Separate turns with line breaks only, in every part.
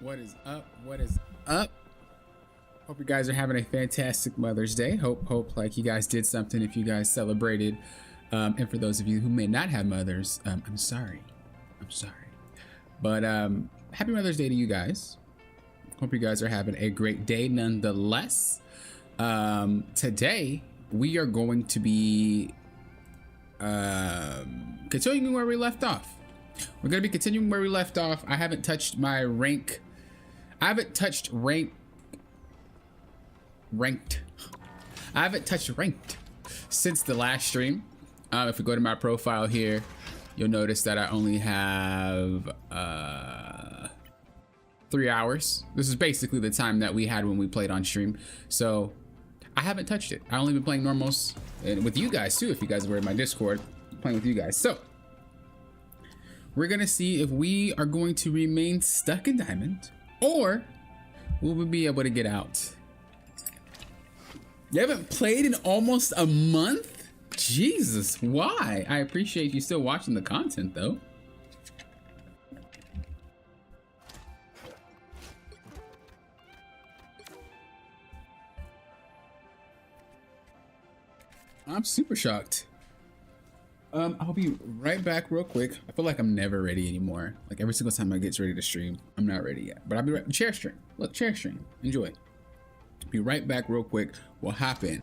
What is up? What is up? Hope you guys are having a fantastic Mother's Day. Hope like you guys did something if you guys celebrated. And for those of you who may not have mothers, I'm sorry. I'm sorry. But happy Mother's Day to you guys. Hope you guys are having a great day nonetheless. Today we are going to be continuing where we left off. We're going to be continuing where we left off. I haven't touched my rank. I haven't touched ranked. I haven't touched ranked since the last stream. If we go to my profile here, you'll notice that I only have 3 hours. This is basically the time that we had when we played on stream. So I haven't touched it. I only been playing normals and with you guys too. If you guys were in my Discord, playing with you guys. So we're gonna see if we are going to remain stuck in diamond or will we be able to get out. You haven't played in almost a month? Jesus, why? I appreciate you still watching the content though. I'm super shocked. I'll be right back real quick. I feel like I'm never ready anymore. Like every single time I get ready to stream, I'm not ready yet. But I'll be right. Chair stream. Look, chair stream. Enjoy. Be right back real quick. We'll hop in.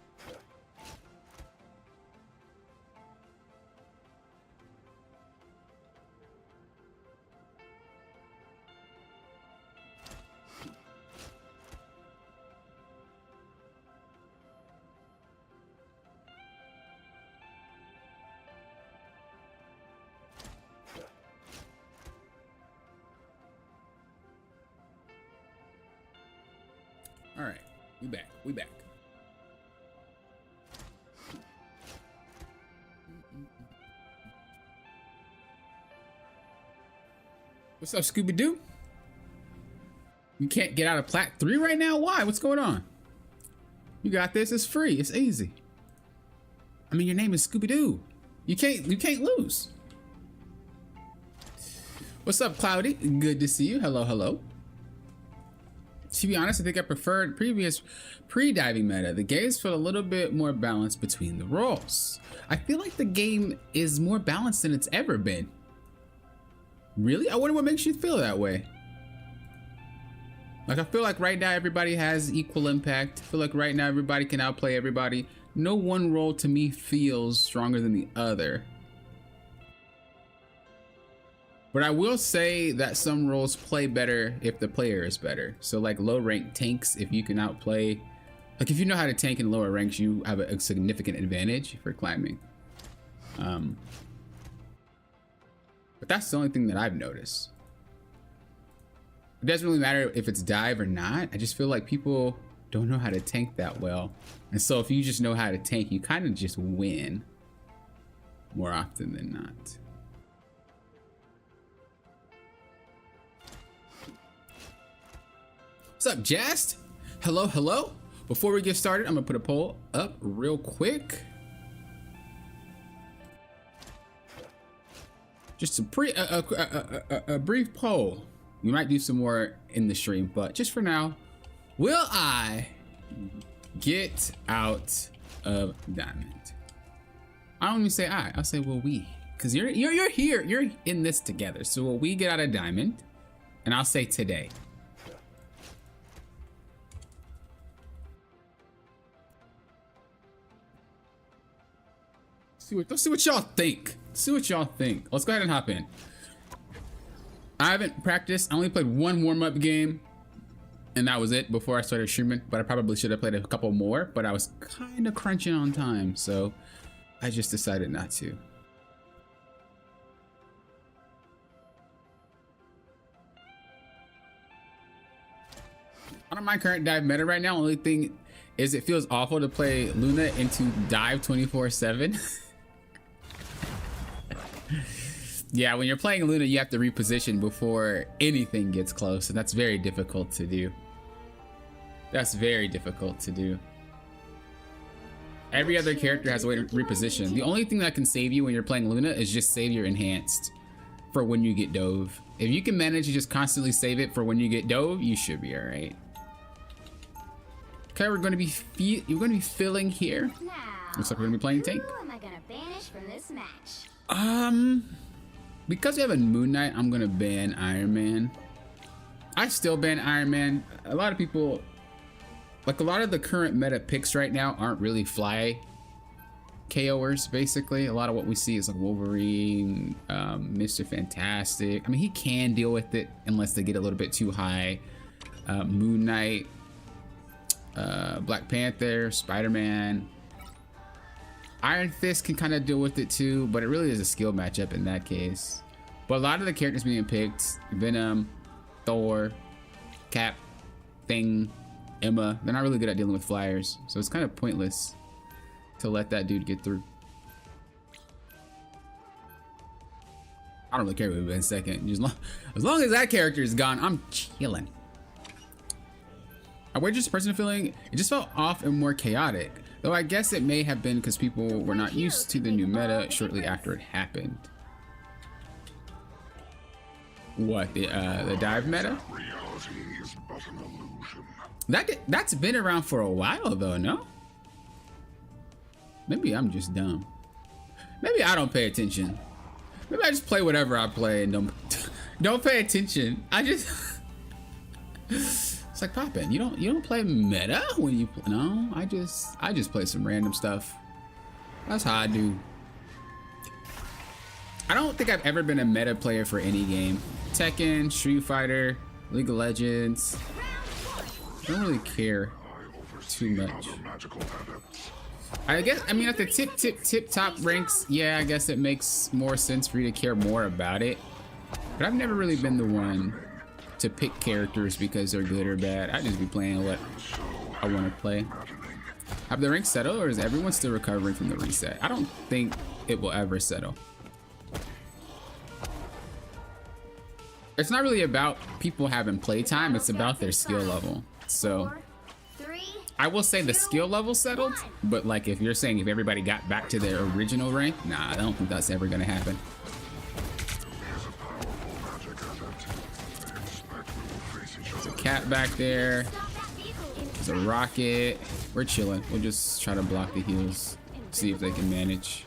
All right, we back. We back. What's up, Scooby-Doo? You can't get out of Plat 3 right now? Why? What's going on? You got this. It's free. It's easy. I mean, your name is Scooby-Doo. You can't lose. What's up, Cloudy? Good to see you. Hello, hello. To be honest, I think I preferred previous pre-diving meta. The games felt a little bit more balanced between the roles. I feel like the game is more balanced than it's ever been. Really? I wonder what makes you feel that way. Like, I feel like right now everybody has equal impact. I feel like right now everybody can outplay everybody. No one role to me feels stronger than the other. But I will say that some roles play better if the player is better. So like low rank tanks, if you can outplay, like if you know how to tank in lower ranks, you have a significant advantage for climbing. But that's the only thing that I've noticed. It doesn't really matter if it's dive or not. I just feel like people don't know how to tank that well. And so if you just know how to tank, you kind of just win more often than not. What's up, Jast? Hello, hello. Before we get started, I'm gonna put a poll up real quick. Just a brief poll. We might do some more in the stream, but just for now, will I get out of diamond? I don't even say I'll say will we, because you're here, you're in this together. So will we get out of diamond? And I'll say today. Let's see what y'all think. See what y'all think. Let's go ahead and hop in. I haven't practiced. I only played one warm-up game, and that was it before I started streaming. But I probably should have played a couple more. But I was kind of crunching on time, so I just decided not to. I don't mind current dive meta right now. Only thing is it feels awful to play Luna into dive 24/7. Yeah, when you're playing Luna, you have to reposition before anything gets close, and that's very difficult to do. That's very difficult to do. Every other character has a way to reposition. The only thing that can save you when you're playing Luna is just save your enhanced. for when you get dove. If you can manage to just constantly save it for when you get dove, you should be all right. Okay, we're going to be filling here.
Now,
looks like we're going to be playing tank.
who am I gonna banish from this match?
Because we have a Moon Knight, I'm going to ban Iron Man. I still ban Iron Man. A lot of people, like a lot of the current meta picks right now aren't really fly KOers, basically. A lot of what we see is like Wolverine, Mr. Fantastic. I mean, he can deal with it unless they get a little bit too high. Moon Knight, Black Panther, Spider-Man. Iron Fist can kind of deal with it too, but it really is a skill matchup in that case. But a lot of the characters being picked, Venom, Thor, Cap, Thing, Emma, they're not really good at dealing with flyers, so it's kind of pointless to let that dude get through. I don't really care about it in a second. As long as that character is gone, I'm chilling. I wager this person feeling it just felt off and more chaotic. Though I guess it may have been because people were not used to the new meta shortly after it happened. What, the dive meta? That's been around for a while though, no? Maybe I'm just dumb. Maybe I don't pay attention. Maybe I just play whatever I play and don't pay attention. I just it's like Poppin'. You don't play meta when you play. No, I just play some random stuff. That's how I do. I don't think I've ever been a meta player for any game. Tekken, Street Fighter, League of Legends. I don't really care too much. I mean, at the tip top ranks, yeah, I guess it makes more sense for you to care more about it. But I've never really been the one to pick characters because they're good or bad. I just be playing what I want to play. Have the ranks settled, or is everyone still recovering from the reset? I don't think it will ever settle. It's not really about people having playtime, it's about their skill level. So I will say the skill level settled, but like if you're saying if everybody got back to their original rank, nah, I don't think that's ever gonna happen. There's a cat back there. There's a rocket. We're chilling. We'll just try to block the heals, see if they can manage.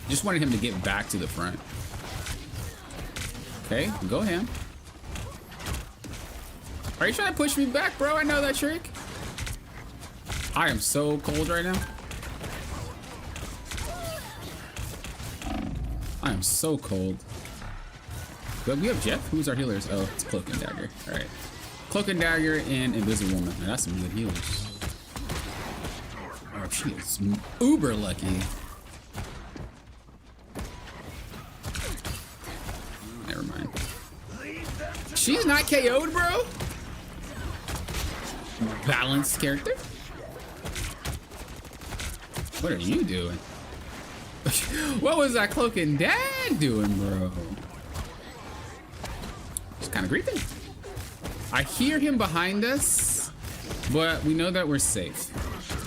Just wanted him to get back to the front. Okay, go ham. Are you trying to push me back, bro? I know that trick. I am so cold right now. I am so cold. But we have Jeff. Who's our healers? Oh, it's Cloak and Dagger. All right. Cloak and Dagger and Invisible Woman. Now, that's some good healers. Oh, she is uber lucky. Never mind. She's not KO'd, bro. Balanced character. What are you doing? What was that Cloak and Dagger doing, bro? It's kind of griefing. I hear him behind us, but we know that we're safe.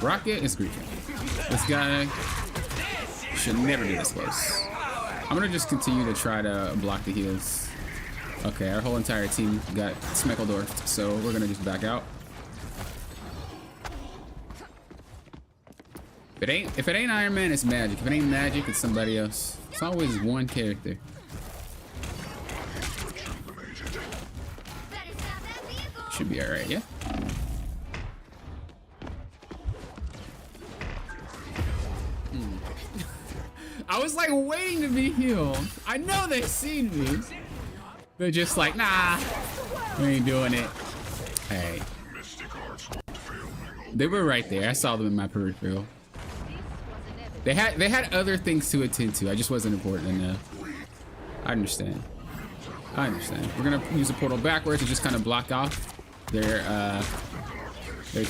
Rocket is griefing. This guy should never be this close. I'm gonna just continue to try to block the heals. Okay, our whole entire team got Smeckledorfed, so we're gonna just back out. If it ain't Iron Man, it's Magic. If it ain't Magic, it's somebody else. It's always one character. Should be alright, yeah? I was like waiting to be healed. I know they seen me. They're just like, nah, we ain't doing it. Hey. They were right there. I saw them in my peripheral. They had other things to attend to. I just wasn't important enough. I understand. I understand. We're gonna use the portal backwards to just kind of block off their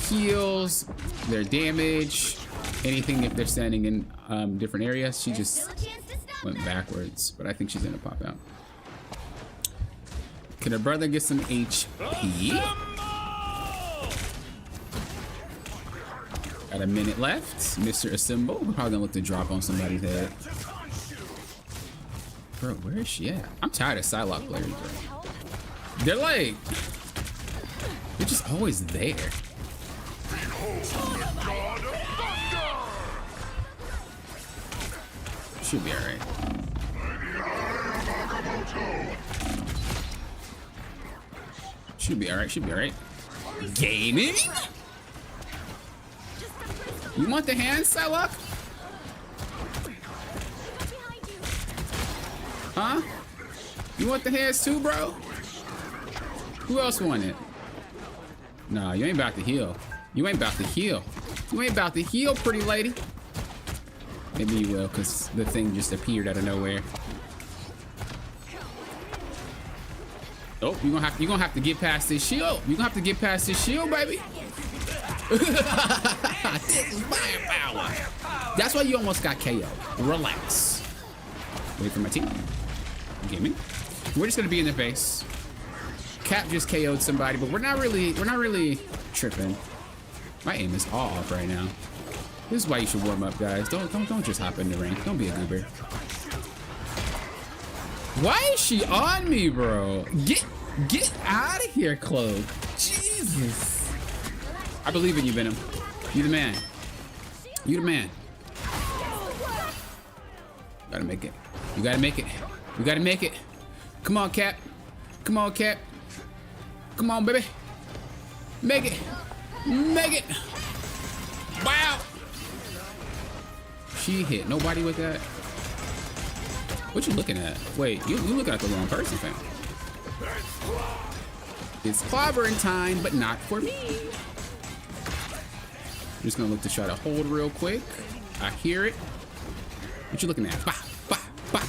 heals, their damage, anything if they're standing in different areas. She just went backwards, but I think she's gonna pop out. Can her brother get some HP? Got a minute left. Mr. Assemble. We're probably gonna look to drop on somebody's head. Bro, where is she at? I'm tired of Psylocke players, bro. They're like, they're just always there. Should be alright. Should be alright, should be alright. Gaming? You want the hand, Psylocke? Huh? You want the hands too, bro? Who else want it? Nah, you ain't about to heal. You ain't about to heal. You ain't about to heal, pretty lady. Maybe you will, because the thing just appeared out of nowhere. Oh, you're gonna have to get past this shield. You're gonna have to get past this shield, baby. This is firepower. That's why you almost got KO. Relax. Wait for my team. Gaming. We're just gonna be in the base. Cap just KO'd somebody, but we're not really tripping. My aim is all off right now. This is why you should warm up, guys. Don't just hop in the ring. Don't be a goober. Why is she on me, bro? Get out of here, Cloak. Jesus. I believe in you, Venom. You the man. You the man. Gotta make it. You gotta make it. You gotta make it. Come on, Cap. Come on, Cap. Come on, baby. Make it. Make it. Wow. She hit nobody with that. What you looking at? Wait, you looking at the wrong person, fam. It's clobbering time, but not for me. I'm just gonna look to try to hold real quick. I hear it. What you looking at? Bah, bah, bah.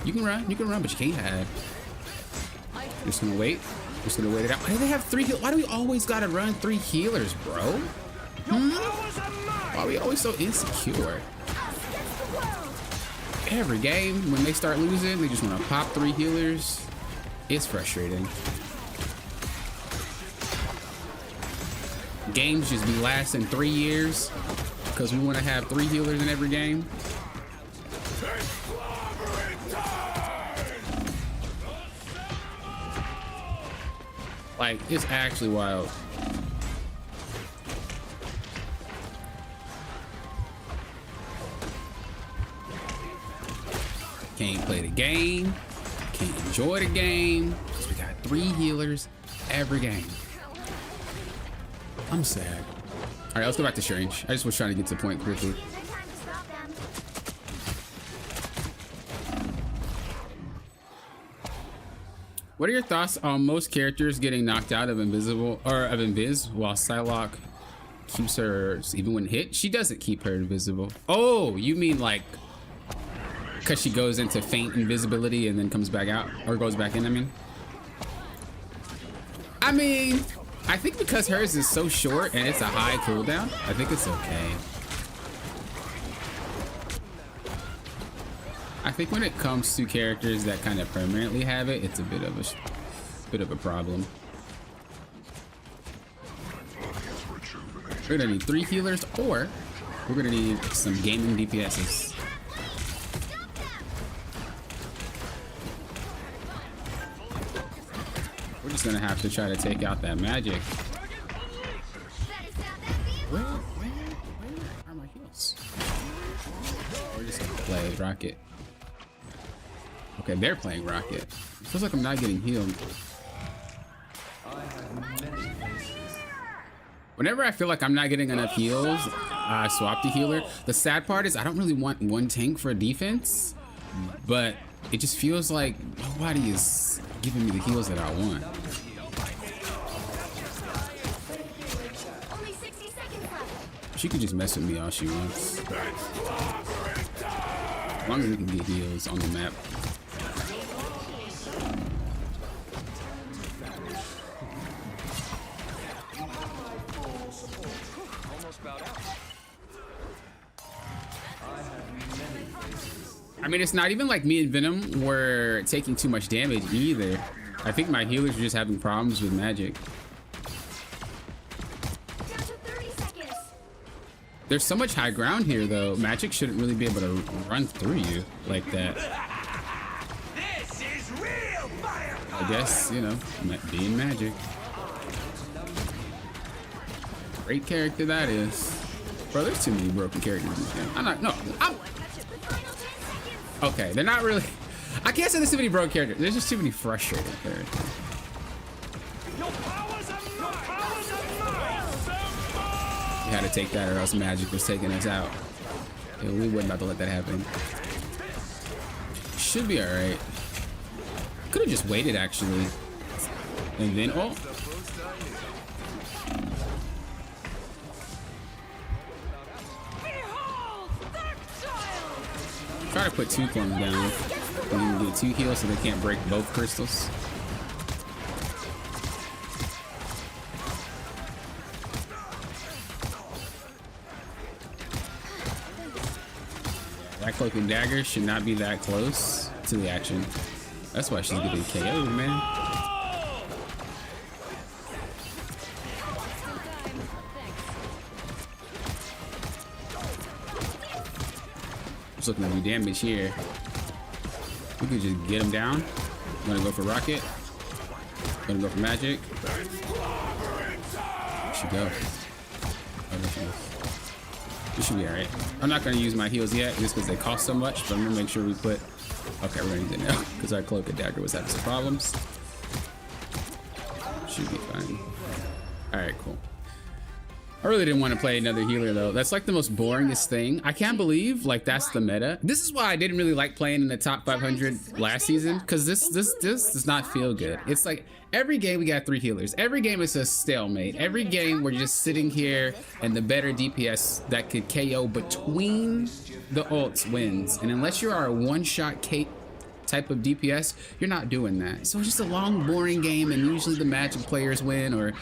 You can run, but you can't hide. Just gonna wait. Just gonna wait it out. Why do they have 3 healers? Why do we always gotta run 3 healers, bro? Why are we always so insecure? Every game, when they start losing, they just want to pop 3 healers. It's frustrating. Games just be lasting 3 years because we want to have 3 healers in every game. Like, it's actually wild. Can't play the game. Can't enjoy the game. Because we got 3 healers every game. I'm sad. All right, let's go back to Strange. I just was trying to get to the point quickly. What are your thoughts on most characters getting knocked out of invisible or of invis while Psylocke keeps her even when hit? She doesn't keep her invisible. Oh, you mean like because she goes into faint invisibility and then comes back out or goes back in? I mean, I think because hers is so short and it's a high cooldown, I think it's okay. I think when it comes to characters that kind of permanently have it, it's a bit of a problem. We're gonna need 3 healers, or we're gonna need some gaming DPSs. We're just gonna have to try to take out that magic. Where are my heals? We're just gonna play Rocket. Okay, they're playing Rocket. It feels like I'm not getting healed. Whenever I feel like I'm not getting enough heals, I swap the healer. The sad part is I don't really want one tank for defense, but it just feels like nobody is giving me the heals that I want. She can just mess with me all she wants. As long as we can get heals on the map. I mean, it's not even like me and Venom were taking too much damage either. I think my healers are just having problems with magic. There's so much high ground here, though. Magic shouldn't really be able to run through you like that.
This is real fire.
I guess, you know, being Magic. Great character that is. Bro, there's too many broken characters in this game. Okay, they're not really... I can't say there's too many broken characters. There's just too many frustrated characters. We had to take that or else Magic was taking us out. Yeah, we wasn't about to let that happen. Should be alright. Could have just waited actually. And then, oh. Try to put 2 clones down. And you can get 2 heals so they can't break both crystals. That cloak and dagger should not be that close to the action. That's why she's getting KO'd, man. Just looking to do damage here. We could just get him down. I'm gonna go for rocket. Gonna go for magic. Should go. This should be alright. I'm not gonna use my heals yet just because they cost so much, but I'm gonna make sure we put... Okay, we're gonna use it now because our cloak and dagger was having some problems. Should be fine. Alright, cool. I really didn't want to play another healer though. That's like the most boringest thing. I can't believe like that's the meta. This is why I didn't really like playing in the top 500 last season, because this does not feel good. It's like every game we got 3 healers. Every game is a stalemate. Every game we're just sitting here and the better DPS that could KO between the ults wins. And unless you are a one-shot type of DPS, you're not doing that. So it's just a long, boring game, and usually the Magic players win, or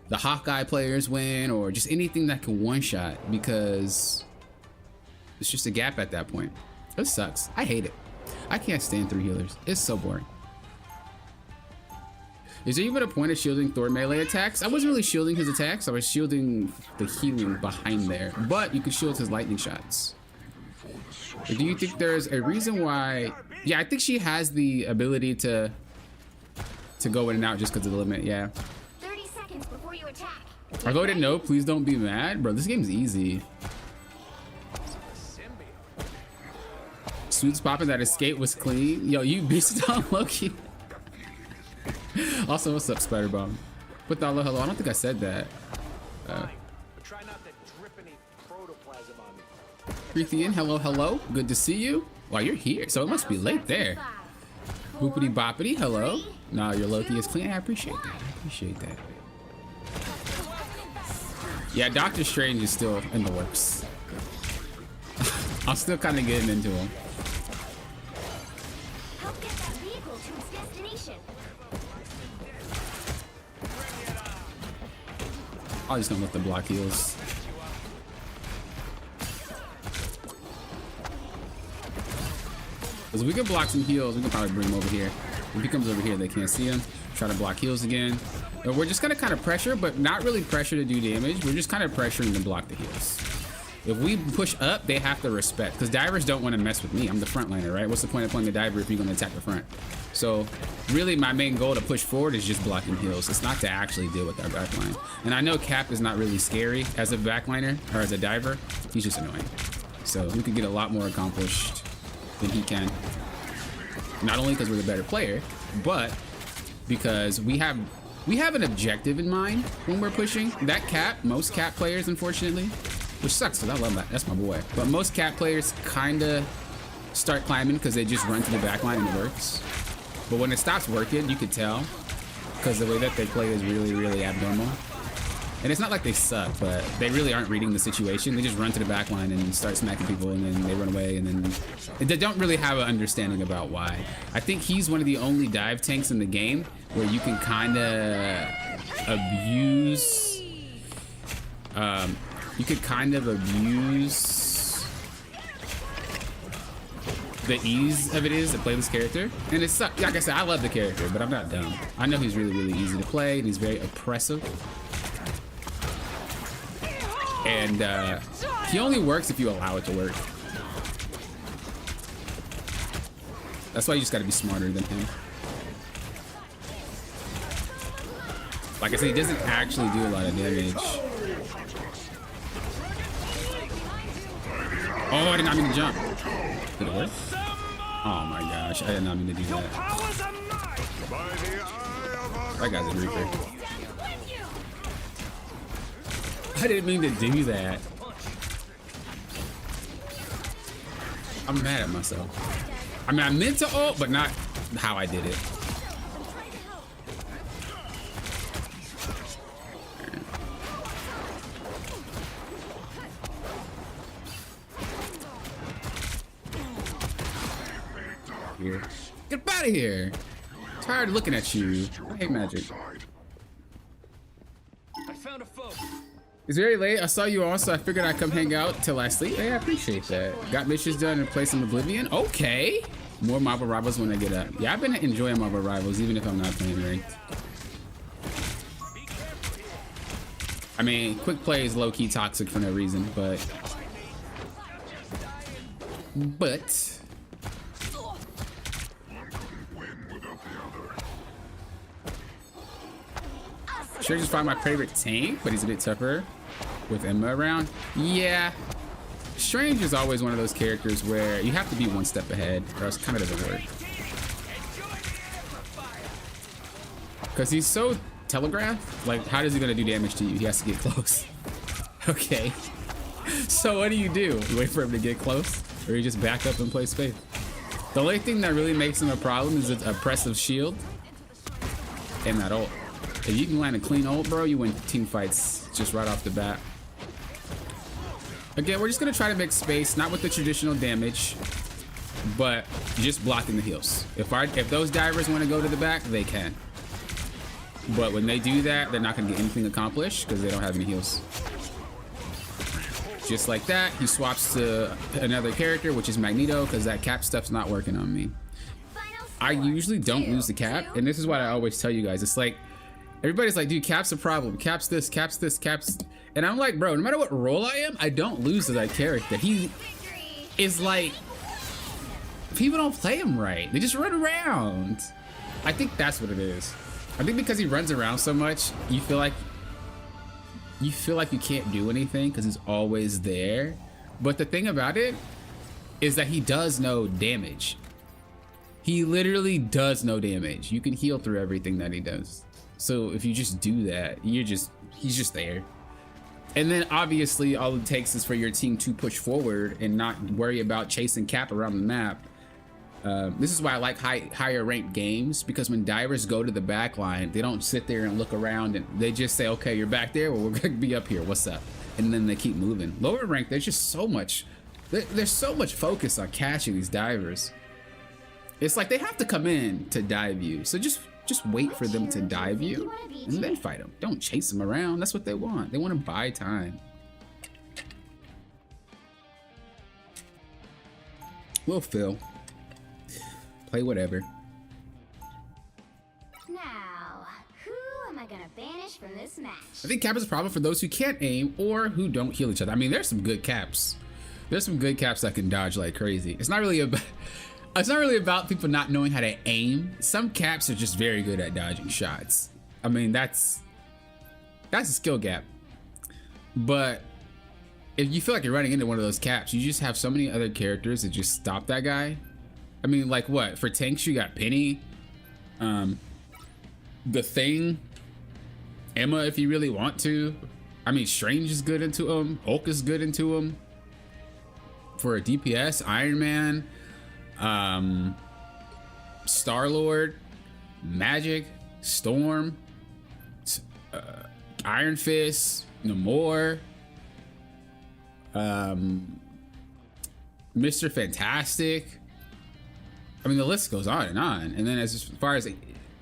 the Hawkeye players win, or just anything that can one-shot, because it's just a gap at that point. It sucks. I hate it. I can't stand 3 healers. It's so boring. Is there even a point of shielding Thor melee attacks? I wasn't really shielding his attacks. I was shielding the healing behind there, but you could shield his lightning shots. Or do you think there's a reason why? Yeah, I think she has the ability to go in and out just because of the limit. Yeah.
Before you attack.
I voted no, please don't be mad. Bro, this game's easy. Suits popping, that escape was clean. Yo, you beast on Loki. Also, what's up, Spider Bomb? Put the hello. I don't think I said that.
Try not to drip any protoplasm on me.
Preethian, hello. Good to see you. Wow, you're here. So it must be late there. Boopity boppity, hello. Nah, your Loki is clean. I appreciate that. Yeah, Doctor Strange is still in the works. I'm still kind of getting into him.
Help get that vehicle to its destination.
I'm just gonna let the block heals. Because we can block some heals, we can probably bring him over here. If he comes over here, they can't see him. Try to block heals again. But we're just gonna kind of pressure, but not really pressure to do damage. We're just kind of pressuring to block the heals. If we push up, they have to respect, because divers don't want to mess with me. I'm the frontliner, right? What's the point of playing the diver if you're going to attack the front? So really my main goal to push forward is just blocking heals. It's not to actually deal with our backline. And I know Cap is not really scary as a backliner or as a diver. He's just annoying. So we could get a lot more accomplished than he can. Not only because we're the better player, but because we have an objective in mind when we're pushing. That Cap, most Cap players, unfortunately, which sucks because I love that. That's my boy. But most Cap players kind of start climbing because they just run to the back line and it works. But when it stops working, you could tell, because the way that they play is really, really abnormal. And it's not like they suck, but they really aren't reading the situation. They just run to the back line and start smacking people, and then they run away, and then they don't really have an understanding about why. I think he's one of the only dive tanks in the game where you can kind of abuse. You could kind of abuse the ease of it is to play this character. And it's, like I said, I love the character, but I'm not dumb. I know he's really, really easy to play, and he's very oppressive. And He only works if you allow it to work. That's why you just gotta be smarter than him. Like I said, he doesn't actually do a lot of damage. Oh, I did not mean to jump. Did it work? Oh my gosh, I did not mean to do that. That guy's a reaper. I didn't mean to do that. I'm mad at myself. I mean, I meant to ult, but not how I did it. Here. Get out of here. Tired of looking at you. I hate magic.
I found a foe.
It's very late. I saw you on, so I figured I'd come hang out till I sleep. Hey, I appreciate that. Got missions done and play some Oblivion. Okay. More Marvel Rivals when I get up. Yeah, I've been enjoying Marvel Rivals even if I'm not playing ranked. I mean, quick play is low-key toxic for no reason, but sure just find my favorite tank, but he's a bit tougher with Emma around. Yeah, Strange is always one of those characters where you have to be one step ahead or else it kind of doesn't work. Because he's so telegraphed. Like, how is he gonna do damage to you? He has to get close. Okay. So what do? You wait for him to get close? Or you just back up and play space? The only thing that really makes him a problem is a oppressive shield and that ult. If you can land a clean ult, bro, you win team fights just right off the bat. Again, we're just gonna try to make space, not with the traditional damage, but just blocking the heals. If those divers want to go to the back, they can. But when they do that, they're not gonna get anything accomplished because they don't have any heals. Just like that, he swaps to another character, which is Magneto, because that cap stuff's not working on me. I usually don't lose the cap, and this is what I always tell you guys. It's like, everybody's like, dude, cap's a problem. Cap's this, cap's this, cap's... And I'm like, bro, no matter what role I am, I don't lose to that character. He is like... People don't play him right. They just run around. I think that's what it is. I think because he runs around so much, you feel like you can't do anything because he's always there. But the thing about it is that he does no damage. He literally does no damage. You can heal through everything that he does. So if you just do that, he's just there. And then obviously all it takes is for your team to push forward and not worry about chasing cap around the map. This is why I like higher ranked games, because when divers go to the back line, they don't sit there and look around and they just say, okay, you're back there, well, we're gonna be up here, what's up? And then they keep moving. Lower ranked, there's just so much, there's so much focus on catching these divers. It's like they have to come in to dive you. So just wait for them to dive you and then fight them. Don't chase them around. That's what they want. They want to buy time. We'll Phil. Play whatever.
Now, who am I gonna banish from this match?
I think cap is a problem for those who can't aim or who don't heal each other. I mean, there's some good caps. There's some good caps that can dodge like crazy. It's not really about people not knowing how to aim. Some caps are just very good at dodging shots. I mean, that's a skill gap. But if you feel like you're running into one of those caps, you just have so many other characters that just stop that guy. I mean, like what? For tanks, you got Penny, The Thing, Emma if you really want to. I mean, Strange is good into him. Hulk is good into him. For a DPS, Iron Man, Star-Lord, Magic, Storm, Iron Fist, Namor, Mr. Fantastic. I mean, the list goes on. And then as far as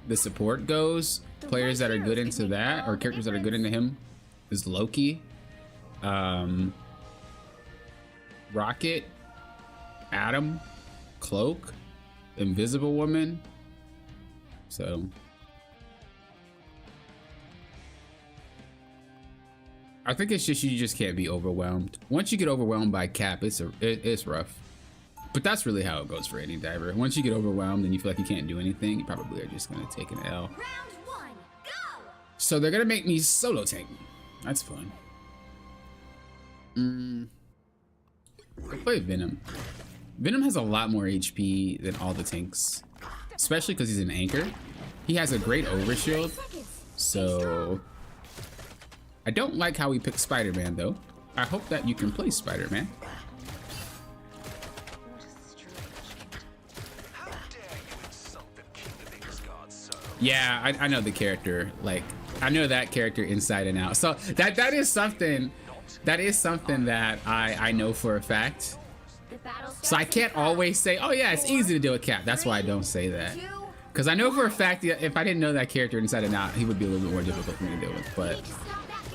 the support goes, players that are good into that, or characters that are good into him, is Loki, Rocket, Atom, Cloak, Invisible Woman. So I think it's just you just can't be overwhelmed. Once you get overwhelmed by Cap, it's rough. But that's really how it goes for any diver. Once you get overwhelmed and you feel like you can't do anything, you probably are just gonna take an L.
Round one, go!
So they're gonna make me solo tank. That's fun. I'll play Venom. Venom has a lot more HP than all the tanks, especially because he's an anchor. He has a great overshield, so I don't like how we picked Spider-Man though. I hope that you can play Spider-Man. Yeah, I know the character. Like, I know that character inside and out. So that is something that I know for a fact. So I can't always say, oh yeah, it's easy to deal with Cap. That's why I don't say that. Because I know for a fact that if I didn't know that character inside and out, he would be a little bit more difficult for me to deal with. But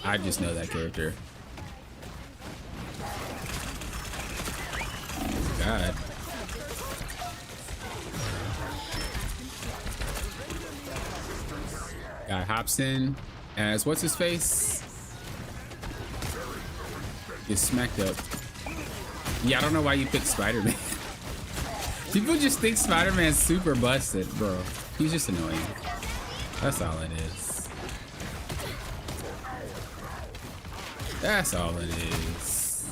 I just know that character. God. Guy hops in as what's his face? Gets smacked up. Yeah, I don't know why you picked Spider-Man. People just think Spider-Man's super busted, bro. He's just annoying. That's all it is. That's all it is.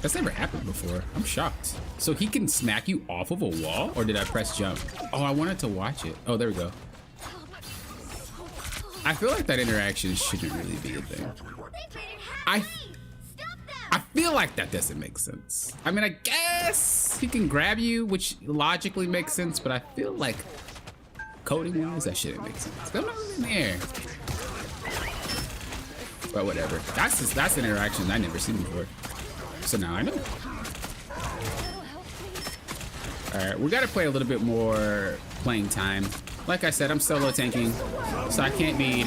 That's never happened before. I'm shocked. So he can smack you off of a wall, or did I press jump? Oh, I wanted to watch it. Oh, there we go. I feel like that interaction shouldn't really be a thing. I feel like that doesn't make sense. I mean, I guess he can grab you, which logically makes sense, but I feel like coding-wise, that shouldn't make sense. I'm not in there. But whatever. That's an interaction I never seen before. So now I know. Alright, we gotta play a little bit more playing time. Like I said, I'm solo tanking, so I can't be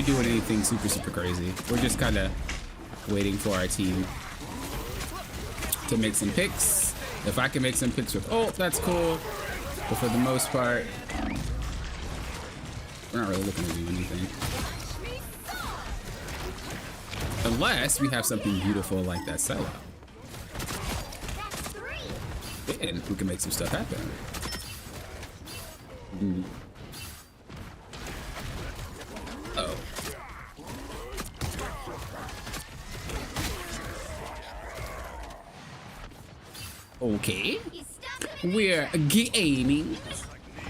doing anything super crazy. We're just kinda waiting for our team to make some picks. If I can make some picks with ult, that's cool. But for the most part, we're not really looking to do anything. Unless we have something beautiful like that sellout. Then we can make some stuff happen. Oh. Okay. We're gaming.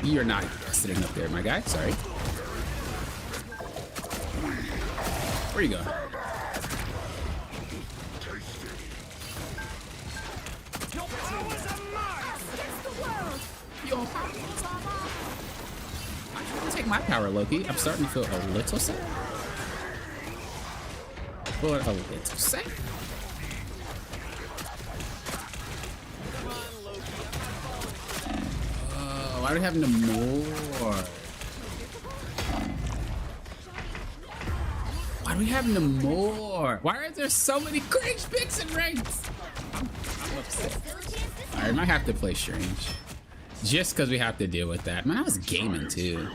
You're not sitting up there, my guy. Sorry. Where you go? Yo. I'm trying to take my power, Loki. I'm starting to feel a little safe. Feel a little safe. Oh, why do we have no more? Why do we have no more? Why are there so many cringe picks and ranks? I'm upset. I might have to play Strange. Just because we have to deal with that. Man, I was gaming too.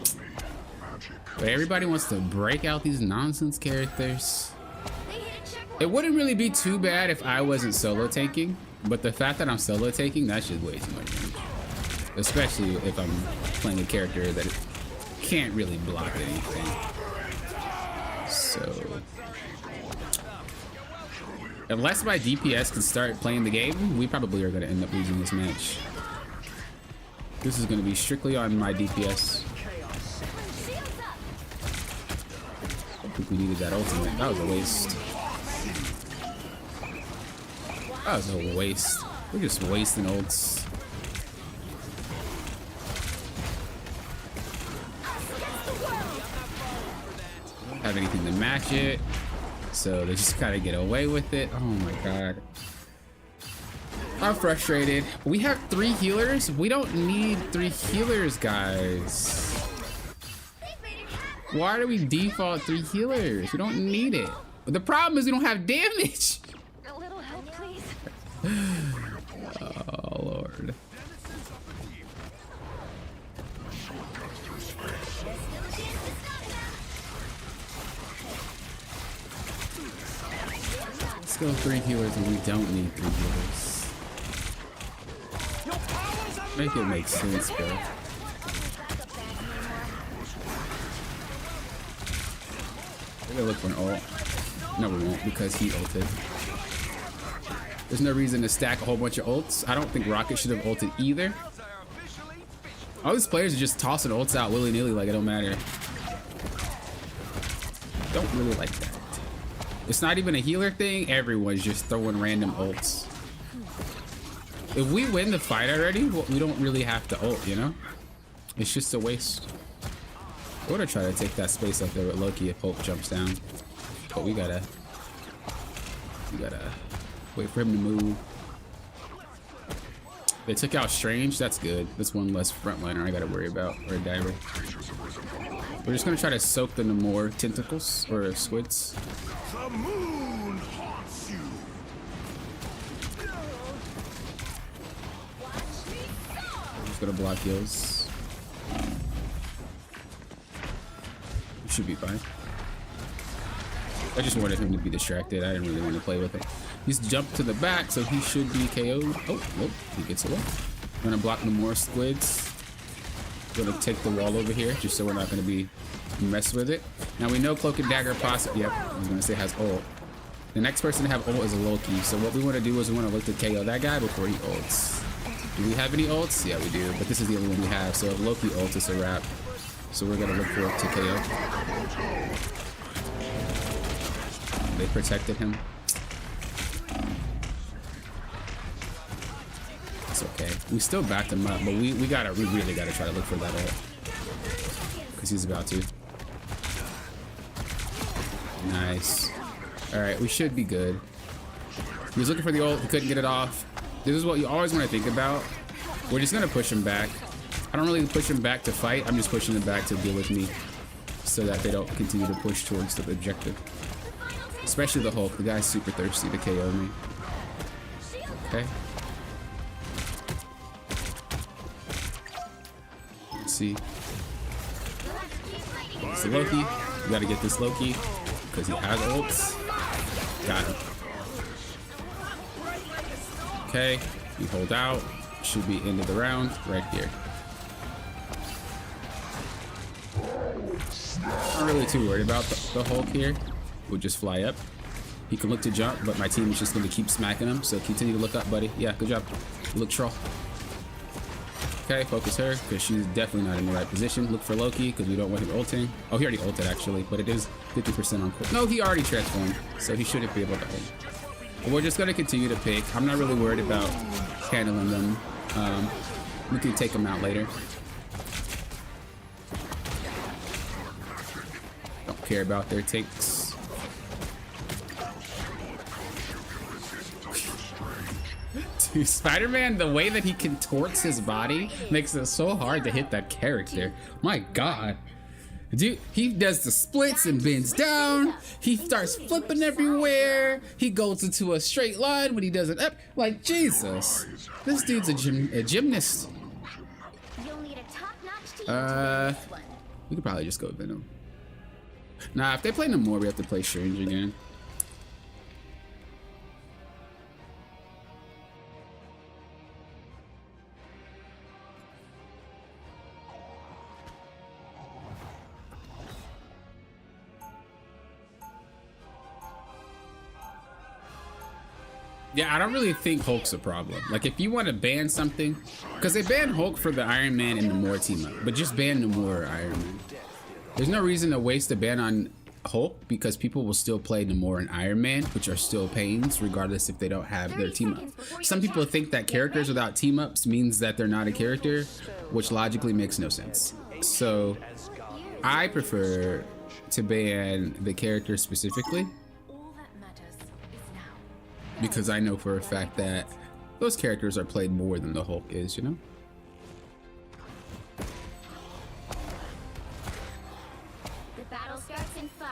But everybody wants to break out these nonsense characters. It wouldn't really be too bad if I wasn't solo tanking. But the fact that I'm solo tanking, that's just way too much range. Especially if I'm playing a character that can't really block anything. So unless my DPS can start playing the game, we probably are going to end up losing this match. This is going to be strictly on my DPS. I think we needed that ultimate. That was a waste. That was a waste. We're just wasting ults. Don't have anything to match it. So they just kind of get away with it. Oh my god. I'm frustrated. We have 3 healers. We don't need 3 healers, guys. Why do we default 3 healers? We don't need it. But the problem is we don't have damage.
A little help, please.
Oh, Lord. 3 healers and we don't need 3 healers. Make it make sense, bro. We're gonna look for an ult. No, we won't, because he ulted. There's no reason to stack a whole bunch of ults. I don't think Rocket should have ulted either. All these players are just tossing ults out willy-nilly like it don't matter. Don't really like that. It's not even a healer thing. Everyone's just throwing random ults. If we win the fight already, we don't really have to ult, you know? It's just a waste. I would have tried to take that space up there with Loki if Hulk jumps down. But we gotta wait for him to move. They took out Strange. That's good. That's one less frontliner I gotta worry about, or a diver. We're just gonna try to soak the Namor tentacles or squids.
The moon haunts you.
I'm just gonna block heals. We should be fine. I just wanted him to be distracted. I didn't really want to play with him. He's jumped to the back, so he should be KO'd. Oh, nope, he gets away. I'm gonna block Namor squids. Gonna take the wall over here, just so we're not gonna be mess with it. Now we know Cloak and Dagger possibly. Yep, I was gonna say has ult. The next person to have ult is a Loki. So what we want to do is we want to look to KO that guy before he ults. Do we have any ults? Yeah, we do. But this is the only one we have. So if Loki ults, it's a wrap. So we're gonna look for it to KO. They protected him. It's okay. We still backed him up, but we really gotta try to look for that ult. Because he's about to. Nice. Alright, we should be good. He was looking for the ult, he couldn't get it off. This is what you always want to think about. We're just gonna push him back. I don't really push him back to fight, I'm just pushing him back to deal with me. So that they don't continue to push towards the objective. Especially the Hulk, the guy's super thirsty to KO me. Okay. Let's see. It's the Loki. We gotta get this Loki because he has ults. Got him. Okay, we hold out. Should be end of the round right here. Not really too worried about the Hulk here. We'll just fly up. He can look to jump, but my team is just going to keep smacking him. So continue to look up, buddy. Yeah, good job. Look, troll. Okay, focus her because she's definitely not in the right position. Look for Loki because we don't want him ulting. Oh, he already ulted actually, but it is 50% on core. No, he already transformed, so he shouldn't be able to ult. But we're just going to continue to pick. I'm not really worried about handling them. We can take them out later. Don't care about their takes. Dude, Spider-Man, the way that he contorts his body makes it so hard to hit that character. My God. Dude, he does the splits and bends down. He starts flipping everywhere. He goes into a straight line when he does it up. Like, Jesus. This dude's a gymnast.
You'll need a top-notch team to win this one.
We could probably just go with Venom. Nah, if they play Namor, we have to play Strange again. Yeah, I don't really think Hulk's a problem. Like, if you want to ban something, because they banned Hulk for the Iron Man and Namor team up, but just ban Namor or Iron Man. There's no reason to waste a ban on Hulk because people will still play Namor and Iron Man, which are still pains, regardless if they don't have their team up. Some people think that characters without team ups means that they're not a character, which logically makes no sense. So, I prefer to ban the character specifically. Because I know for a fact that those characters are played more than the Hulk is, you know?
The battle starts in 5,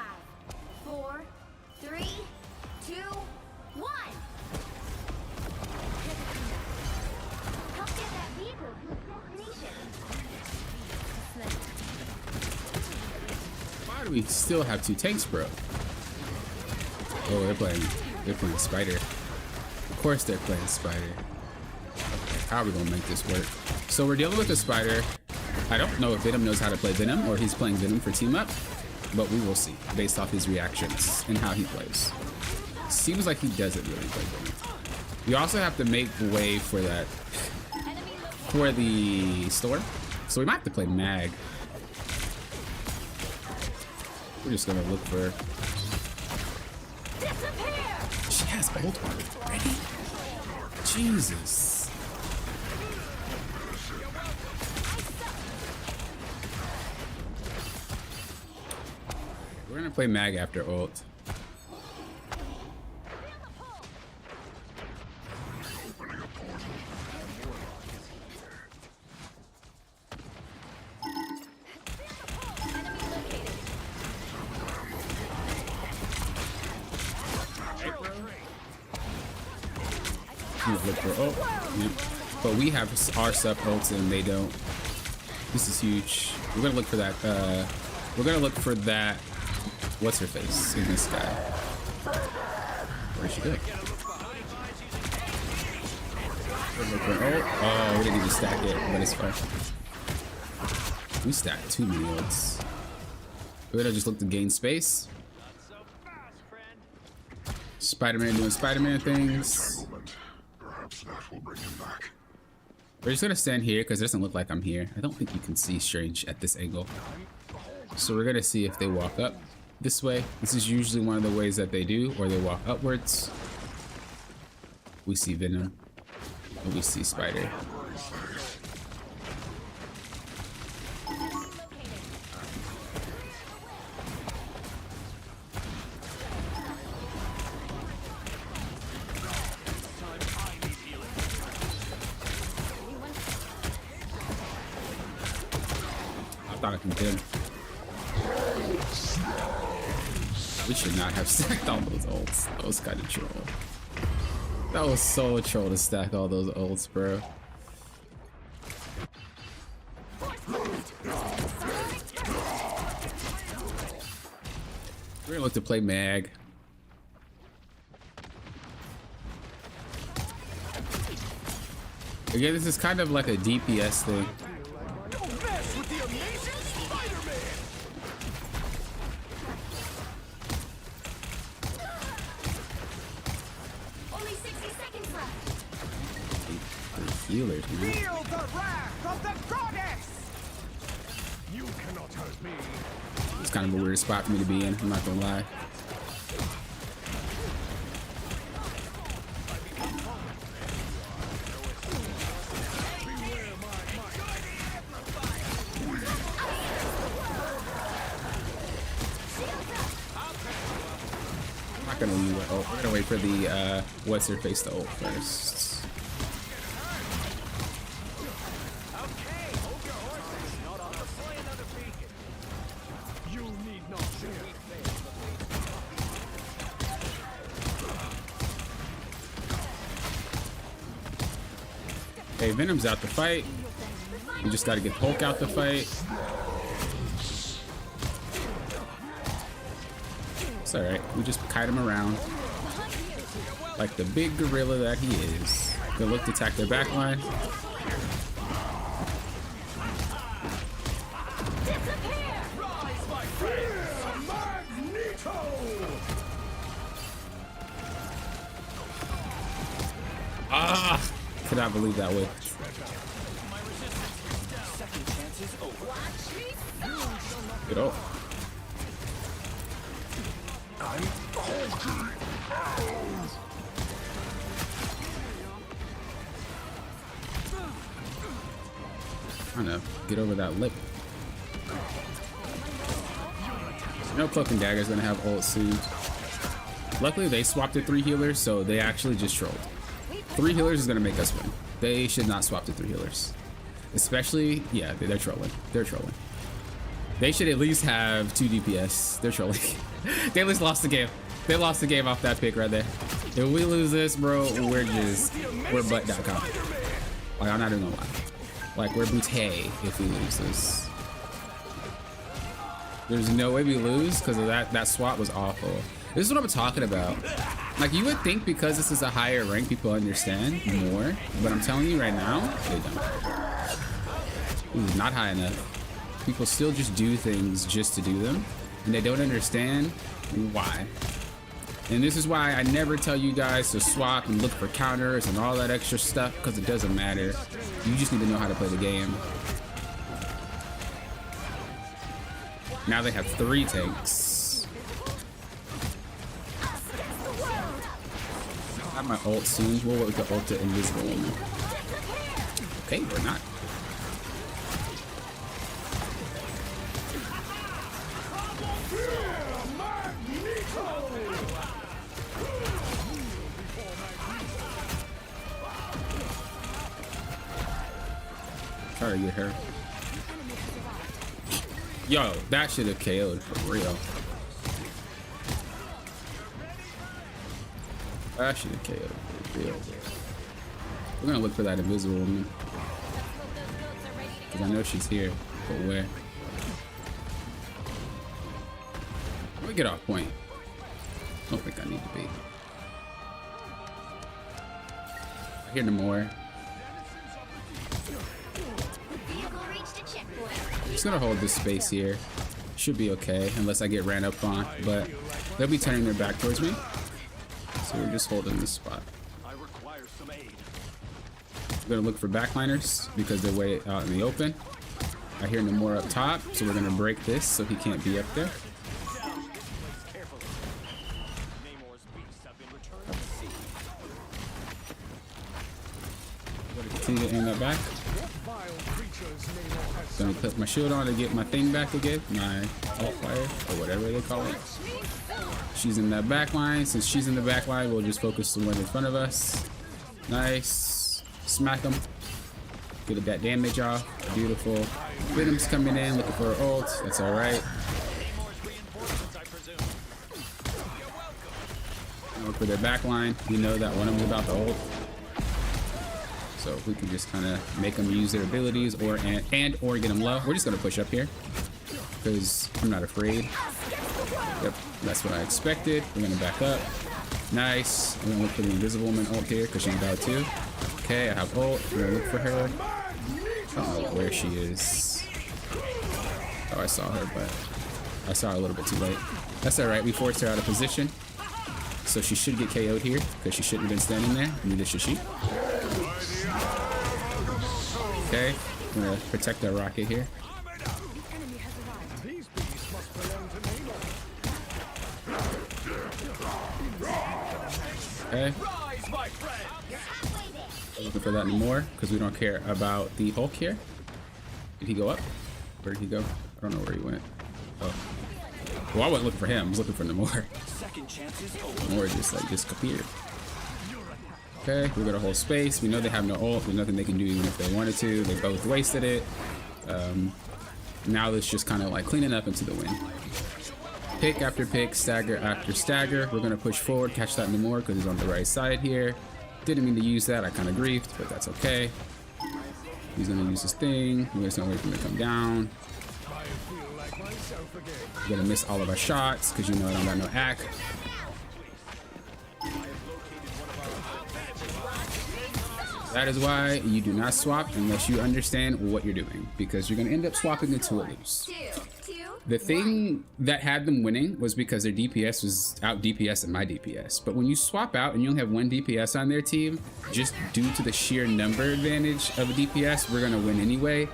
4, 3, 2, 1. Help get that vehicle to its destination.
Why do we still have 2 tanks, bro? Oh, they're playing. They're playing Spider. Of course they're playing Spider. Okay, how are we gonna make this work? So we're dealing with a Spider. I don't know if Venom knows how to play Venom or he's playing Venom for team up, but we will see based off his reactions and how he plays. Seems like he doesn't really play Venom. You also have to make way for that, for the storm. So we might have to play Mag. We're just gonna look for. She has ult already. Jesus. We're gonna play Mag after ult. Look for ult. Yep. But we have our sub ults and they don't. This is huge. We're gonna look for that. We're gonna look for that. What's her face in this guy? Where'd she go? Look for ult. Oh, we didn't even stack it, but it's fine. We stacked too many ults. We're gonna just look to gain space. Spider-Man doing Spider-Man things. We're just gonna stand here because it doesn't look like I'm here. I don't think you can see Strange at this angle. So we're gonna see if they walk up this way. This is usually one of the ways that they do, or they walk upwards. We see Venom, and we see Spider. Thought I can hit him. We should not have stacked all those ults. That was kind of troll. That was so troll to stack all those ults, bro. We're gonna look to play Mag. Again, this is kind of like a DPS thing. Healers, man.
Feel the wrath of the goddess! You cannot hurt me.
It's kind of a weird spot for me to be in, I'm not gonna lie. I'm not gonna use ult. We're gonna wait for the what's her face to ult first. Okay, Venom's out the fight. We just gotta get Hulk out the fight. It's alright. We just kite him around like the big gorilla that he is. Gonna look to attack their backline. Ah! Could not believe that way. Get off. I don't know. Get over that lip. No Cloak and Dagger's gonna have ult soon. Luckily, they swapped to 3 healers, so they actually just trolled. 3 healers is gonna make us win. They should not swap to 3 healers. Especially, yeah, they're trolling. They're trolling. They should at least have 2 DPS. They're trolling. They at least lost the game. They lost the game off that pick right there. If we lose this, bro, we're butt.com. Like, I'm not even gonna lie. Like, we're bootay if we lose this. There's no way we lose because of that swap was awful. This is what I'm talking about. Like, you would think because this is a higher rank, people understand more, but I'm telling you right now, they don't. Ooh, not high enough. People still just do things just to do them, and they don't understand why. And this is why I never tell you guys to swap and look for counters and all that extra stuff, because it doesn't matter. You just need to know how to play the game. Now they have 3 tanks. I have my ult soon. We'll work the ult to Invisible Woman. Okay, we're not. Try to get her. Yo, that should have KO'd for real. That should have KO'd for real. We're gonna look for that Invisible Woman. Because I know she's here, but where? Let me get off point. I don't think I need to be. I hear no more. I'm just gonna hold this space here. Should be okay, unless I get ran up on. But they'll be turning their back towards me. So we're just holding this spot. We're gonna look for backliners because they're way out in the open. I hear Namor up top, so we're gonna break this so he can't be up there. I'm gonna continue to aim that back. Gonna put my shield on to get my thing back again, my alt fire or whatever they call it. She's in that back line. Since she's in the back line, we'll just focus on one in front of us. Nice. Smack him. Get that damage off. Beautiful. Venom's coming in, looking for her ult. That's all right. Look for their back line. We know that one of them is about to ult. So if we can just kind of make them use their abilities or or get them low. We're just gonna push up here because I'm not afraid. Yep, that's what I expected. We're gonna back up. Nice. I'm gonna look for the Invisible Woman ult here because she's about to. Okay, I have ult. We're gonna look for her. I don't know where she is. Oh, I saw her, but I saw her a little bit too late. That's all right. We forced her out of position, so she should get KO'd here because she shouldn't have been standing there. Neither should she. Okay, I'm gonna protect that rocket here. Okay. Looking for that anymore because we don't care about the Hulk here. Did he go up? Where did he go? I don't know where he went. Oh. Well, I wasn't looking for him. I was looking for Namor. Namor just like disappeared. Okay, we're gonna hold space. We know they have no ult. There's nothing they can do even if they wanted to. They both wasted it. Now it's just kind of like cleaning up into the win. Pick after pick, stagger after stagger. We're gonna push forward, catch that Namor because he's on the right side here. Didn't mean to use that. I kind of griefed, but that's okay. He's gonna use his thing. We're just gonna wait for him to come down. We're gonna miss all of our shots because you know I don't got no AC. That is why you do not swap unless you understand what you're doing, because you're gonna end up swapping until it lose. The thing that had them winning was because their DPS was out DPS and my DPS. But when you swap out and you only have 1 DPS on their team, just due to the sheer number advantage of a DPS, we're gonna win anyway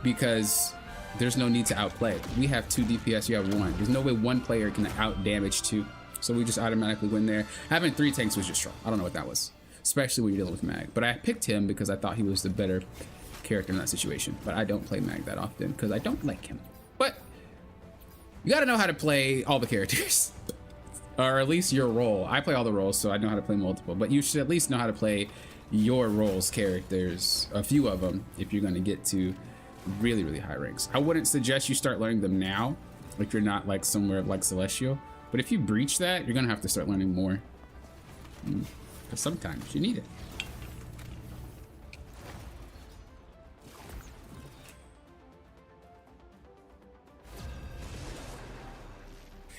because there's no need to outplay. We have 2 DPS, you have 1. There's no way 1 player can out damage 2. So we just automatically win there. Having 3 tanks was just strong. I don't know what that was, especially when you're dealing with Mag. But I picked him because I thought he was the better character in that situation. But I don't play Mag that often because I don't like him. But you gotta know how to play all the characters, or at least your role. I play all the roles, so I know how to play multiple, but you should at least know how to play your role's characters, a few of them, if you're gonna get to really, really high ranks. I wouldn't suggest you start learning them now, if you're not like somewhere like Celestial, but if you breach that, you're gonna have to start learning more, because sometimes you need it.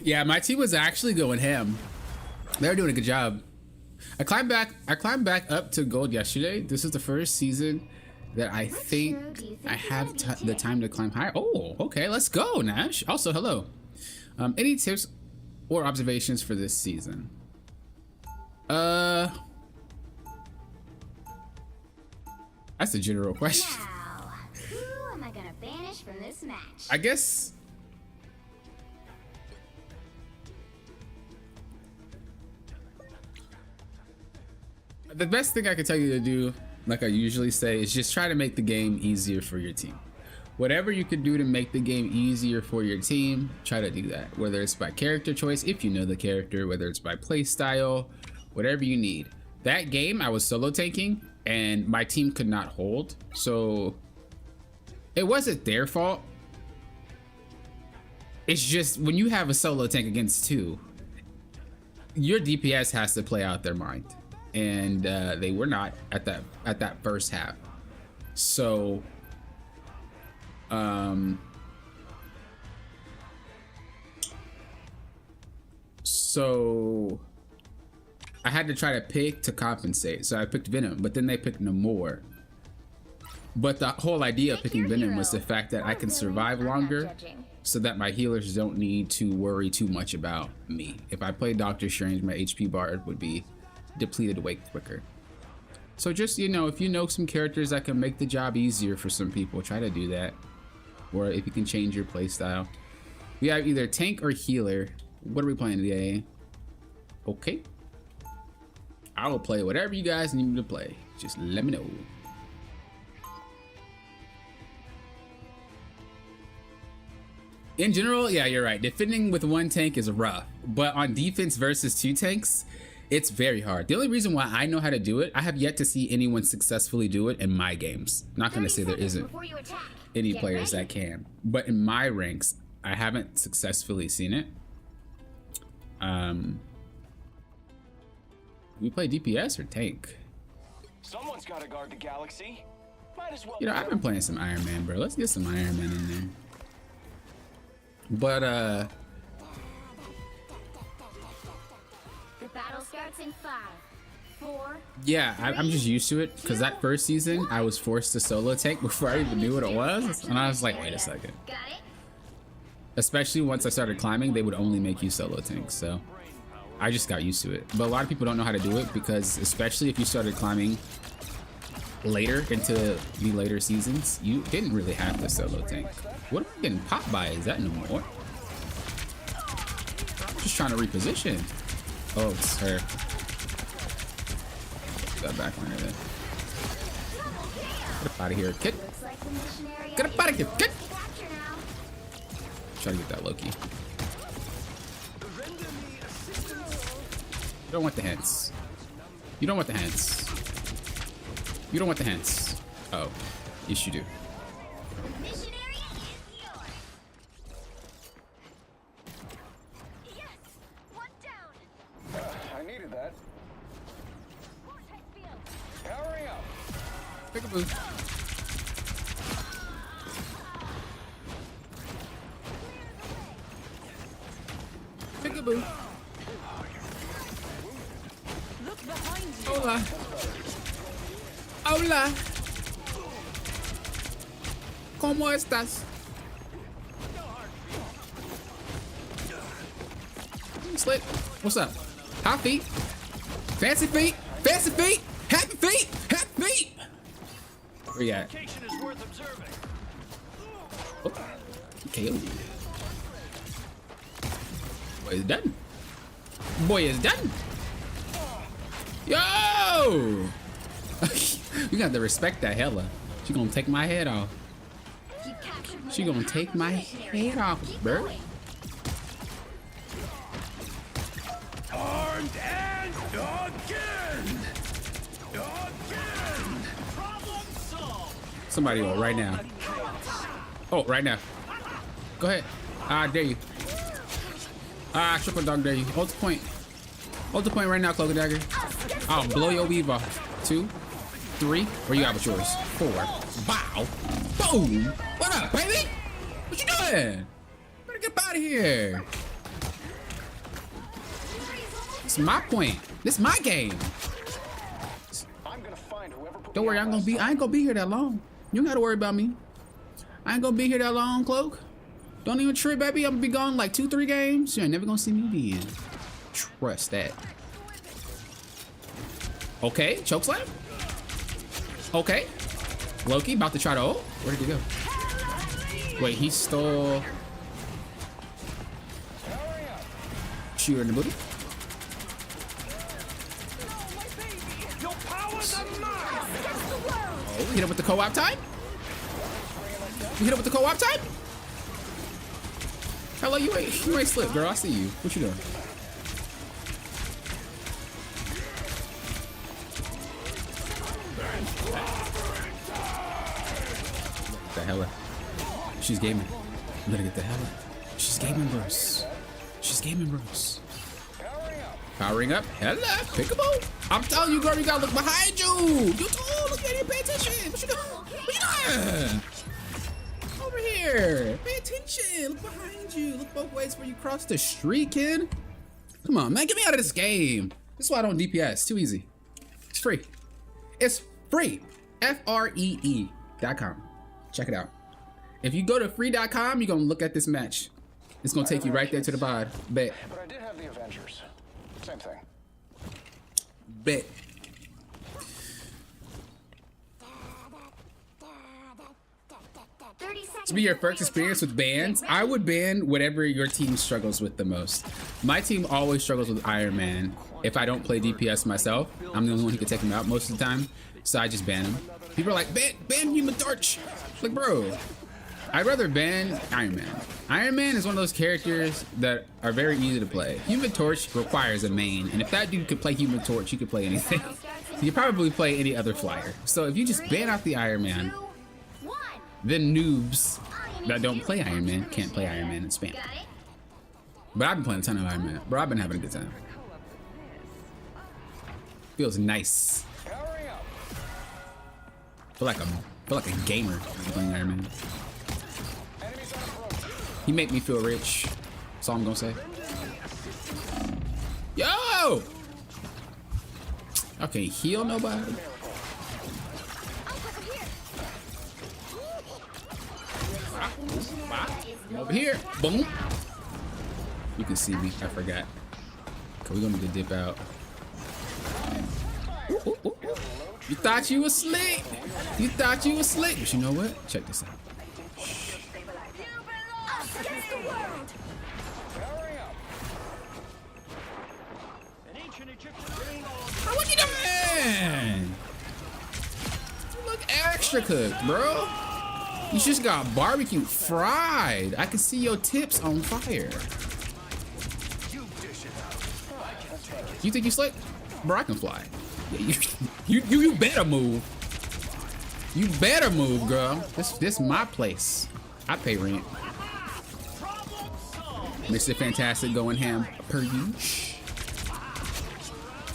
Yeah, my team was actually going ham. They're doing a good job. I climbed back up to gold yesterday. This is the first season that I think I have the time to climb higher. Oh, okay, let's go, Nash. Also, hello. Any tips or observations for this season? That's a general question.
Now, who am I gonna banish from this match?
I guess the best thing I can tell you to do, like I usually say, is just try to make the game easier for your team. Whatever you can do to make the game easier for your team, try to do that. Whether it's by character choice, if you know the character, whether it's by play style, whatever you need. That game, I was solo tanking and my team could not hold. So it wasn't their fault. It's just when you have a solo tank against two, your DPS has to play out their mind. And they were not at that first half. So I had to try to pick to compensate. So I picked Venom, but then they picked Namor. But the whole idea of picking Venom was the fact that I can survive longer, so that my healers don't need to worry too much about me. If I play Doctor Strange, my HP bar would be depleted way quicker. So just, you know, if you know some characters that can make the job easier for some people, try to do that. Or if you can change your playstyle. We have either tank or healer. What are we playing today? Okay. I will play whatever you guys need me to play. Just let me know. In general, yeah, you're right. Defending with one tank is rough. But on defense versus two tanks, it's very hard. The only reason why I know how to do it, I have yet to see anyone successfully do it in my games. Not gonna say there isn't any players that can, but in my ranks, I haven't successfully seen it. We play DPS or tank?
Someone's got to guard the galaxy. Might as well.
You know, I've been playing some Iron Man, bro. Let's get some Iron Man in there. But
The battle starts in 5, 4.
yeah, I'm just used to it because that first season I was forced to solo tank before I even knew what it was, and I was like, wait a second.
Got it?
Especially once I started climbing, they would only make you solo tank, so I just got used to it. But a lot of people don't know how to do it because, especially if you started climbing later into the later seasons, you didn't really have to solo tank. What am I getting popped by? Is that no more? Just trying to reposition. Oh, it's her. Got backline there. Get up out of here, kid. Get up out of here, kid. Try to get that Loki. You don't want the hints. You don't want the hints. You don't want the hints. Oh, yes you do.
I needed that. Powering up.
Pick a boost. Peekaboo. Hola. Hola. ¿Cómo estás? Slick. What's up? Hot feet. Fancy feet. Fancy feet. Happy feet. Happy feet. Where you at?
Location is worth observing.
Oh. KO. Boy is done. Boy is done. Yo! You got to respect that hella. She gonna take my head off. She gonna take my head off, bro.
Armed and again! Again! Problem solved!
Somebody will right now. Oh, right now. Go ahead. Ah, dare you. Ah, triple dog dare you. Hold the point. Hold the point right now, Cloak and Dagger. I'll blow your weave off. 2, 3. Where you at with yours? 4. Bow. Boom. What up, baby? What you doing? Better get out of here. It's my point. This is my game.
I'm gonna find whoever put
Don't worry, I ain't gonna be here that long. You don't gotta worry about me. I ain't gonna be here that long, Cloak. Don't even trip, baby. I'm gonna be gone like 2-3 games. You ain't never gonna see me again. Trust that. Okay, chokeslam. Okay. Loki about to try to ult. Where did he go? Wait, he stole. Shoot her in the booty.
Your powers are mine.
Oh, we hit him with the co-op time? We hit him with the co-op time? Hello, you ain't slipped, girl. I see you. What you doing? The hell? She's gaming. I'm gonna get the hell out. She's gaming, bros. She's gaming, bros. Powering up. Hello, pickable. I'm telling you, girl, you gotta look behind you. You tall. Look at you. Pay attention. What you doing? What you doing? Over here. Pay attention. Look behind you. Look both ways before you cross the street, kid. Come on, man. Get me out of this game. This is why I don't DPS. Too easy. It's free. It's free. FREE.com. Check it out. If you go to free.com, you're gonna look at this match. It's gonna take you right there to the VOD. Bet.
But I did have the Avengers. Same thing.
Bet. To be your first experience with bans, I would ban whatever your team struggles with the most. My team always struggles with Iron Man. If I don't play DPS myself, I'm the only one who can take him out most of the time, so I just ban him. People are like, ban Human Torch. Like, bro, I'd rather ban Iron Man. Iron Man is one of those characters that are very easy to play. Human Torch requires a main, and if that dude could play Human Torch, he could play anything. He could probably play any other flyer. So if you just ban out the Iron Man, then noobs that don't play Iron Man can't play Iron Man and spam. But I've been playing a ton of Iron Man. Bro, I've been having a good time. Feels nice. Feel like a gamer playing Iron Man. He make me feel rich. That's all I'm gonna say. Yo! Okay, heal nobody. I'm over here. Boom. You can see me. I forgot. Okay, we're gonna need to dip out. Ooh, ooh, ooh. You thought you was slick. You thought you was slick. But you know what? Check this out. Oh, what you doing? You look extra cooked, bro. You just got barbecue fried. I can see your tips on fire. You think you slick? Bro, I can fly. You better move. You better move, girl. This my place. I pay rent. Mr. Fantastic going ham per use.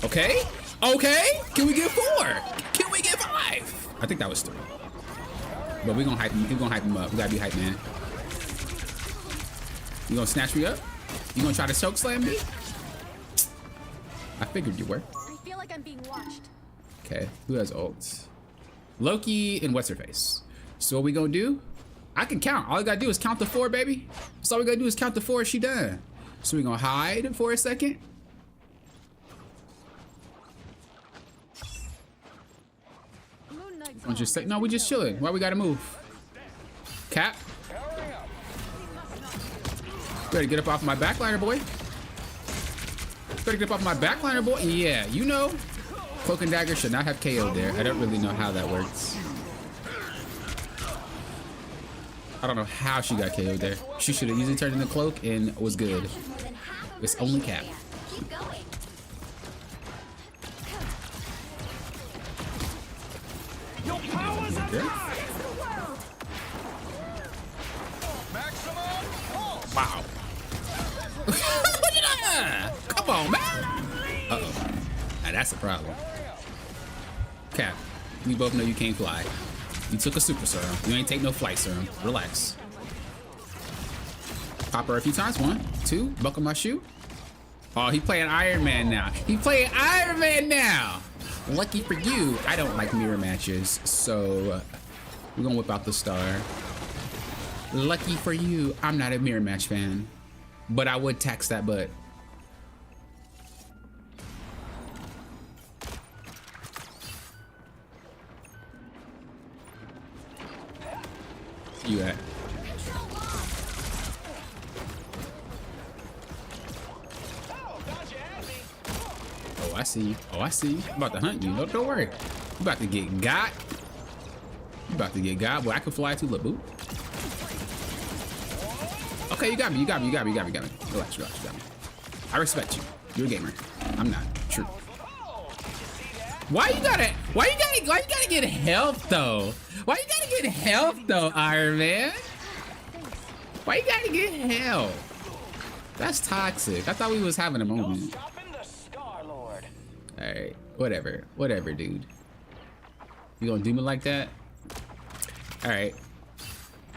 Okay. Okay. Can we get 4? Can we get 5? I think that was 3. But we're gonna hype him. We're gonna hype him up. We gotta be hype, man. You gonna snatch me up? You gonna try to choke slam me? I figured you were.
I feel like I'm being watched.
Okay, who has ults? Loki and what's her face. So what we gonna do? I can count. All I gotta do is count to 4, baby. So all we gotta do is count to 4. She done. So we gonna hide for a second. I'm just saying. No, we just chilling. Why we gotta move? Cap. Better get up off my backliner, boy. Better get up off my backliner, boy. Yeah, you know. Cloak and Dagger should not have KO there. I don't really know how that works. I don't know how she got KO'd there. She should have easily turned into Cloak and was good. It's only Cap.
Keep going.
Your powers are
Okay.
mine. Maximum pulse.
Wow. Come on, man. Uh-oh. Now that's a problem. Cap, we both know you can't fly. You took a super serum. You ain't take no flight serum. Relax. Pop her a few times. 1, 2. Buckle my shoe. Oh, he playing Iron Man now. He playing Iron Man now. Lucky for you, I don't like mirror matches, so we're gonna whip out the star. Lucky for you, I'm not a mirror match fan, but I would tax that butt. You at? Oh, I see you. Oh, I see you. I'm about to hunt you. No, don't worry. You about to get got. You about to get got. Boy, I can fly too. Look, boo. Okay, you got me. You got me. You got me. You got me. You got me. Relax, relax. You got me. I respect you. You're a gamer. I'm not. True. Why you gotta get health though? Why you gotta get health though, Iron Man? Why you gotta get health? That's toxic. I thought we was having a moment. Alright, whatever. Whatever, dude. You gonna do me like that? Alright.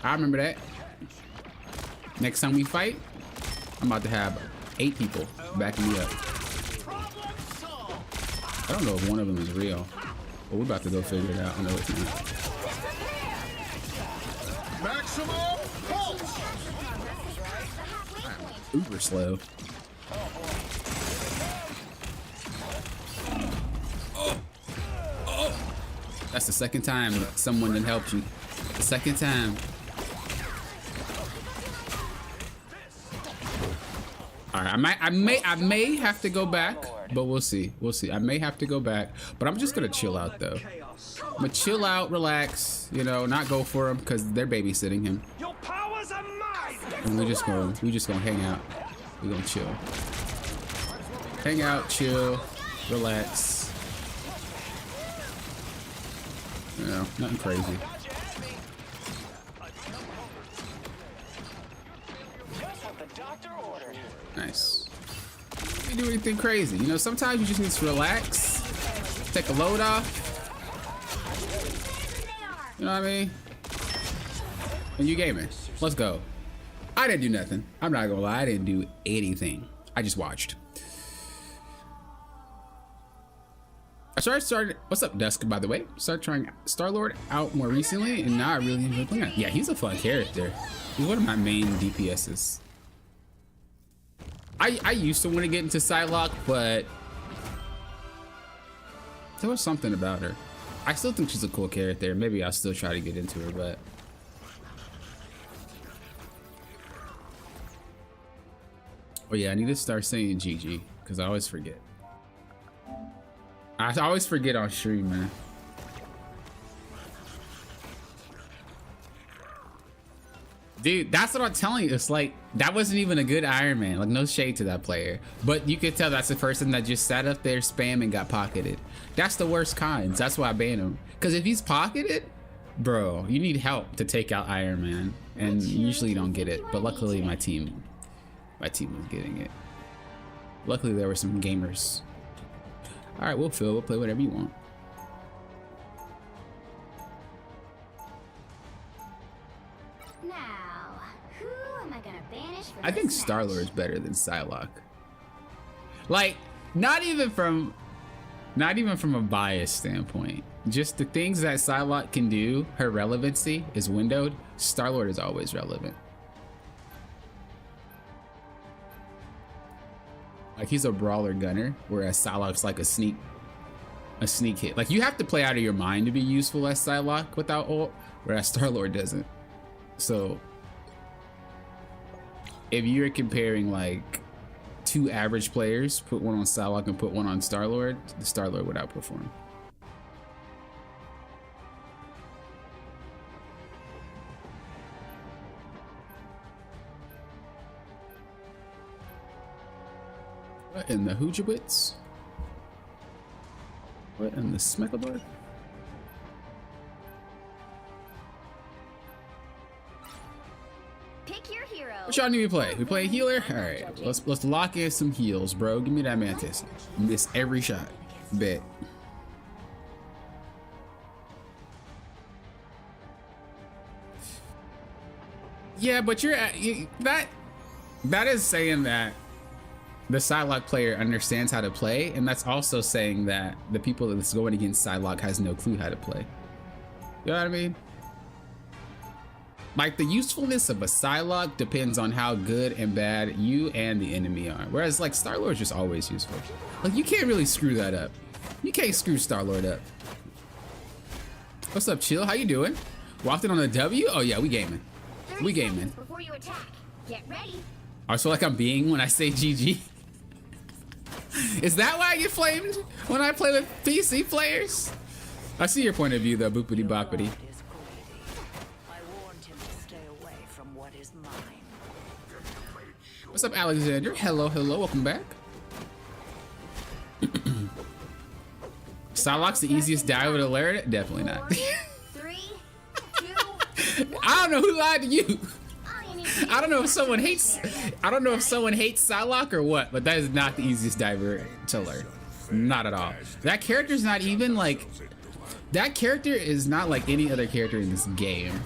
I remember that. Next time we fight, I'm about to have 8 people backing me up. I don't know if one of them is real, but we're about to go figure it out. I know it's not.
Maximum pulse.
I'm uber slow. Oh. That's the second time someone done helped you. The second time. All right, I may have to go back, but we'll see. We'll see. I may have to go back, but I'm just gonna chill out though. I'm gonna chill out, relax, you know, not go for him because they're babysitting him.
Your powers are mine.
And we just gonna hang out. We're gonna chill. Hang out, chill, relax. You know, nothing crazy. Nice. You do anything crazy. You know, sometimes you just need to relax, take a load off. You know what I mean? And you gaming. Let's go. I didn't do nothing. I'm not gonna lie, I didn't do anything. I just watched. I started what's up, Dusk, by the way? Started trying Star-Lord out more recently, and now I really enjoy playing it. Yeah, he's a fun character. He's one of my main DPSs. I used to want to get into Psylocke, but there was something about her. I still think she's a cool character. Maybe I'll still try to get into her, but oh yeah, I need to start saying GG because I always forget. I always forget on stream, man. Dude, that's what I'm telling you. It's like, that wasn't even a good Iron Man. Like, no shade to that player. But you could tell that's the person that just sat up there, spam, and got pocketed. That's the worst kinds. That's why I banned him. Because if he's pocketed, bro, you need help to take out Iron Man. And usually you don't get it. But luckily my team was getting it. Luckily there were some gamers. All right, we'll play whatever you want. I think Star-Lord is better than Psylocke. Like, not even from a bias standpoint. Just the things that Psylocke can do, her relevancy is windowed. Star-Lord is always relevant. Like, he's a brawler gunner, whereas Psylocke's like a sneak hit. Like, you have to play out of your mind to be useful as Psylocke without ult, whereas Star-Lord doesn't. So if you're comparing like 2 average players, put one on Psylocke and put one on Star-Lord, the Star-Lord would outperform. What in the Hoojabits? What in the Smeckledorf? What y'all need to play? We play a healer? Alright, let's lock in some heals, bro. Give me that Mantis. Miss every shot. Bet. Yeah, but that is saying that the Psylocke player understands how to play, and that's also saying that the people that's going against Psylocke has no clue how to play. You know what I mean? Like, the usefulness of a Psylocke depends on how good and bad you and the enemy are. Whereas, like, Star-Lord's just always useful. Like, you can't really screw that up. You can't screw Star-Lord up. What's up, Chill? How you doing? Walked in on a W? Oh yeah, we gaming. We gaming.
Before you attack, get ready.
I feel like I'm being when I say GG. Is that why I get flamed when I play with PC players? I see your point of view though, boopity boppity. What's up, Alexander? Hello, hello, welcome back. Psylocke's the easiest diver to learn? Definitely not.
3, 2, 1.
I don't know who lied to you. I don't know if someone hates Psylocke or what, but that is not the easiest diver to learn. Not at all. That character's not even like, that character is not like any other character in this game.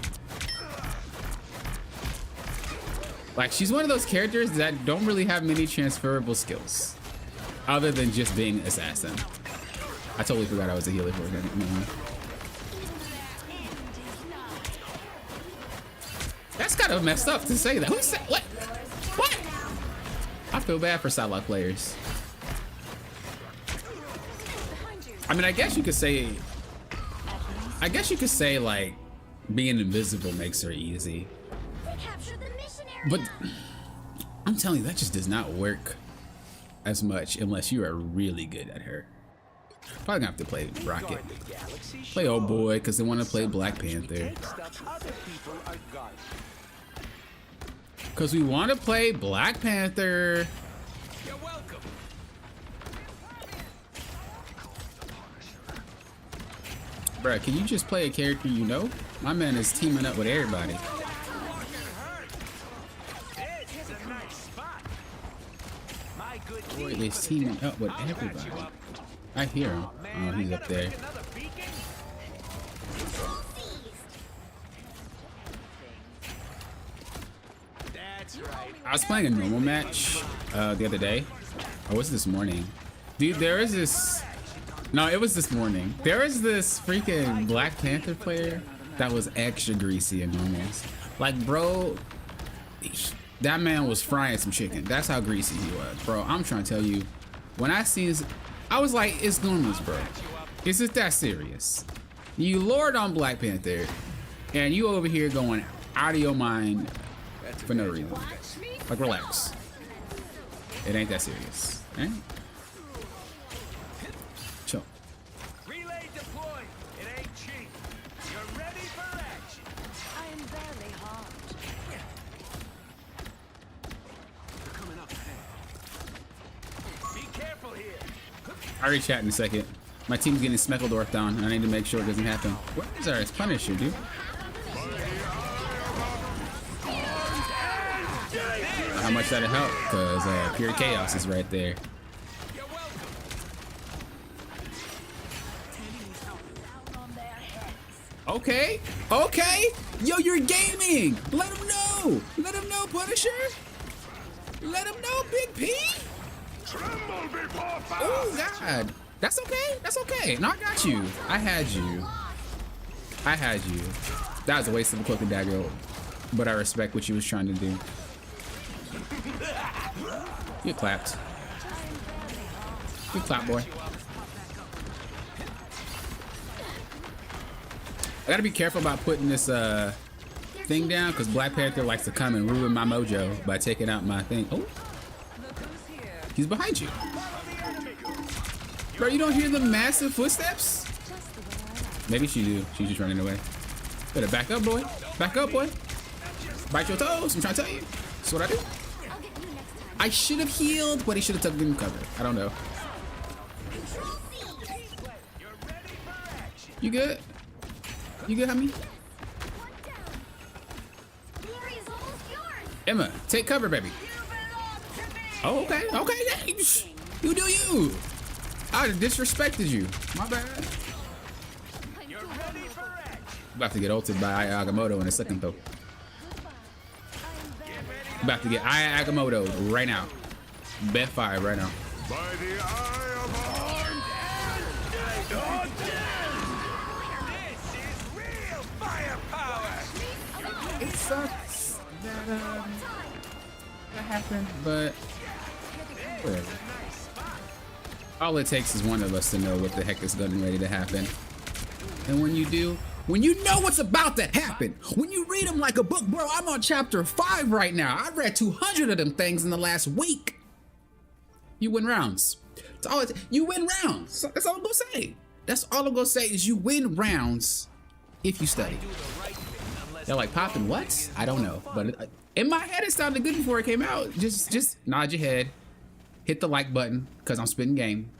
Like, she's one of those characters that don't really have many transferable skills other than just being assassin. I totally forgot I was a healer for a second. That's kind of messed up to say that. Who said what? What? I feel bad for Psylocke players. I mean, I guess you could say like being invisible makes her easy. But I'm telling you, that just does not work as much unless you are really good at her. Probably gonna have to play Rocket. Play Old Boy because they want to play Black Panther. Because we want to play Black Panther.
You're welcome.
Bruh, can you just play a character you know? My man is teaming up with everybody. Boy is teaming up with everybody. I hear him. Oh, he's up there. I was playing a normal match the other day. Or was it this morning? Dude, there is this... No, it was this morning. There is this freaking Black Panther player that was extra greasy in normals. Like, bro, that man was frying some chicken. That's how greasy he was, bro. I'm trying to tell you. When I seen his... I was like, it's normals, bro. Is it that serious? You lord on Black Panther, and you over here going out of your mind for no reason. Like, relax. It ain't that serious. Right? Chill.
Relay deployed. It ain't cheap. You're ready for action.
I am barely harmed.
Coming up ahead. Be careful here.
I'll already chat in a second. My team's getting Smeckledorf down, and I need to make sure it doesn't happen. What is our Punisher, dude? How much that'll help? Because Pure Chaos is right there. Okay, okay. Yo, you're gaming. Let him know. Let him know, Punisher. Let him know, Big P. Oh, God. That's okay. That's okay. No, I got you. I had you. I had you. That was a waste of a cloak and dagger, but I respect what you was trying to do. You clapped. Good clap, boy. I gotta be careful about putting this thing down because Black Panther likes to come and ruin my mojo by taking out my thing. Oh, he's behind you. Bro, you don't hear the massive footsteps? Maybe she do. She's just running away. Better back up, boy. Back up, boy. Bite your toes. I'm trying to tell you. That's what I do. I should have healed, but he should have taken him cover. I don't know. You good? You good, homie? Emma, take cover, baby. Oh, okay. Okay, yeah. You do you. I disrespected you. My bad. I'm about to get ulted by Aya Agamotto in a second, though. I'm about to get Aya Agamotto right now. Bet 5 right now.
By the eye of Arn
This is real firepower!
It sucks that that happened, but whatever. All it takes is one of us to know what the heck is getting ready to happen. And when you do, when you know what's about to happen, when you read them like a book, bro, I'm on chapter 5 right now. I read 200 of them things in the last week. You win rounds. That's all you win rounds. That's all I'm gonna say. That's all I'm gonna say is you win rounds if you study. They're like, popping what? I don't know, but in my head it sounded good before it came out. Just nod your head, hit the like button because I'm spitting game.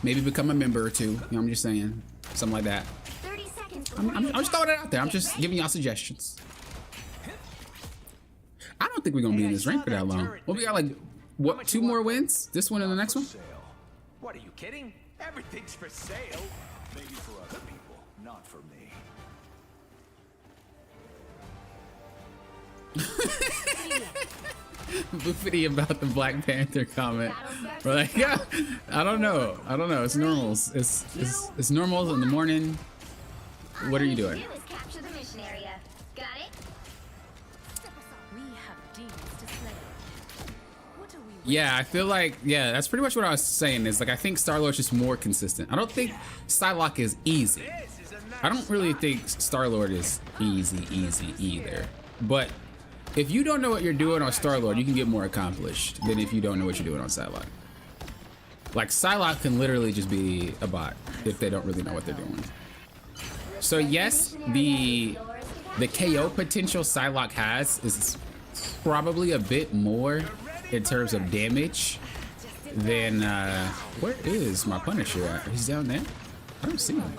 Maybe become a member or two. You know, I'm just saying, something like that.
30 seconds
I'm just throwing it out there. I'm just giving y'all suggestions. I don't think we're gonna be in this rank for that long. Well, we got like what, 2 more wins? This one and the next one?
What, are you kidding? Everything's for sale.
Maybe for other people, not for me.
Boofity about the Black Panther comment. We're like, yeah, I don't know. It's normals. It's normals in the morning. What are you doing?
Do is capture the mission area. Got it?
We have demons to slay. What are we
Yeah, I feel like, yeah, that's pretty much what I was saying. Is like, I think Star-Lord's just more consistent. I don't think Psylocke is easy.
This is a nice
I don't really think Star-Lord is easy either. But if you don't know what you're doing on Star-Lord, you can get more accomplished than if you don't know what you're doing on Psylocke. Like, Psylocke can literally just be a bot if they don't really know what they're doing. So yes, the KO potential Psylocke has is probably a bit more in terms of damage than where is my Punisher at? He's down there? I don't see him.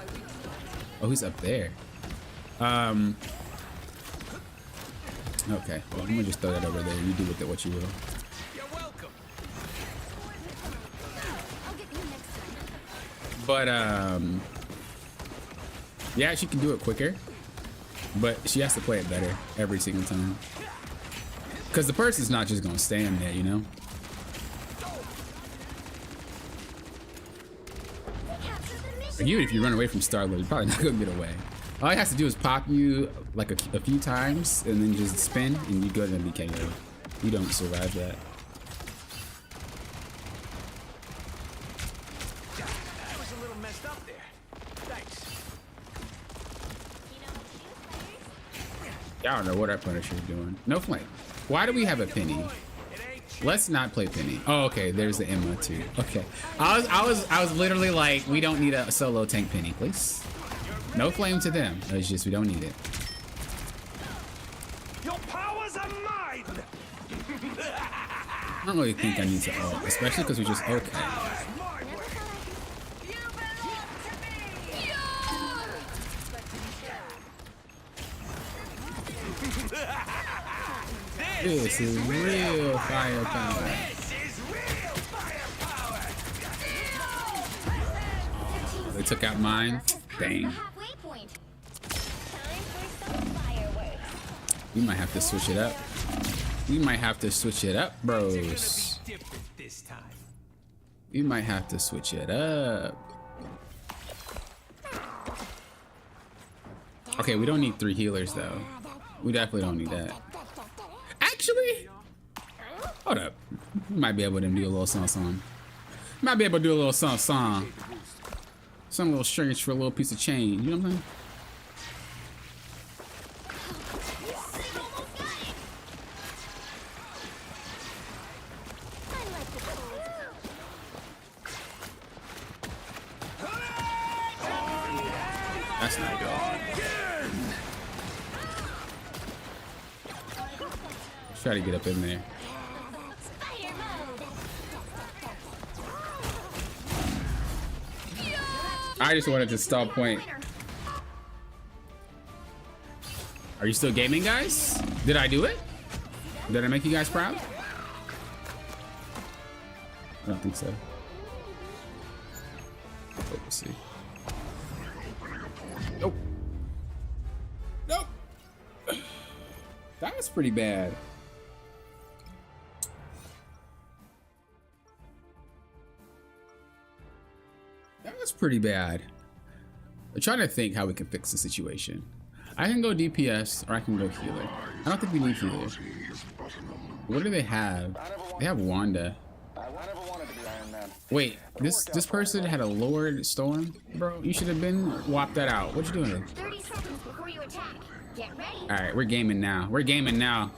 Oh, he's up there. Okay, well, I'm gonna just throw that over there. You do with it what you will.
You're welcome.
I'll get you next time.
But yeah, she can do it quicker, but she has to play it better every single time. Cause the person's not just gonna stand there, you know. Or even if you run away from Star-Lord, you're probably not gonna get away. All he has to do is pop you like a few times and then just spin and you go ahead and be KO. You don't survive that.
That was a little messed up there. Thanks.
I don't know what our Punisher's doing. No flame. Why do we have a Penny? Let's not play Penny. Oh, okay. There's the Emma too. Okay. I was literally like, we don't need a solo tank Penny, please. No flame to them. It's just we don't need it.
Your powers are mine!
I don't really think I need to ult, especially because we just okay. This is real firepower.
This is real firepower.
Oh, they took out mine. Dang.
Halfway point. Time for some fireworks.
We might have to switch it up. We might have to switch it up, bros.
Different this time.
We might have to switch it up. Okay, we don't need 3 healers though. We definitely don't need that. Actually, hold up. We might be able to do a little song. Might be able to do a little song. Some little strange for a little piece of change. You know what I'm saying? That's not good. Let's try to get up in there.
Fire mode.
I just wanted to stall point. Are you still gaming, guys? Did I do it? Did I make you guys proud? I don't think so. Oh, we'll see. Nope. Nope. That was pretty bad. pretty bad. I'm trying to think how we can fix the situation. I can go DPS or I can go healer. I don't think we need healer. What do they have? They have Wanda. Wait, this person had a Lord Storm? Bro, you should have been whopped that out. What you doing?
30 seconds before you attack. Get ready.
Alright, we're gaming now. We're gaming now.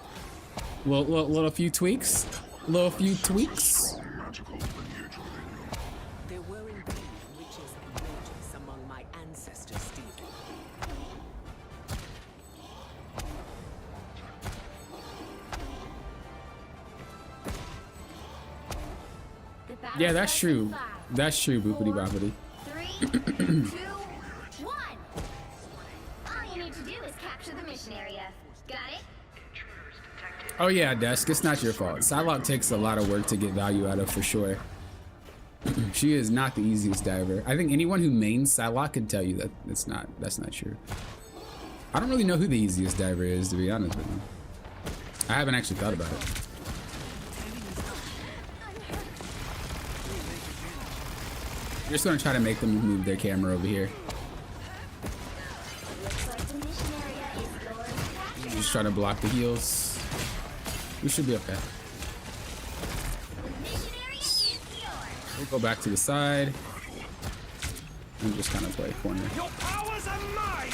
Little few tweaks. Little few tweaks.
There were indeed witches and mages among my ancestors, Stephen.
The battle
Yeah, that's
starts in
true.
5,
That's true, boopity
4,
boppity.
3, 2, 1. All you need to do is capture the mission area. Got it?
Oh yeah, Dusk, it's not your fault. Psylocke takes a lot of work to get value out of for sure. She is not the easiest diver. I think anyone who mains Psylocke can tell you that that's not true. I don't really know who the easiest diver is, to be honest with you. I haven't actually thought about it. I'm just gonna try to make them move their camera over here.
Looks like the mission area is yours to capture.
Just trying to block the heals. We should be okay.
The mission area is yours.
We'll go back to the side and just kind of play corner.
Your powers are mine!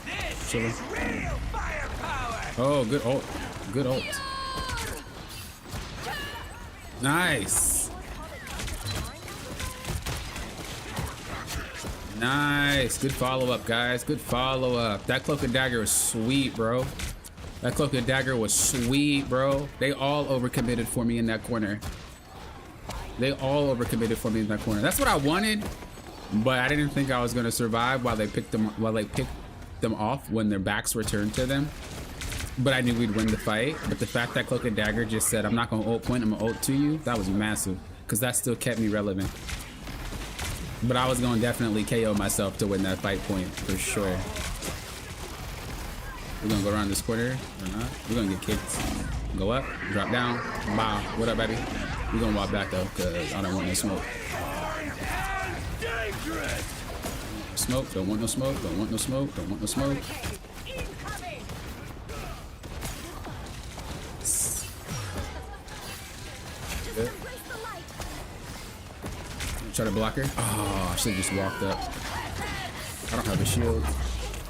This
Chilling.
is real firepower!
Oh, good ult. Good ult. Nice. Nice. Good follow up, guys. Good follow up. That cloak and dagger was sweet, bro. That cloak and dagger was sweet, bro. They all overcommitted for me in that corner. They all overcommitted for me in that corner. That's what I wanted, but I didn't think I was gonna survive while they picked them off when their backs were turned to them. But I knew we'd win the fight. But the fact that Cloak and Dagger just said, I'm not gonna ult point, I'm gonna ult to you, that was massive. Because that still kept me relevant. But I was gonna definitely KO myself to win that fight point for sure. We're gonna go around this corner or not. We're gonna get kicked. Go up, drop down, bow. What up, baby? We're gonna walk back though, because I don't want no smoke. Smoke, don't want no smoke, don't want no smoke, don't want no smoke. Good. Try to block her. Oh, I should have just walked up. I don't have a shield.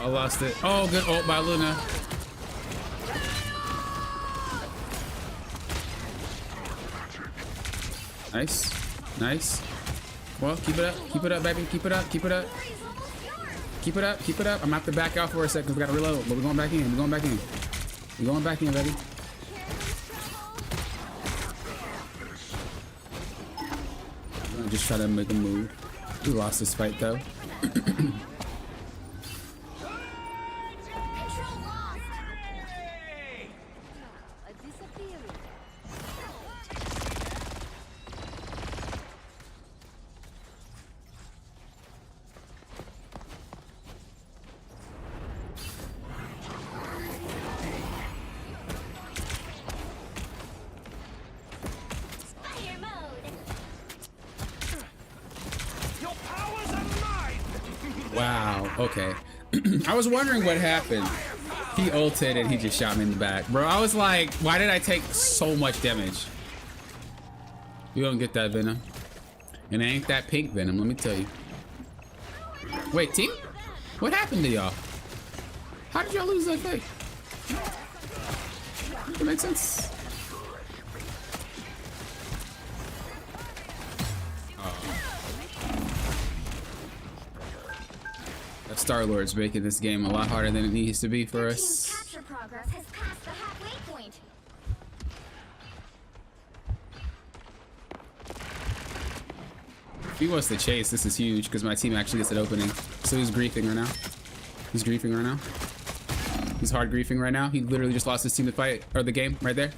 I lost it. Oh, good ult by Luna. Nice. Nice. Well, keep it up. Keep it up, baby. Keep it up. Keep it up. Keep it up. Keep it up. I'm gonna have to back out for a second because we gotta reload. But we're going back in. We're going back in. We're going back in, baby. I'm gonna just try to make a move. We lost this fight though.
Fire mode.
Your powers are mine!
Wow, okay. I was wondering what happened. He ulted and he just shot me in the back. Bro, I was like, why did I take so much damage? You don't get that venom. And it ain't that pink venom, let me tell you. Wait, team? What happened to y'all? How did y'all lose that fight? That makes sense. That Star-Lord's making this game a lot harder than it needs to be for
Team's
us.
capture progress has passed the halfway point.
If he wants to chase, this is huge because my team actually gets an opening. So he's griefing right now. He's griefing right now. He's hard griefing right now. He literally just lost his team the fight, or the game right there.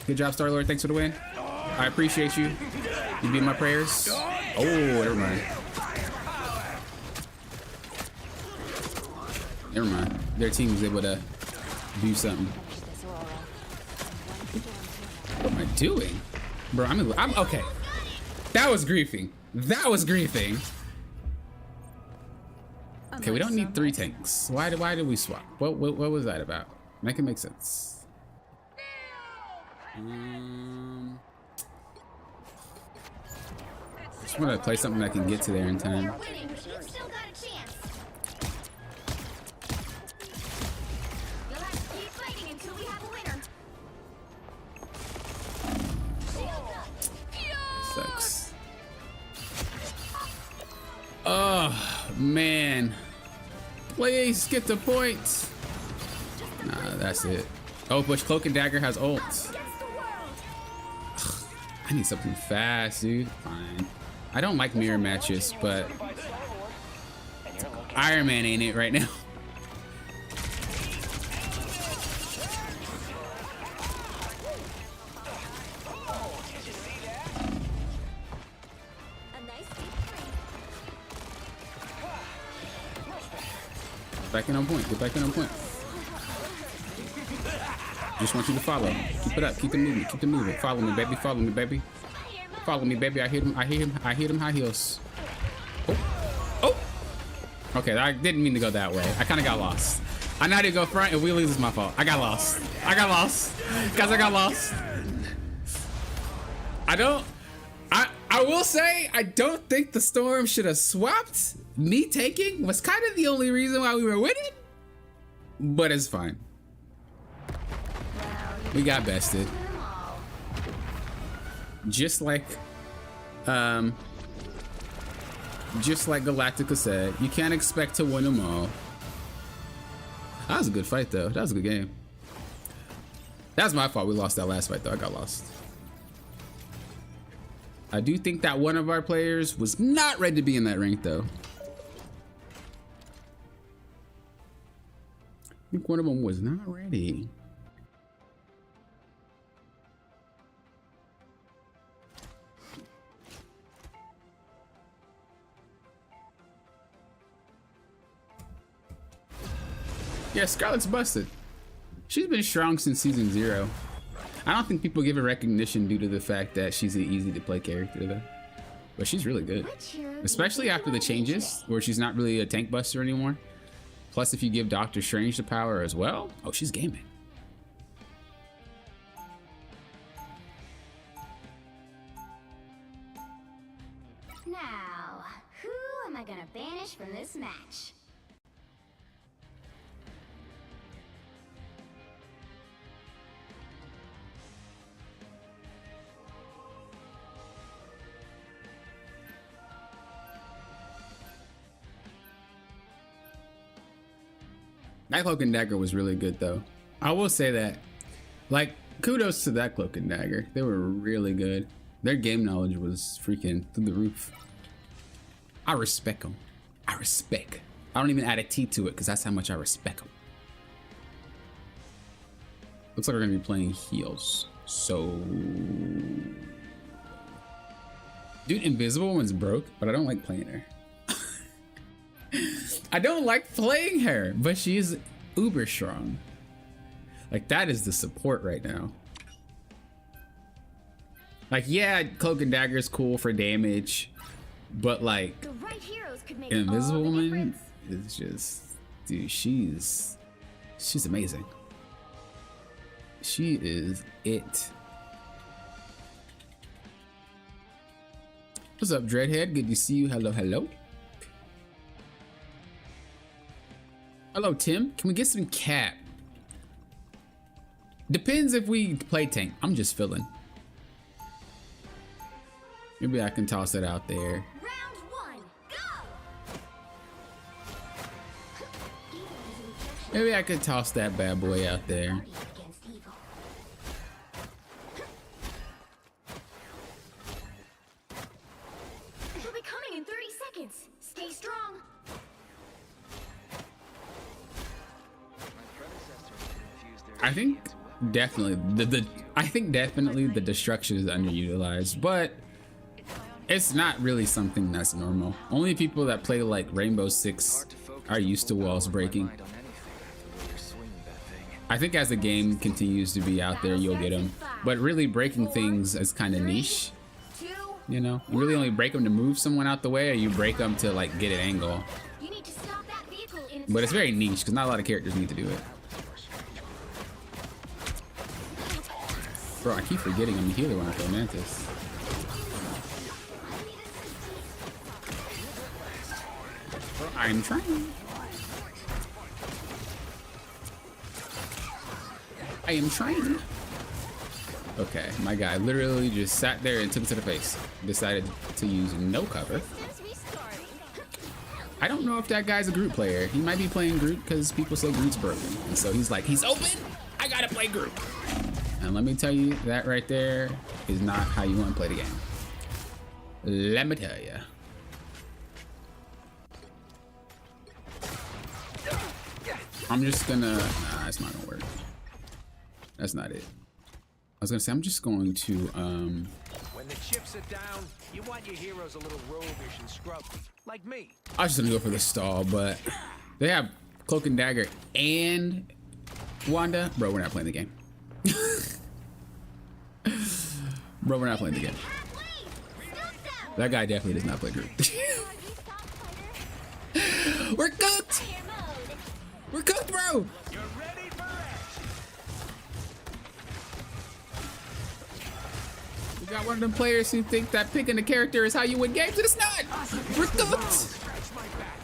Good job, Star-Lord. Thanks for the win. I appreciate you. You beat my prayers. Oh, never mind. Never mind. Their team was able to do something. What am I doing? Bro, I'm okay. That was griefing. That was griefing. Okay, we don't need 3 tanks. Why did we swap? What was that about? Make it make sense. Just want to play something that can get to there in time.
You're winning, but you've still got a chance. You'll have to keep fighting until we have a winner.
Sucks. Oh man. Please get the point. Nah, that's it. Oh, but Cloak and Dagger has ult. I need something fast, dude. Fine. I don't like mirror matches, but Iron Man ain't it right now. Back in on point. Get back in on point. Just want you to follow. Keep it up. Keep it moving. Keep it moving. Follow me, baby. Follow me, baby. Follow me, baby. I hit him. I hit him. I hit him high heels. Oh. Oh. Okay, I didn't mean to go that way. I kind of got lost. I know how to go front, and wheelies is my fault. I got lost. I got lost. Guys, I got lost. I will say, I don't think the Storm should have swapped. Me taking was kind of the only reason why we were winning. But it's fine. We got bested. Just like Galactica said, you can't expect to win them all. That was a good fight though. That was a good game. That's my fault. We lost that last fight though. I got lost. I do think that one of our players was not ready to be in that rank though. I think one of them was not ready. Yeah, Scarlet's busted. She's been strong since season 0. I don't think people give her recognition due to the fact that she's an easy to play character though. But she's really good. Especially after the changes where she's not really a tank buster anymore. Plus if you give Doctor Strange the power as well. Oh, she's gaming.
Now, who am I gonna banish from this match?
That Cloak and Dagger was really good though. I will say that. Like, kudos to that Cloak and Dagger. They were really good. Their game knowledge was freaking through the roof. I respect them. I respect. I don't even add a T to it because that's how much I respect them. Looks like we're gonna be playing heals. So, dude, Invisible Woman's broke, but I don't like playing her. I don't like playing her, but she's uber strong. Like, that is the support right now. Like, yeah, Cloak and Dagger is cool for damage, but like,
The right heroes could make
Invisible
all the
Woman
difference.
is just, dude, she's amazing. She is it. What's up, Dreadhead? Good to see you. Hello, hello. Hello, Tim. Can we get some cap? Depends if we play tank. I'm just feeling. Maybe I can toss it out there.
Round 1, go!
Maybe I could toss that bad boy out there.
Against evil. She'll be coming in 30 seconds. Stay strong.
I think definitely the destruction is underutilized, but it's not really something that's normal. Only people that play like Rainbow Six are used to walls breaking. I think as the game continues to be out there, you'll get them. But really breaking things is kind of niche.
2,
You know, you really only break them to move someone out the way, or you break them to like get an angle.
You need to stop that vehicle in its
But it's very
tracks.
niche because not a lot of characters need to do it. Bro, I keep forgetting I'm the healer when I play Mantis. Bro, I'm trying. I am trying. Okay, my guy literally just sat there and took it to the face. Decided to use no cover. I don't know if that guy's a Groot player. He might be playing Groot because people say Groot's broken. And so he's like, he's open, I gotta play Groot. And let me tell you, that right there is not how you want to play the game. Let me tell you. I'm just gonna, nah, it's not gonna work. That's not it. I was gonna say, I'm just going to,
When the chips are down, you want your heroes a little roguish and scruffy, like me.
I was just gonna go for the stall, but they have Cloak and Dagger and Wanda. Bro, we're not playing the game. Bro, we're not playing the game. That guy definitely does not play Groot. We're cooked! We're cooked, bro!
You're ready for action.
We got one of them players who think that picking a character is how you win games, and it's not! We're cooked!
Scratch my back.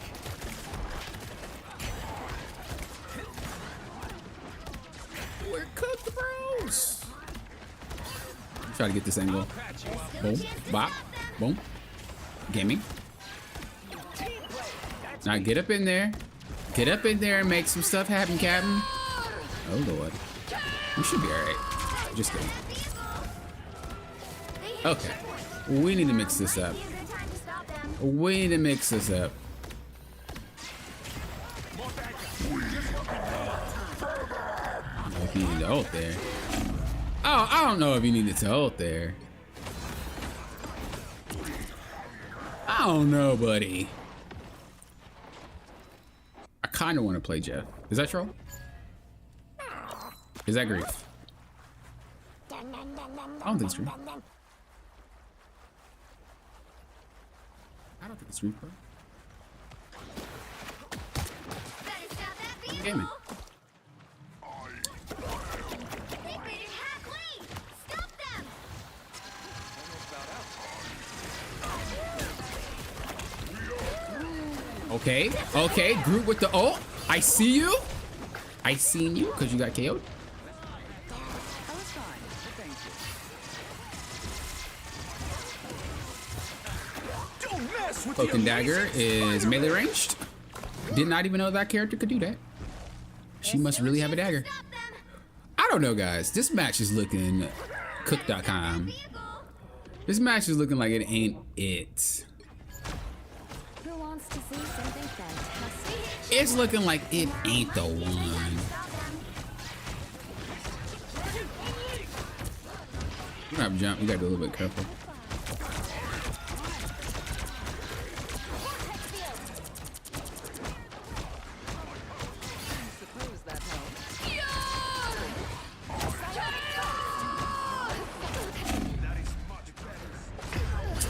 We're cooked, bros! Try to get this angle. Boom, bop, boom. Gaming. Now get up in there. Get up in there and make some stuff happen, Captain. Oh, Lord. We should be alright. Just kidding. Okay. We need to mix this up. We need to mix this up. I don't know if you need to ult there. Oh, I don't know if you needed to ult there. I don't know, buddy. I kind of want to play Jeff. Is that troll? Is that grief? I don't think it's grief. I don't think it's grief, bro. Gaming. Okay, okay, Groot with the ult. I see you. I seen you because you got KO'd. Cloak and Dagger is melee ranged. Did not even know that character could do that. She must really have a dagger. I don't know, guys. This match is looking cook.com. This match is looking like it ain't it.
Who wants to see something fantastic?
It's looking like it ain't the one. We gotta jump. We gotta be a little bit careful.
Suppose that helps.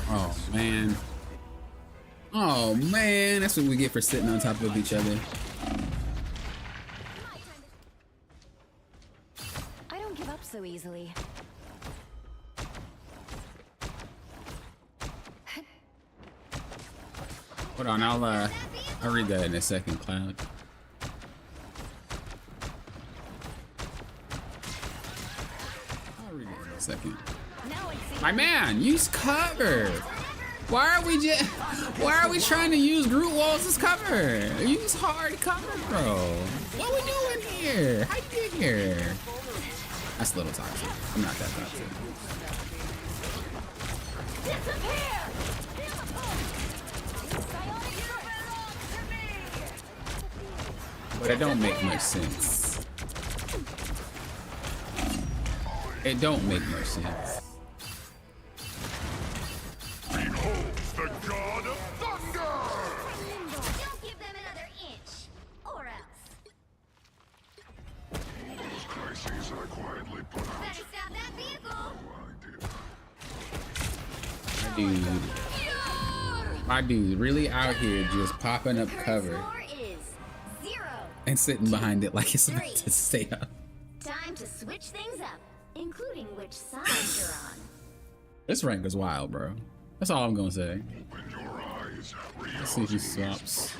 Oh man. Oh man, that's what we get for sitting on top of each other.
I don't give up so easily.
Hold on, I'll read that in a second, Cloud. I'll read it in a second. My man, use cover. Why are we trying to use Groot walls as cover? Use hard cover, bro. What we doing here? How you get here? That's a little toxic. I'm not that toxic. But it don't make much sense. It don't make much sense.
The God of Thunder!
Don't give them another inch, or else.
Those crises I quietly put out.
Better stop that vehicle.
I did.
I My dude really out here just popping up cover
Score is 0.
and sitting behind it like it's about to stay up.
Time to switch things up, including which side you're on.
This rank is wild, bro. That's all I'm gonna say. Let's see if he swaps.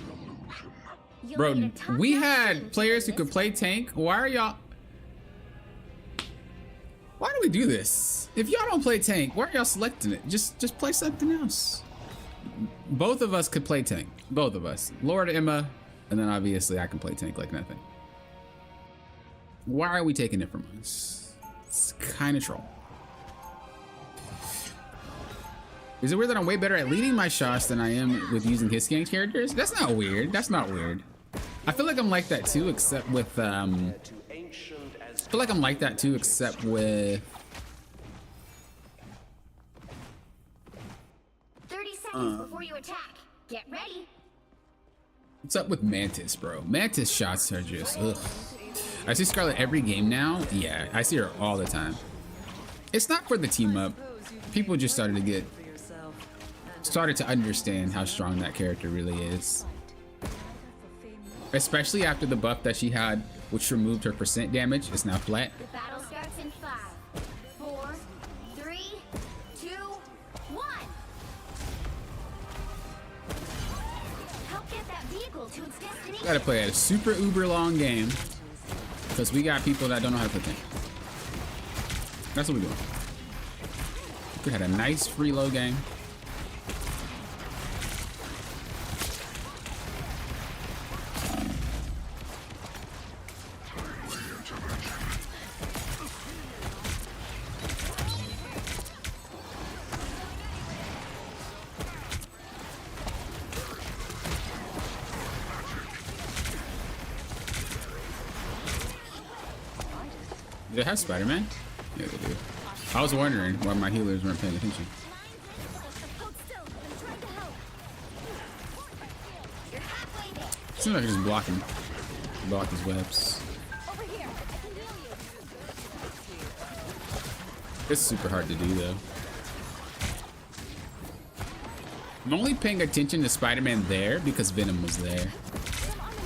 You'll
Bro,
need a top
we
notch team
had
to
players who
win
could
this
play tank. Why are y'all? Why do we do this? If y'all don't play tank, why are y'all selecting it? Just play something else. Both of us could play tank. Both of us. Lord Emma, and then obviously I can play tank like nothing. Why are we taking it from us? It's kind of troll. Is it weird that I'm way better at leading my shots than I am with using his gang characters? That's not weird. That's not weird. I feel like I'm like that too, except with I feel like I'm like that too, except with
30 seconds before you attack. Get ready.
what's up with Mantis, bro? Mantis shots are just ugh. I see Scarlet every game now. Yeah, I see her all the time. It's not for the team up. People just started to understand how strong that character really is. Especially after the buff that she had, which removed her percent damage. It's now flat.
The battle starts in 5, 4, 3, 2, 1. Help get that vehicle to its destination.
Gotta play a super uber long game because we got people that don't know how to play tank. That's what we're doing. We had a nice free low game. Do they have Spider-Man? Yeah, they do. I was wondering why my healers weren't paying attention.
Hold still. I'm trying to help. You're halfway there.
Seems like I just block his webs.
Over here. I can heal you.
It's super hard to do though. I'm only paying attention to Spider-Man there because Venom was there.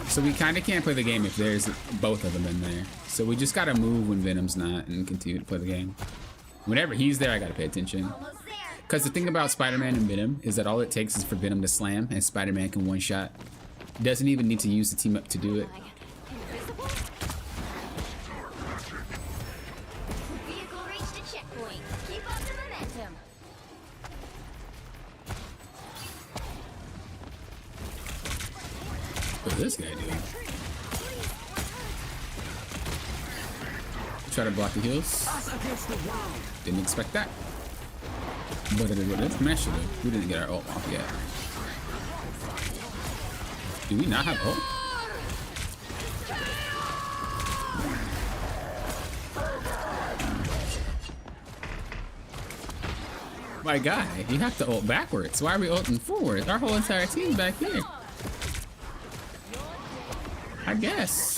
So we kind of can't play the game if there's both of them in there. So we just gotta move when Venom's not and continue to play the game. Whenever he's there, I gotta pay attention.
Almost there.
Because the thing about Spider-Man and Venom is that all it takes is for Venom to slam and Spider-Man can one shot. Doesn't even need to use the team up to do it.
Invisible? Vehicle reached a checkpoint. Keep up the momentum.
What's this guy doing? Try to block the heals. Didn't expect that. But it is what it is. Smash it. We didn't get our ult off yet. Do we not have ult? My guy, you have to ult backwards. Why are we ulting forward? Our whole entire team's back here. I guess.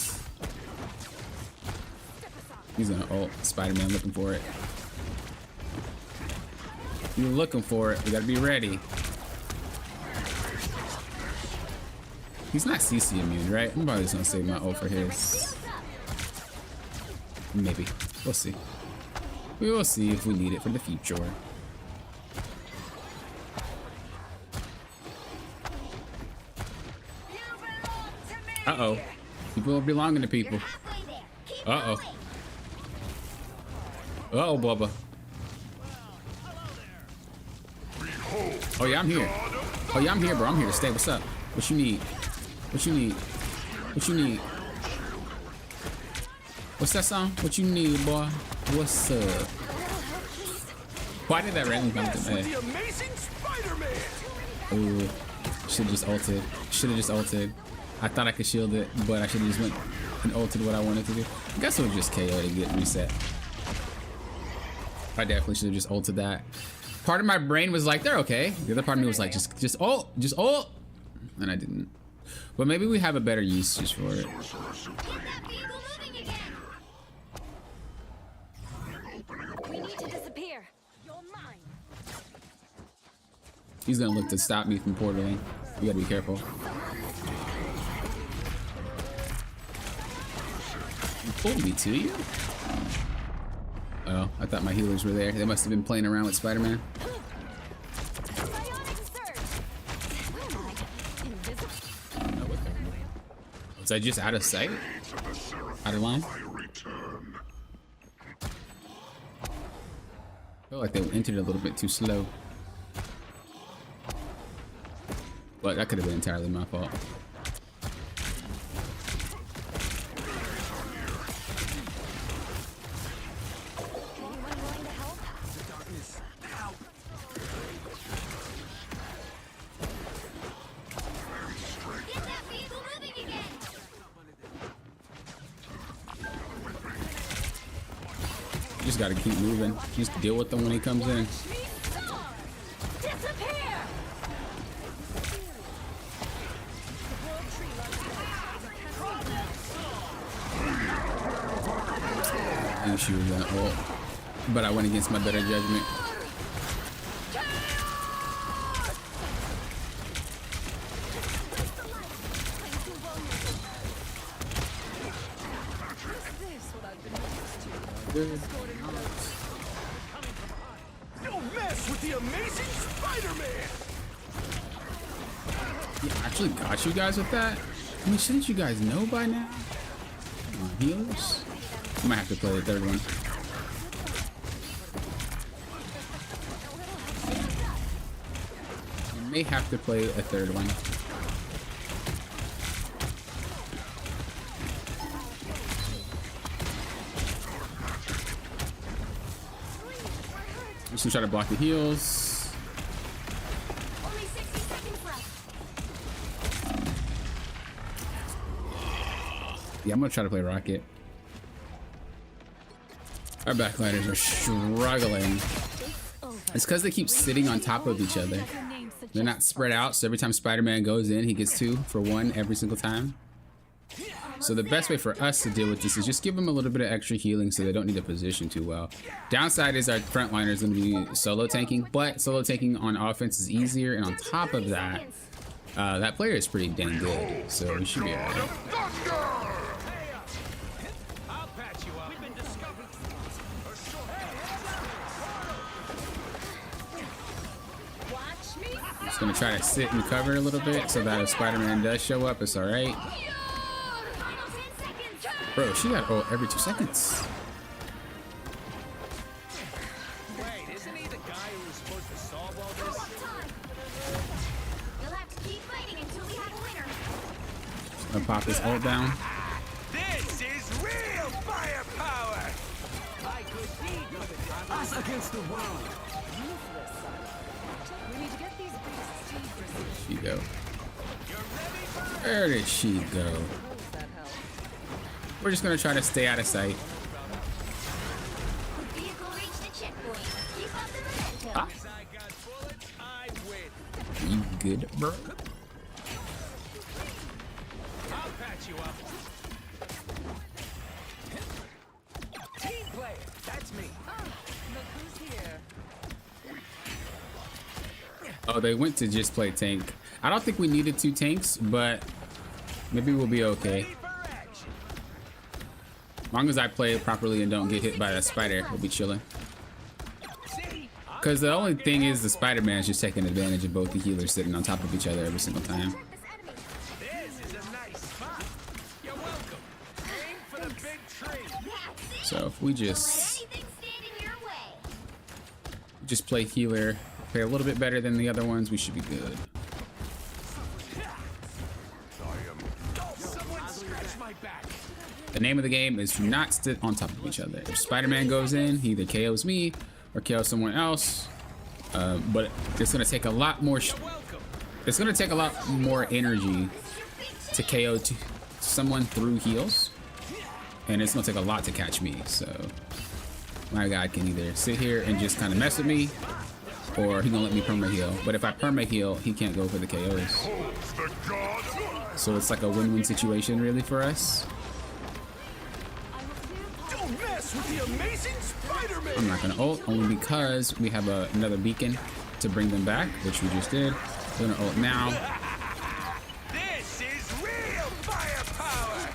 He's gonna ult. Spider-Man looking for it. You're looking for it. We gotta be ready. He's not CC immune, right? I'm probably just gonna save my ult for his. Maybe. We'll see. We will see if we need it for the future. Uh-oh. People are belonging to people.
Halfway there. Keep
Uh-oh.
going.
Uh-oh, Bubba. Oh, yeah, I'm here. Oh, yeah, I'm here, bro. I'm here to stay. What's up? What you need? What you need? What you need? What's that song? What you need, boy? What's up? Why did that randomly come to me?
The amazing Spider-Man.
Ooh. Should've just ulted. Should've just ulted. I thought I could shield it, but I should've just went and ulted what I wanted to do. I guess it was just KO to get reset. I definitely should have just ulted that. Part of my brain was like, they're okay. The other part of me was like, just ult. And I didn't. But maybe we have a better usage for it.
Get that vehicle moving again.
We need to disappear. You're mine.
He's gonna look to stop me from portaling. You gotta be careful. You pulled me to you? Oh, I thought my healers were there. They must have been playing around with Spider-Man.
Bionic surge. Where am I? Invisible.
Was I just out of sight? Out of line? I feel like they entered a little bit too slow. But that could have been entirely my fault.
Anyone willing to help? Get that vehicle moving again!
You just gotta keep moving. Just deal with them when he comes in.
Disappear!
I knew she was gonna ult. But I went against my better judgment.
Don't mess with the amazing Spider-Man!
Yeah, I actually got you guys with that. I mean, shouldn't you guys know by now? Come on, healers. I might have to play the third one. I may have to play a third one. I'm just gonna try to block the heals.
Only 60 seconds left.
Yeah, I'm gonna try to play Rocket. Our backliners are struggling. It's because they keep sitting on top of each other. They're not spread out, so every time Spider-Man goes in, he gets 2 for 1 every single time. So the best way for us to deal with this is just give them a little bit of extra healing so they don't need to position too well. Downside is our frontliners is going to be solo tanking, but solo tanking on offense is easier, and on top of that, that player is pretty dang good, so we should be alright.
I'll patch you up. We've been discovered.
Watch me.
Just gonna try to sit and cover a little bit so that if Spider-Man does show up, it's alright.
Final 10 seconds.
Bro, she got ult every 2 seconds.
Wait, isn't he the guy who was supposed to solve all this?
Time. You'll have to keep fighting until we have a winner.
Gonna pop his ult down.
This is real firepower!
I could see
Us against the world.
We need to get these beasts to resist.
She go. Where did she go? We're just gonna try to stay out of sight.
Vehicle reached the checkpoint. Keep up the momentum.
I got bullets, I win.
You good, bro?
I'll patch you up. Team player, that's me.
Look who's here.
Oh, they went to just play tank. I don't think we needed 2 tanks, but maybe we'll be okay.
Ready for action.
As long as I play it properly and don't get hit by the spider, we'll be chilling.
See?
Because the only thing is the Spider-Man's just taking advantage of both the healers sitting on top of each other every single time.
This is a nice spot. You're welcome. Aim for the big tree.
That's it.
So if we
Don't let
just
anything stand in your way.
play healer, play a little bit better than the other ones, we should be good.
Someone scratch my back.
The name of the game is to not sit on top of each other. If Spider-Man goes in, he either KOs me or KOs someone else. But it's gonna take a lot more. It's gonna take a lot more energy to KO someone through heals, and it's gonna take a lot to catch me. So my guy can either sit here and just kind of mess with me, or he gonna let me perma heal. But if I perma heal, he can't go for the KOs. So it's like a win-win situation really for us.
Don't mess with the amazing Spider-Man!
I'm not gonna ult only because we have another beacon to bring them back, which we just did. We're gonna ult now.
This is real firepower!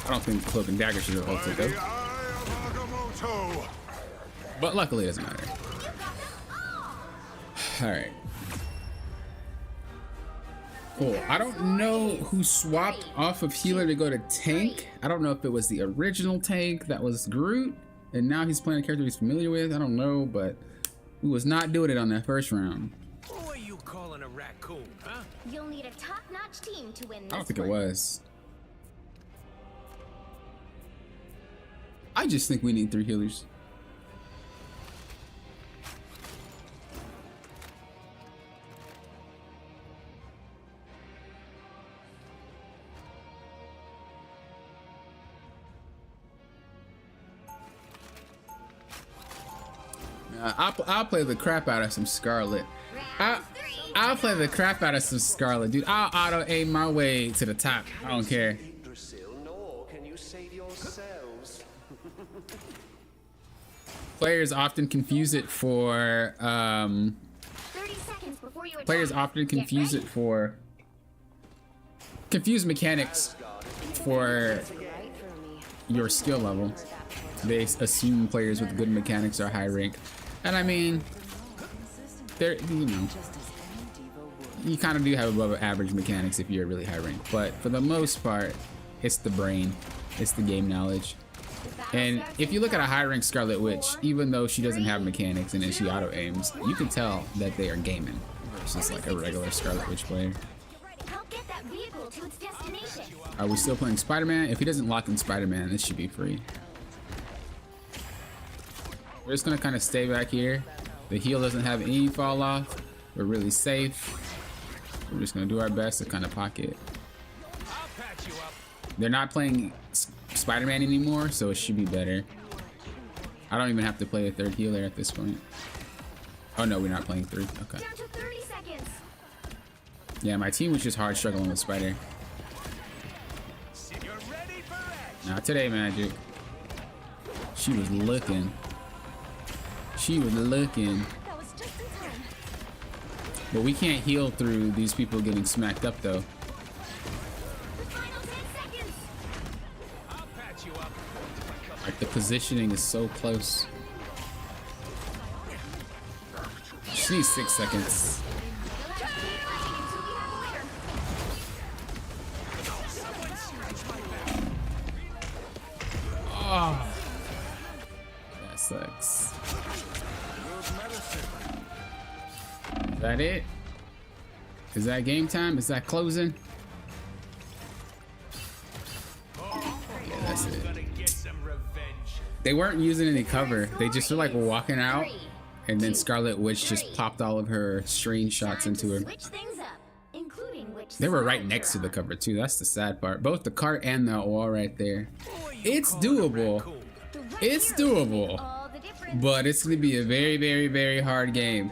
I don't think Cloak and Dagger should have ulted though. But luckily it doesn't matter. Alright. Cool. I don't know who swapped off of healer to go to tank. I don't know if it was the original tank that was Groot, and now he's playing a character he's familiar with. I don't know, but he was not doing it on that first round.
Who are you calling a raccoon, huh?
You'll need a top-notch team to win this
I don't think it
one.
was. I just think we need 3 healers. I'll play the crap out of some Scarlet. I'll play the crap out of some Scarlet, dude. I'll auto aim my way to the top. I don't care.
Nor can you save yourselves.
Players often confuse it for
30 seconds before you attack.
players often confuse it for confuse mechanics for your skill level. They assume players with good mechanics are high rank, and I mean, they're, you know, you kind of do have above average mechanics if you're really high rank, but for the most part, it's the brain, it's the game knowledge. And if you look at a high rank Scarlet Witch, even though she doesn't have mechanics and she auto aims, you can tell that they are gaming versus like a regular Scarlet Witch player.
Help get that vehicle to its destination.
Are we still playing Spider-Man? If he doesn't lock in Spider-Man, this should be free. We're just gonna kind of stay back here. The heal doesn't have any fall off. We're really safe. We're just gonna do our best to kind of pocket.
I'll patch you up.
They're not playing Spider-Man anymore, so it should be better. I don't even have to play a 3rd healer at this point. Oh no, we're not playing 3. Okay.
Down to 30 seconds.
Yeah, my team was just hard struggling with Spider.
You're ready for action.
Not today, Magic. She was looking. She was looking.
That was just in time.
But we can't heal through these people getting smacked up though.
The final 10 seconds.
I'll patch you up.
Like the positioning is so close. She needs 6 seconds.
You'll have to keep fighting until we have a winner.
Oh, that sucks. Is that it? Is that game time? Is that closing? Yeah, that's it.
Gonna get some revenge.
They weren't using any cover. They just were like walking out, and then Scarlet Witch just popped all of her strange shots into her.
Switch things up, including which
They were right
side
next to
you're
the
on.
cover too. That's the sad part. Both the cart and the wall right there.
Who are you
It's
calling a
doable.
raccoon?
The red
It's
hero makes
doable.
all the difference.
But it's gonna be a very, very, very hard game.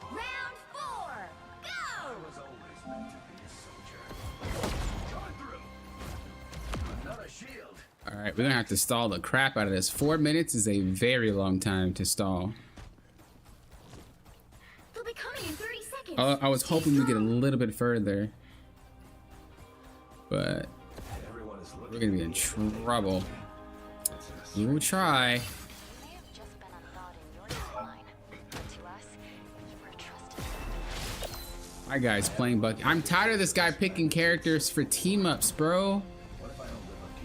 Round 4, go!
All right, we're gonna have to stall the crap out of this. 4 minutes is a very long time to stall.
They'll be coming in 30 seconds.
I was hoping we get a little bit further, but we're gonna be in trouble. We will try.
may have just been a thought in your timeline, but to us, you were trusted.
My guy's playing Bucky. I'm tired of this guy picking characters for team ups, bro.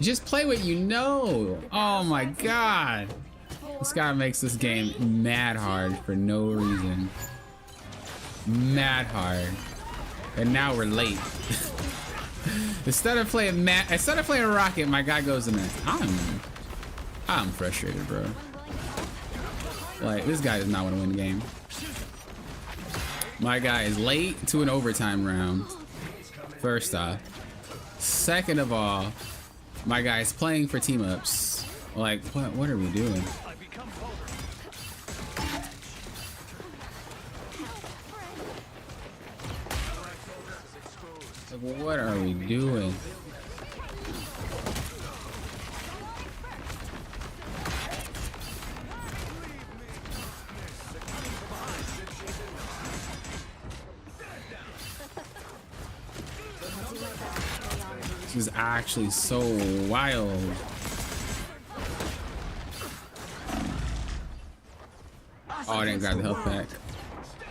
Just play what you know. Oh my god. This guy makes this game mad hard for no reason. Mad hard. And now we're late. Instead of playing Rocket, my guy goes in there. I'm frustrated, bro. Like, this guy does not want to win the game. My guy is late to an overtime round. First off. Second of all, my guy's playing for team ups. Like, what are we doing?
I become bolder.
Like, what are we doing? This is actually so wild. Oh, I didn't grab the health pack.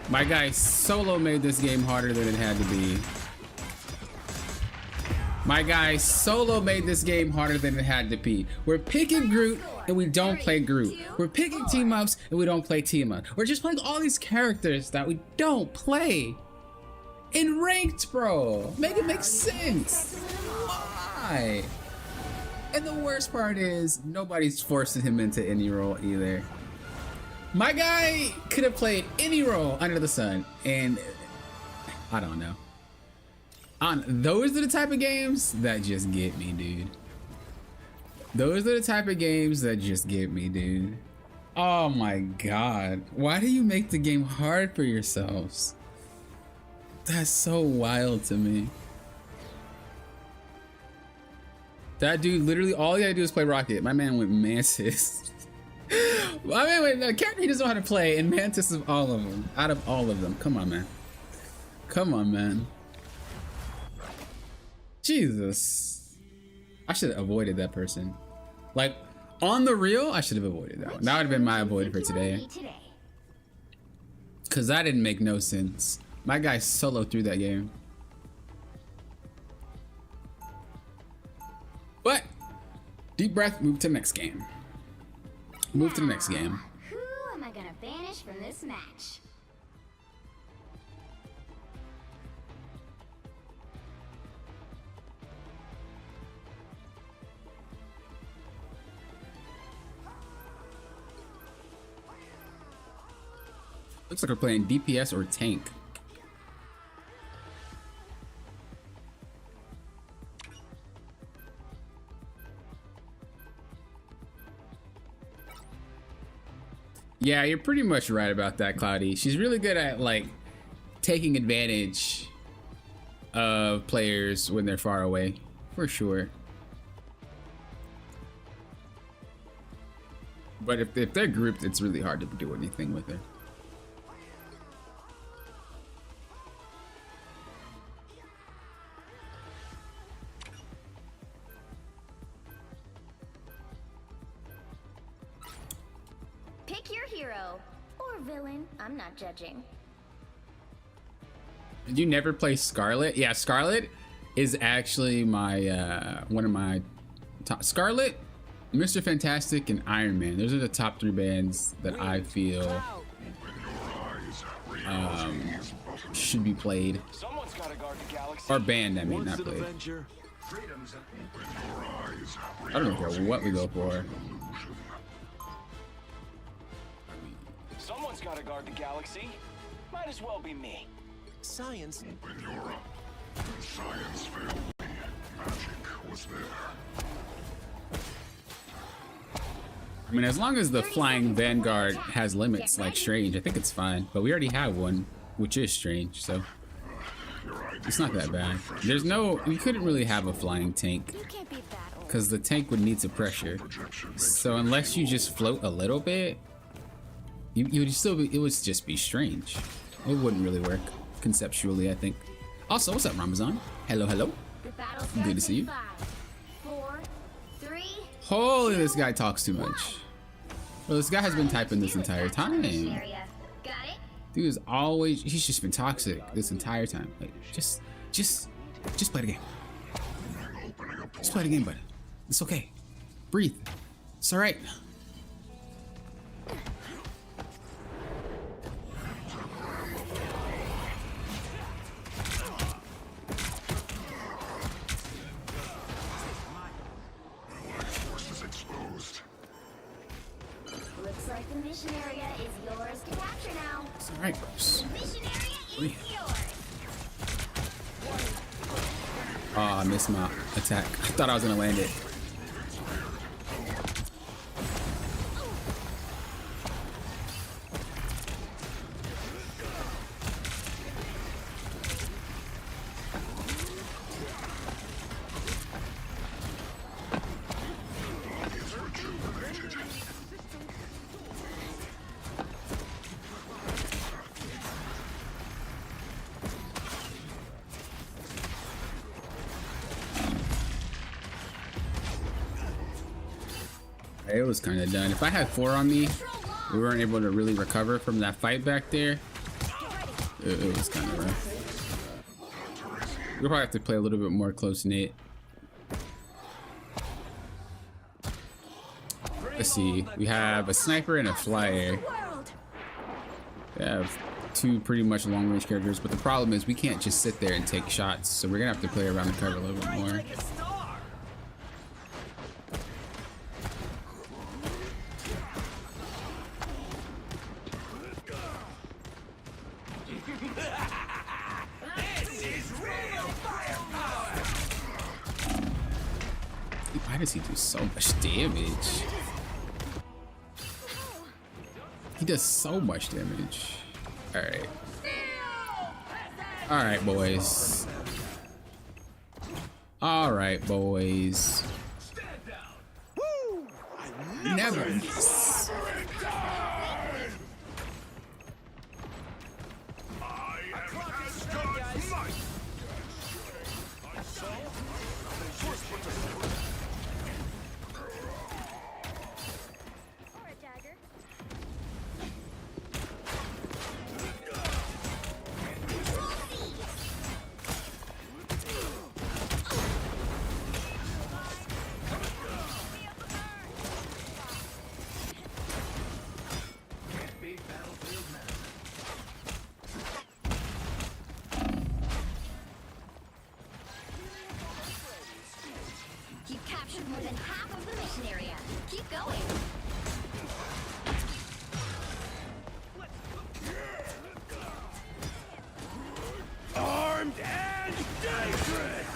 My guy solo made this game harder than it had to be. My guy solo made this game harder than it had to be. We're picking Groot and we don't play Groot. We're picking team ups and we don't play team up. We're just playing all these characters that we don't play. In ranked, bro. Make it make sense. Why? And the worst part is nobody's forcing him into any role either. My guy could have played any role under the sun, and I don't know. Those are the type of games that just get me, dude. Those are the type of games that just get me, dude. Oh my god. Why do you make the game hard for yourselves? That's so wild to me. That dude, literally all he had to do is play Rocket. My man went Mantis. My man went a character he doesn't know how to play, and Mantis of all of them. Out of all of them. Come on, man. Come on, man. Jesus. I should have avoided that person. Like, on the real, I should have avoided that one. That would have been my avoid for today. Because that didn't make no sense. My guy solo through that game. But, deep breath, move to the next game. Move to the next game.
Who am I gonna banish from this match?
Looks like we're playing DPS or tank. Yeah, you're pretty much right about that, Cloudy. She's really good at, like, taking advantage of players when they're far away, for sure. But if they're grouped, it's really hard to do anything with her.
Pick your hero or villain. I'm not judging.
Did you never play Scarlet? Yeah, Scarlet is actually my one of my top. Scarlet, Mr. Fantastic, and Iron Man. Those are the top 3 bands that I feel should be played.
Someone's gotta guard the galaxy.
Or banned, I mean, not played. I don't care what we go for.
Someone's gotta guard the galaxy. Might as well be me.
Science.
Science failed me. Magic was there.
I mean, as long as the flying Vanguard has limits like Strange, I think it's fine. But we already have one, which is Strange, so it's not that bad. There's no, we couldn't really have a flying tank
You can't beat that old.
because the tank would need some pressure. So unless you just float a little bit, you would still be, it would just be Strange. It wouldn't really work conceptually, I think. Also, what's up, Ramazan? Hello, hello.
The battle
Good to
starts
see you.
in 5, 4, 3.
Holy, this guy talks too much. Well, this guy has been typing this entire time.
Area. Got it?
Dude is always, he's just been toxic this entire time. Like, just play the game. Just play the game, bud. It's okay. Breathe. It's all right.
Looks like the mission area is yours to capture now.
It's all right, Bruce.
Mission area
Breathe.
is yours.
I missed my attack. I thought I was gonna land it. It was kind of done. If I had 4 on me, we weren't able to really recover from that fight back there. It was kind of rough. We'll probably have to play a little bit more close knit. Let's see. We have a sniper and a flyer. We have 2 pretty much long range characters, but the problem is we can't just sit there and take shots. So we're gonna have to play around the cover a little bit more. Why does he do so much damage? He does so much damage. Alright. Alright, boys. Alright, boys. Never miss.
You've captured more than half of the mission area. Keep going.
Armed and dangerous!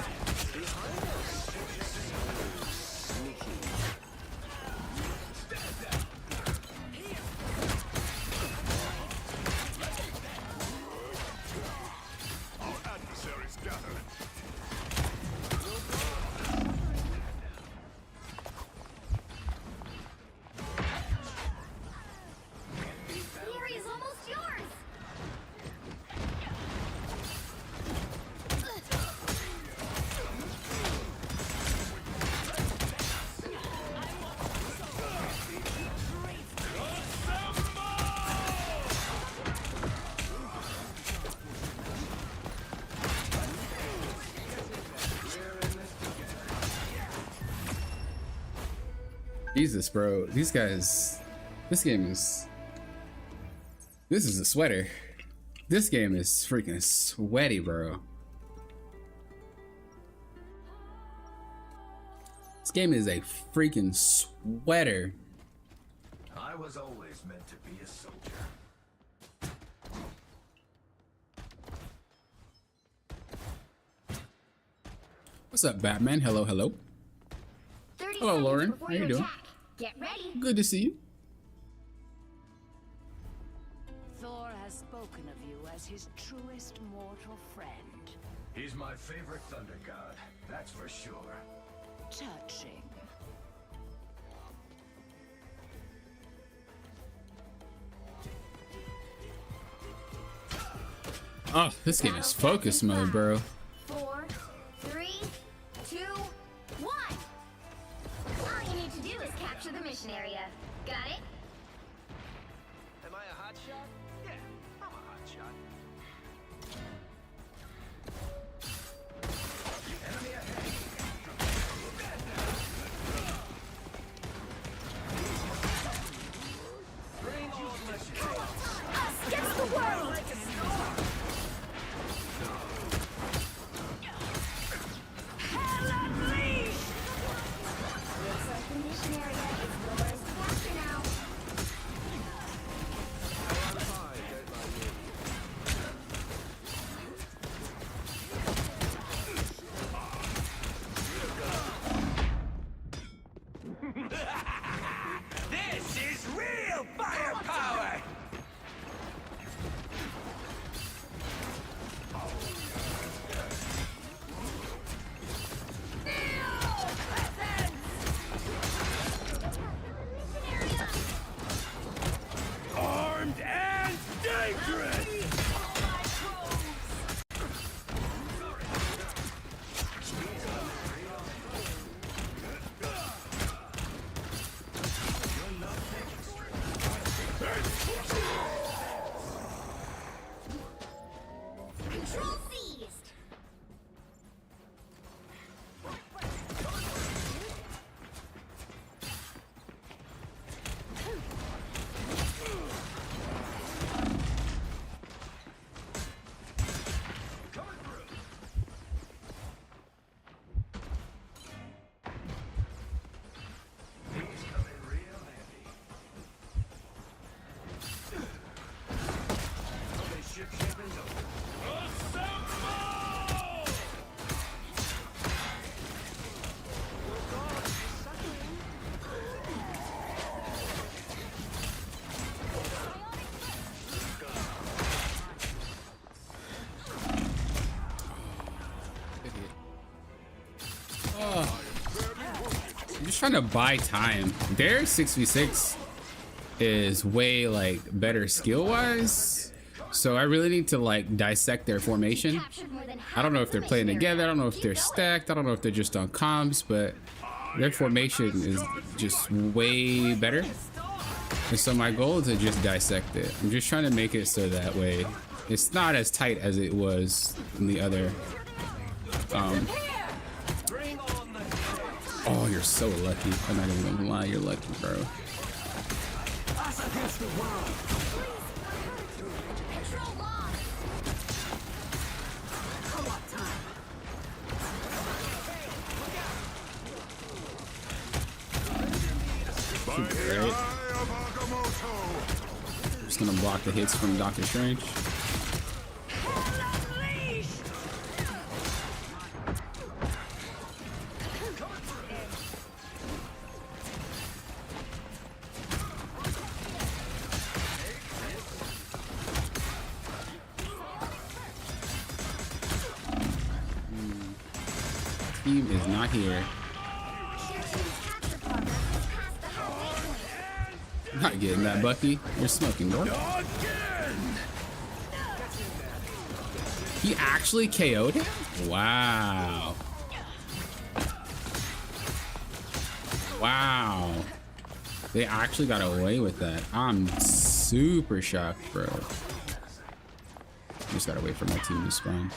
Our adversaries gather.
The area's almost yours.
Jesus, bro. These guys. This is a sweater. This game is freaking sweaty, bro. This game is a freaking sweater.
I was always meant to be a soldier.
What's up, Batman? Hello, hello.
30
Hello,
seconds
Lauren.
before
How you
you
doing?
attack. Get ready.
Good to see you.
Thor has spoken of you as his truest mortal friend.
He's my favorite thunder god, that's for sure.
Touching.
Oh, this game is focus mode, bro.
4, 3, 2, 1. All you need to do is capture the mission area. Got it?
Am I a hot shot? Yeah, I'm a hot shot.
Us against the world! Looks like the mission area is yours to capture now.
just trying to buy time. Their 6v6 is way like better skill wise, so I really need to like dissect their formation. I don't know if they're playing together, I don't know if they're stacked, I don't know if they're just on comms, but their formation is just way better. And so my goal is to just dissect it. I'm just trying to make it so that way it's not as tight as it was in the other. Oh, you're so lucky. I'm not even gonna lie, you're lucky, bro. Great. Just gonna block the hits from Doctor Strange. Team is not here. Not getting that, Bucky. You're smoking, bro. He actually KO'd him? Wow. Wow. They actually got away with that. I'm super shocked, bro. Just gotta wait for my team to spawn.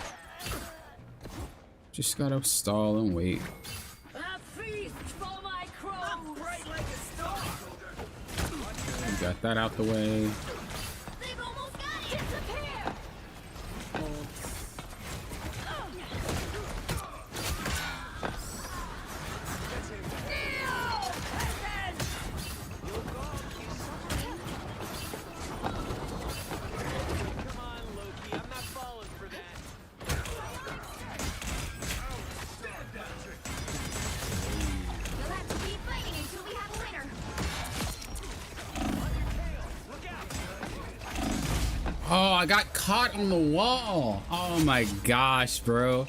Just gotta stall and wait. Got that out the way. Oh, I got caught on the wall. Oh my gosh, bro.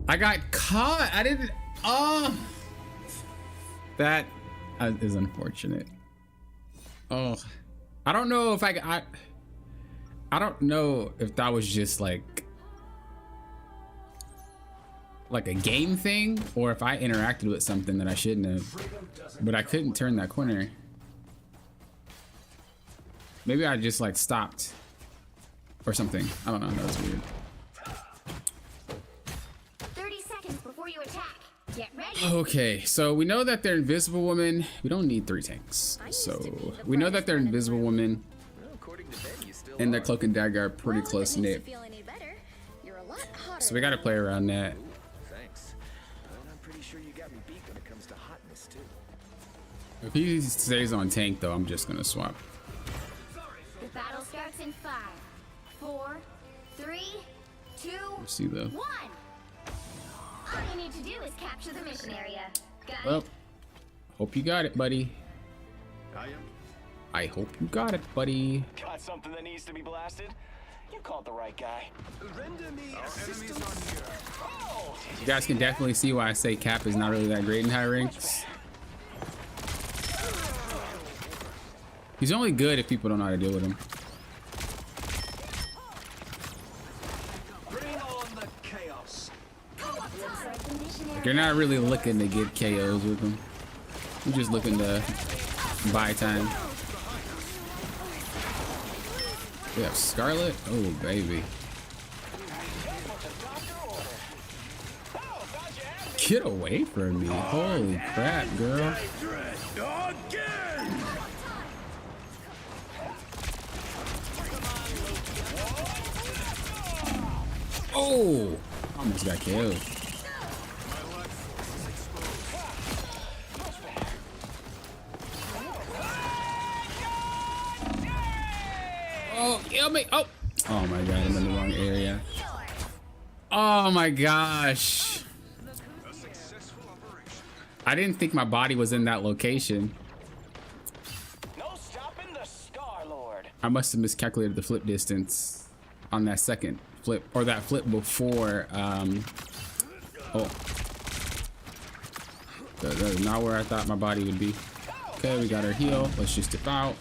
I got caught. I didn't. Oh, that is unfortunate. Oh, I don't know if I don't know if that was just like a game thing or if I interacted with something that I shouldn't have, but I couldn't turn that corner. Maybe I just like stopped or something. I don't know. That's weird.
30 seconds before you attack. Get ready.
Okay, so we know that they're Invisible Woman. We don't need 3 tanks. So we know that they're Invisible Woman and their Cloak and Dagger are pretty close knit. So we gotta play around that.
Thanks. I'm pretty sure you got me beat when it comes to hotness too.
If he stays on tank though, I'm just gonna swap.
The battle starts in 5, 4, 3, 2,
Let's see though.
1. All you need to do is capture the mission area. Got
Well,
it?
hope you got it, buddy. I hope you got it, buddy.
Got something that needs to be blasted? You called the right guy.
You guys can definitely see why I say Cap is not really that great in high ranks. He's only good if people don't know how to deal with him.
Bring on the chaos.
You're not really looking to get KOs with him. You're just looking to buy time. We have Scarlet. Oh, baby. Get away from me. Holy crap, girl. Oh, almost got killed. Oh, kill me. Oh, oh my god, I'm in the wrong area. Oh my gosh. I didn't think my body was in that location.
No stopping the Star-Lord.
I must have miscalculated the flip distance on that second flip, or that flip before. Oh. That is not where I thought my body would be. Okay, we got our heal. Let's just dip out.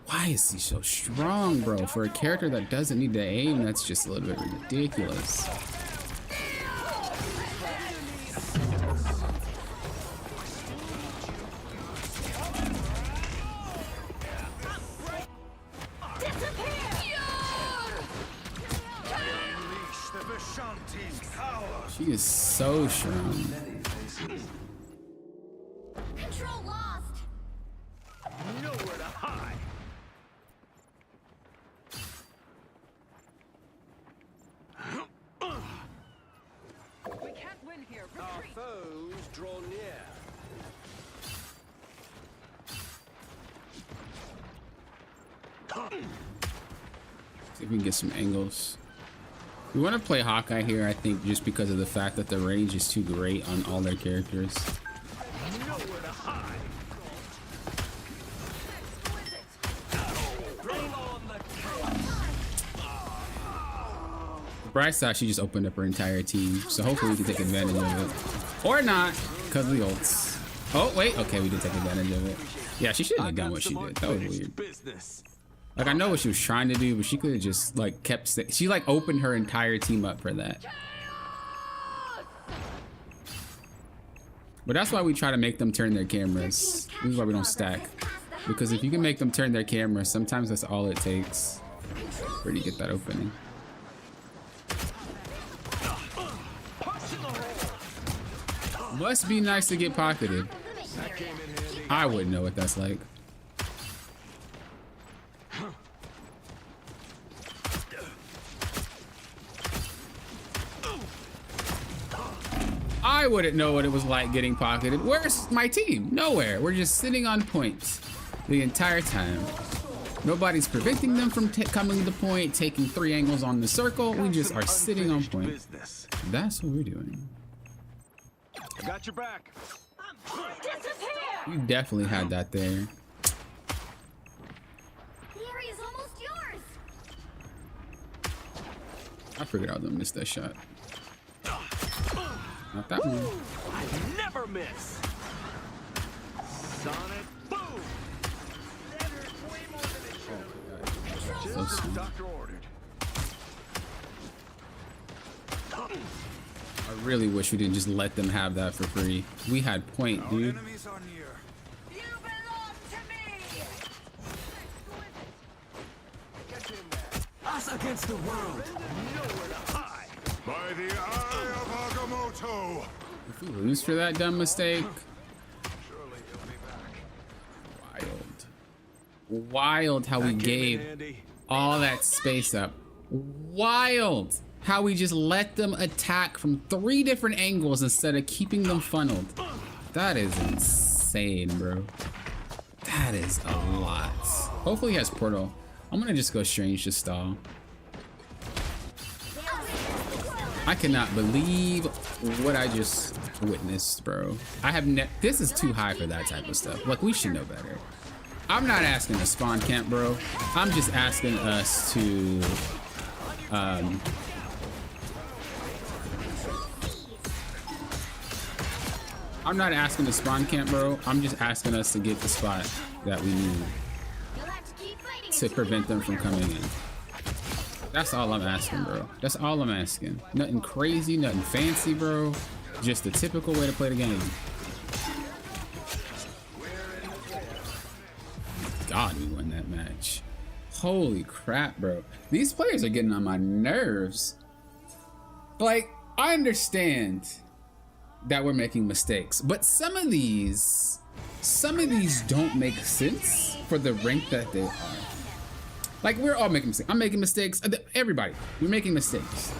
Why is he so strong, bro? For a character that doesn't need to aim, that's just a little bit ridiculous. She is so strong.
Control lost.
Nowhere to hide.
We can't win here.
Our
Retreat.
foes draw near.
See if we can get some angles. We want to play Hawkeye here, I think, just because of the fact that the range is too great on all their characters.
Nowhere to hide. Bring on the
The bright side, she just opened up her entire team, so hopefully we can take advantage of it. Or not, because of the ults. Oh, wait, okay, we did take advantage of it. Yeah, she shouldn't have done what she did. That was weird.
business.
Like, I know what she was trying to do, but she could have just, like, she, like, opened her entire team up for that. But that's why we try to make them turn their cameras. This is why we don't stack. Because if you can make them turn their cameras, sometimes that's all it takes for you to get that opening. Must be nice to get pocketed. I wouldn't know what that's like. I wouldn't know what it was like getting pocketed. Where's my team? Nowhere. We're just sitting on point the entire time. Nobody's preventing them from coming to the point, taking 3 angles on the circle. We just are sitting on point. That's what we're doing.
I got your back.
You definitely had that there.
The area's almost yours.
I figured I was gonna miss that shot. Not that one.
I never miss. Sonic boom.
So smooth.
Doctor ordered.
I really wish we didn't just let them have that for free. We had point, dude.
Enemies are near.
You belong to me.
Get in there.
Us against the world.
Nowhere to hide.
By the eye of Agamotto!
If we lose for that dumb mistake,
Surely he'll be back.
wild how we
Came in
gave
handy.
all that space up. Wild how we just let them attack from 3 different angles instead of keeping them funneled. That is insane, bro. That is a lot. Hopefully he has portal. I'm gonna just go strange to stall. I cannot believe what I just witnessed, bro. I have this is too high for that type of stuff. Like, we should know better. I'm not asking to spawn camp, bro. I'm just asking us to I'm not asking to spawn camp, bro. I'm just asking us to get the spot that we need
You'll have to keep fighting
to
until
prevent
you
them from coming in. That's all I'm asking, bro. That's all I'm asking. Nothing crazy, nothing fancy, bro. Just the typical way to play the game. God, we won that match. Holy crap, bro. These players are getting on my nerves. Like, I understand that we're making mistakes, but some of these don't make sense for the rank that they are. Like, we're all making mistakes. I'm making mistakes. Everybody, we're making mistakes.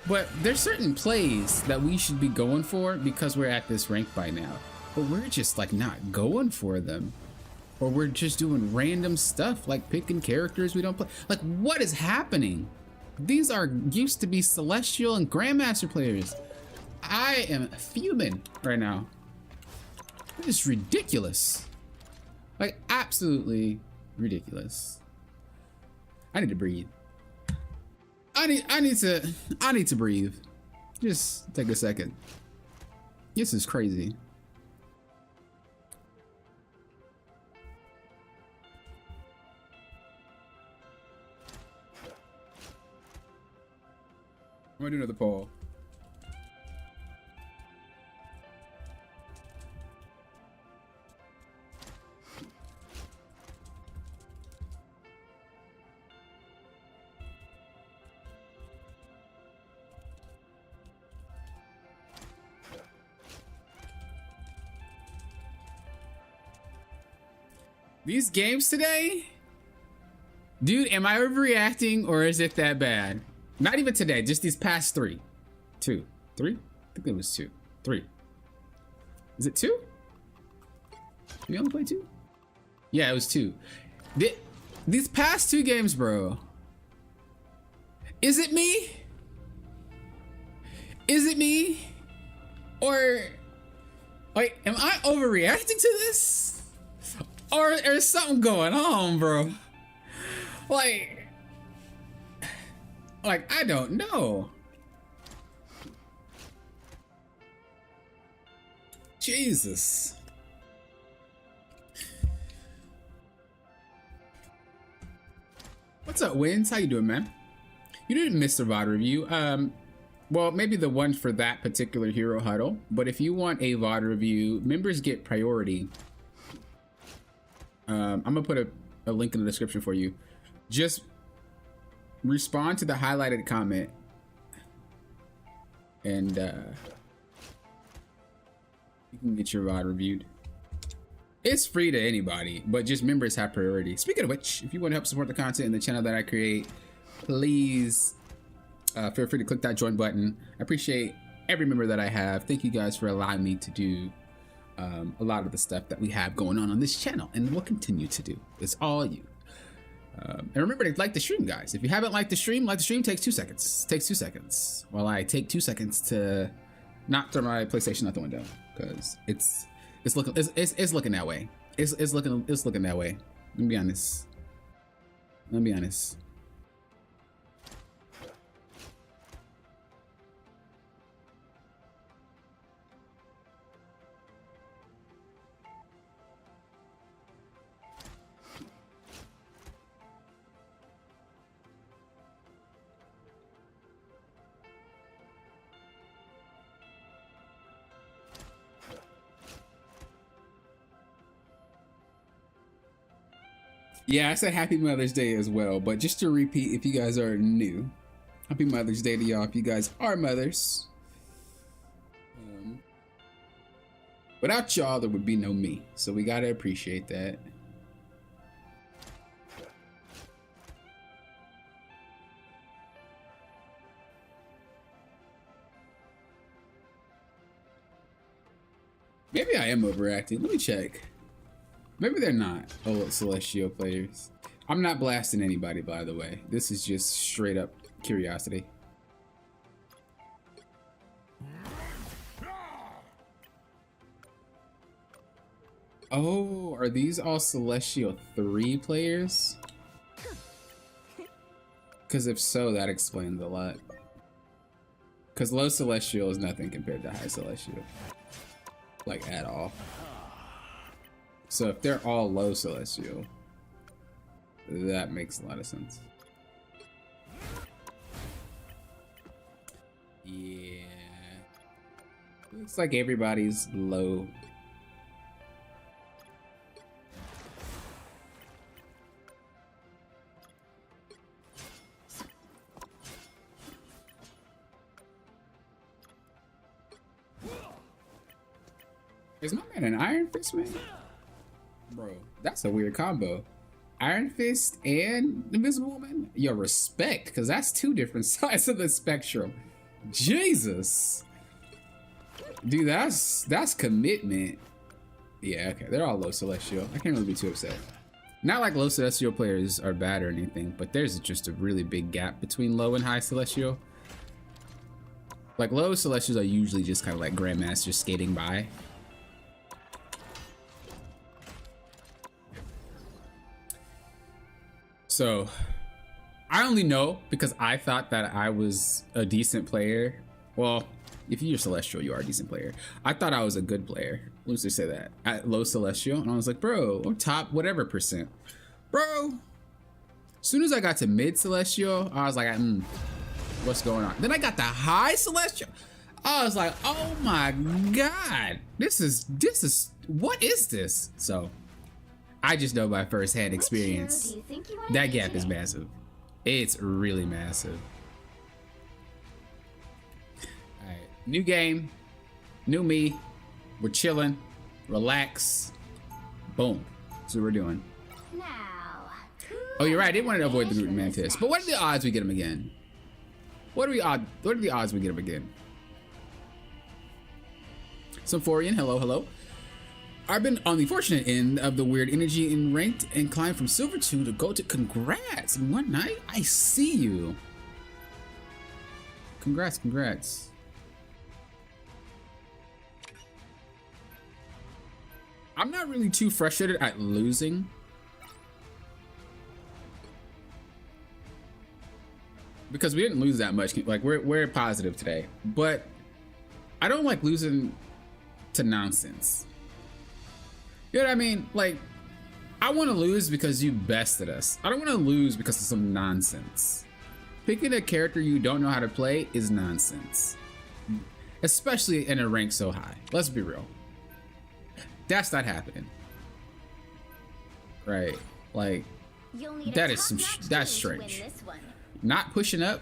But there's certain plays that we should be going for because we're at this rank by now. But we're just like not going for them. Or we're just doing random stuff like picking characters we don't play. Like, what is happening? These are used to be Celestial and Grandmaster players. I am fuming right now. It is ridiculous. Like, absolutely ridiculous. I need to breathe. I need to breathe. Just take a second. This is crazy. gonna do another poll. These games today? Dude, am I overreacting or is it that bad? Not even today, just these past three. Three? I think it was two. Three. Is it two? We only played two? Yeah, it was two. These past two games, bro. Is it me? Is it me? Or, like, am I overreacting to this? Or there's something going on, bro. Like, I don't know. Jesus. What's up, Wins? How you doing, man? You didn't miss the VOD review. Well, maybe the one for that particular hero huddle, but if you want a VOD review, members get priority. I'm gonna put a link in the description for you. Just respond to the highlighted comment and you can get your VOD reviewed. It's free to anybody, but just members have priority. Speaking of which, if you want to help support the content in the channel that I create, please feel free to click that join button. I appreciate every member that I have. Thank you guys for allowing me to do a lot of the stuff that we have going on this channel, and we'll continue to do. It's all you. And remember to like the stream, guys. If you haven't liked the stream, takes 2 seconds. Takes 2 seconds. While I take 2 seconds to not throw my PlayStation out the window, because it's looking that way. It's looking that way. Let me be honest. Yeah, I said Happy Mother's Day as well, but just to repeat, if you guys are new, Happy Mother's Day to y'all if you guys are mothers. Without y'all, there would be no me, so we gotta appreciate that. Maybe I am overacting. Let me check. Maybe they're not. Oh, Celestial players. I'm not blasting anybody, by the way. This is just straight up curiosity. Oh, are these all Celestial 3 players? Because if so, that explains a lot. Because low Celestial is nothing compared to high Celestial. Like, at all. So if they're all low Celestial, that makes a lot of sense. Yeah. Looks like everybody's low. Is my man an Iron Fist, man? Bro, that's a weird combo. Iron Fist and Invisible Woman? Yo, respect, because that's two different sides of the spectrum. Jesus. Dude, that's commitment. Yeah, okay, they're all low Celestial. I can't really be too upset. Not like low Celestial players are bad or anything, but there's just a really big gap between low and high Celestial. Like, low Celestials are usually just kind of like Grandmasters skating by. So, I only know because I thought that I was a decent player. Well, if you're Celestial, you are a decent player. I thought I was a good player. Let's just say that. At low Celestial, and I was like, bro, I'm top whatever percent. Bro, as soon as I got to mid Celestial, I was like, what's going on. Then I got the high celestial. I was like, oh my god, this is what is this? So I just know by firsthand experience that gap is massive. It's really massive. All right, new game, new me. We're chilling, relax, boom. That's what we're doing.
Now,
Oh, you're right. I didn't want to avoid the Groot Mantis, but what are the odds we get him again? What are the odds we get him again? Symphorian, hello. I've been on the fortunate end of the weird energy in ranked and climbed from silver 2 to gold to. Congrats! In one night, I see you. Congrats. I'm not really too frustrated at losing. Because we didn't lose that much. Like we're positive today. But I don't like losing to nonsense. You know what I mean? Like, I want to lose because you bested us. I don't want to lose because of some nonsense. Picking a character you don't know how to play is nonsense. Especially in a rank so high. Let's be real. That's not happening. Right? Like, that is that's strange. Not pushing up.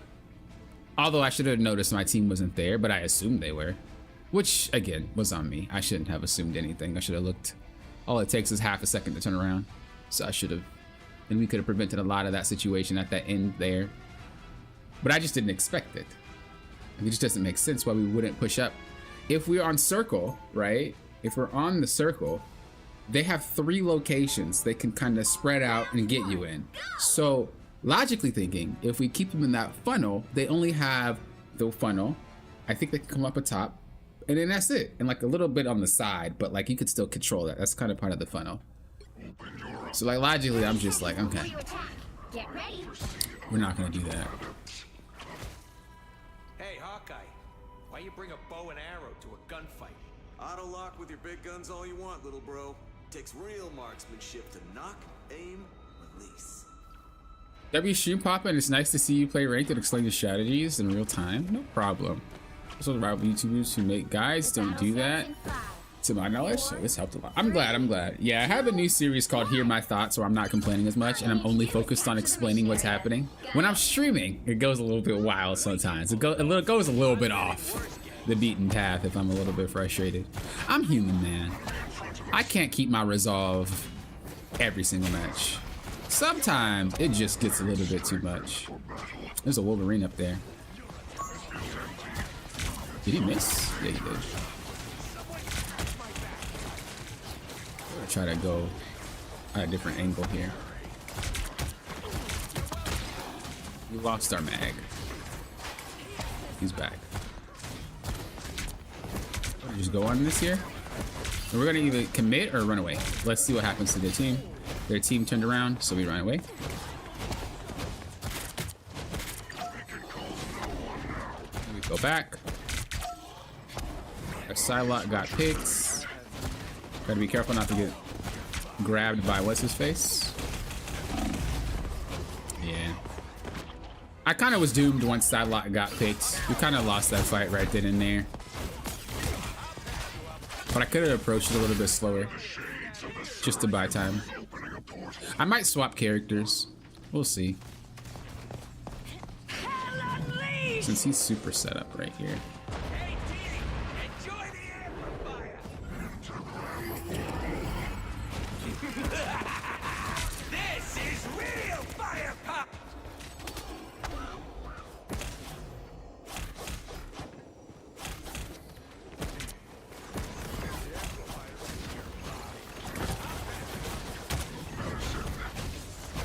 Although I should have noticed my team wasn't there, but I assumed they were. Which, again, was on me. I shouldn't have assumed anything. I should have looked. All it takes is half a second to turn around. So I should have. And we could have prevented a lot of that situation at that end there. But I just didn't expect it. It just doesn't make sense why we wouldn't push up. If we're on circle, right? If we're on the circle, they have 3 locations they can kind of spread out and get you in. So logically thinking, if we keep them in that funnel, they only have the funnel. I think they can come up atop. And then that's it. And like a little bit on the side, but like you could still control that. That's kind of part of the funnel. So like logically, I'm just like, okay, we're not gonna do that.
Hey, Hawkeye, why you bring a bow and arrow to a gunfight?
Auto lock with your big guns all you want, little bro. Takes real marksmanship to knock, aim, release.
W stream Papa, and it's nice to see you play ranked and explain the strategies in real time. No problem. Also, rival YouTubers who make guides don't do that, to my knowledge, so this helped a lot. I'm glad. Yeah, I have a new series called Hear My Thoughts, where I'm not complaining as much, and I'm only focused on explaining what's happening. When I'm streaming, it goes a little bit wild sometimes. It goes a little bit off the beaten path if I'm a little bit frustrated. I'm human, man. I can't keep my resolve every single match. Sometimes it just gets a little bit too much. There's a Wolverine up there. Did he miss? Yeah, he did. I'm gonna try to go at a different angle here. We lost our mag. He's back. Just go on this here. And we're gonna either commit or run away. Let's see what happens to their team. Their team turned around, so we run away. And we go back. Our Psylocke got picked. Gotta be careful not to get grabbed by what's his face. Yeah. I kind of was doomed once Psylocke got picked. We kind of lost that fight right then and there. But I could have approached it a little bit slower, just to buy time. I might swap characters. We'll see. Since he's super set up right here.
This is real fire pop.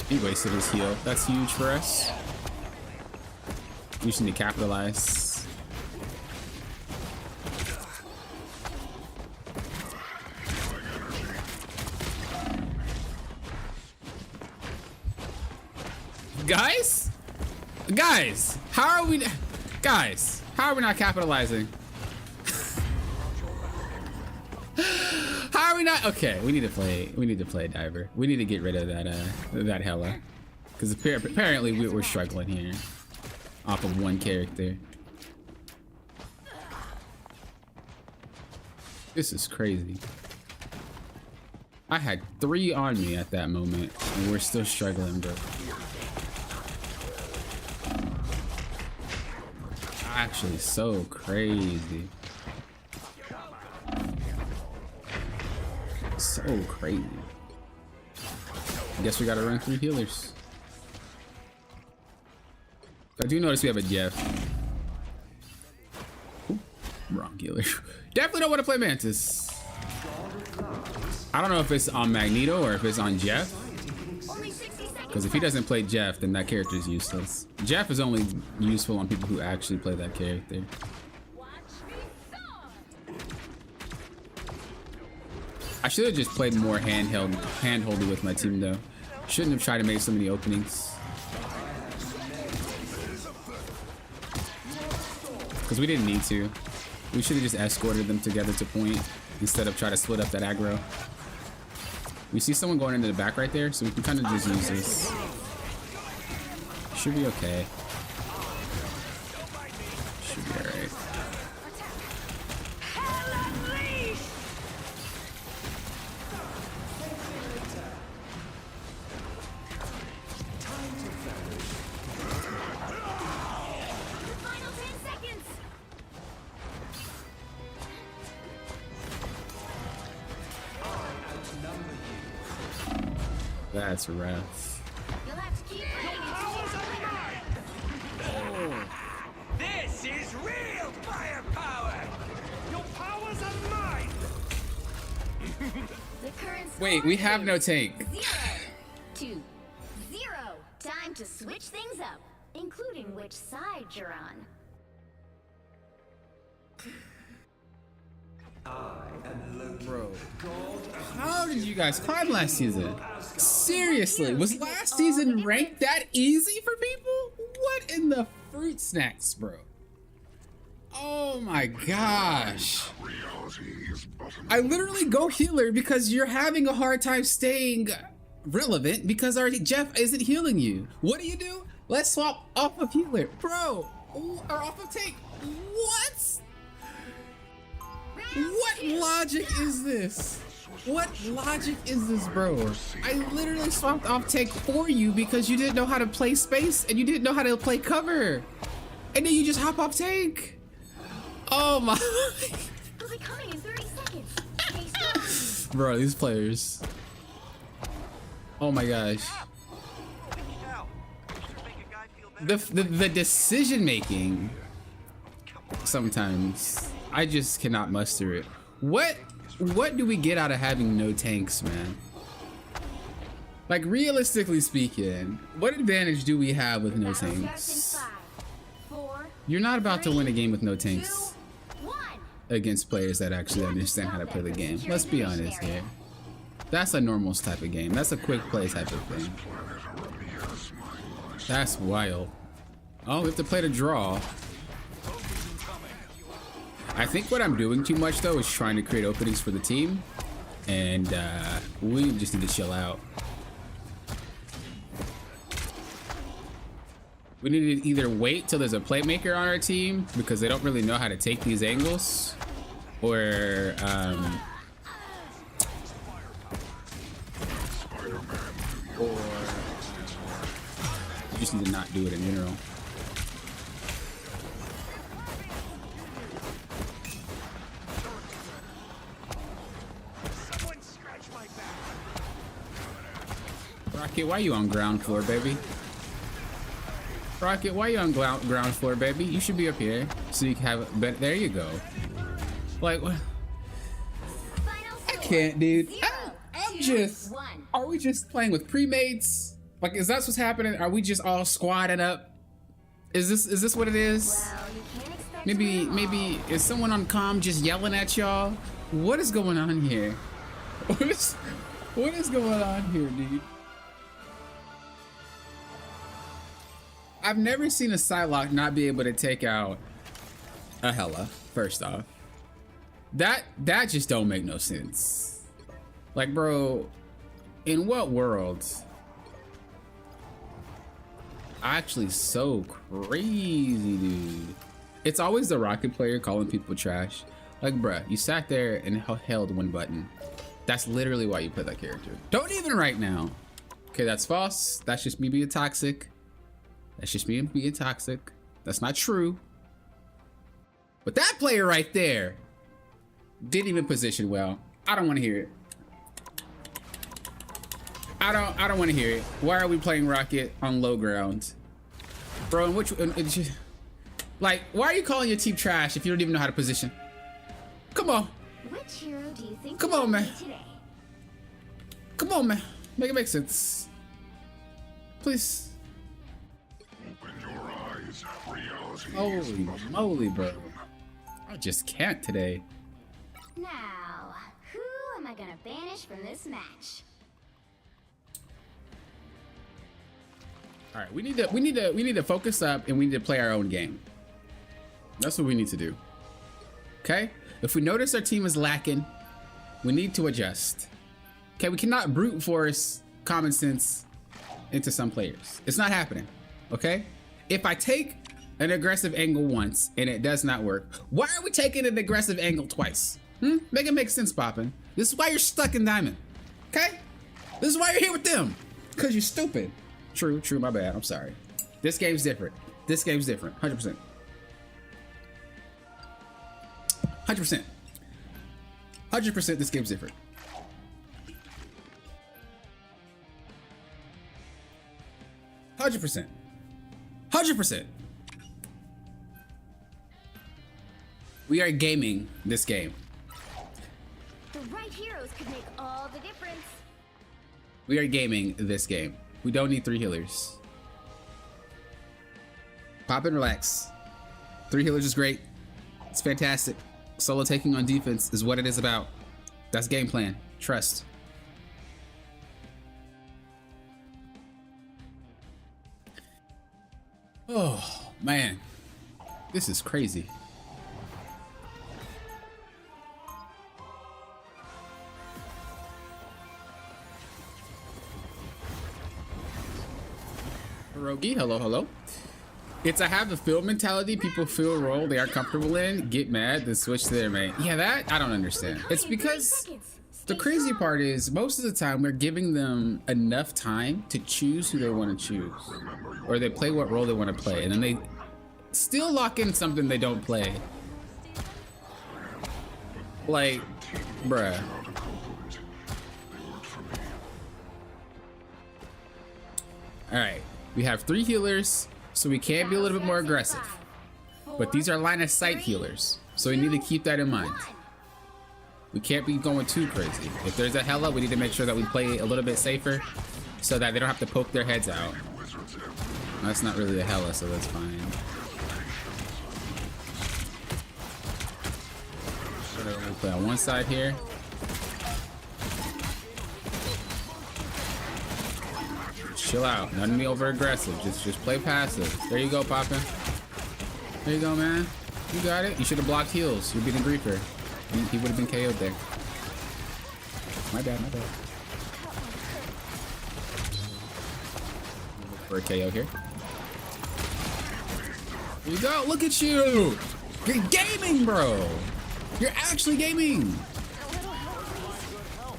He wasted his heal. That's huge for us. We just need to capitalize. Guys, how are we not capitalizing? How are we not? Okay, we need to play Diver. We need to get rid of that Hela, because apparently we're struggling here. off of one character. This is crazy. I had 3 on me at that moment, and we're still struggling, bro. Actually, so crazy. So crazy. I guess we gotta run 3 healers. I do notice we have a Jeff. Ooh, wrong healer. Definitely don't want to play Mantis. I don't know if it's on Magneto or if it's on Jeff. Because if he doesn't play Jeff, then that character is useless. Jeff is only useful on people who actually play that character. I should have just played more handholdy with my team though. Shouldn't have tried to make so many openings. Because we didn't need to. We should have just escorted them together to point instead of try to split up that aggro. We see someone going into the back right there, so we can kind of just use this. Should be okay. Should be alright. That's rough.
You'll have to keep
This is real firepower! Your powers are mine!
the current
Wait,
score
we have
is
no tank.
0-0. Time to switch things up, including which side you're on.
Bro, how did you guys climb last season? Seriously, was last season ranked that easy for people? What in the fruit snacks, bro? Oh my gosh.
Reality is but an
I literally go healer because you're having a hard time staying relevant because our Jeff isn't healing you. What do? Let's swap off of healer. Bro, or off of tank. What? What logic is this? What logic is this, bro? I literally swapped off tank for you because you didn't know how to play space and you didn't know how to play cover. And then you just hop off tank. Oh my.
I'll be coming in 30 seconds. Stay strong.
Bro, these players. Oh my gosh. The decision making sometimes I just cannot muster it. What do we get out of having no tanks, man? Like realistically speaking, what advantage do we have with no
Battle starts in
tanks?
5, 4,
You're not about to win a game with no
2,
tanks
1.
against players that actually understand how to play the game. Let's be honest here. That's a normals type of game. That's a quick play type of thing. That's wild. Oh, we have to play to draw. I think what I'm doing too much though is trying to create openings for the team, and we just need to chill out. We need to either wait till there's a playmaker on our team because they don't really know how to take these angles, or you just need to not do it in general. Rocket, why you on ground floor, baby? Rocket, why you on ground floor, baby? You should be up here so you can have. But there you go. Like what? I can't, dude. I'm just. Are we just playing with pre-mates? Like, is that what's happening? Are we just all squatted up? Is this what it is?
Well, you can't expect
Maybe is someone on comm just yelling at y'all? What is going on here? What is going on here, dude? I've never seen a Psylocke not be able to take out a Hela, first off. That just don't make no sense. Like, bro, in what world? actually so crazy, dude. It's always the Rocket player calling people trash. Like, bruh, you sat there and held one button. That's literally why you play that character. Don't even right now. Okay, that's false. That's just me being toxic. That's just me being toxic. That's not true. But that player right there didn't even position well. I don't want to hear it. I don't want to hear it. Why are we playing Rocket on low ground? Bro, in which like, why are you calling your team trash if you don't even know how to position? Come on.
Which hero do you think
Come on, man.
today?
Come on, man. Make it make sense. Please.
Open your eyes. Reality is
Holy moly, bro. I just can't today.
Now, who am I gonna banish from this match?
All right, we need to focus up and we need to play our own game. That's what we need to do. Okay? If we notice our team is lacking, we need to adjust. Okay, we cannot brute force common sense into some players. It's not happening. Okay? If I take an aggressive angle once and it does not work, why are we taking an aggressive angle twice? Make it make sense, Poppin'. This is why you're stuck in Diamond. Okay? This is why you're here with them. Because you're stupid. True, my bad. I'm sorry. This game's different. This game's different. 100%. 100%. 100% this game's different. 100%. 100%. We are gaming this game.
The right heroes could make all the difference.
We are gaming this game. We don't need 3 healers. Pop and relax. 3 healers is great. It's fantastic. Solo taking on defense is what it is about. That's game plan. Trust. Oh, man. This is crazy. Hirogi, hello. It's a have the feel mentality. People feel a role they are comfortable in, get mad, then switch to their main. Yeah, that I don't understand. It's because the crazy part is most of the time we're giving them enough time to choose who they want to choose, or they play what role they want to play, and then they still lock in something they don't play. Like, bruh. All right. We have 3 healers, so we can be a little bit more aggressive. But these are line of sight healers, so we need to keep that in mind. We can't be going too crazy. If there's a Hela, we need to make sure that we play a little bit safer so that they don't have to poke their heads out. That's not really a Hela, so that's fine. We'll play on one side here. Chill out. Nothing to be over aggressive. Just play passive. There you go, Poppin'. There you go, man. You got it. You should have blocked heals. You're beating Griefer. He would have been KO'd there. My bad. Look for a KO here. There you go. Look at you. You're gaming, bro. You're actually gaming.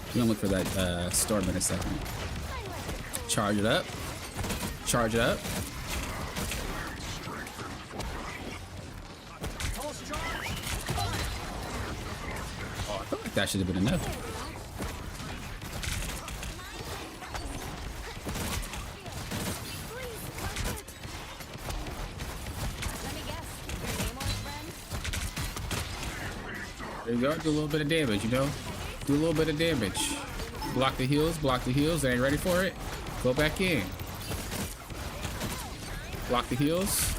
We're gonna look for that storm in a second. Charge it up. Charge it up. Oh, I feel like that should have been enough. There you go. Do a little bit of damage, you know? Do a little bit of damage. Block the heals. Block the heals. They ain't ready for it. Go back in. Block the heals.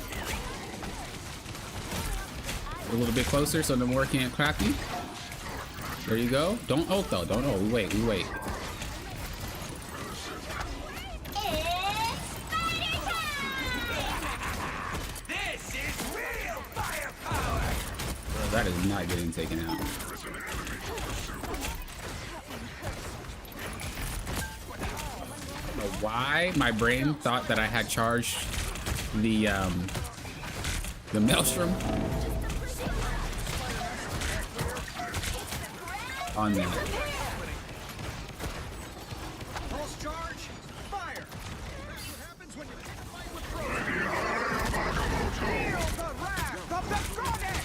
A little bit closer so the more can't crack you. There you go. Don't ult though. Don't ult. We wait.
It's fighter time!
This is real firepower!
Bro, that is not getting taken out. Why my brain thought that I had charged the maelstrom on that.
Pulse charge. Fire. That's what happens when you pick a fight with pros. Feel the wrath of the goddess.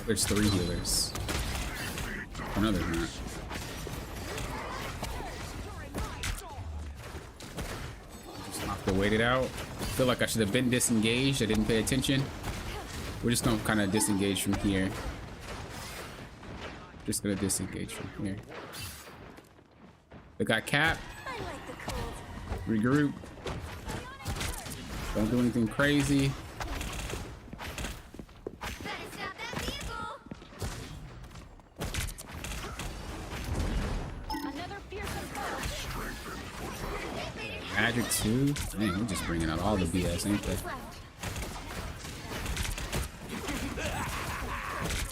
There's 3 healers. Oh, no, there's not. Just have to wait it out. I feel like I should have been disengaged. I didn't pay attention. We're just gonna kind of disengage from here. Just gonna disengage from here. They got cap. Regroup. Don't do anything crazy. Magic too? Man, we're just bringing out all the BS, ain't they?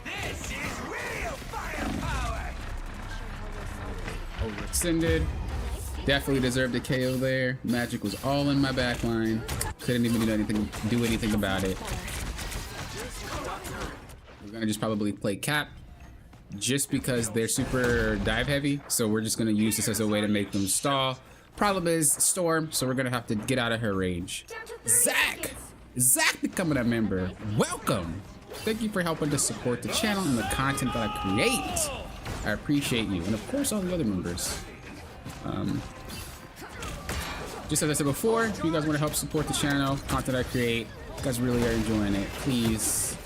This is real firepower.
Overextended. Definitely deserved a KO there. Magic was all in my back line. Couldn't even do anything about it. We're gonna just probably play cap just because they're super dive heavy. So we're just gonna use this as a way to make them stall. Problem is Storm, so we're gonna have to get out of her range. Zach becoming a member. Welcome. Thank you for helping to support the channel and the content that I create. I appreciate you, and of course all the other members. Just as I said before, if you guys want to help support the channel, content I create, you guys really are enjoying it, please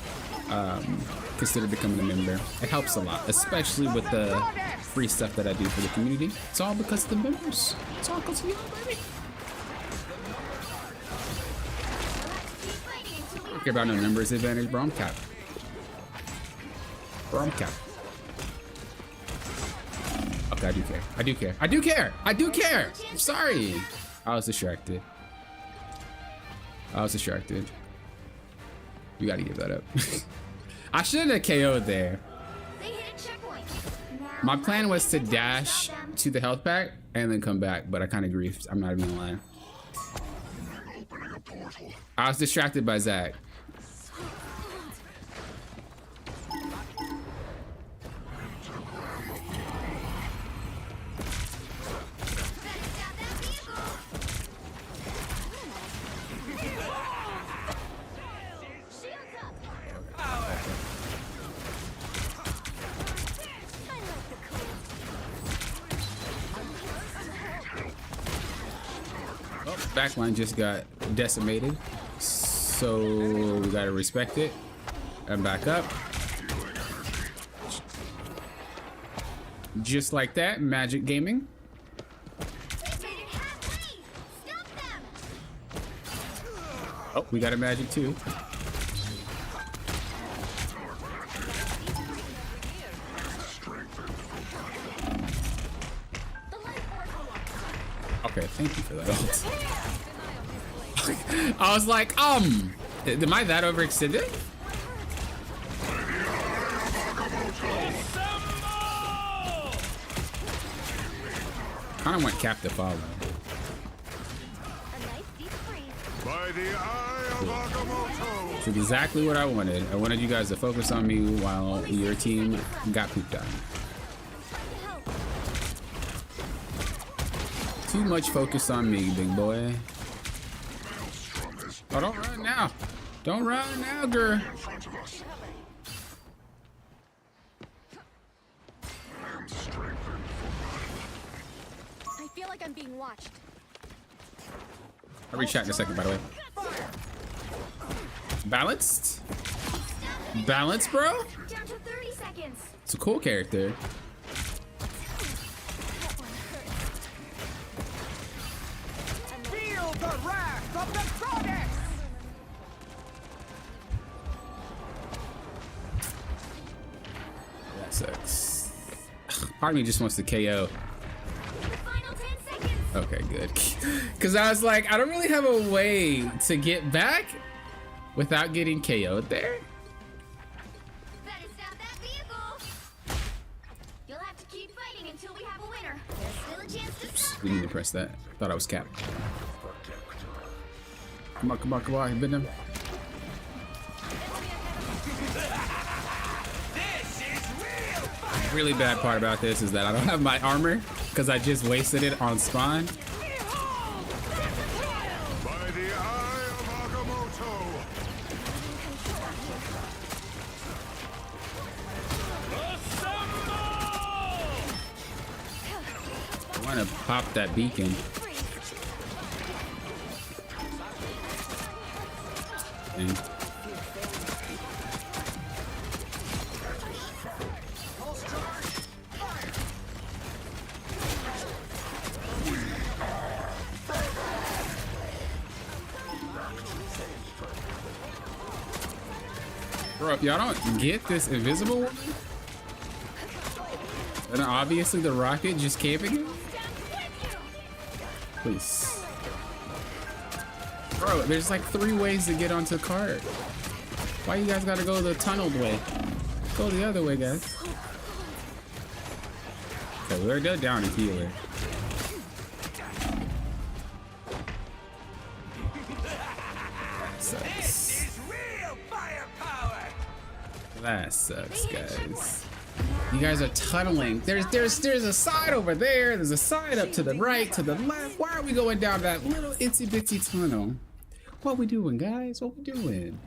consider becoming a member. It helps a lot, especially with the free stuff that I do for the community. It's all because of the members. It's all because of you, baby. I don't care about no members advantage, bro. I'm cap. Bro, I'm cap. Okay, I do care. I do care. I do care. I do care. I'm sorry. I was distracted. You gotta give that up. I shouldn't have KO'd there. My plan was to dash to the health pack and then come back, but I kind of griefed. I'm not even gonna lie. I was distracted by Zach. Backline just got decimated, so we gotta respect it and back up. Just like that, Magic Gaming. Oh, we got a Magic too. Okay, thank you for that. I was like, am I that overextended? Kind of want Cap to follow.
By the eye of Agamotto.
That's exactly what I wanted. I wanted you guys to focus on me while your team got pooped on. Too much focus on me, big boy. Oh, don't run now. Don't run now, girl.
I feel like I'm being watched.
I'll reach out in a second, by the way. Balanced? Balanced, bro?
Down to 30 seconds.
It's a cool character.
Feel the wrath of the goddess.
That sucks. Part of me just wants to KO.
The final 10 seconds.
Okay, good. Because I was like, I don't really have a way to get back without getting KO'd there.
Better stop that vehicle. You'll have to
Didn't need to press that. Thought I was capped. Come on, come on, come on. Hit them. Really bad part about this is that I don't have my armor because I just wasted it on spawn.
By the eye of Agamotto.
I want to pop that beacon. Dang.
Pulse charge. Fire.
Bro, if y'all don't get this invisible woman, then obviously the rocket just camping it. Please. Bro, there's like 3 ways to get onto the cart. Why you guys gotta go the tunneled way? Go the other way, guys. Okay, we're down to healer. Sucks. That sucks, guys. You guys are tunneling. There's a side over there. There's a side up to the right, to the left. Why are we going down that little itsy bitsy tunnel? What we doing, guys? What we doing?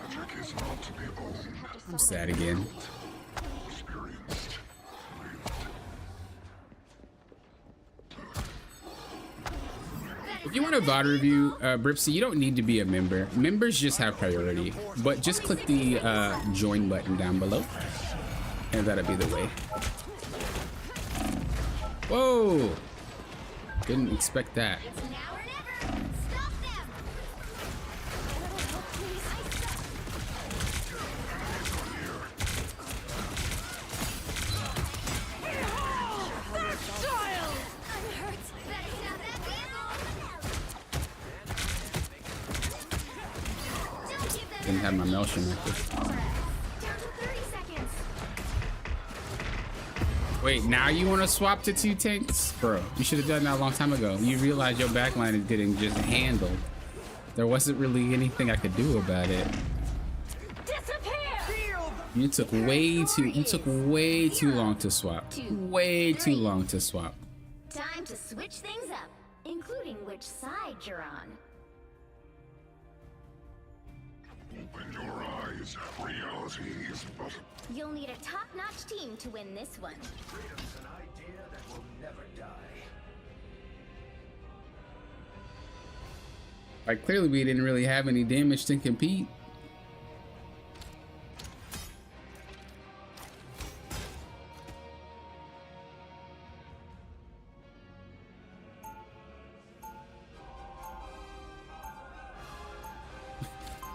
Magic is not to be owned,
I'm sad again.
experienced.
If you want a VOD review, Bripsy, you don't need to be a member. Members just have priority. But just click the join button down below. And that'll be the way. Whoa! Didn't expect that.
It's now or never. Stop them. I'm hurt. Better stop that vehicle. Don't give them
Didn't have my Melsham active.
down to 30 seconds.
Wait, now you want to swap to 2 tanks? Bro, you should have done that a long time ago. You realize your backline is getting just handled. There wasn't really anything I could do about it. You took way too long to swap. Way too long to swap.
Time to switch things up, including which side you're on.
Open your eyes. Reality is but
You'll need a top-notch team to win this one.
Freedom's an idea that will never die.
Like, clearly we didn't really have any damage to compete.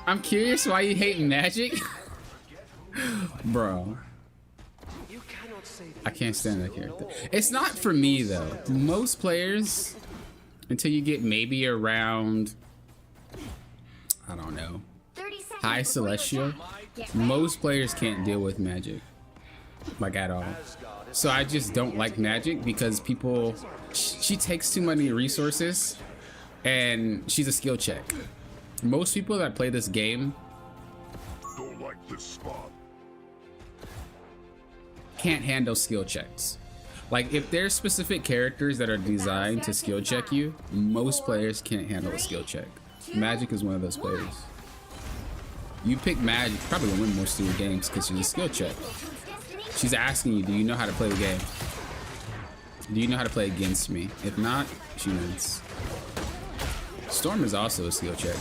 I'm curious why you hate Magic. Bro,
You cannot say that
I can't stand that character. It's not for me though. Most players, until you get maybe around, I don't know,
30 seconds
High
before you
Celestial,
attack. Get ready.
most players can't deal with Magic, like at all. So I just don't like Magic because people, she takes too many resources and she's a skill check. Most people that play this game
don't like this spot.
can't handle skill checks. Like, if there's specific characters that are designed to skill check you, most players can't handle a skill check. Magic is one of those players. You pick Magic, you're probably gonna win most of your games because she's a skill check. She's asking you, do you know how to play the game? Do you know how to play against me? If not, she wins. Storm is also a skill check.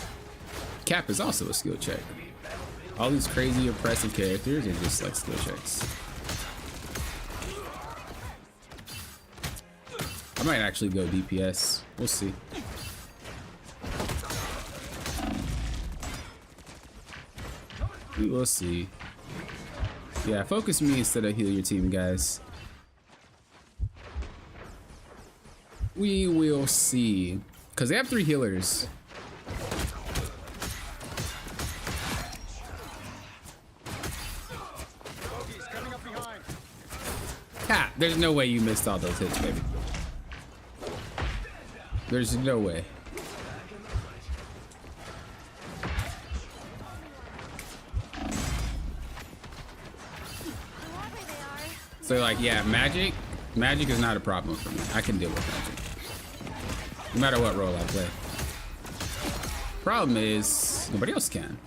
Cap is also a skill check. All these crazy oppressive characters are just like skill checks. I might actually go DPS. We'll see. We will see. Yeah, focus me instead of heal your team, guys. We will see. Because they have 3 healers. Ha! There's no way you missed all those hits, baby. There's no way. So like, yeah, magic is not a problem for me. I can deal with magic, no matter what role I play. Problem is, nobody else can.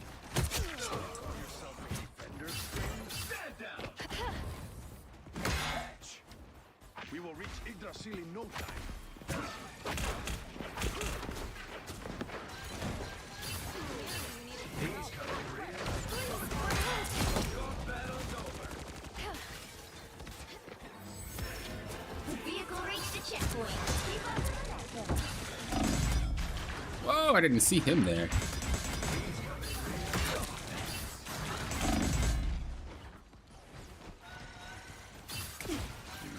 We will reach Yggdrasil in no time.
Vehicle reached the checkpoint.
Whoa, I didn't see him there.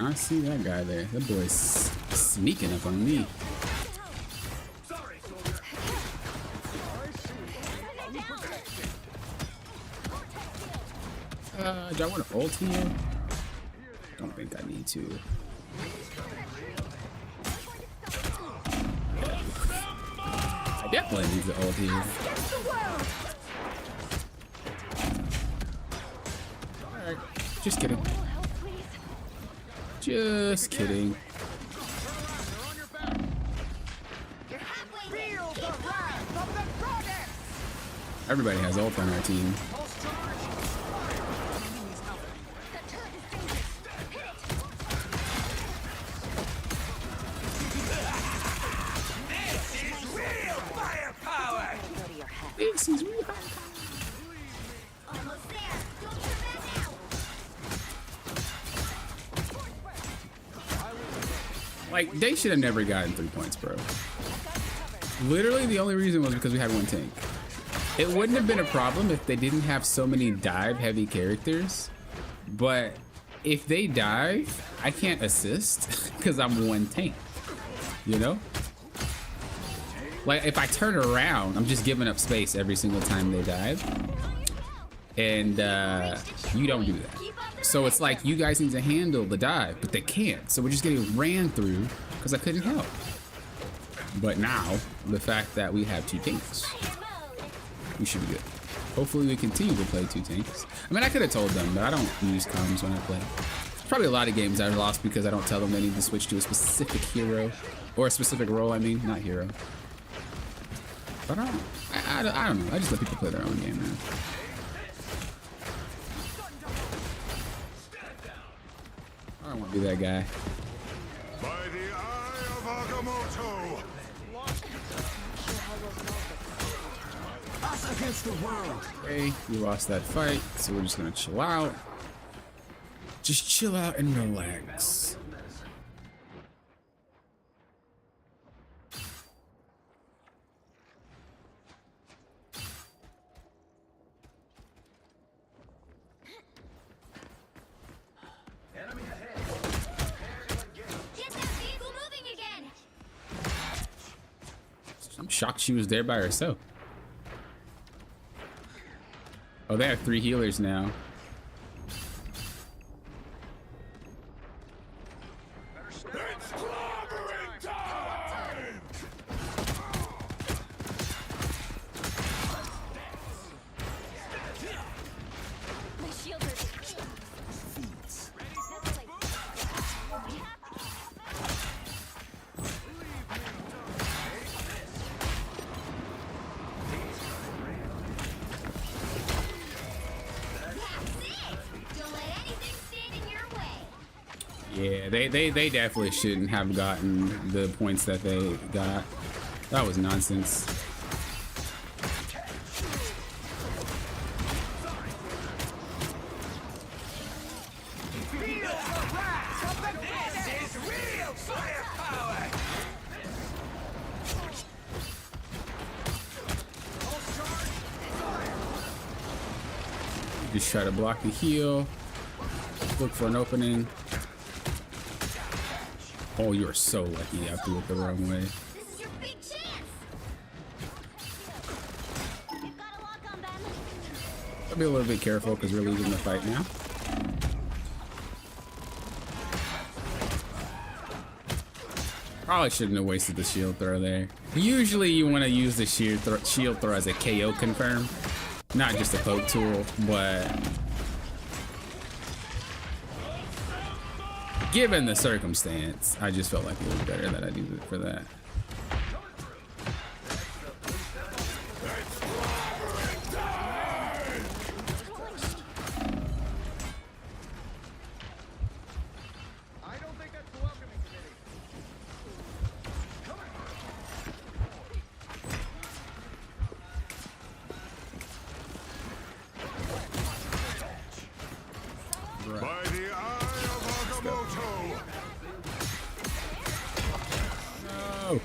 I see that guy there. That boy's sneaking up on me. Do I want to ult here? Don't think I need to. I definitely need to ult here. Alright, just kidding. Just kidding.
You're halfway there.
Feel the wrath of the goddess!
Everybody has ult on our team.
Pulse charge!
The turret is dangerous. Hit it.
Real firepower!
Go to your head.
This is real.
Almost there. Don't turn back now.
Like, they should have never gotten 3 points, bro. Literally, the only reason was because we had one tank. It wouldn't have been a problem if they didn't have so many dive-heavy characters. But if they dive, I can't assist because I'm one tank. You know? Like, if I turn around, I'm just giving up space every single time they dive. And you don't do that. So it's like you guys need to handle the dive, but they can't. So we're just getting ran through because I couldn't help. But now, the fact that we have 2 tanks, we should be good. Hopefully we continue to play 2 tanks. I mean, I could have told them, but I don't use comms when I play. There's probably a lot of games I've lost because I don't tell them they need to switch to a specific hero. Or a specific role, I mean, not hero. But I don't know. I just let people play their own game, man. I don't want to be that guy.
By the eye of Agamotto!
Us against the world!
Okay, we lost that fight, so we're just gonna chill out. Just chill out and relax.
Get that vehicle moving again.
I'm shocked she was there by herself. Oh, they have 3 healers now.
It's clobbering time!
My shield is. Don't let anything stand in your way.
Yeah, they definitely shouldn't have gotten the points that they got. That was nonsense.
Feel the wrath of the goddess! This is real firepower! Pulse charge! Fire!
Just try to block the heal. Look for an opening. Oh, you're so lucky. I threw it the wrong way.
This is your big chance. You've got a lock on them.
I'll be a little bit careful because we're losing the fight now. Probably shouldn't have wasted the shield throw there. Usually you want to use the shield throw as a KO confirm, not just a poke tool, but given the circumstance, I just felt like it was better that I used it for that.
By the eye of Agamotto!
No.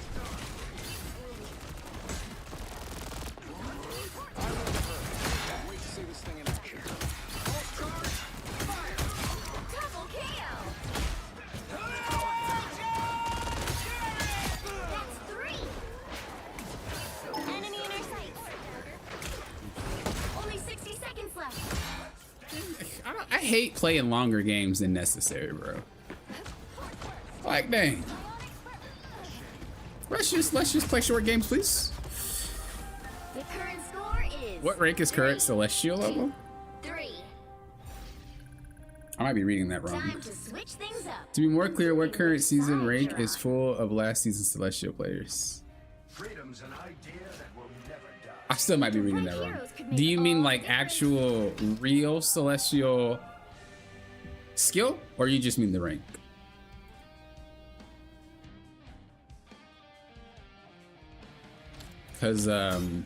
Wait to see this thing in action.
Double KO. That's 3. Enemy in our sights. Only 60 seconds left.
I hate playing longer games than necessary, bro. Like, dang. Let's just play short games, please.
The current score is.
What rank is current celestial level?
3.
I might be reading that wrong.
Time to switch things up.
To be more clear, what current season rank is full of last season's celestial players?
Freedom's an idea that will never die.
I still might be reading that wrong. Do you mean like actual real celestial skill, or you just mean the rank? Because I mean,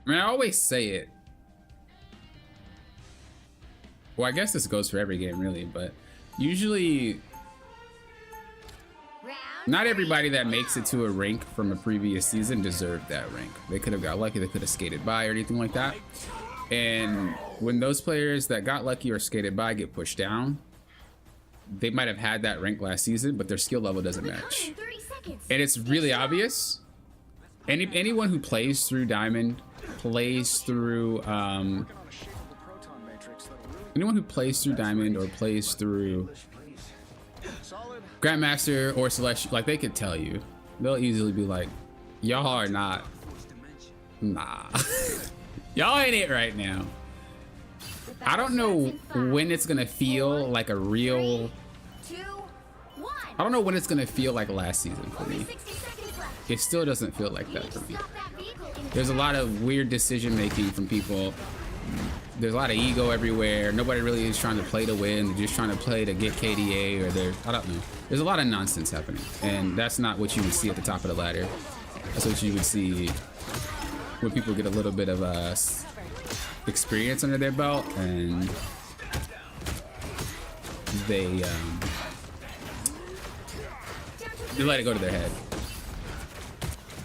I always say it. Well, I guess this goes for every game really, but usually not everybody that makes it to a rank from a previous season deserved that rank. They could have got lucky, they could have skated by or anything like that. And when those players that got lucky or skated by get pushed down, they might have had that rank last season, but their skill level doesn't match. And it's really obvious. Anyone who plays through Diamond, plays through anyone who plays through Diamond or plays through Grandmaster or Celestial, like, they could tell you. They'll easily be like, y'all are not, nah. Y'all ain't it right now. I don't know when it's gonna feel like a real,
2, 1.
I don't know when it's gonna feel like last season for me.
60 seconds left.
It still doesn't feel like that for me.
Stop that vehicle in
There's a lot of weird decision making from people. There's a lot of ego everywhere. Nobody really is trying to play to win. They're just trying to play to get KDA, or I don't know. There's a lot of nonsense happening, and that's not what you would see at the top of the ladder. That's what you would see when people get a little bit of experience under their belt, and they let it go to their head.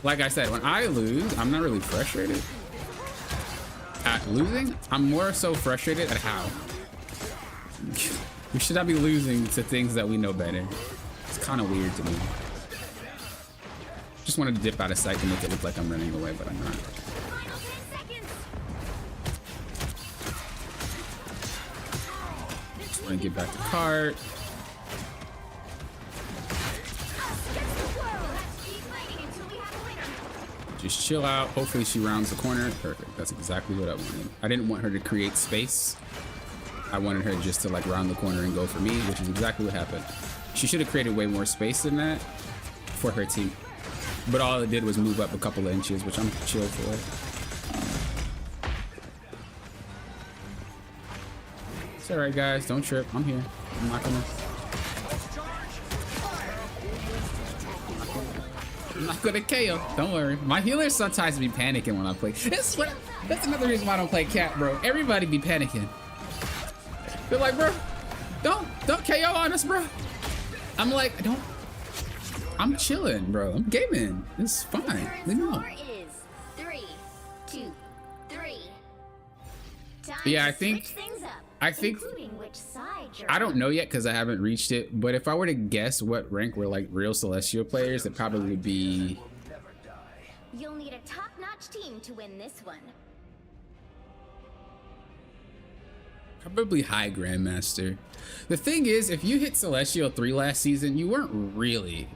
Like I said, when I lose, I'm not really frustrated at losing. I'm more so frustrated at how. We should not be losing to things that we know better. It's kind of weird to me. Just wanted to dip out of sight to make it look like I'm running away, but I'm not.
final 10 seconds.
Just want to get back to cart.
Keep fighting until we have a winner.
Just chill out. Hopefully she rounds the corner. Perfect. That's exactly what I wanted. I didn't want her to create space. I wanted her just to like round the corner and go for me, which is exactly what happened. She should have created way more space than that for her team. But all it did was move up a couple of inches, which I'm chill for. It's alright, guys. Don't trip. I'm here. I'm not gonna KO. Don't worry. My healers sometimes be panicking when I play. That's another reason why I don't play Cat, bro. Everybody be panicking. They're like, bro, don't KO on us, bro. I'm like, I'm chilling, bro. I'm gaming. It's fine.
Current
Leave me
score
alone.
is 3, 2, 3. Time
Yeah,
to
I think-
switch things up,
I think-
including which side you're
I don't
on.
know yet because I haven't reached it. But if I were to guess what rank were like real Celestial players, it probably would be.
You'll need a top-notch team to win this one.
Probably high Grandmaster. The thing is, if you hit Celestial 3 last season, you weren't really,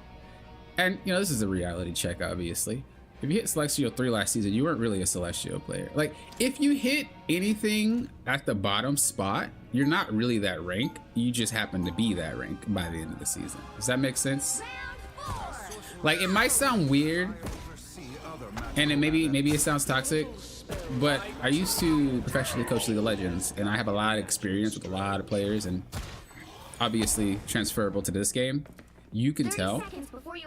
and you know, this is a reality check, obviously. If you hit Celestial 3 last season, you weren't really a Celestial player. Like, if you hit anything at the bottom spot, you're not really that rank. You just happen to be that rank by the end of the season. Does that make sense? Like, it might sound weird, and it maybe it sounds toxic, but I used to professionally coach League of Legends, and I have a lot of experience with a lot of players, and obviously transferable to this game. You can tell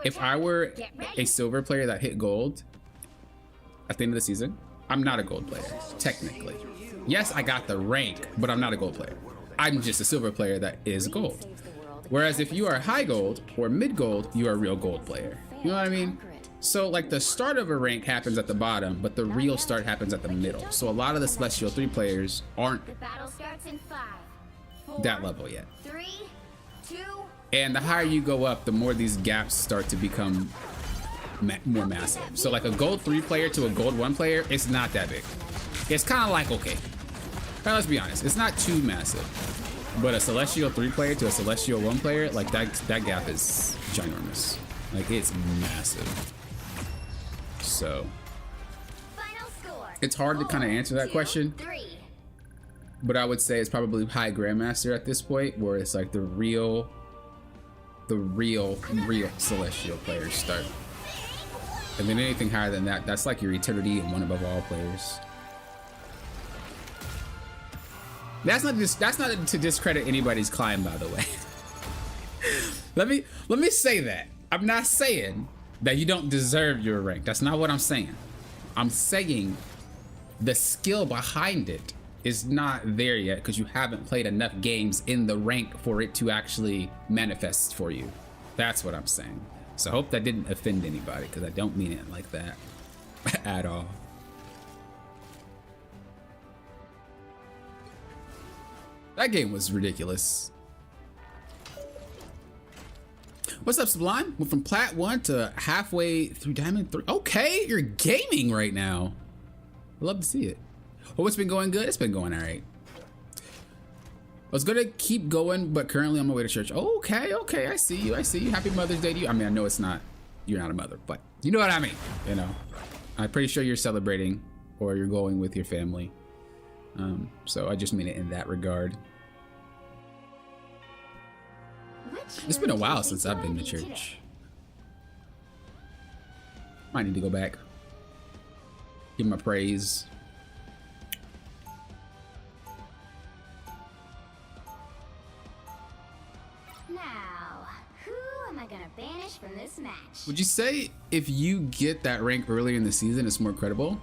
if I were a silver player that hit gold at the end of the season, I'm not a gold player, technically. Yes, I got the rank, but I'm not a gold player. I'm just a silver player that is gold. Whereas if you are high gold or mid gold, you are a real gold player. You know what I mean? So like the start of a rank happens at the bottom, but the real start happens at the middle. So a lot of the Celestial 3 players aren't that level yet.
3, 2,
and the higher you go up, the more these gaps start to become more massive. So like a gold 3 player to a gold 1 player, it's not that big. It's kind of like, okay, now let's be honest, it's not too massive. But a Celestial 3 player to a Celestial 1 player, like that gap is ginormous. Like, it's massive. So it's hard to kind of answer that question, but I would say it's probably high Grandmaster at this point, where it's like the real Celestial players start, and then anything higher than that, that's like your Eternity and One Above All players. That's not to discredit anybody's climb, by the way. let me say that I'm not saying that you don't deserve your rank. That's not what I'm saying. I'm saying the skill behind it is not there yet because you haven't played enough games in the rank for it to actually manifest for you. That's what I'm saying. So I hope that didn't offend anybody, because I don't mean it like that at all. That game was ridiculous. What's up, Sublime? Went from Plat 1 to halfway through Diamond 3. Okay, you're gaming right now. I love to see it. Oh, it's been going good? It's been going all right. I was gonna keep going, but currently on my way to church. Okay, I see you. Happy Mother's Day to you. I mean, I know it's not, you're not a mother, but you know what I mean. You know, I'm pretty sure you're celebrating or you're going with your family. So I just mean it in that regard. It's been a while since I've been to church. Might need to go back. Give my praise.
Now, who am I gonna banish from this match?
Would you say if you get that rank earlier in the season, it's more credible?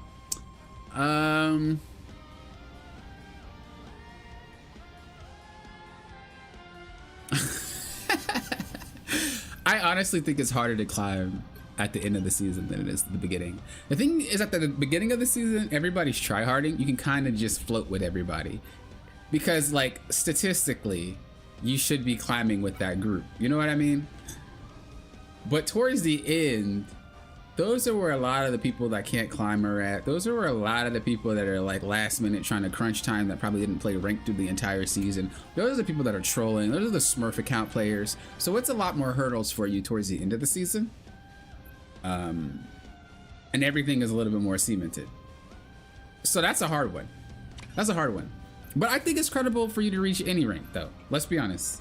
I honestly think it's harder to climb at the end of the season than it is at the beginning. The thing is, at the beginning of the season, everybody's tryharding. You can kind of just float with everybody because, like, statistically, you should be climbing with that group. You know what I mean? But towards the end, those are where a lot of the people that can't climb are at. Those are where a lot of the people that are like last minute trying to crunch time that probably didn't play ranked through the entire season. Those are the people that are trolling. Those are the Smurf account players. So it's a lot more hurdles for you towards the end of the season. And everything is a little bit more cemented. So that's a hard one. That's a hard one. But I think it's credible for you to reach any rank though. Let's be honest.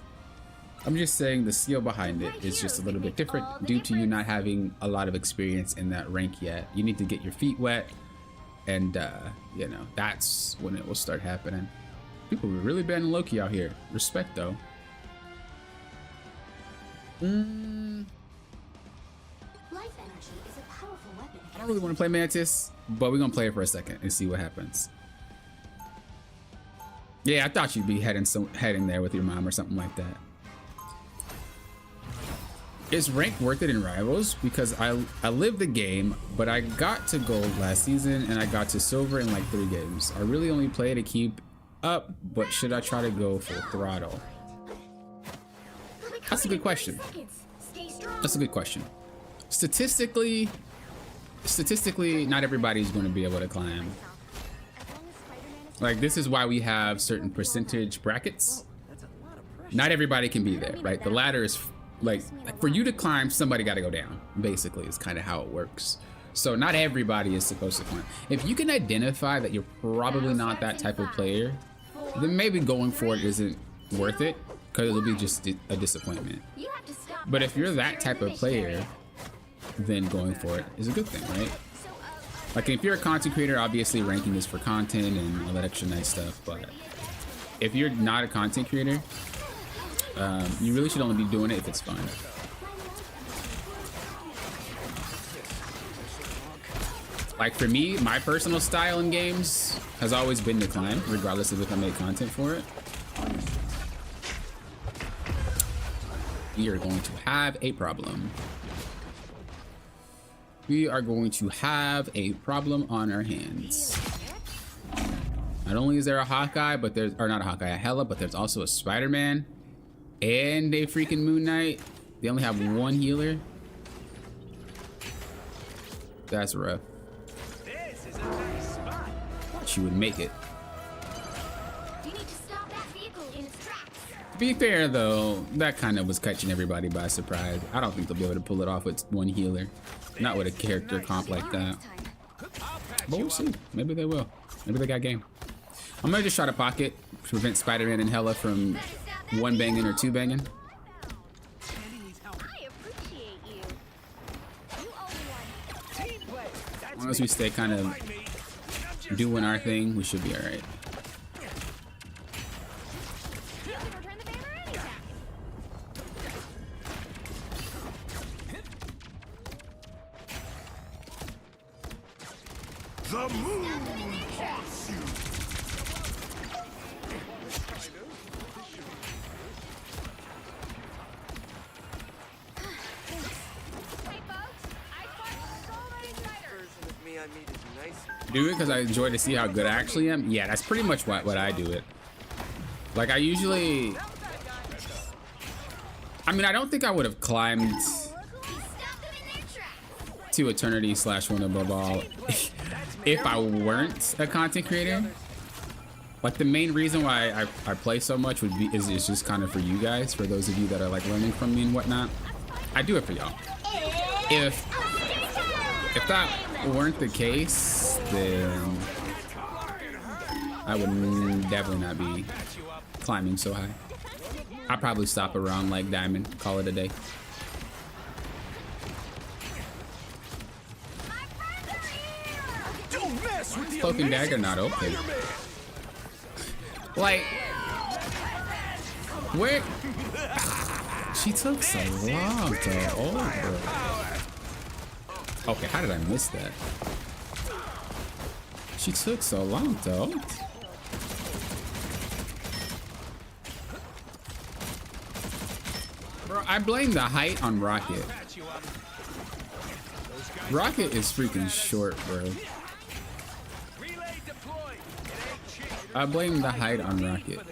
I'm just saying the skill behind it is just a little bit different due to you not having a lot of experience in that rank yet. You need to get your feet wet, and you know, that's when it will start happening. People were really banning Loki out here. Respect though.
Life energy is a powerful weapon.
I don't really want to play Mantis, but we're gonna play it for a second and see what happens. Yeah, I thought you'd be heading there with your mom or something like that. Is rank worth it in Rivals? Because I lived the game, but I got to gold last season and I got to silver in like 3 games. I really only play to keep up, but should I try to go full throttle? That's a good question. That's a good question. Statistically, not everybody's going to be able to climb. Like, this is why we have certain percentage brackets. Not everybody can be there, right? The ladder is like for you to climb, somebody got to go down. Basically, is kind of how it works. So not everybody is supposed to climb. If you can identify that you're probably not that type of player, then maybe going for it isn't worth it, because it'll be just a disappointment. But if you're that type of player, then going for it is a good thing, right? Like, if you're a content creator, obviously ranking is for content and all that extra nice stuff. But if you're not a content creator, you really should only be doing it if it's fun. Like, for me, my personal style in games has always been to climb, regardless of if I make content for it. We are going to have a problem. We are going to have a problem on our hands. Not only is there a Hawkeye, but there's, or not a Hawkeye, a Hela, but there's also a Spider-Man and a freaking Moon Knight. They only have one healer. That's rough.
This is a nice spot.
She would make it.
You need to stop that vehicle in its tracks.
To be fair though, that kind of was catching everybody by surprise. I don't think they'll be able to pull it off with one healer. Not with a character comp like that. But we'll see. Maybe they will. Maybe they got game. I'm gonna just try to pocket to prevent Spider-Man and Hela from one banging or two banging.
I appreciate you. You owe me one.
As long as we stay kind of doing our thing, we should be alright.
You can return the favor anytime.
The moon haunts you.
Hey folks, I fought so many fighters.
Me I meet is nice.
Do it because I enjoy to see how good I actually am. Yeah, that's pretty much what I do it. Like, I usually, I mean, I don't think I would have climbed to Eternity / One Above All if I weren't a content creator. Like, the main reason why I play so much would be is just kind of for you guys, for those of you that are like learning from me and whatnot. I do it for y'all. If that weren't the case, then I would definitely not be climbing so high. I'd probably stop around like Diamond, call it a day.
Don't mess with the
Cloak and Dagger not open. Like, where? She took so long to over. Okay, how did I miss that? She took so long to ult. Bro, I blame the height on Rocket. Rocket is freaking short, bro.
Relay deployed. It ain't cheap.
I blame the height on Rocket. That's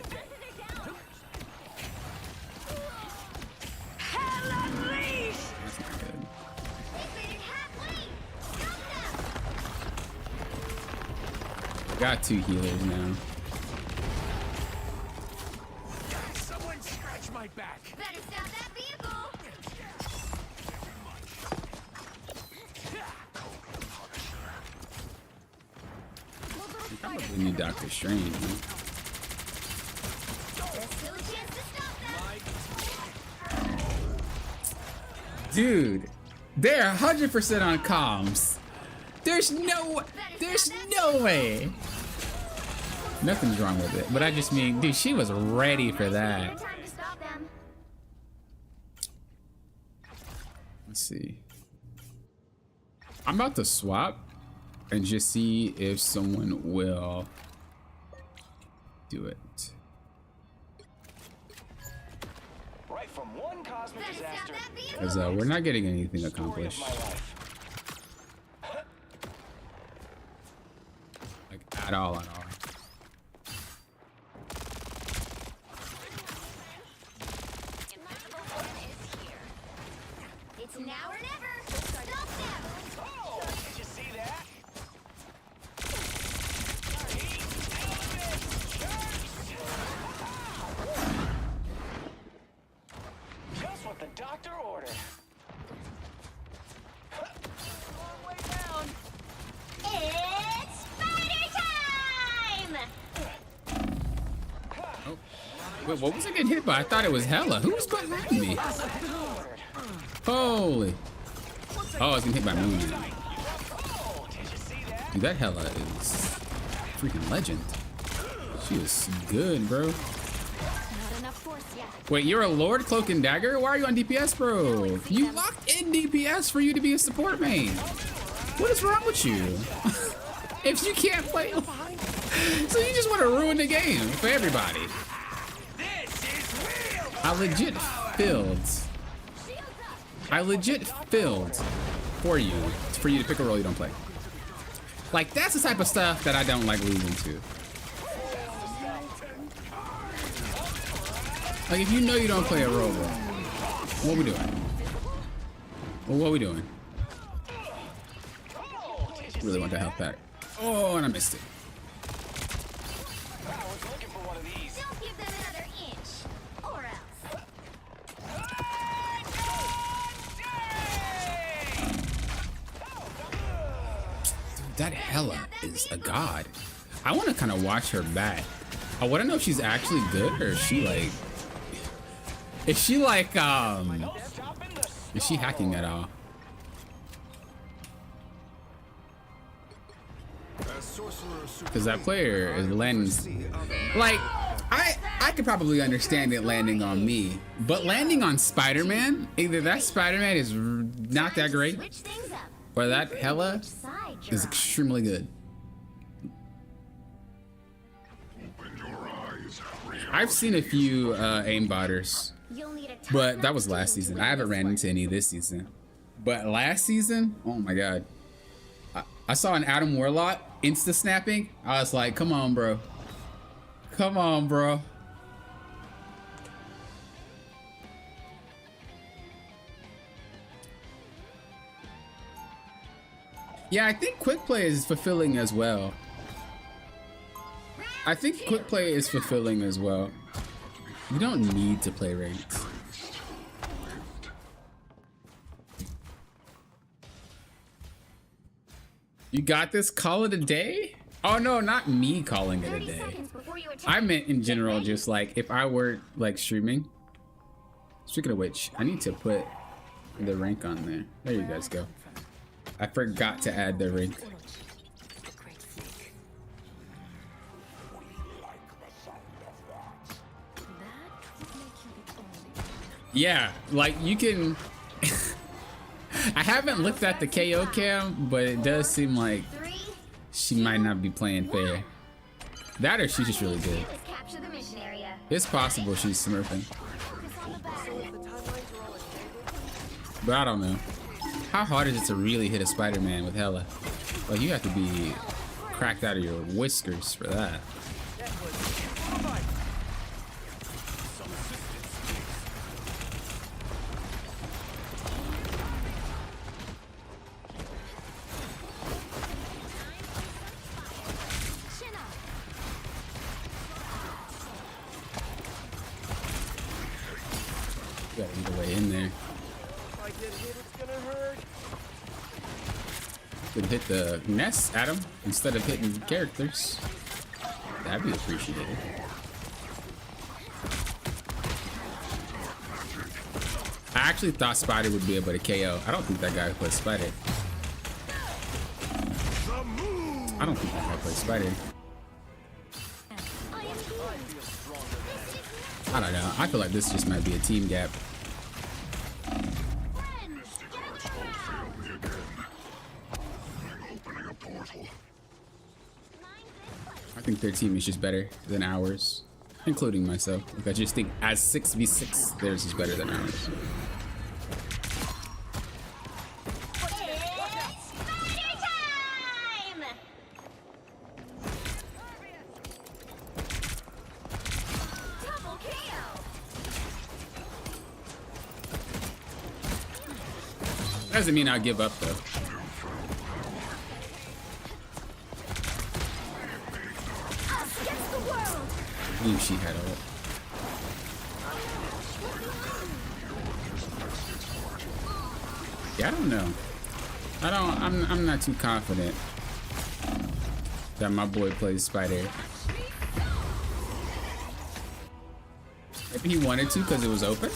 not good. Got two healers now.
Someone scratch my back.
Better stop that vehicle.
We probably need Doctor Strange. Man.
There's still a chance to stop them.
Dude, they're 100% on comms. There's no way. Nothing's wrong with it, but I just mean, dude, she was ready for that.
Time to stop them.
Let's see. I'm about to swap and just see if someone will do it.
Right from one cosmic
Better stop
disaster.
that vehicle.
Because we're not getting anything
Story of
accomplished.
my life.
Like, at all.
It's now or never. Stop them.
Oh, did you see that?
Wait, what was I getting hit by? I thought it was Hella. Who was behind me? Holy. Oh, I was getting hit by Moon. Dude, that Hella is freaking legend. She is good, bro.
Not enough force yet.
Wait, you're a Lord Cloak and Dagger? Why are you on DPS, bro? You locked in DPS for you to be a support main. What is wrong with you? If you can't play, so you just want to ruin the game for everybody. I legit filled for you to pick a role you don't play. Like, that's the type of stuff that I don't like losing to. Like, if you know you don't play a role, bro, what we doing? Well, what we doing? Really want the health pack. Oh, and I missed it.
Don't give them another inch, or else.
Dude, that Hella is a god. I want to kind of watch her back. I want to know if she's actually good or is she like... Is she hacking at all? Because that player is landing. Like, I could probably understand it landing on me, but landing on Spider-Man, either that Spider-Man is not that great,
Switch things up.
or that Hella
Side you're
is
on.
extremely good.
Open your eyes.
I've seen a few aimbotters,
You'll need a
but that was last season. I haven't ran into any this season. But last season, oh my god. I saw an Adam Warlock insta snapping. I was like, come on, bro. Come on, bro. Yeah, I think quick play is fulfilling as well. I think quick play is fulfilling as well. You don't need to play ranked. You got this? Call it a day? Oh no, not me calling it a
30
day.
seconds before you attack.
I meant in general, just like if I were like streaming. Speaking of which, I need to put the rank on there. There you guys go. I forgot to add the rank. Yeah, like you can. I haven't looked at the KO cam, but it does seem like
3,
she might not be playing fair. That or she's just really good.
is capture the mission area.
It's possible she's smurfing,
Focus on the battle.
but I don't know. How hard is it to really hit a Spider-Man with Hella? Like you have to be cracked out of your whiskers for that.
Chin up.
You gotta eat a way in there.
If I get hit, it's gonna hurt.
Could hit the nest, Adam, instead of hitting characters. That'd be appreciated. I actually thought Spider would be able to KO. I don't think that guy plays Spider. I don't think that guy plays Spider.
I am here.
I don't know. I feel like this just might be a team gap.
Friends, get out the
Fail me again. I'm opening a portal.
I think their team is just better than ours, including myself. Like, I just think as 6v6, theirs is better than ours.
It's Spider time! Double KO!
Doesn't mean I'll give up though.
Us against the world!
I knew she had all. Yeah, I don't know. I'm not too confident that my boy plays Spider. Maybe he wanted to because it was open.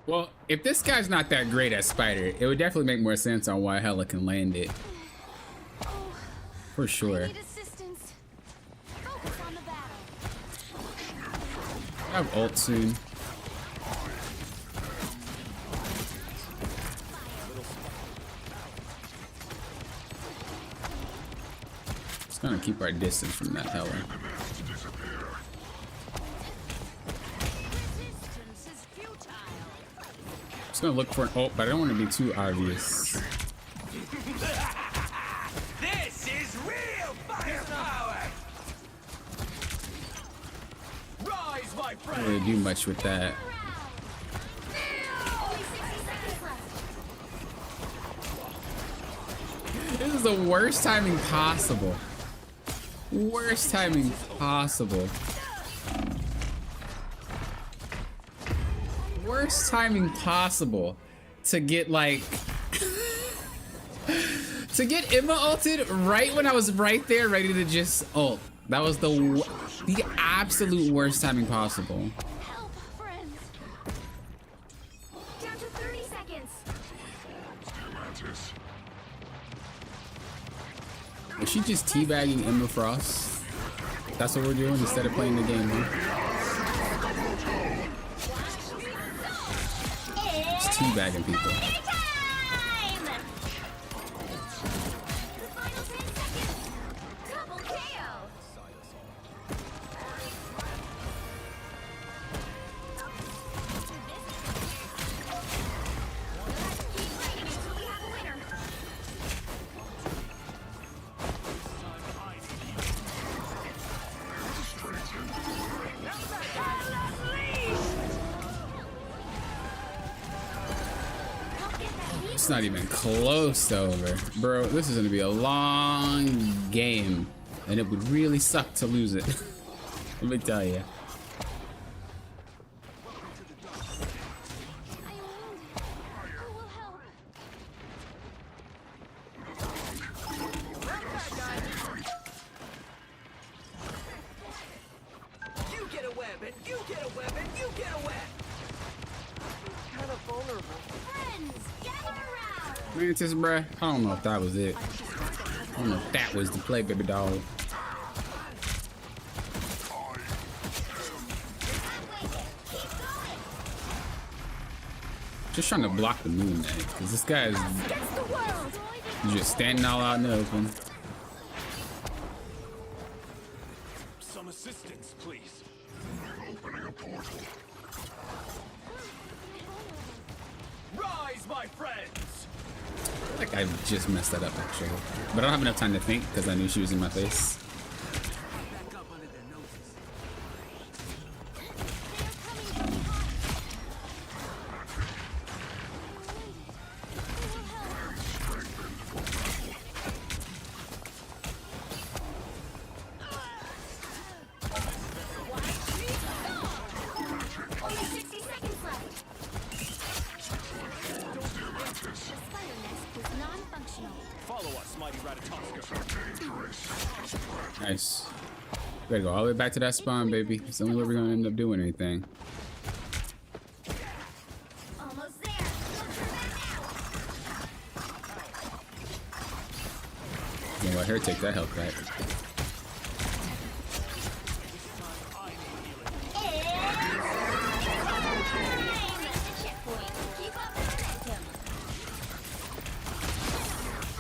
Well, if this guy's not that great at Spider, it would definitely make more sense on why Hela can land it. For sure.
I need assistance. Focus on the battle.
I have ult soon. Just gonna keep our distance from that Hela. Just gonna look for an ult, but I don't want to be too obvious.
This is real firepower! Rise, my
Don't
friend!
really do much with that.
Only 60 seconds left.
This is the worst timing possible. Worst timing possible. Worst timing possible to get like to get Emma ulted right when I was right there ready to just ult. That was the absolute worst timing possible.
Help, friends. Down to 30 seconds.
Is she just teabagging Emma Frost? That's what we're doing instead of playing the game, huh? Just teabagging people.
Time! The final 10 seconds. Double KO. Keep fighting until we have a winner.
It's not even close to over. Bro, this is gonna be a long game. And it would really suck to lose it. Let me tell you.
I am wounded. Who will help?
You get a web, and you get a web, and you get a web! Kind of vulnerable.
Friends, gather around.
Mantis, bruh. I don't know if that was it. I don't know if that was the play, baby dog. Just trying to block the moon knight, because this guy is
Against the world.
just standing all out in the open.
Some assistance, please.
Opening a portal.
Rise, my friends!
Like I just messed that up actually. But I don't have enough time to think because I knew she was in my face.
Back up under their noses.
They are coming from behind. Who will help? Only 60 seconds left. The spider nest was non-functional.
Follow us, mighty Ratatoska.
Nice. We gotta go all the way back to that spawn, baby. It's the only way we're gonna end up doing anything.
Almost there. Don't turn back now.
Gonna let her take that health back.
Checkpoint. Keep up the momentum.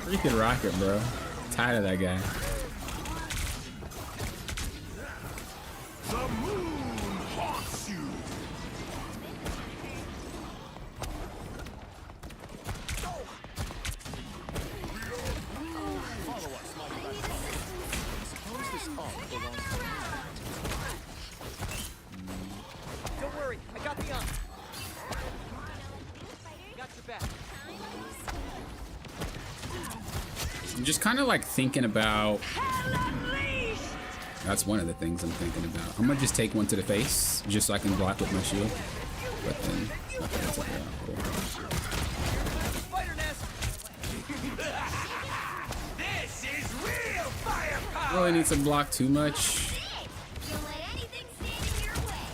Freaking rocket, bro. Tired of that guy.
The moon haunts you.
Follow us, mighty Ratatoska. Suppose this arc belongs to me. Don't worry, I got the arm. Got your back.
I'm just kind of like thinking about. That's one of the things I'm thinking about. I'm gonna just take one to the face just so I can block with my shield. But then, okay, that's okay. Cool.
Spider nest!
really need to block too much.
Don't let anything stand in your way.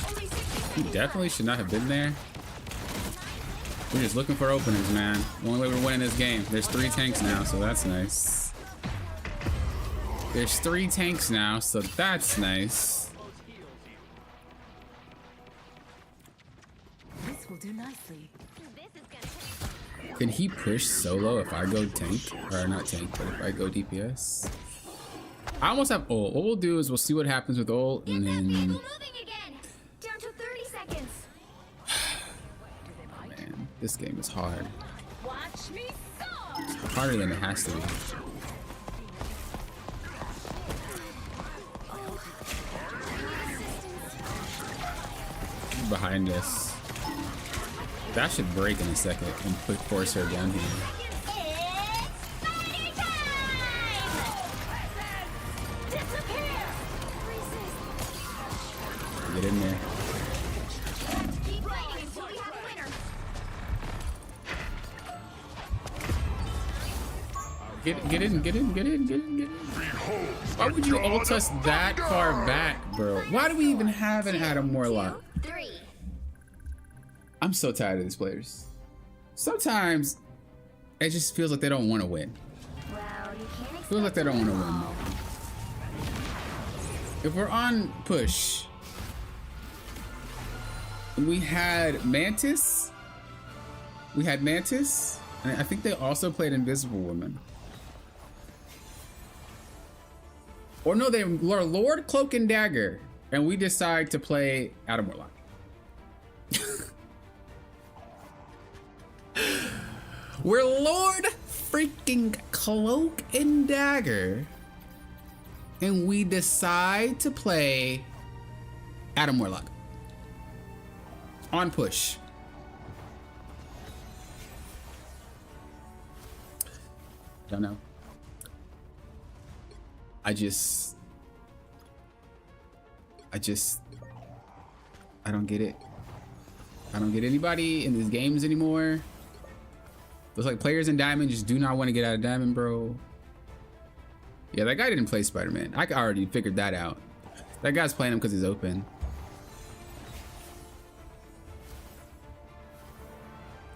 Only 60
He
seconds
definitely should not have been there. We're just looking for openings, man. The only way we're winning this game. There's 3 tanks now, so that's nice. There's 3 tanks now, so that's nice.
This will do nicely.
This is gonna
Can he push solo if I go tank? Or not tank, but if I go DPS? I almost have ult. What we'll do is we'll see what happens with ult, and
get that
then...
vehicle moving again. Down to 30 seconds.
Man, this game is hard.
Watch me soar.
Harder than it has to be. Behind us. That should break in a second and force her down here.
It's party time! Disappear! Resist.
Get in there.
Keep waiting until we have a winner.
Get in. Why would you ult us that far back, bro? Why do we even have an Adam Warlock?
3.
I'm so tired of these players. Sometimes it just feels like they don't want to win.
Well, you can't expect
Feels like they don't want to win. If we're on push, we had Mantis. And I think they also played Invisible Woman. Or no, they were Lord Cloak and Dagger, and we decide to play Adam Warlock. We're Lord freaking Cloak and Dagger, and we decide to play Adam Warlock on push. Don't know. I don't get it. I don't get anybody in these games anymore. Looks like players in Diamond just do not want to get out of Diamond, bro. Yeah, that guy didn't play Spider-Man. I already figured that out. That guy's playing him because he's open.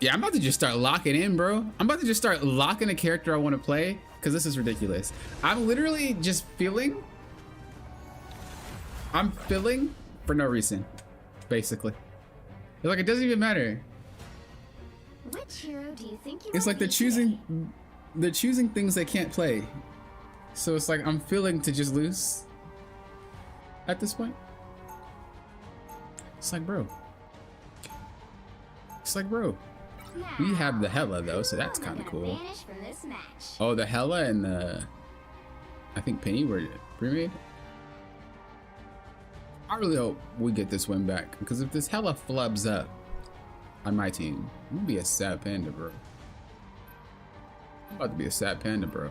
Yeah, I'm about to just start locking in, bro. I'm about to just start locking a character I want to play because this is ridiculous. I'm literally just feeling. I'm feeling for no reason, basically. It's like it doesn't even matter.
Which hero do you think you
It's
might
like they're
be
choosing things they can't play. So it's like I'm feeling to just lose at this point. It's like, bro.
today?
We have the Hela though, so that's
I'm
kind of
gonna
cool.
vanish from this match.
Oh, the Hela and the I think Penny were pre-made. I really hope we get this win back, because if this Hela flubs up on my team, I'm gonna be a sad panda, bro. I'm about to be a sad panda, bro.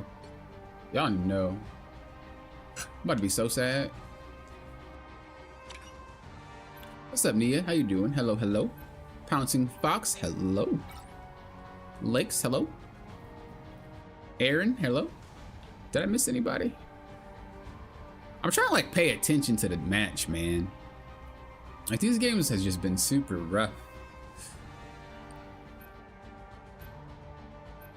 Y'all know. I'm about to be so sad. What's up, Nia? How you doing? Hello, hello. Pouncing Fox, hello. Lakes, hello. Aaron, hello. Did I miss anybody? I'm trying to like pay attention to the match, man. Like these games has just been super rough.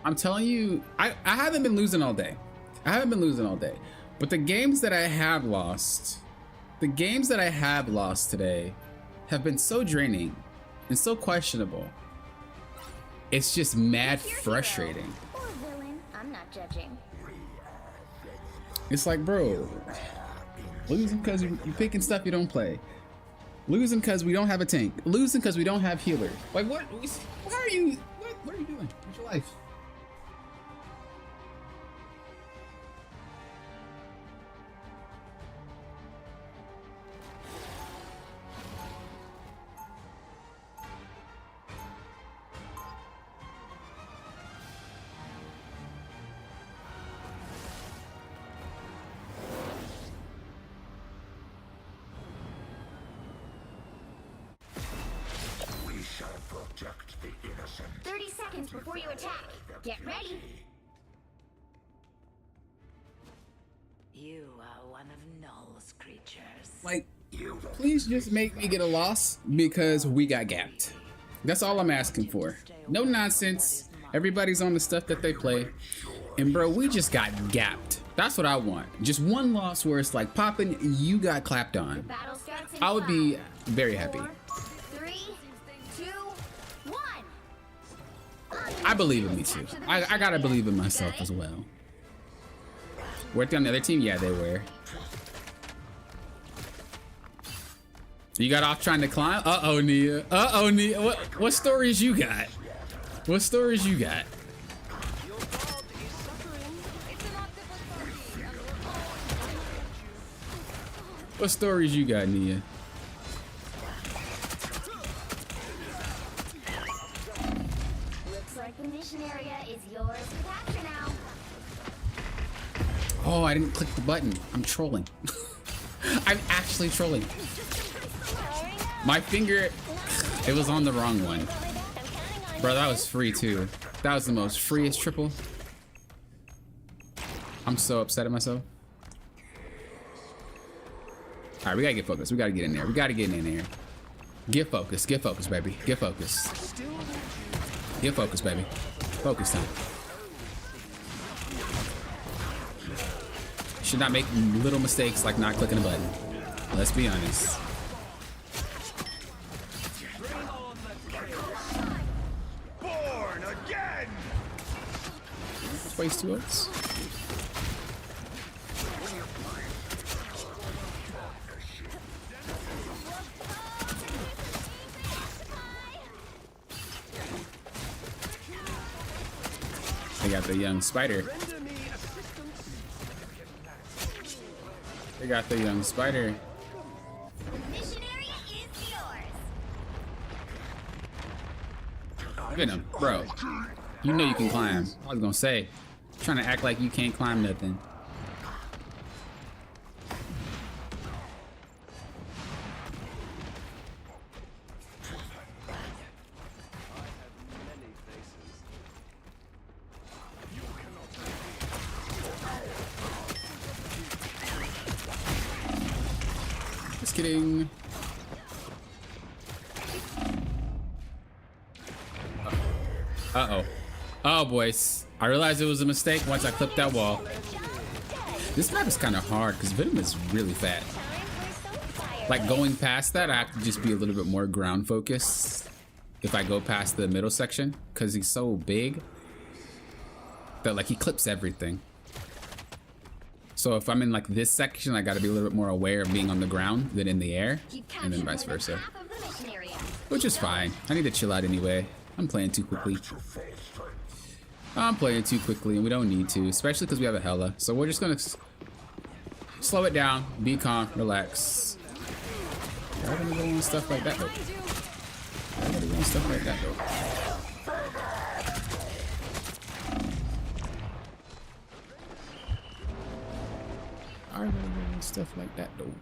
I'm telling you, I haven't been losing all day. But the games that I have lost, today have been so draining and so questionable. It's just mad
Your hero
frustrating.
or villain, I'm not judging.
It's like, bro, losing because you're picking stuff you don't play. Losing because we don't have a tank. Losing because we don't have healer. Like, what are you doing? What's your life?
We shall protect the innocent.
30 seconds before you attack. Get ready.
You are one of Null's creatures.
Like, please just make me get a loss because we got gapped. That's all I'm asking for. No nonsense. Everybody's on the stuff that they play. And bro, we just got gapped. That's what I want. Just one loss where it's like popping, you got clapped on.
Battle starts in
I would be
5,
very happy.
4, 3, 2, 1.
I believe in me too. I gotta believe in myself as well. Were they on the other team? Yeah, they were. You got off trying to climb? Uh-oh, Nia. Uh-oh, Nia. What stories you got? What stories you got? What stories you got, Nia?
Looks like the mission area is yours to capture now.
Oh, I didn't click the button. I'm trolling. I'm actually trolling. My finger, it was on the wrong one. Bro, that was free too. That was the most freest triple. I'm so upset at myself. All right, we gotta get focused. We gotta get in there. We gotta get in there. Get focused. Get focused, baby. Get focused. Get focused, baby. Focus time. Should not make little mistakes like not clicking a button. Let's be honest.
Born again!
Let's waste 2 oats. They got the young spider. They got the young spider.
Mission area is yours.
Venom, bro. You know you can climb. I was gonna say, trying to act like you can't climb nothing. Just kidding. Uh-oh. Oh, boys. I realized it was a mistake once I clipped that wall. This map is kind of hard because Venom is really fat. Like, going past that, I have to just be a little bit more ground focused if I go past the middle section because he's so big that, like, he clips everything. So if I'm in, like, this section, I got to be a little bit more aware of being on the ground than in the air, and then vice versa. Which is fine. I need to chill out anyway. I'm playing too quickly. I'm playing too quickly, and we don't need to, especially because we have a Hela. So we're just gonna slow it down, be calm, relax. I'm gonna go on stuff like that though. I'm gonna go on stuff like that though. I'm gonna go on stuff like that though.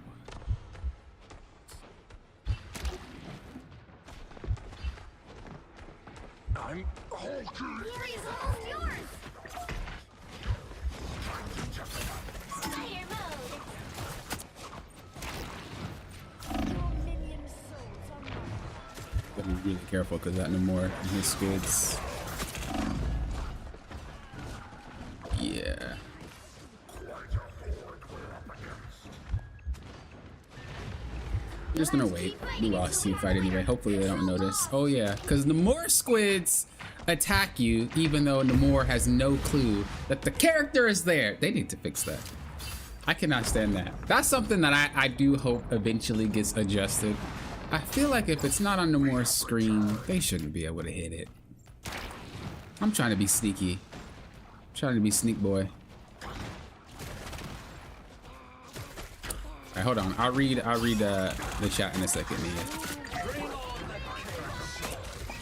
I'm Hulk.
Glory is almost yours. Fire mode.
Gotta be really careful because that no more in his skids. Yeah. I'm just gonna wait. We lost team fight anyway. Hopefully they don't notice. Oh yeah, because the more squids attack you, even though Namor has no clue that the character is there. They need to fix that. I cannot stand that. That's something that I do hope eventually gets adjusted. I feel like if it's not on Namor's screen, they shouldn't be able to hit it. I'm trying to be sneaky. I'm trying to be sneak boy. Alright, hold on. I'll read the chat in a second, Nia.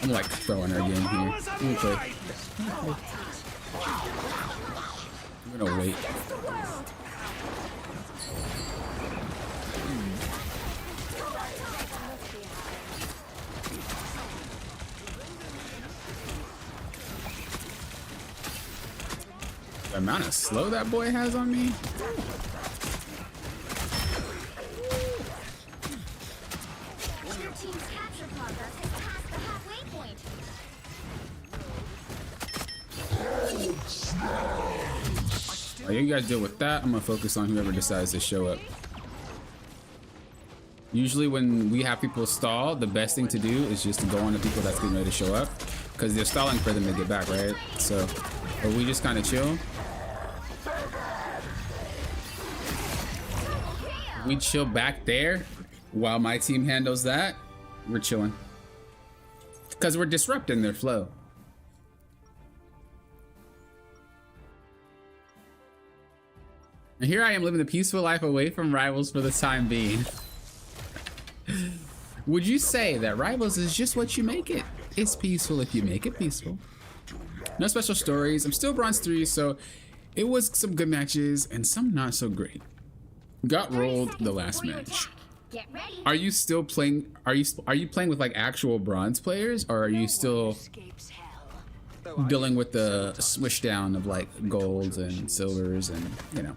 I'm like throwing her again here. Okay. I'm gonna wait. The amount of slow that boy has on me.
Your team's capture progress has passed the halfway point.
While you guys deal with that, I'm gonna focus on whoever decides to show up. Usually when we have people stall, the best thing to do is just to go on the people that's getting ready to show up, because they're stalling for them to get back, right? So, but we just kind of chill. We chill back there while my team handles that. We're chilling because we're disrupting their flow. And here I am living a peaceful life away from Rivals for the time being. Would you say that Rivals is just what you make it? It's peaceful if you make it peaceful. No special stories. I'm still bronze 3, so it was some good matches and some not so great. Got rolled the last match.
Get ready.
Are you still playing? Are you playing with like actual bronze players, or are you still dealing with the swish down of like golds and silvers and, you know,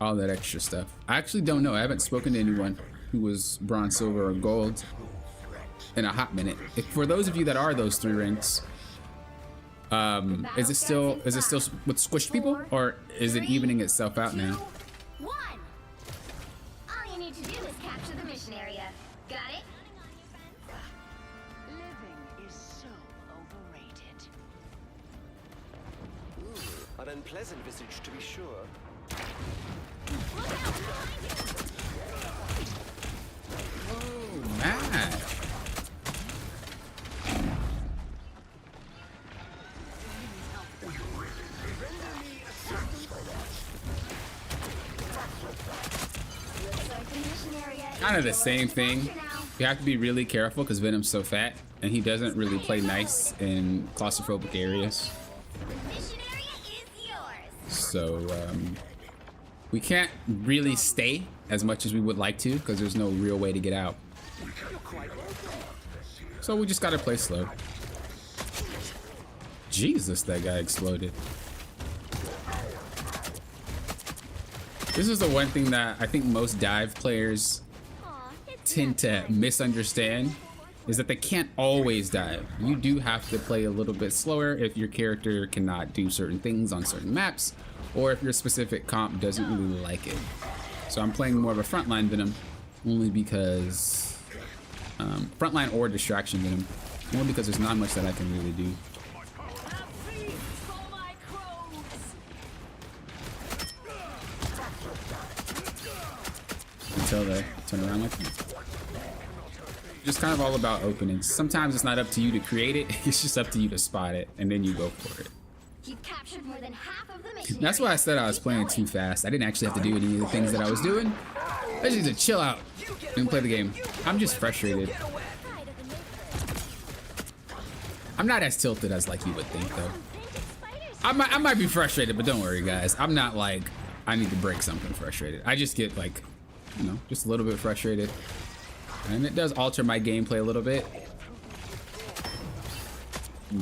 all that extra stuff? I actually don't know. I haven't spoken to anyone who was bronze, silver, or gold in a hot minute. If, for those of you that are those 3 ranks, is it still with squished people, or is it evening itself out now?
2, 1. All you need to do is capture the mission area. Got it?
Living is so overrated.
An unpleasant visage, to be sure.
Look out behind you.
Oh, man. Kind of the same thing. You have to be really careful because Venom's so fat and he doesn't really play nice in claustrophobic areas.
Mission area is yours.
So we can't really stay as much as we would like to because there's no real way to get out. So we just gotta play slow. Jesus, that guy exploded. This is the one thing that I think most dive players tend to misunderstand, is that they can't always dive. You do have to play a little bit slower if your character cannot do certain things on certain maps, or if your specific comp doesn't really like it. So I'm playing more of a frontline Venom, only because frontline or distraction Venom, only because there's not much that I can really do. Until they turn around like that. Just kind of all about openings. Sometimes it's not up to you to create it, it's just up to you to spot it, and then you go for it.
You've captured more than half of the mission.
That's why I said I was playing too fast. I didn't actually have to do any of the things that I was doing. I just need to chill out and play the game. I'm just frustrated. I'm not as tilted as like you would think though. I might be frustrated, but don't worry guys. I'm not like I need to break something frustrated. I just get like, you know, just a little bit frustrated. And it does alter my gameplay a little bit.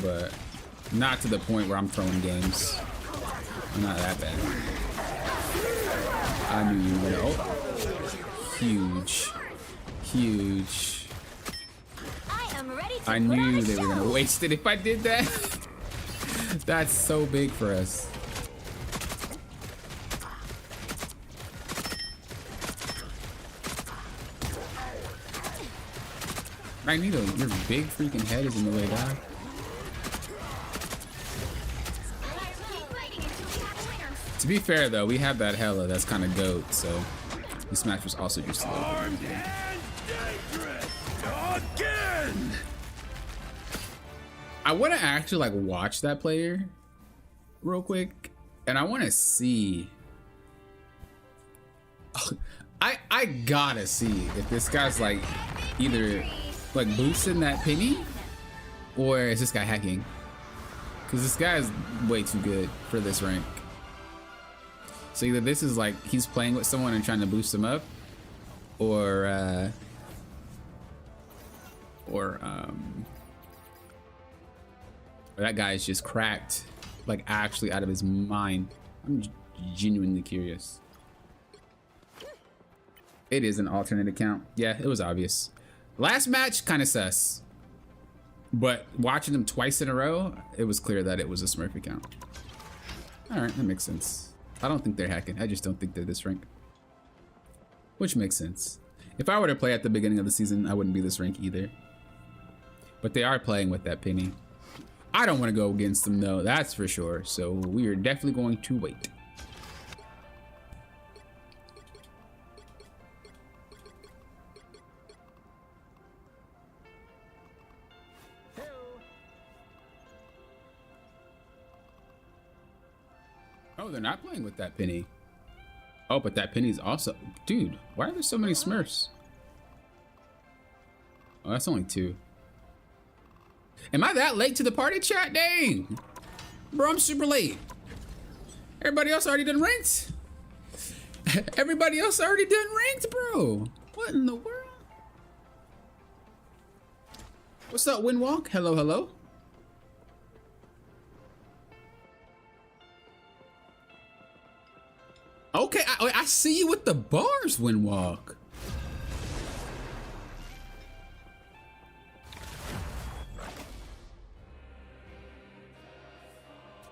But not to the point where I'm throwing games. I'm not that bad. I knew you were gonna. Oh. Huge. Huge. I knew they were gonna waste it if I did that. That's so big for us. Magneto, your big freaking head is in the way, dog. To be fair though, we have that Hela that's kind of goat, so this match was also just a little bit again. I want to actually like watch that player real quick, and I want to see. I gotta see if this guy's like either like boosting that penny, or is this guy hacking? Because this guy is way too good for this rank. So either this is like he's playing with someone and trying to boost him up, or that guy is just cracked, like actually out of his mind. I'm genuinely curious. It is an alternate account. Yeah, it was obvious. Last match, kind of sus. But watching them twice in a row, it was clear that it was a Smurf account. All right, that makes sense. I don't think they're hacking. I just don't think they're this rank. Which makes sense. If I were to play at the beginning of the season, I wouldn't be this rank either. But they are playing with that penny. I don't want to go against them though, that's for sure. So we are definitely going to wait. Oh, they're not playing with that penny. Oh, but that penny's also... Dude, why are there so many Smurfs? Oh, that's only 2. Am I that late to the party, chat? Dang. Bro, I'm super late. Everybody else already done ranked. Everybody else already done ranked, bro. What in the world? What's up, Windwalk? Hello, hello. Okay, I see you with the bars, Windwalk.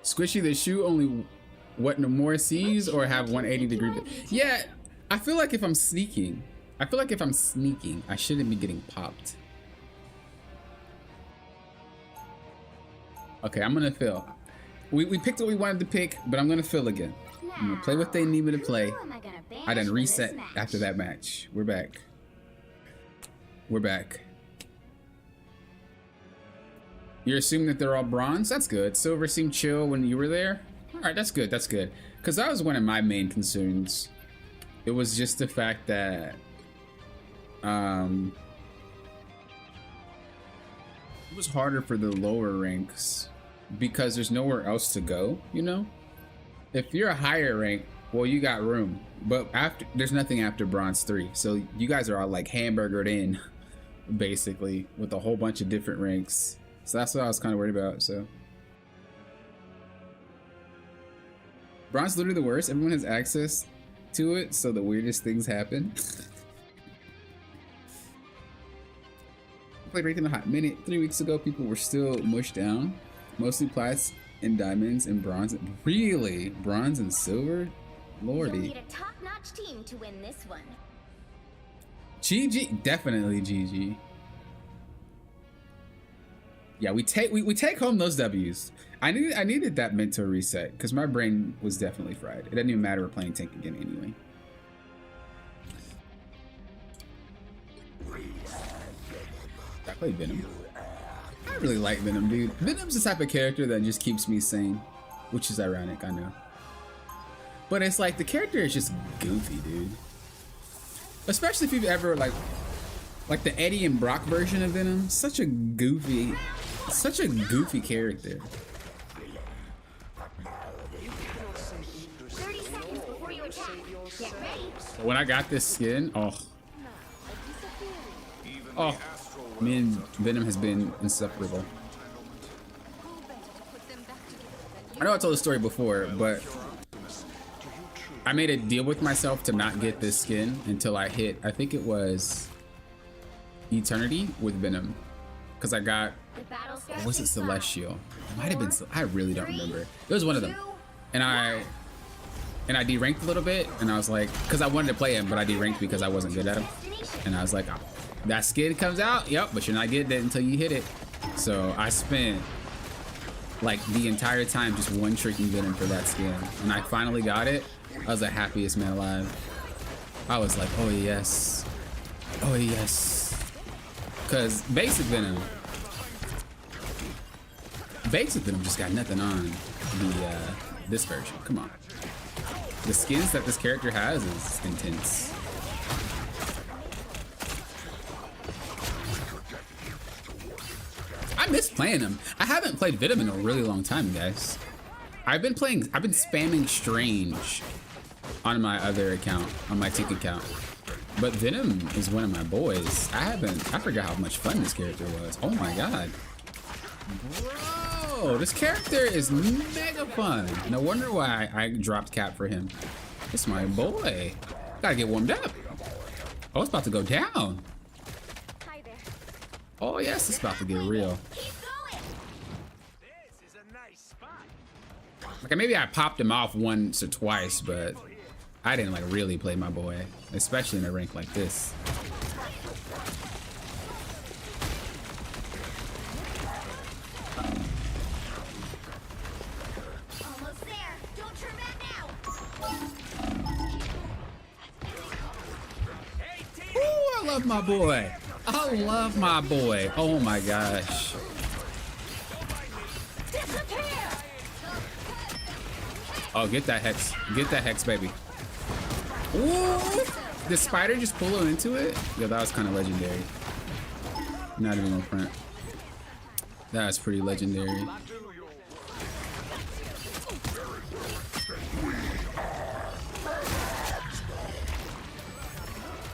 Squishy, the shoe only what Nomura sees or have 180 degree. Yeah, I feel like if I'm sneaking, I shouldn't be getting popped. Okay, I'm gonna fill. We picked what we wanted to pick, but I'm gonna fill again. I'm gonna play what they need me to play. I done reset after that match. We're back. We're back. You're assuming that they're all bronze? That's good. Silver seemed chill when you were there? Alright, that's good, that's good. Because that was one of my main concerns. It was just the fact that... it was harder for the lower ranks because there's nowhere else to go, you know? If you're a higher rank, well, you got room. But after, there's nothing after bronze 3. So you guys are all like hamburgered in, basically, with a whole bunch of different ranks. So that's what I was kind of worried about, so. Bronze is literally the worst. Everyone has access to it, so the weirdest things happen. I played ranked in a hot minute. 3 weeks ago, people were still mushed down. Mostly plats and diamonds and bronze. Really? Bronze and silver? Lordy.
You'll need a top-notch team to win this one.
GG, definitely GG. Yeah, we take home those W's. I needed that mental reset because my brain was definitely fried. It doesn't even matter we're playing tank again anyway. I played Venom. I really like Venom, dude. Venom's the type of character that just keeps me sane, which is ironic, I know. But it's like the character is just goofy, dude. Especially if you've ever like the Eddie and Brock version of Venom. Such a goofy character.
30 seconds before you attack. Get ready.
When I got this skin, oh, me and Venom has been inseparable. I know I told the story before, but I made a deal with myself to not get this skin until I hit, I think it was Eternity with Venom. Because I got, or was it Celestial? It might have been, I really don't remember. It was one of them. And I deranked a little bit, and I was like, because I wanted to play him, but I deranked because I wasn't good at him. And I was like, oh, that skin comes out, yep, but you're not getting it until you hit it. So I spent like the entire time just one-tricking Venom for that skin. And I finally got it. I was the happiest man alive. I was like, oh yes. Oh yes. Because Basic Venom just got nothing on the this version. Come on. The skins that this character has is intense. I miss playing him. I haven't played Venom in a really long time, guys. I've been spamming Strange on my other account, on my Tink account. But Venom is one of my boys. I forgot how much fun this character was. Oh my god. Bro! Whoa, this character is mega fun. No wonder why I dropped Cap for him. It's my boy. Gotta get warmed up. Oh, it's about to go down.
Hi there.
Oh yes, it's about to get real.
Keep going.
This is a nice spot.
Like maybe I popped him off once or twice, but I didn't like really play my boy, especially in a rank like this.
Almost there. Don't turn back now.
Ooh, I love my boy. I love my boy. Oh my gosh.
Disappear.
Oh, get that hex. Get that hex, baby. Ooh. Did Spider just pull him into it? Yeah, that was kind of legendary. Not even on print. That's pretty legendary.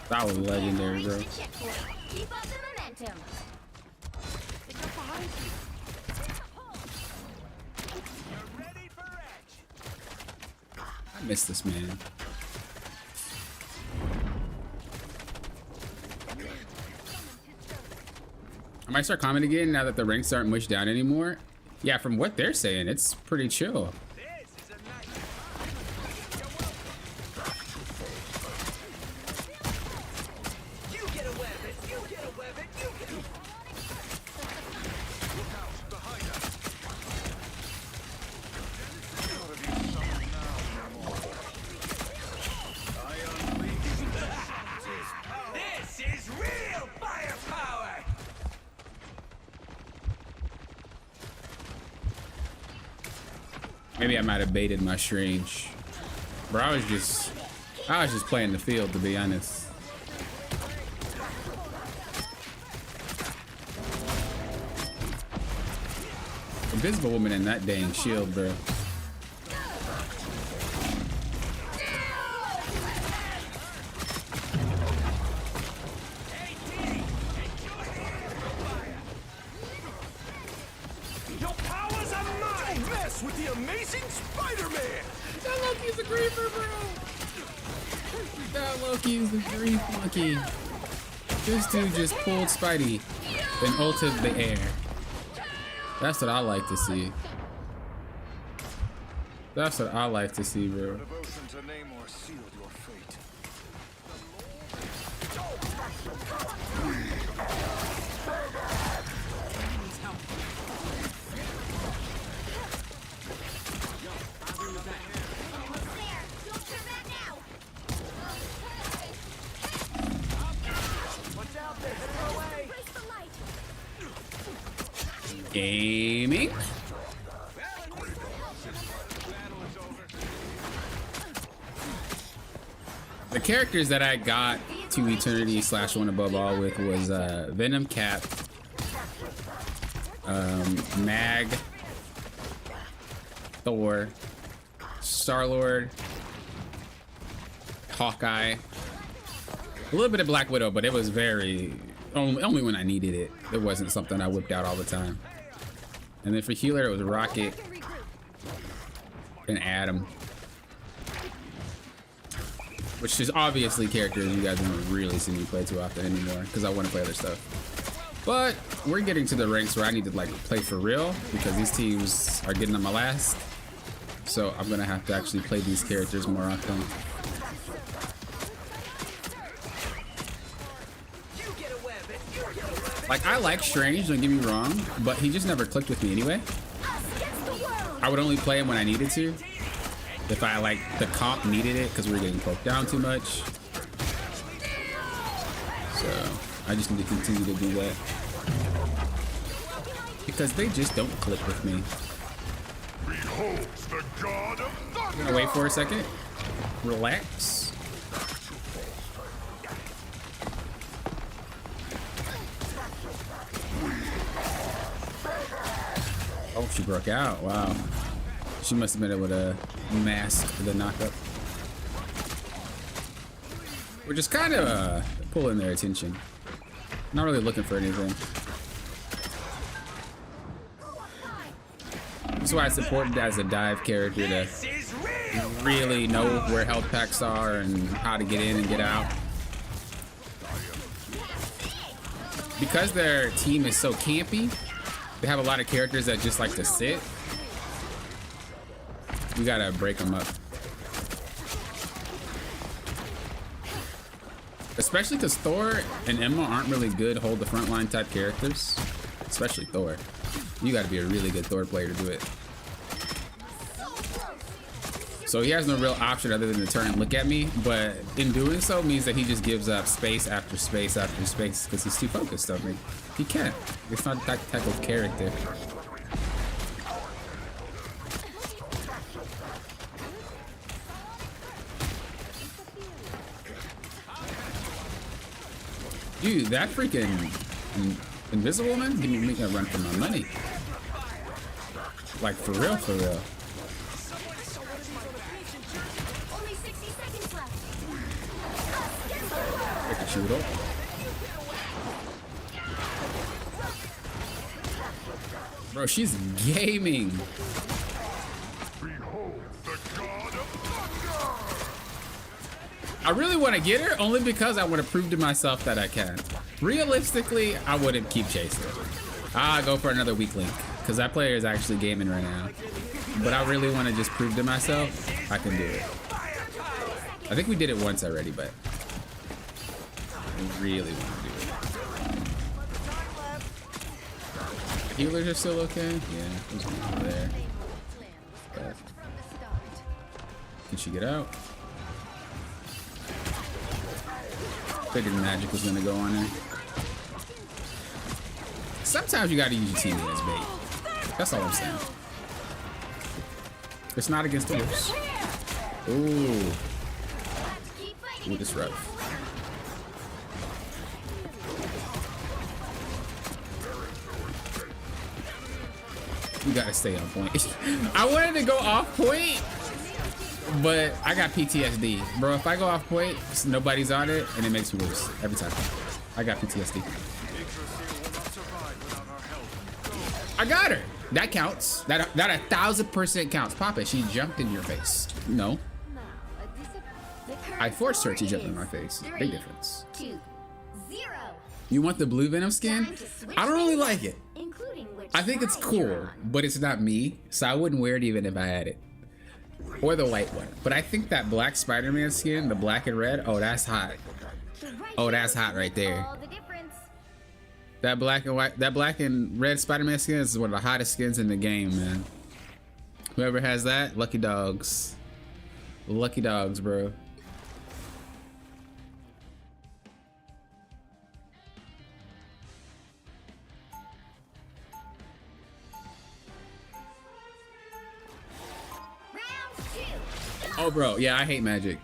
That was legendary, bro.
Reach the checkpoint. Keep up the momentum. Pick up behind you.
You're ready for action.
I miss this man. I might start commenting again now that the ranks aren't mushed down anymore. Yeah, from what they're saying, it's pretty chill.
This is a nice spot. You get a weapon. You get a weapon. You get a Look out behind us. This is real firepower.
Maybe I might have baited my strange. Bro, I was just playing the field, to be honest. Invisible woman in that dang shield, bro.
Your powers are mine! Don't mess with the amazing Spider-Man!
That Loki's a griefer, bro. That Loki's the grief monkey. This dude just pulled Spidey and ulted the air. That's what I like to see. That's what I like to see, bro.
Devotion to Namor sealed your fate.
Almost there. Don't turn back now.
What's out there? Headed our way!
Embrace the light.
Gaming. The characters that I got to Eternity / One Above All with was Venom, Cap, Mag, Thor, Star-Lord, Hawkeye, a little bit of Black Widow, but it was very only when I needed it. It wasn't something I whipped out all the time. And then for healer, it was Rocket and Adam, which is obviously characters you guys don't really see me play too often anymore because I want to play other stuff. But we're getting to the ranks where I need to like play for real because these teams are getting on my last. So I'm gonna have to actually play these characters more often. Like I like Strange, don't get me wrong, but he just never clicked with me anyway. I would only play him when I needed to. If I like the comp needed it because we were getting poked down too much. So I just need to continue to do that. Because they just don't click with me.
Beholds the god of
I'm gonna wait for a second. Relax. Oh, she broke out. Wow. She must have been able to mask the knockup. We're just kind of pulling their attention. Not really looking for anything. That's why I supported as a dive character to really know where health packs are and how to get in and get out. Because their team is so campy, they have a lot of characters that just like to sit. We gotta break them up. Especially because Thor and Emma aren't really good hold the front line type characters. Especially Thor. You gotta be a really good Thor player to do it. So he has no real option other than to turn and look at me, but in doing so means that he just gives up space after space after space because he's too focused on me. He can't. It's not that type of character. Dude, that freaking invisible man give me make a run for my money. Like for real, for real.
Only 60 seconds left.
I can shoot up. Bro, she's gaming. I really want to get her only because I want to prove to myself that I can. Realistically, I wouldn't keep chasing. I'll go for another weak link because that player is actually gaming right now. But I really want to just prove to myself I can do it. I think we did it once already, but I really want to do it. Healers are still okay? Yeah, there's one over there. But can she get out? Figured magic was gonna go on there. Sometimes you gotta use your teammate as bait. That's all I'm saying. It's not against the worst. Ooh. Ooh, this rough. You gotta stay on point. I wanted to go off point, but I got PTSD. Bro, if I go off point, nobody's on it, and it makes me worse every time. I got PTSD. I got her. That counts. That 1000% counts. Papa, she jumped in your face. No. I forced her to jump in my face. Big difference.
2, 0.
You want the blue Venom skin? I don't really like it.
Including which
I think it's
side you're
cool,
on.
but it's not me, so I wouldn't wear it even if I had it. Or the white one. But I think that black Spider-Man skin, the black and red, oh, that's hot. Oh, that's hot right there.
All the difference.
That black and white, that black and red Spider-Man skin is one of the hottest skins in the game, man. Whoever has that, lucky dogs. Lucky dogs, bro.
Round 2.
Oh, bro, yeah, I hate magic.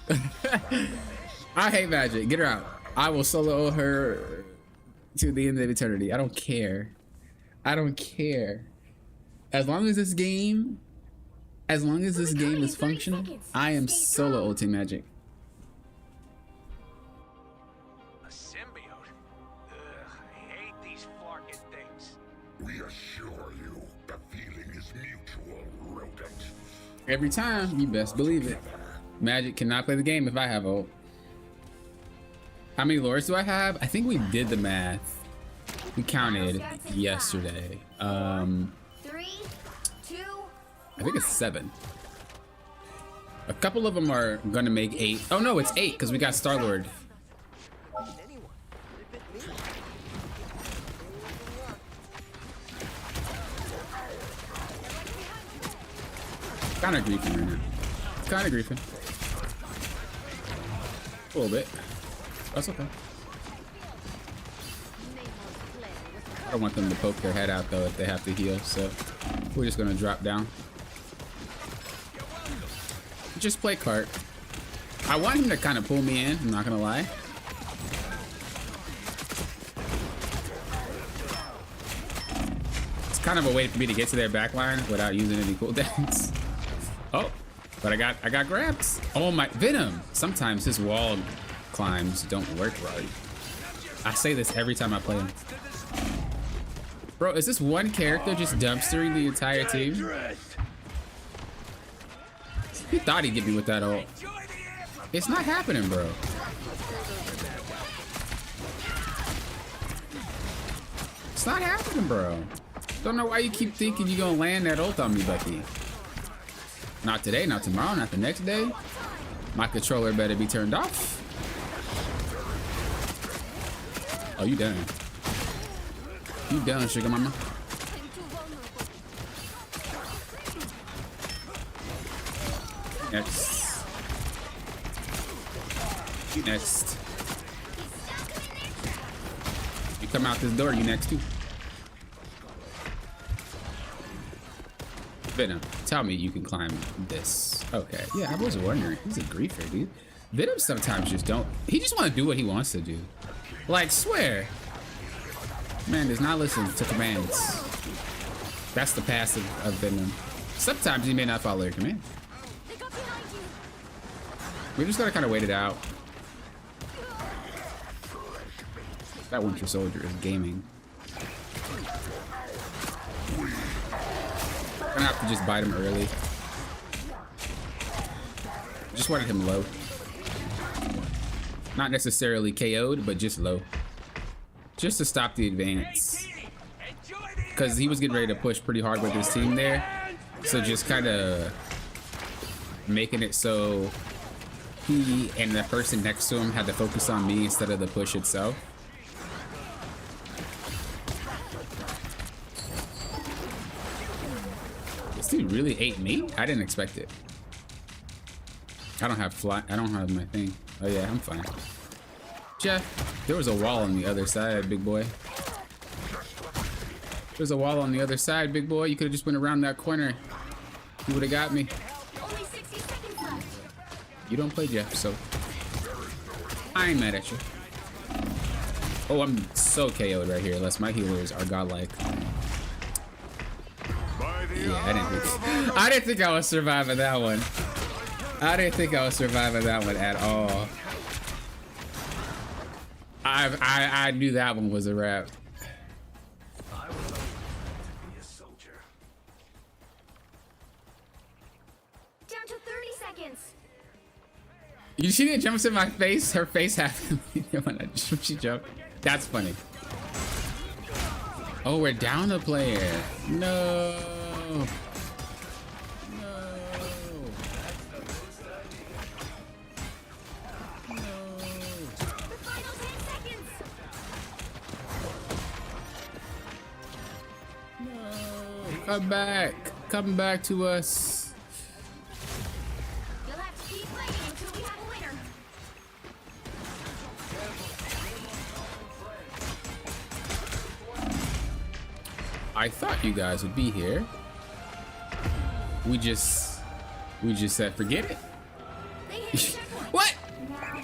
I hate magic. Get her out. I will solo her to the end of eternity. I don't care. I don't care. As long as this game is functional, I am solo ulting magic.
A symbiote? Ugh, I hate these flarkin' things.
We assure you, the feeling is mutual, rodent.
Every time, you best believe it. Magic cannot play the game if I have ult. How many lures do I have? I think we did the math. We counted yesterday.
3, 2,
I think it's 7. A couple of them are gonna make 8. Oh no, it's 8 because we got Star-Lord. Kind of griefing right now. It's kind of griefing. A little bit. That's okay. I don't want them to poke their head out though if they have to heal, so we're just gonna drop down. Just play cart. I want him to kind of pull me in, I'm not gonna lie. It's kind of a way for me to get to their backline without using any cooldowns. Oh, but I got grabs. Oh my, Venom. Sometimes his wall climbs don't work right. I say this every time I play him. Bro, is this one character just dumpstering the entire team? He thought he'd get me with that ult. It's not happening, bro. It's not happening, bro. Don't know why you keep thinking you're gonna land that ult on me, Bucky. Not today, not tomorrow, not the next day. My controller better be turned off. Oh, you done. You done, sugar mama. Next. You next. You come out this door, you next too. Venom, tell me you can climb this. Okay, yeah, I was wondering. He's a griefer, dude. Venom sometimes just don't. He just want to do what he wants to do. Like, swear. Man does not listen to commands. That's the passive of Venom. Sometimes he may not follow your command. We just gotta kind of wait it out. That Winter Soldier is gaming. I'm gonna have to just bite him early. Just wanted him low. Not necessarily KO'd, but just low. Just to stop the advance. Because he was getting ready to push pretty hard with his team there. So just kind of making it so he and the person next to him had to focus on me instead of the push itself. This dude really ate me? I didn't expect it. I don't have my thing. Oh yeah, I'm fine. Jeff, there was a wall on the other side, big boy. There's a wall on the other side, big boy. You could have just went around that corner. You would have got me.
Only 60 seconds left.
You don't play Jeff, so I ain't mad at you. Oh, I'm so KO'd right here, unless my healers are godlike. Yeah, I didn't think I was surviving that one. I didn't think I was surviving that one at all. I knew that one was a wrap.
I would love to be a soldier.
Down to 30 seconds.
You see that jumps in my face? Her face happened when she jumped. That's funny. Oh, we're down a player. No. No. Come back. Come back to us.
You'll have to keep playing until we have a winner.
I thought you guys would be here. We just said forget it.
They hit the checkpoint.
What?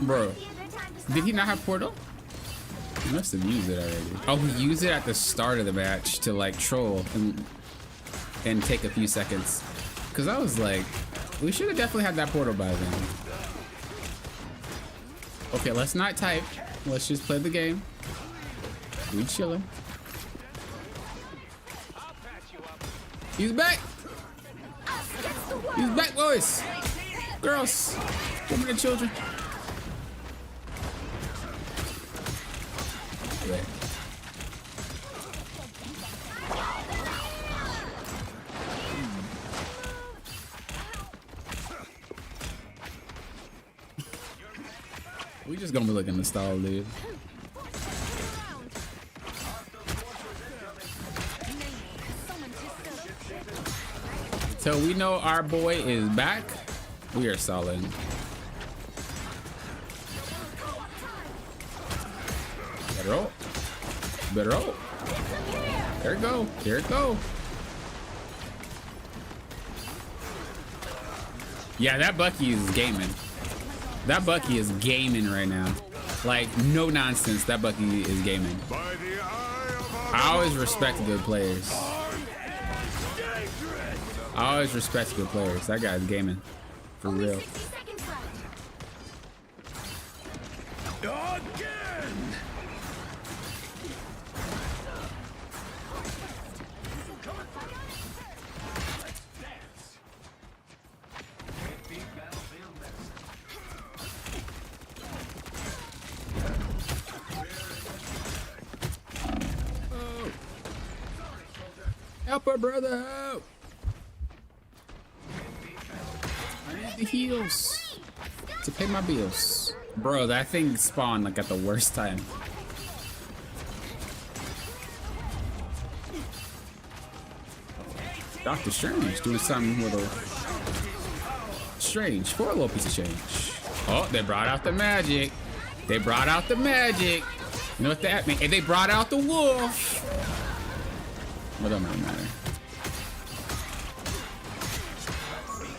Bro,
The other time to stop.
did he not have portal? He must have used it already. Oh, he used it at the start of the match to like troll and take a few seconds. Cause I was like, we should have definitely had that portal by then. Okay, let's not type. Let's just play the game. We chillin'. He's back. He's back, boys. Girls, women and children. Yeah. We just gonna be looking to stall, dude. So we know our boy is back. We are solid. Better roll. Better roll. There it go. There it go. Yeah, that Bucky is gaming. That Bucky is gaming right now. Like, no nonsense. That Bucky is gaming. I always respect good players. I always respect good players. That guy's gaming. For
Only
real.
60 seconds left.
Again!
Help her, brother, help! I need the heals to pay my bills. Bro, that thing spawned like at the worst time. Doctor Strange doing something with a strange for a little piece of change. Oh, they brought out the magic. They brought out the magic. You know what that means? And they brought out the wolf. What don't really matter.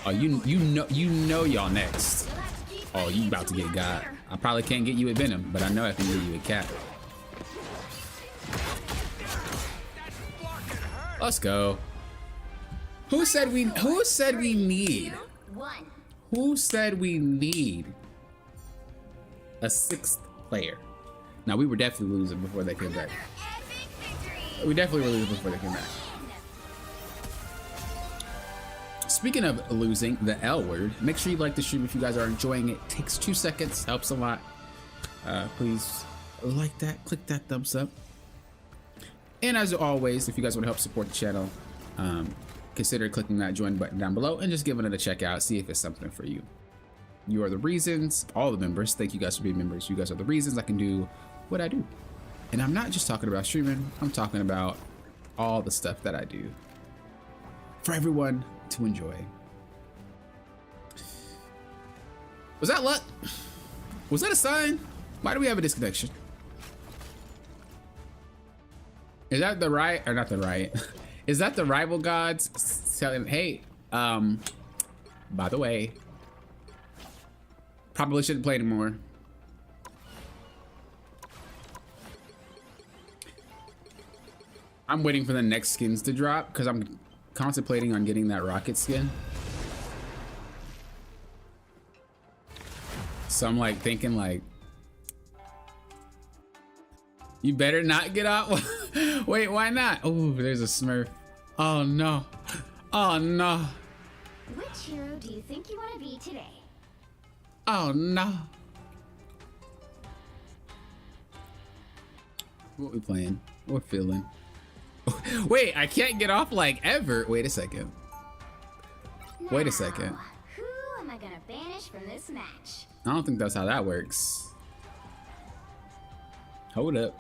Oh, you know y'all next. Oh, you about to get got. I probably can't get you with Venom, but I know I can get you with Cap. Let's go. Who said we need? Who said we need a 6th player? Now we were definitely losing before they came back. We definitely were losing before they came back. Speaking of losing, the L word, make sure you like the stream if you guys are enjoying it. Takes 2 seconds, helps a lot. Please like that, click that thumbs up. And as always, if you guys want to help support the channel, consider clicking that join button down below and just giving it a check out, see if it's something for you. You are the reasons, all the members, thank you guys for being members. You guys are the reasons I can do what I do. And I'm not just talking about streaming, I'm talking about all the stuff that I do for everyone to enjoy. Was that luck? Was that a sign? Why do we have a disconnection? Is that the right, or not the right? Is that the rival gods telling, hey, by the way, probably shouldn't play anymore. I'm waiting for the next skins to drop because I'm contemplating on getting that rocket skin. So I'm like thinking like, you better not get out. Wait, why not? Oh, there's a Smurf. Oh no. Oh no.
Which hero do you think you want to be today?
Oh no. What we playing? What feeling? Wait, I can't get off like ever. Wait a second. Wait a second.
Now, who am I gonna banish from this match?
I don't think that's how that works. Hold up.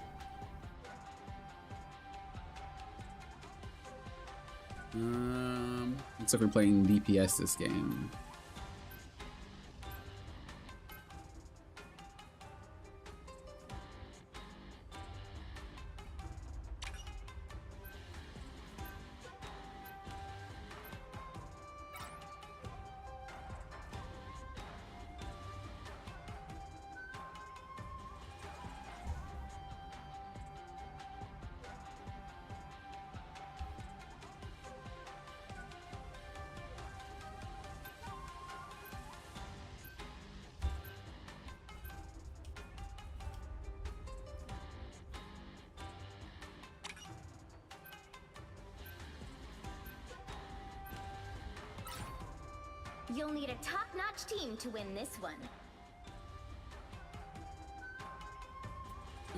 Looks like we're playing DPS this game.
You'll need a top-notch team to win this one.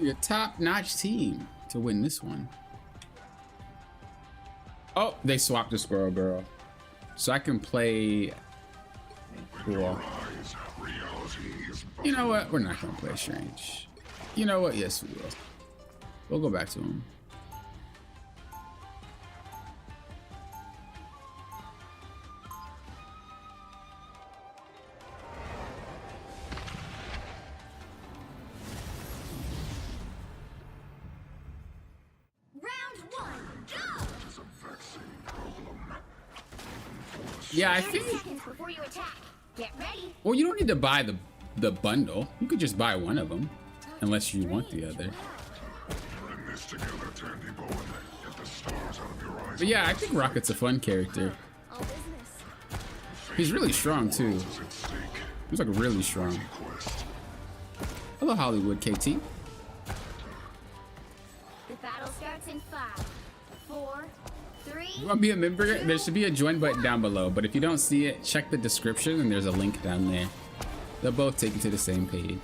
Your top-notch team to win this one. Oh, they swapped the Squirrel Girl. So I can play... Cool. You know what? We're not gonna play Strange. You know what? Yes, we will. We'll go back to him. Yeah, I think.
Before you attack. Get ready.
Well, you don't need to buy the bundle. You could just buy one of them, unless you want the other. But yeah, I think Rocket's a fun character. He's really strong too. He's like really strong. Hello, Hollywood KT.
The battle starts in 5, 4, 3.
You want to be a member? There should be a join button down below, but if you don't see it, check the description and there's a link down there. They'll both take you to the same page.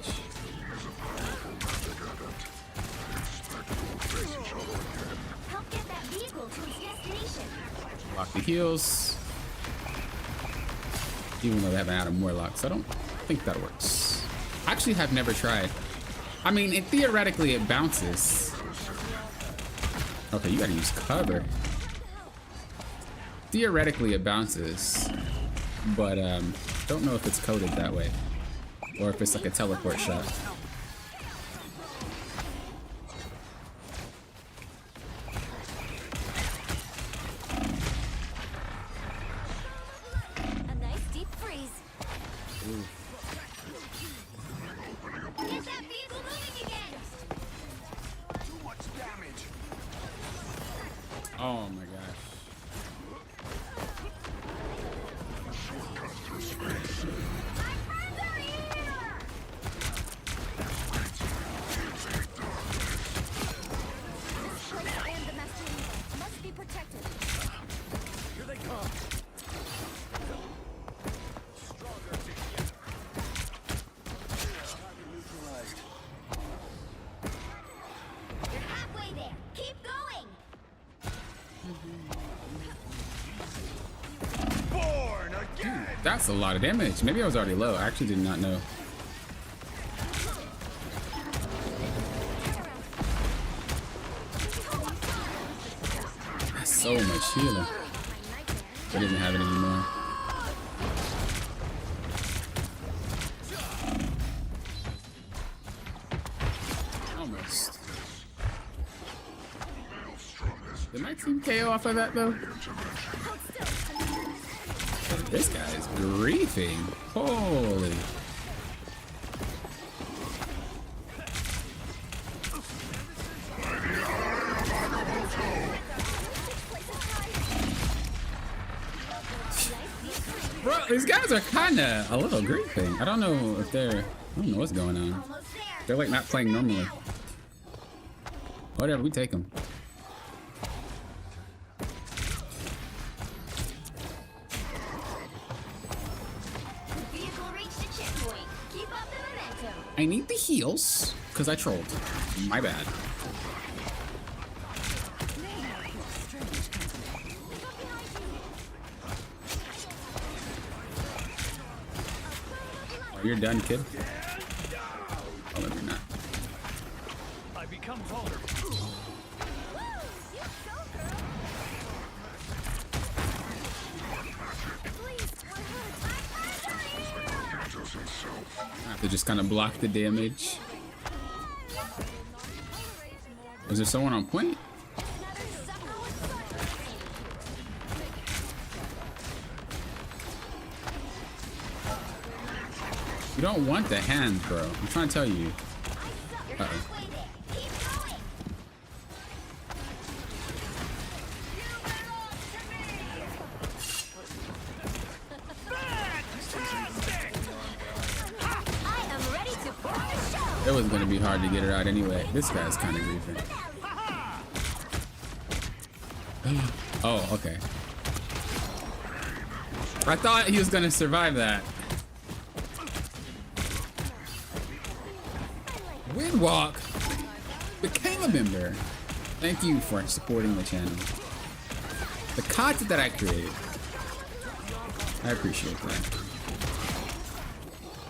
Help get that vehicle to its destination.
Lock the heals. Even though they haven't added more locks, I don't think that works. Actually, have never tried. I mean, theoretically it bounces. Okay, you gotta use cover. Theoretically it bounces, but don't know if it's coded that way or if it's like a teleport shot.
A nice deep freeze. Get that vehicle moving again.
Too much damage.
Oh my gosh.
My friends are here. This place and the master Neva must be protected.
Here they come. Stronger together. Target neutralized.
You're halfway there. Keep going.
Born again.
That's a lot of damage. Maybe I was already low. I actually did not know. That's so much healing. But doesn't have it anymore. Almost. Did my team KO off of that though? This guy is griefing. Holy. Bro, these guys are kinda a little griefing. I don't know if they're, I don't know what's going on.
Almost there.
They're like not playing normally. Whatever, we take them.
Vehicle reached a checkpoint. Keep up the momentum.
I need the heals because I trolled. My bad. Oh, you're done, kid. Oh, maybe not.
I become vulnerable.
I have to just kind of block the damage. Is there someone on point? You don't want the hand, bro. I'm trying to tell you. Uh-oh.
Halfway there. Keep going. I am ready to put on a show.
It was gonna be hard to get her out anyway. This guy's kind of griefing. Oh, okay. I thought he was gonna survive that. Windwalk became a member. Thank you for supporting the channel. The content that I create, I appreciate that.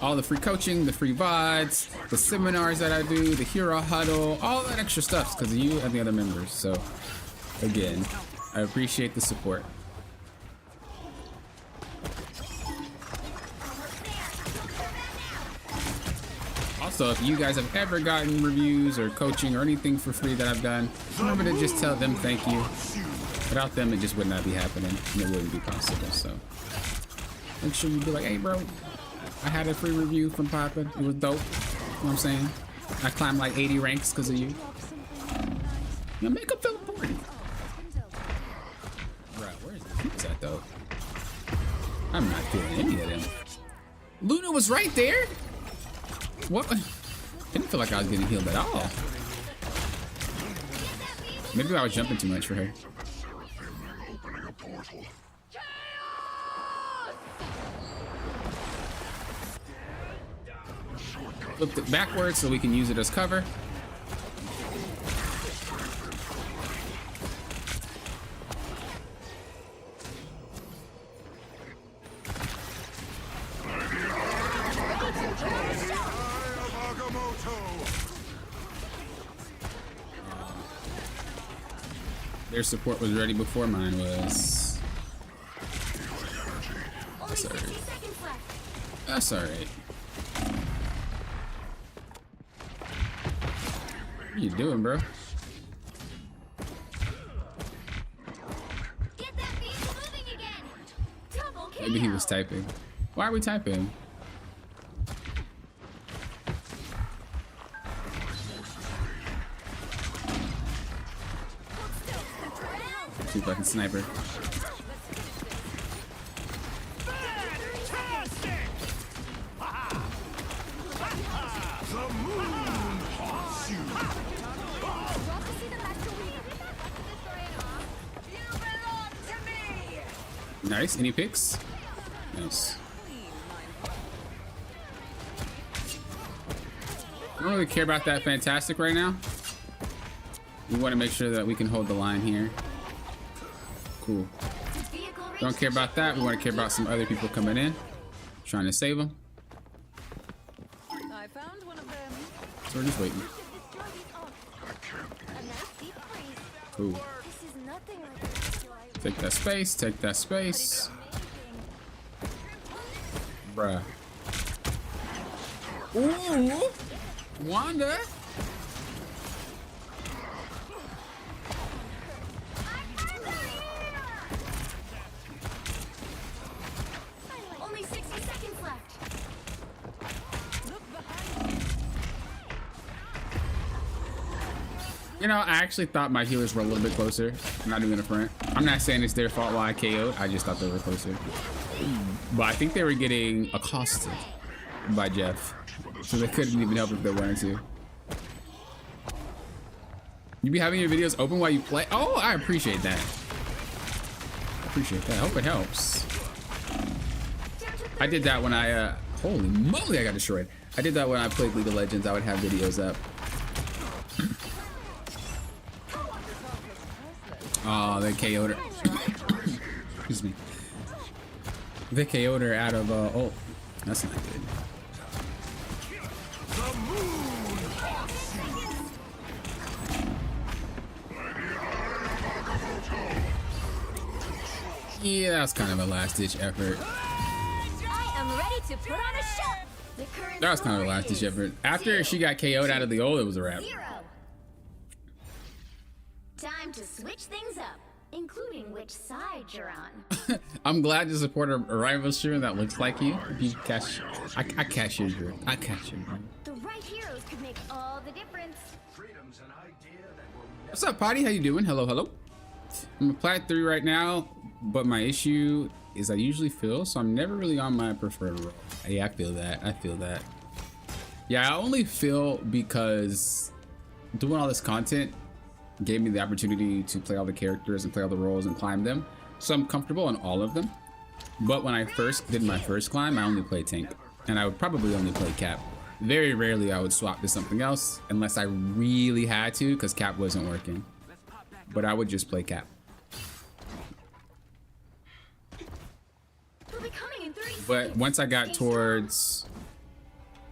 All the free coaching, the free VODs, the seminars that I do, the hero huddle, all that extra stuff because of you and the other members. So again, I appreciate the support. Also, if you guys have ever gotten reviews or coaching or anything for free that I've done, remember to just tell them thank you. Without them, it just would not be happening and it wouldn't be possible. So make sure you be like, hey bro, I had a free review from Papa. It was dope. You know what I'm saying? I climbed like 80 ranks because of you. Now make them feel important. Right, where's the peeps at though? I'm not feeling any of them. Luna was right there? What? I didn't feel like I was getting healed at all. Maybe I was jumping too much for her.
Opening a portal.
Flipped it backwards so we can use it as cover. Their support was ready before mine was.
Only
That's
60
alright.
seconds left.
That's alright. What are you doing, bro?
Get that vehicle moving again. Double kill.
Maybe he was typing. Why are we typing? Two fucking sniper.
Fantastic! The moon haunts you.
You belong to me.
Nice. Any picks? Nice. I don't really care about that fantastic right now. We want to make sure that we can hold the line here. Cool.
Vehicle
Don't care about that. We want to care about some other people coming in, trying to save them.
I found one of them.
So we're just waiting. Cool.
This is nothing like
Take that space. Take that space. Bruh. Ooh, Wanda.
Only 60 seconds left.
You know, I actually thought my healers were a little bit closer. I'm not even a front. I'm not saying it's their fault why I KO'd. I just thought they were closer. But I think they were getting accosted by Jeff. So they couldn't even help if they wanted to. You be having your videos open while you play? Oh, I appreciate that. I appreciate that. I hope it helps. I did that when I, holy moly, I got destroyed. I did that when I played League of Legends. I would have videos up. Oh, they KO'd her. Excuse me. They KO'd her out of, oh, that's not good.
The moon haunts you.
Yeah, that was kind of a last-ditch effort.
I am ready to put on a show. The current
That was kind of a last-ditch effort. After she got KO'd out of the ult, it was a wrap.
0. Time to switch things up, including which side you're on.
I'm glad to support a rival streamer that looks like you. If you catch, I catch your drift. I catch your drift.
The right heroes could make all the difference.
Freedom's an idea that will never.
What's up, Potty? How you doing? Hello, hello. I'm a plat 3 right now, but my issue is I usually fill, so I'm never really on my preferred role. Yeah, I feel that. I feel that. Yeah, I only fill because doing all this content gave me the opportunity to play all the characters and play all the roles and climb them. So I'm comfortable in all of them. But when I first did my first climb, I only played tank. And I would probably only play cap. Very rarely I would swap to something else unless I really had to because cap wasn't working. But I would just play cap.
They'll be coming in 30
But
seconds.
once I got
Stay
towards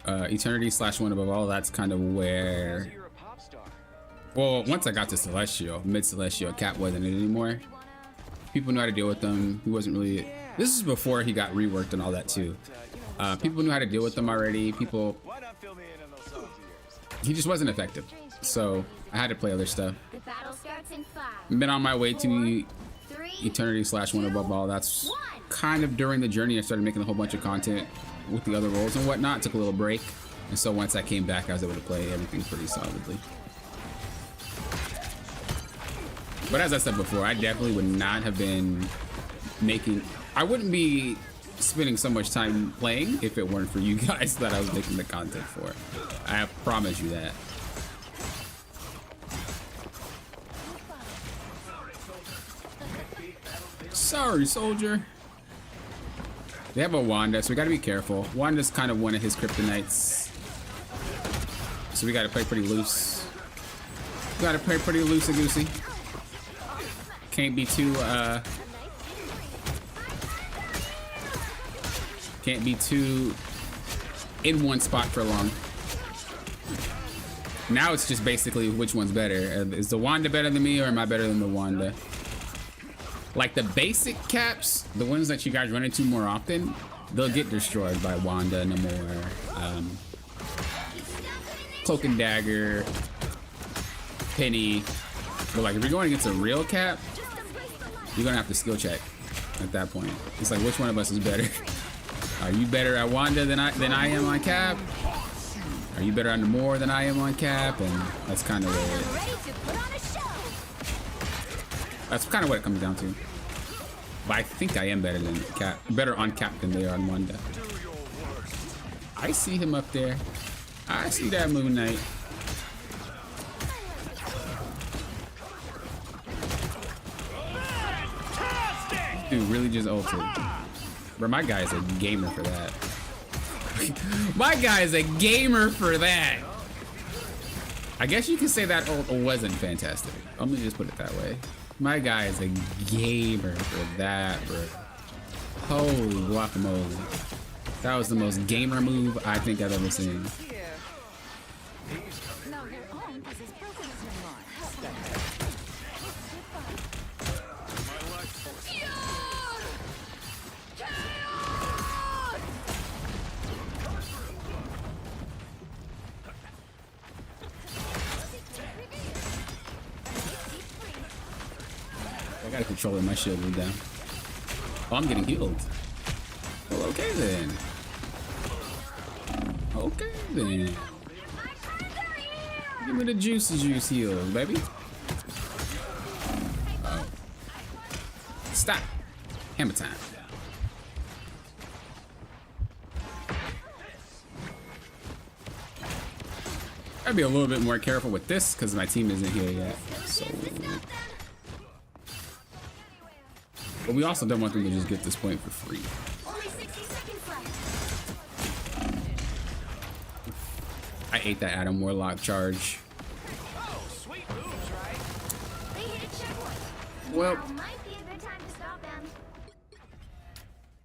Eternity / One Above All, that's kind of where...
You're a pop star.
Well, once I got to Celestial, mid-Celestial, cap wasn't it anymore. People knew how to deal with them. He wasn't really... This is before he got reworked and all that too. People knew how to deal with them already. People...
Why not fill me in on those songs of yours?
He just wasn't effective. So I had to play other stuff.
The battle starts in 5.
Been on my way to
3.
Eternity / One Above All. That's kind of during the journey I started making a whole bunch of content with the other roles and whatnot. Took a little break. And so once I came back, I was able to play everything pretty solidly. But as I said before, I definitely would not have been making... I wouldn't be spending so much time playing if it weren't for you guys that I was making the content for. I promise you that. Sorry, soldier. They have a Wanda, so we gotta be careful. Wanda's kind of one of his kryptonites. So we gotta play pretty loose. We gotta play pretty loosey-goosey. Can't be too, can't be too in one spot for long. Now it's just basically which one's better. Is the Wanda better than me, or am I better than the Wanda? Like the basic caps, the ones that you guys run into more often, they'll get destroyed by Wanda, Namor, Cloak and Dagger, Penny. But like if you're going against a real cap, you're gonna have to skill check at that point. It's like, which one of us is better? Are you better at Wanda than I am on cap? Are you better on Namor than I am on cap? And that's kind of that's kind of what it comes down to. But I think I am better than cap, better on cap than they are on Wanda. I see him up there. I see that Moon Knight. Dude really just ulted. Bro, my guy is a gamer for that. My guy is a gamer for that. I guess you could say that ult wasn't fantastic. Let me just put it that way. My guy is a gamer for that, bro. Holy guacamole. That was the most gamer move I think I've ever seen. I gotta control it, my shield is down. Oh, I'm getting healed. Well, okay then. Okay then. Give me the juice heals, baby. Oh. Stop. Hammer time. Gotta be a little bit more careful with this because my team isn't here yet. So. But we also don't want them to just get this point for free.
Only 60 seconds left.
I ate that Adam Warlock charge.
Oh, sweet moves, right?
They hit a checkpoint.
Well,
Now might be a good time to stop them.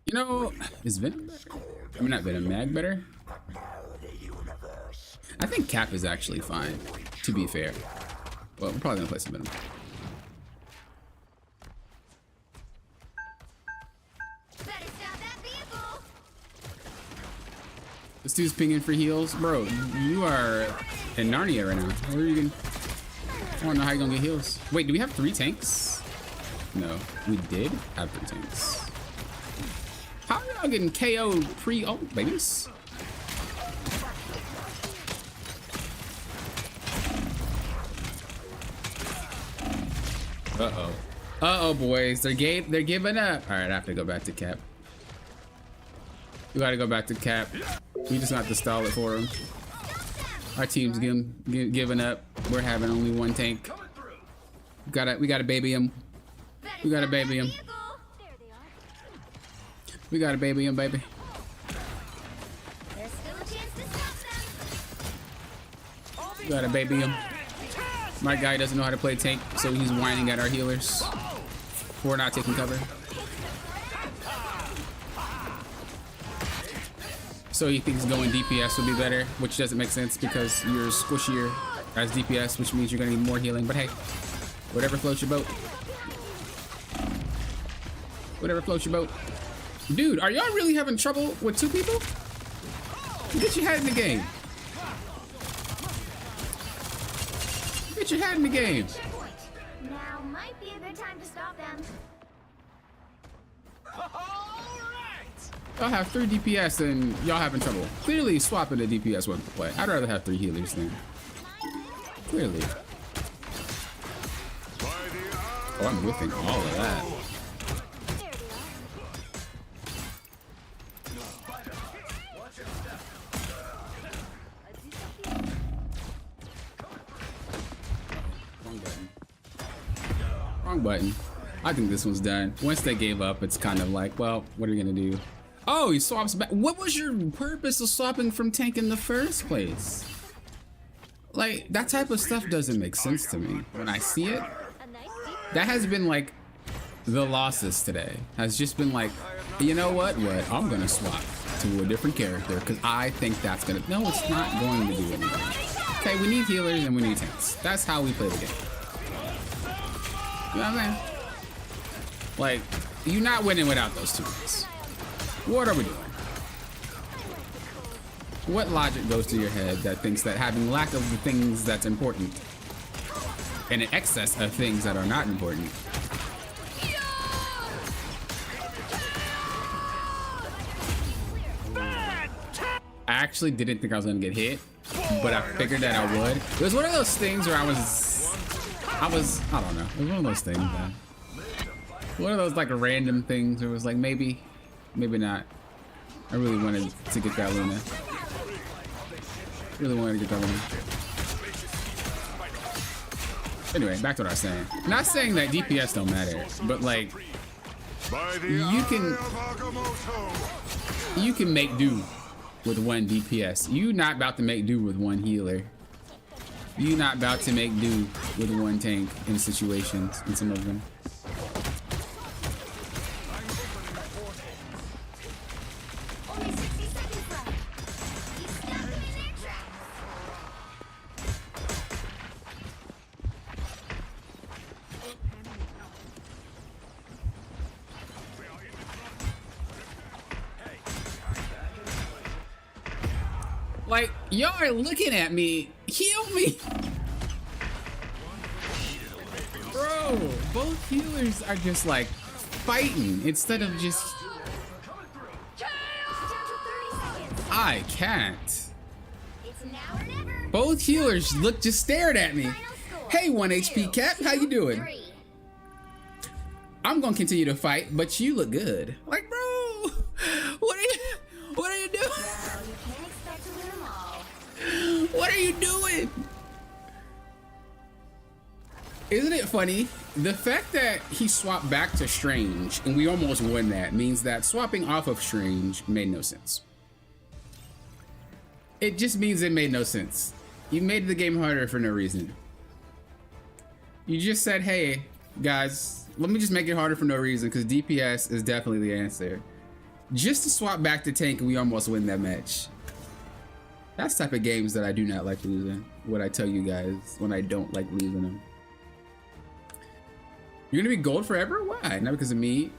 you know, is Venom better? I mean, not Venom, Mag better? I think Cap is actually fine, to be fair. Well, we're probably gonna play some Venom.
Better stop that vehicle.
This dude's pinging for heals. Bro, you are in Narnia right now. Where are you gonna... I don't know how you're gonna get heals. Wait, do we have 3 tanks? No, we did have 3 tanks. How are y'all getting KO'd pre-ult, babies? Uh-oh. Uh-oh, boys. They're giving up. All right, I have to go back to Cap. We gotta go back to Cap. We just have to stall it for him. Our team's giving up. We're having only 1 tank. We gotta baby him. We gotta baby him. We gotta baby him, baby.
There's still a chance to stop them.
We gotta baby him. My guy doesn't know how to play tank, so he's whining at our healers. We're not taking cover. So he thinks going DPS would be better, which doesn't make sense because you're squishier as DPS, which means you're gonna need more healing. But hey, whatever floats your boat. Whatever floats your boat. Dude, are y'all really having trouble with 2 people? Get your head in the game. Get your head in the game.
Checkpoint. Now might be a good time to stop them.
Y'all have 3 DPS and y'all having trouble. Clearly swapping the DPS wouldn't play. I'd rather have 3 healers then. Clearly. Oh, I'm whiffing all of that. Wrong button. Wrong button. I think this one's done. Once they gave up, it's kind of like, well, what are we gonna do? Oh, he swaps back. What was your purpose of swapping from tank in the first place? Like, that type of stuff doesn't make sense to me. When I see it, that has been like the losses today. Has just been like, you know what? I'm gonna swap to a different character because I think that's gonna. No, it's not going to do anything. Okay, we need healers and we need tanks. That's how we play the game. You know what I'm saying? Like, you're not winning without those two things. What are we doing? What logic goes to your head that thinks that having lack of the things that's important and an excess of things that are not important? I actually didn't think I was gonna get hit, but I figured that I would. It was one of those things where I don't know. It was one of those things, man. One of those like random things where it was like, maybe not. I really wanted to get that Luna. Really wanted to get that Luna. Anyway, back to what I was saying. Not saying that DPS don't matter, but like, you can make do with one DPS. You not about to make do with one healer. You not about to make do with one tank in situations, in some of them.
Only 60 seconds left. You stuck them in their tracks.
Like, y'all are looking at me. Heal me. Bro, both healers are just like fighting instead of just...
Down to 30 seconds.
I can't.
It's now or never.
Both healers just stared at me.
Final score,
Hey, 1 HP Cap, how you doing?
3.
I'm gonna continue to fight, but you look good. Like, bro, what are you doing?
Well, you can't expect to win them all.
What are you doing? Isn't it funny? The fact that he swapped back to Strange and we almost won that means that swapping off of Strange made no sense. It just means it made no sense. You made the game harder for no reason. You just said, hey, guys, let me just make it harder for no reason because DPS is definitely the answer. Just to swap back to tank and we almost win that match. That's the type of games that I do not like losing. What I tell you guys when I don't like losing them. You're gonna be gold forever? Why? Not because of me.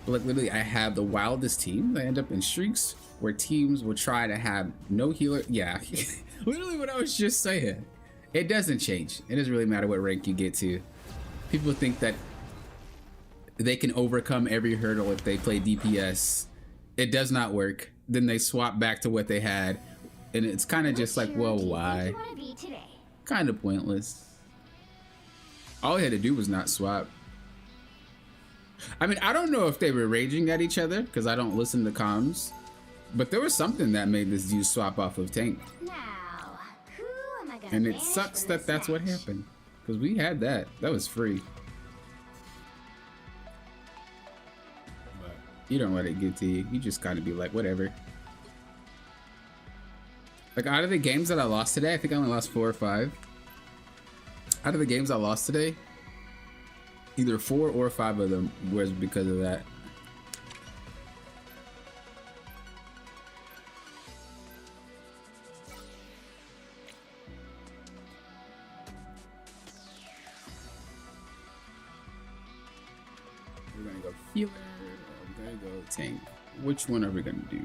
But like literally I have the wildest team. I end up in streaks where teams will try to have no healer. Yeah, literally what I was just saying. It doesn't change. It doesn't really matter what rank you get to. People think that they can overcome every hurdle if they play DPS. It does not work. Then they swap back to what they had. And it's kind of just like, well, why? Kind of pointless. All he had to do was not swap. I mean, I don't know if they were raging at each other because I don't listen to comms, but there was something that made this dude swap off of tank.
Now, who am I gonna
And it
banish
sucks
for
that
this
that's what
match?
happened because we had that. That was free. But you don't let it get to you. You just kind of be like, whatever. Like out of the games that I lost today, I think I only lost 4 or 5. Out of the games I lost today, either 4 or 5 of them was because of that. We're gonna go healer, we're gonna go tank. Which one are we gonna do?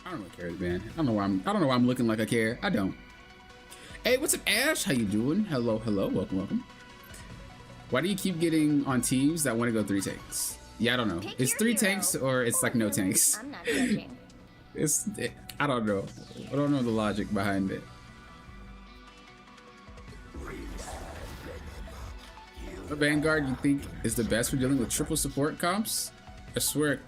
I don't really care, man. I don't know why I'm looking like I care. I don't. Hey, what's up, Ash? How you doing? Hello, hello, welcome, welcome. Why do you keep getting on teams that want to go 3 tanks? Yeah, I don't know.
Pick
It's
your
3
hero.
tanks or it's like no tanks.
I'm not judging.
I don't know. I don't know the logic behind it. A Vanguard you think is the best for dealing with triple support comps? I swear,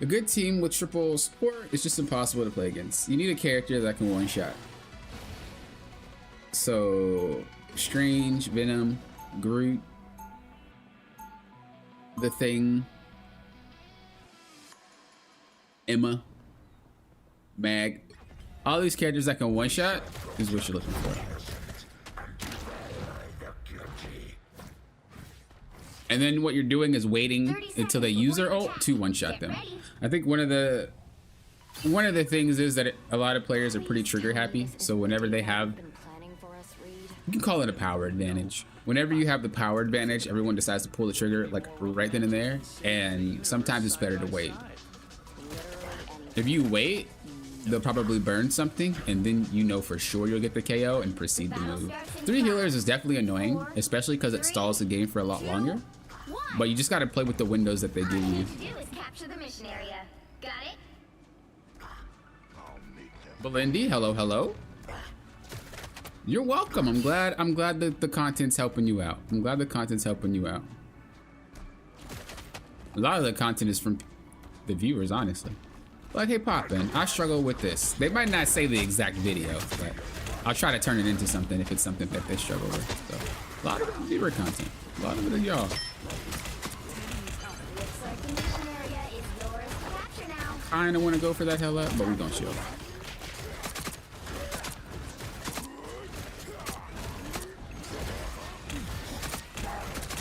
a good team with triple support is just impossible to play against. You need a character that can one-shot. So, Strange, Venom, Groot, The Thing, Emma, Mag. All these characters that can one-shot is what you're looking for. And then what you're doing is waiting until they use their ult to one-shot them. I think one of the things is that a lot of players are pretty trigger happy. So whenever they have, you can call it a power advantage. Whenever you have the power advantage, everyone decides to pull the trigger like right then and there. And sometimes it's better to wait. If you wait, they'll probably burn something, and then you know for sure you'll get the KO and proceed to move. 3 healers is definitely annoying, especially because it stalls the game for a lot longer. But you just gotta play with the windows that they give you. Belindy, hello, hello. You're welcome. I'm glad that the content's helping you out. I'm glad the content's helping you out. A lot of the content is from the viewers, honestly. Like, hey, Poppin', I struggle with this. They might not say the exact video, but I'll try to turn it into something if it's something that they struggle with. So, a lot of viewer content. A lot of it is y'all. I kinda wanna go for that hell up, but we gonna shield.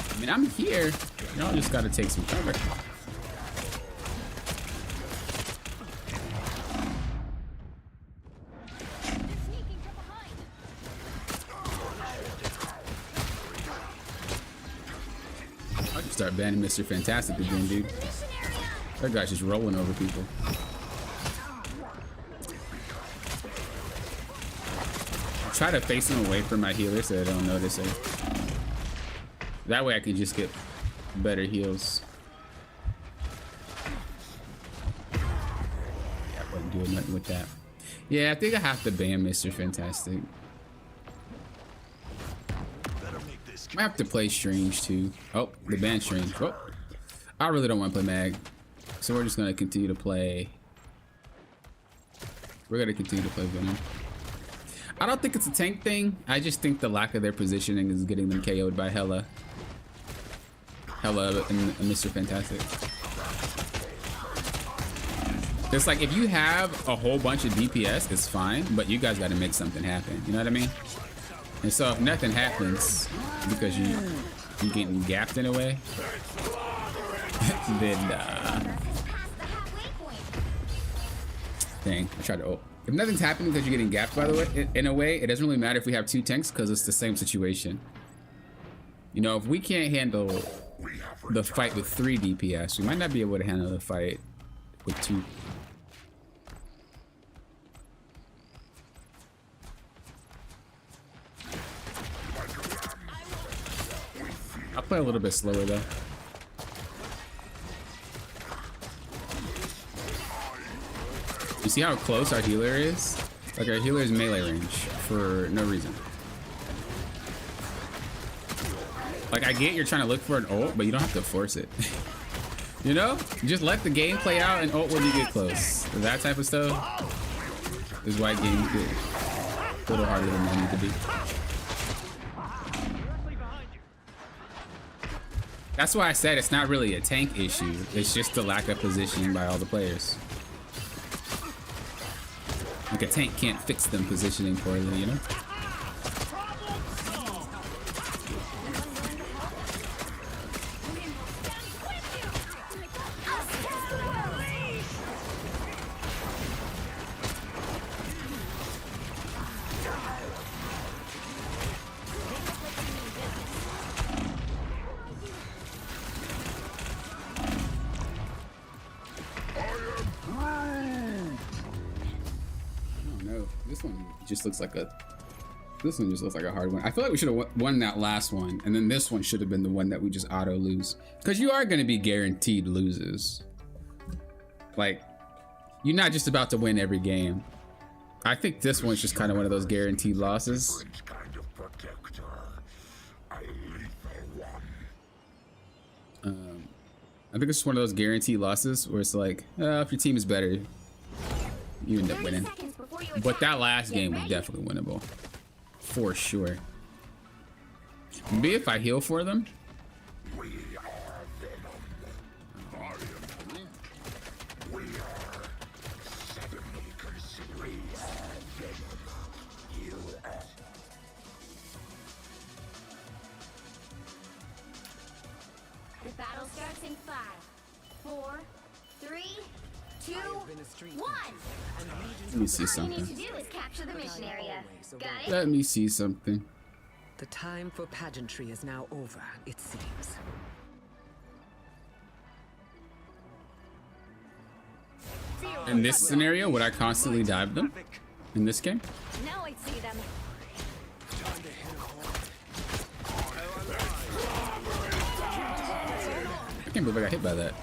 I mean, I'm here. Y'all just gotta take some cover. I can start banning Mr. Fantastic again, dude. That guy's just rolling over people. I'll try to face him away from my healer so they don't notice it. That way I can just get better heals. Yeah, I wasn't doing nothing with that. Yeah, I think I have to ban Mr. Fantastic. I have to play Strange too. Oh, the ban Strange. Oh, I really don't want to play Mag. So we're just going to continue to play. We're going to continue to play Venom. I don't think it's a tank thing. I just think the lack of their positioning is getting them KO'd by Hela and Mr. Fantastic. It's like if you have a whole bunch of DPS, it's fine, but you guys got to make something happen. You know what I mean? And so if nothing happens because you're getting gapped in a way, then dang, I tried to ult. If nothing's happening because you're getting gapped, by the way, in a way, it doesn't really matter if we have 2 tanks because it's the same situation. You know, if we can't handle the fight with 3 DPS, we might not be able to handle the fight with 2. I'll play a little bit slower though. You see how close our healer is? Like, our healer is melee range for no reason. Like, I get you're trying to look for an ult, but you don't have to force it. You know? Just let the game play out and ult when you get close. That type of stuff is why games get a little harder than they need to be. That's why I said it's not really a tank issue. It's just the lack of positioning by all the players. Like, a tank can't fix them positioning poorly, you know? Looks like this one just looks like a hard one. I feel like we should have won that last one, and then this one should have been the one that we just auto lose, because you are going to be guaranteed loses. Like, you're not just about to win every game. I think this one's just kind of one of those guaranteed losses. I think it's just one of those guaranteed losses where it's like, if your team is better, you end up winning. But that last game was definitely winnable. For sure. Maybe if I heal for them.
Starts in 5, 4, 3, 2,
Been a street
1.
Let me see
All you need to
something.
do is capture the mission area. Got it?
Let me see something.
The time for pageantry is now over, it seems.
In this scenario, would I constantly dive them? In this game?
Now I see them.
I can't believe I got hit by that.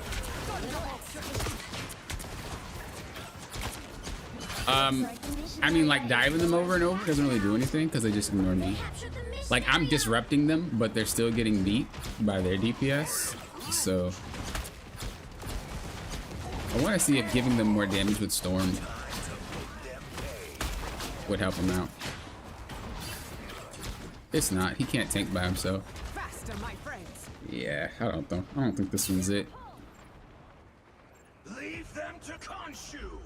I mean, like diving them over and over doesn't really do anything because they just ignore me.
Capture the mission
Like I'm
area.
disrupting them, but they're still getting beat by their DPS. So I want to see if giving them more damage with Storm would help him out. It's not. He can't tank by himself.
Faster, my friends!
Yeah, I don't think this one's it.
Leave them to Khonshu.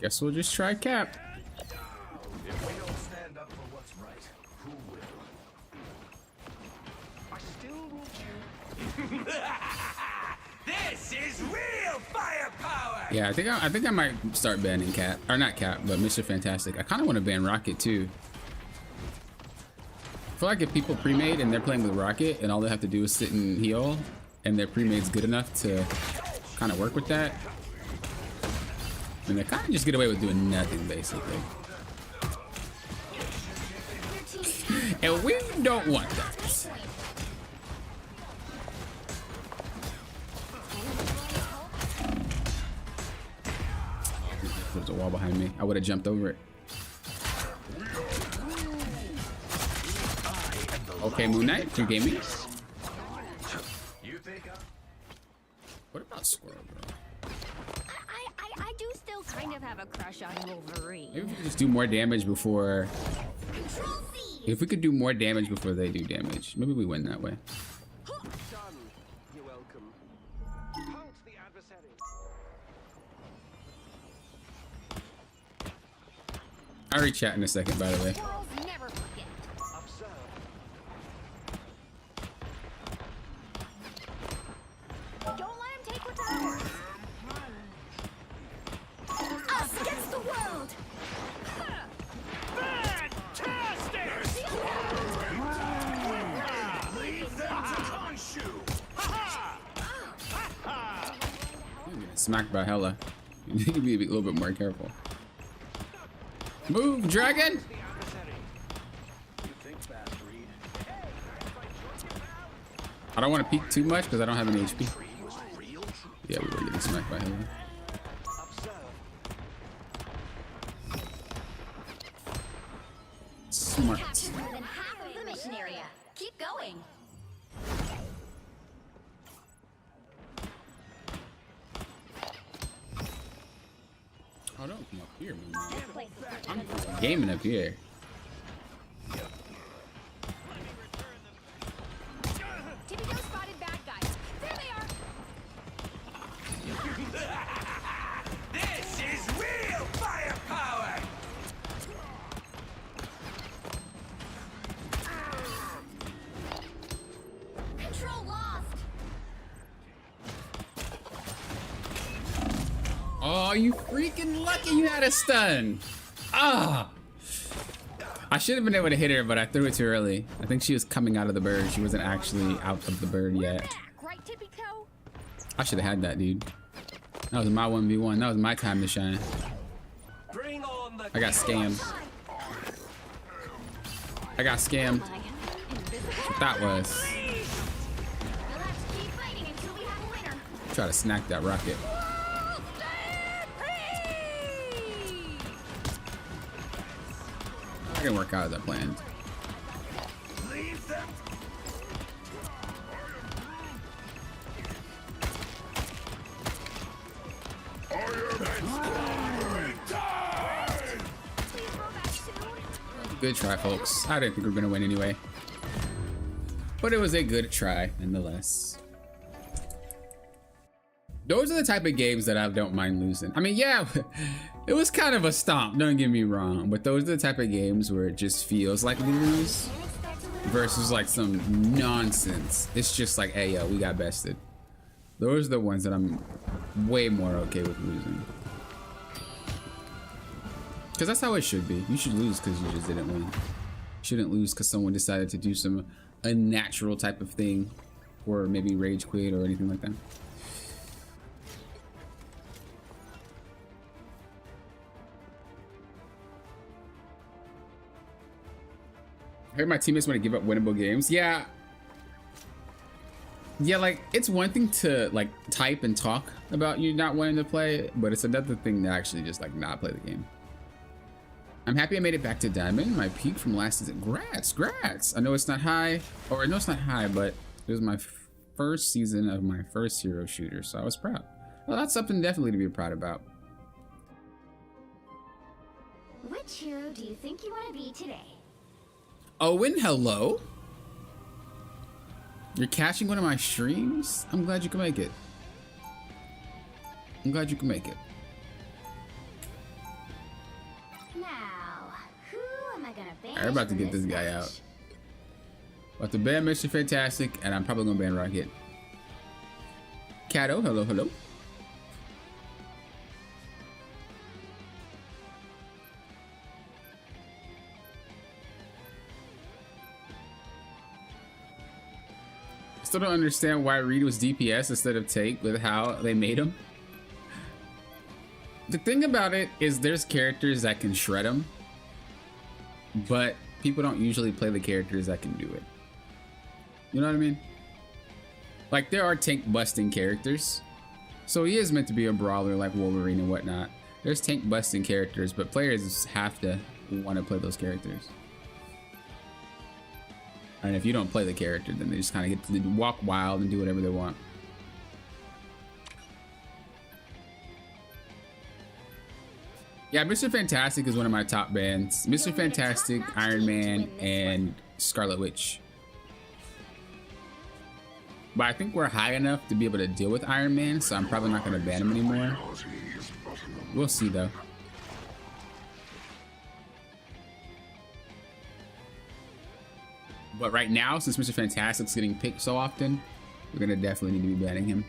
Guess we'll just try Cap.
If we don't stand up for what's right, who will? I still want you. This is real firepower.
Yeah, I think I might start banning Cap, or not Cap, but Mr. Fantastic. I kind of want to ban Rocket too. I feel like if people pre-made and they're playing with Rocket and all they have to do is sit and heal, and their pre-made's good enough to kind of work with that, and they kind of just get away with doing nothing basically. And we don't want that. There's a wall behind me. I would have jumped over it. Okay, Moon Knight, you gave me. What about Squirrel Girl?
I do still kind of have a crush on Wolverine.
Maybe we could just do more damage before.
Control C.
If we could do more damage before they do damage, maybe we win that way.
Done. You're welcome. Halt the adversary.
I'll re-chat in a second, by the way.
Girls never forget.
Observe.
Don't let him take what's ours. Us against the world.
Fantastic! Leave them to Khonshu.
I'm getting smacked by Hella. You need to be a little bit more careful. Move, dragon! I don't want to peek too much because I don't have any HP. Yeah, we were getting smacked by Hella. Smart.
Captured more than half of the mission area. Keep going.
Oh, don't come up here, man.
This place is
I'm gaming up here.
Tibico spotted bad guys. There they are.
This is real firepower.
Control lost.
Oh, you freaking lucky you had a stun. Ah. I should have been able to hit her, but I threw it too early. I think she was coming out of the bird. She wasn't actually out of the bird yet.
Back, right, Tibico?
I should have had that, dude. That was my 1v1. That was my time to shine.
Bring on the
I got scammed. I got scammed. That's what that was.
You'll have to keep fighting until we have a winner.
Try to snack that rocket. That didn't work out as I planned.
Leave them.
Please roll back soon.
Good try, folks. I didn't think we were gonna win anyway. But it was a good try, nonetheless. Those are the type of games that I don't mind losing. I mean, yeah, it was kind of a stomp, don't get me wrong. But those are the type of games where it just feels like we lose. versus like some nonsense. It's just like, hey, yo, we got bested. Those are the ones that I'm way more okay with losing. Because that's how it should be. You should lose because you just didn't win. You shouldn't lose because someone decided to do some unnatural type of thing, or maybe rage quit or anything like that. I heard my teammates want to give up winnable games. Yeah, like it's one thing to like type and talk about you not wanting to play, but it's another thing to actually just like not play the game. I'm happy I made it back to Diamond. My peak from last season. Grats. I know it's not high, or I know it's not high, but it was my first season of my first hero shooter, so I was proud. Well, that's something definitely to be proud about.
Which hero do you think you want to be today?
Owen, hello. You're catching one of my streams? I'm glad you can make it. I'm glad you can make it.
Now, who am I gonna ban?
I'm about to
from
get this guy
match?
out. About to ban Mr. Fantastic, and I'm probably gonna ban Rocket. Kato, hello. Still don't understand why Reed was DPS instead of Take with how they made him. The thing about it is there's characters that can shred him, but people don't usually play the characters that can do it. You know what I mean? Like there are tank busting characters. So he is meant to be a brawler like Wolverine and whatnot. There's tank busting characters, but players have to want to play those characters. And if you don't play the character, then they just kind of get to walk wild and do whatever they want. Yeah, Mr. Fantastic is one of my top bands. Mr. Fantastic, Iron Man, and Scarlet Witch. But I think we're high enough to be able to deal with Iron Man, so I'm probably not going to ban him anymore. We'll see, though. But right now, since Mr. Fantastic's getting picked so often, we're going to definitely need to be banning him.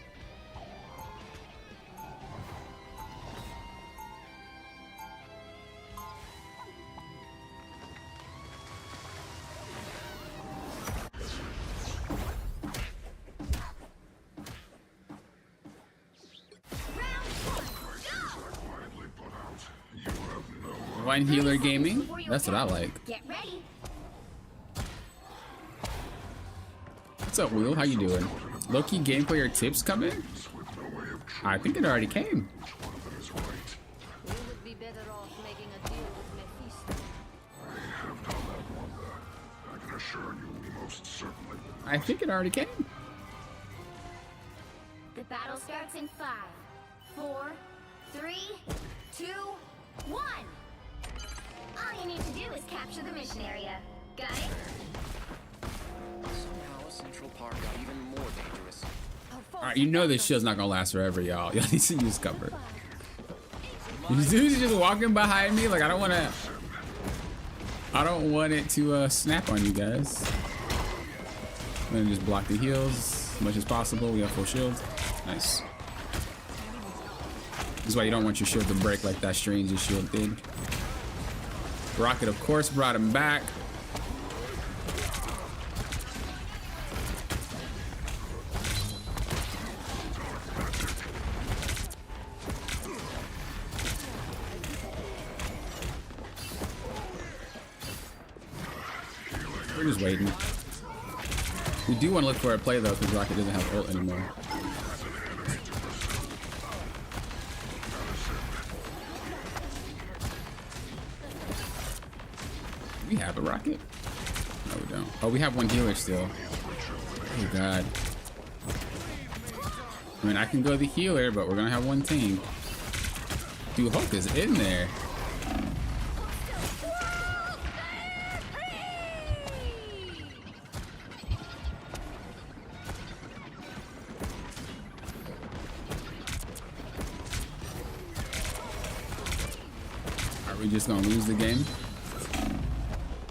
One healer gaming. That's what I like.
Get ready.
What's up, Will? How you doing? Low-key gameplay or tips coming? I think it already came.
We would be better off making a deal with Mephisto.
I have done that one. I can assure you, most certainly.
I think it already came.
The battle starts in 5, 4, 3, 2, 1. All you need to do is capture the mission area. Got it?
Somehow Central Park got even more dangerous.
Alright, you know this shit's not gonna last forever, y'all. Y'all need to use cover. These dudes are just walking behind me. Like, I don't want it to snap on you guys. I'm gonna just block the heals as much as possible. We have full shield. Nice. This is why you don't want your shield to break like that Strange's shield did. Rocket, of course, brought him back. We're just waiting. We do want to look for a play though, because Rocket doesn't have ult anymore. We have a Rocket? No, we don't. Oh, we have one healer still. Oh god. I mean, I can go the healer, but we're gonna have one team. Dude, Hulk is in there. Are we just gonna lose the game?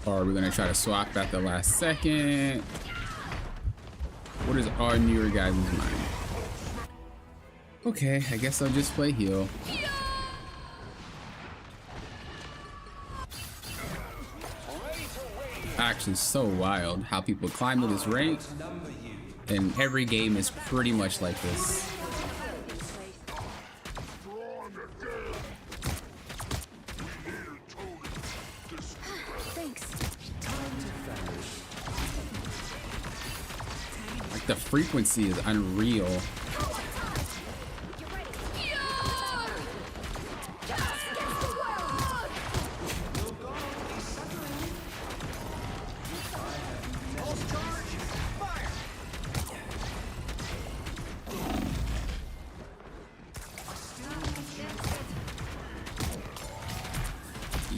Or are we gonna try to swap at the last second? What is our newer guys' mind? Okay, I guess I'll just play heal. Actually, so wild how people climb to this rank, and every game is pretty much like this. Like the frequency is unreal.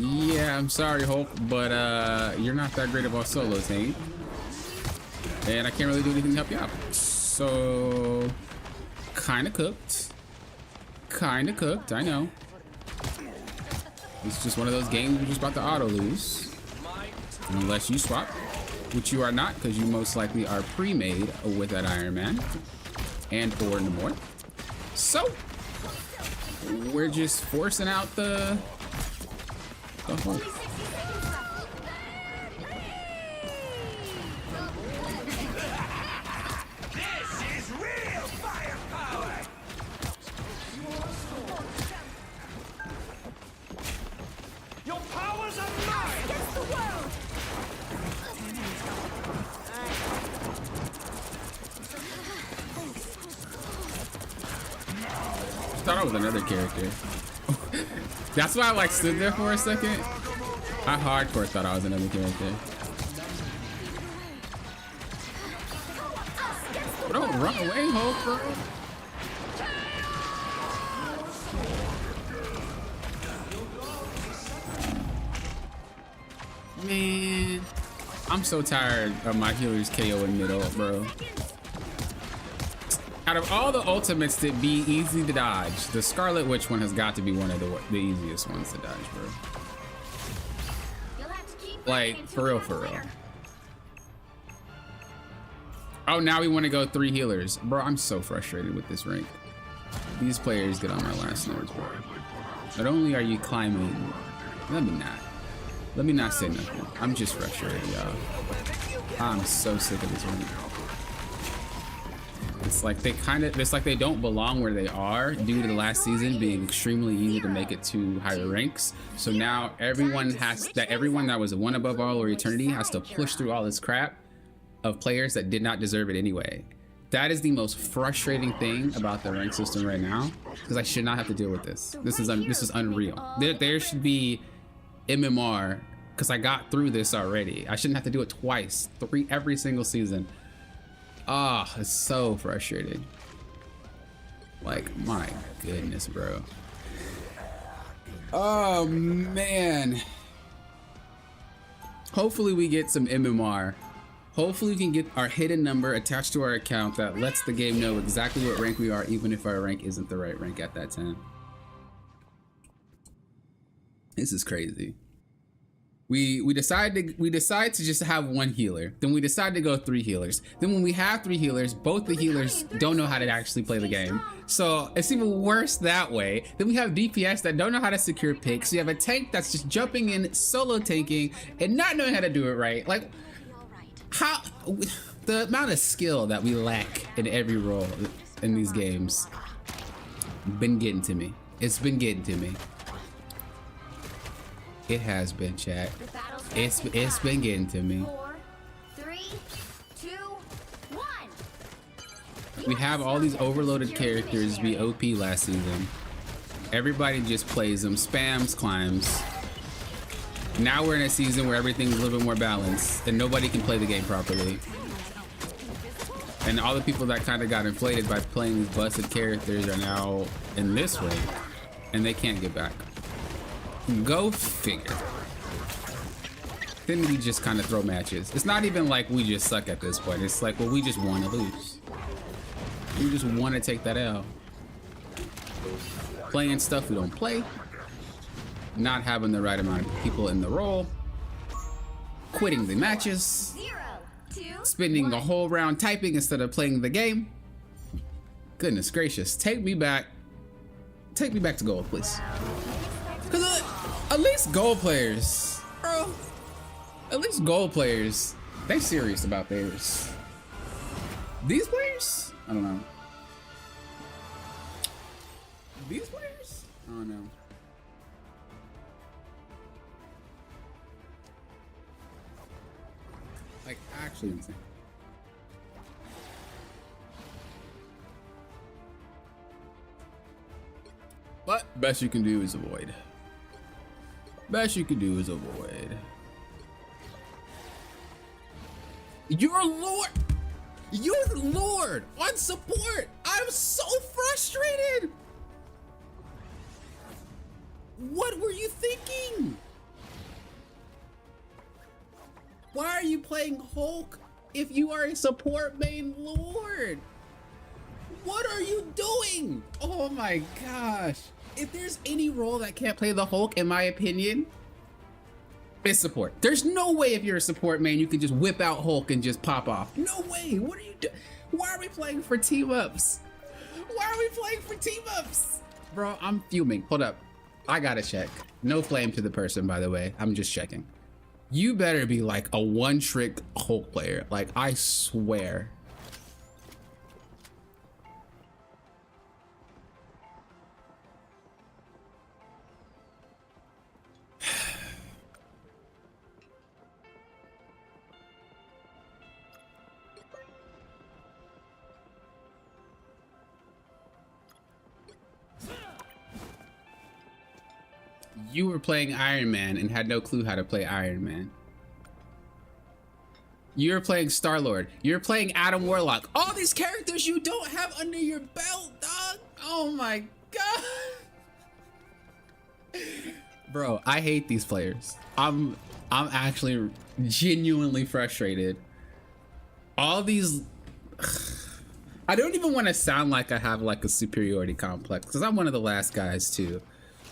Yeah, I'm sorry, Hulk, but you're not that great of a solo tank, and I can't really do anything to help you out. So, kind of cooked. I know. It's just one of those games you're just about to auto lose, unless you swap, which you are not, because you most likely are pre-made with that Iron Man and or Namor. So, we're just forcing out the Hulk.
This is real firepower! Your powers are mine!
Against the world!
I thought I was another character. That's why I like stood there for a second. I hardcore thought I was another character. Don't run away, Hulk, bro. Man, I'm so tired of my healers KO in middle, bro. Out of all the ultimates that be easy to dodge, the Scarlet Witch one has got to be one of the easiest ones to dodge, bro. Like, for real, for real. Oh, now we want to go 3 healers. Bro, I'm so frustrated with this rank. These players get on my last nerves, bro. Not only are you climbing, let me not say nothing. I'm just frustrated, y'all. I'm so sick of this rank. It's like they don't belong where they are due to the last season being extremely easy to make it to higher ranks. So now everyone that was a one above all or eternity has to push through all this crap of players that did not deserve it anyway. That is the most frustrating thing about the rank system right now, because I should not have to deal with this. This is unreal. There should be MMR, because I got through this already. I shouldn't have to do it twice, every single season. Ah, oh, it's so frustrating. Like, my goodness, bro. Oh, man. Hopefully we get some MMR. Hopefully we can get our hidden number attached to our account that lets the game know exactly what rank we are, even if our rank isn't the right rank at that time. This is crazy. We decide to just have 1 healer. Then we decide to go 3 healers. Then when we have 3 healers, both the healers don't know how to actually play the game. So it's even worse that way. Then we have DPS that don't know how to secure picks. We have a tank that's just jumping in, solo tanking, and not knowing how to do it right. Like, how the amount of skill that we lack in every role in these games been getting to me. It's been getting to me. It has been, chat. It's been getting to me.
4, 3, 2, 1.
We have all these overloaded characters be OP last season. Everybody just plays them, spams, climbs. Now we're in a season where everything's a little bit more balanced and nobody can play the game properly. And all the people that kind of got inflated by playing these busted characters are now in this way, and they can't get back. Go figure. Then we just kind of throw matches. It's not even like we just suck at this point. It's like, well, we just want to lose. We just want to take that L. Playing stuff we don't play. Not having the right amount of people in the role. quitting the matches,
0, 2,
spending a whole round typing instead of playing the game. Goodness gracious, take me back to gold, please. Because at least gold players, bro, at least gold players, they serious about theirs. These players, I don't know. These players, I don't know. Like, actually insane. But best you can do is avoid. Best you can do is avoid. You're Lord! You're Lord on support! I'm so frustrated! What were you thinking? Why are you playing Hulk if you are a support main Lord? What are you doing? Oh my gosh. If there's any role that can't play the Hulk, in my opinion, it's support. There's no way if you're a support main, you can just whip out Hulk and just pop off. No way. What are you doing? Why are we playing for team-ups? Why are we playing for team-ups? Bro, I'm fuming. Hold up. I gotta check. No flame to the person, by the way. I'm just checking. You better be like a one-trick Hulk player. Like, I swear. You were playing Iron Man and had no clue how to play Iron Man. You're playing Star-Lord. You're playing Adam Warlock. All these characters you don't have under your belt, dog. Oh my god. Bro, I hate these players. I'm actually genuinely frustrated. All these... I don't even want to sound like I have like a superiority complex, because I'm one of the last guys too.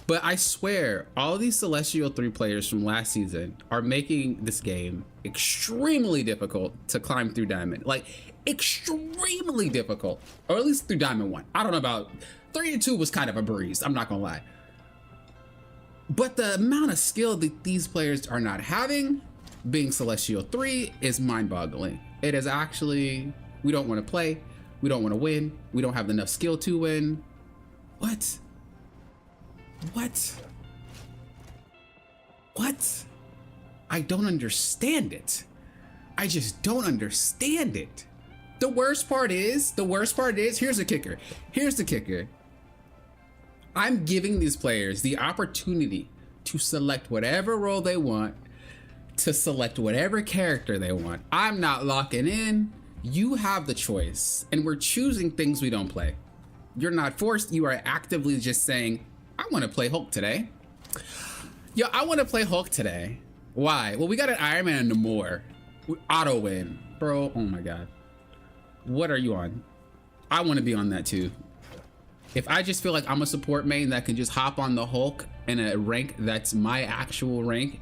But I swear, all these Celestial 3 players from last season are making this game extremely difficult to climb through Diamond. Like, extremely difficult. Or at least through Diamond 1. I don't know about... 3 and 2 was kind of a breeze, I'm not gonna lie. But the amount of skill that these players are not having, being Celestial 3, is mind-boggling. It is actually... We don't want to play. We don't want to win. We don't have enough skill to win. What? What? What? I don't understand it. I just don't understand it. The worst part is, here's the kicker. Here's the kicker. I'm giving these players the opportunity to select whatever role they want, to select whatever character they want. I'm not locking in. You have the choice, and we're choosing things we don't play. You're not forced. You are actively just saying, I want to play Hulk today. Yo, I want to play Hulk today. Why? Well, we got an Iron Man and Namor. Auto win. Bro, oh my god. What are you on? I want to be on that too. If I just feel like I'm a support main that can just hop on the Hulk in a rank that's my actual rank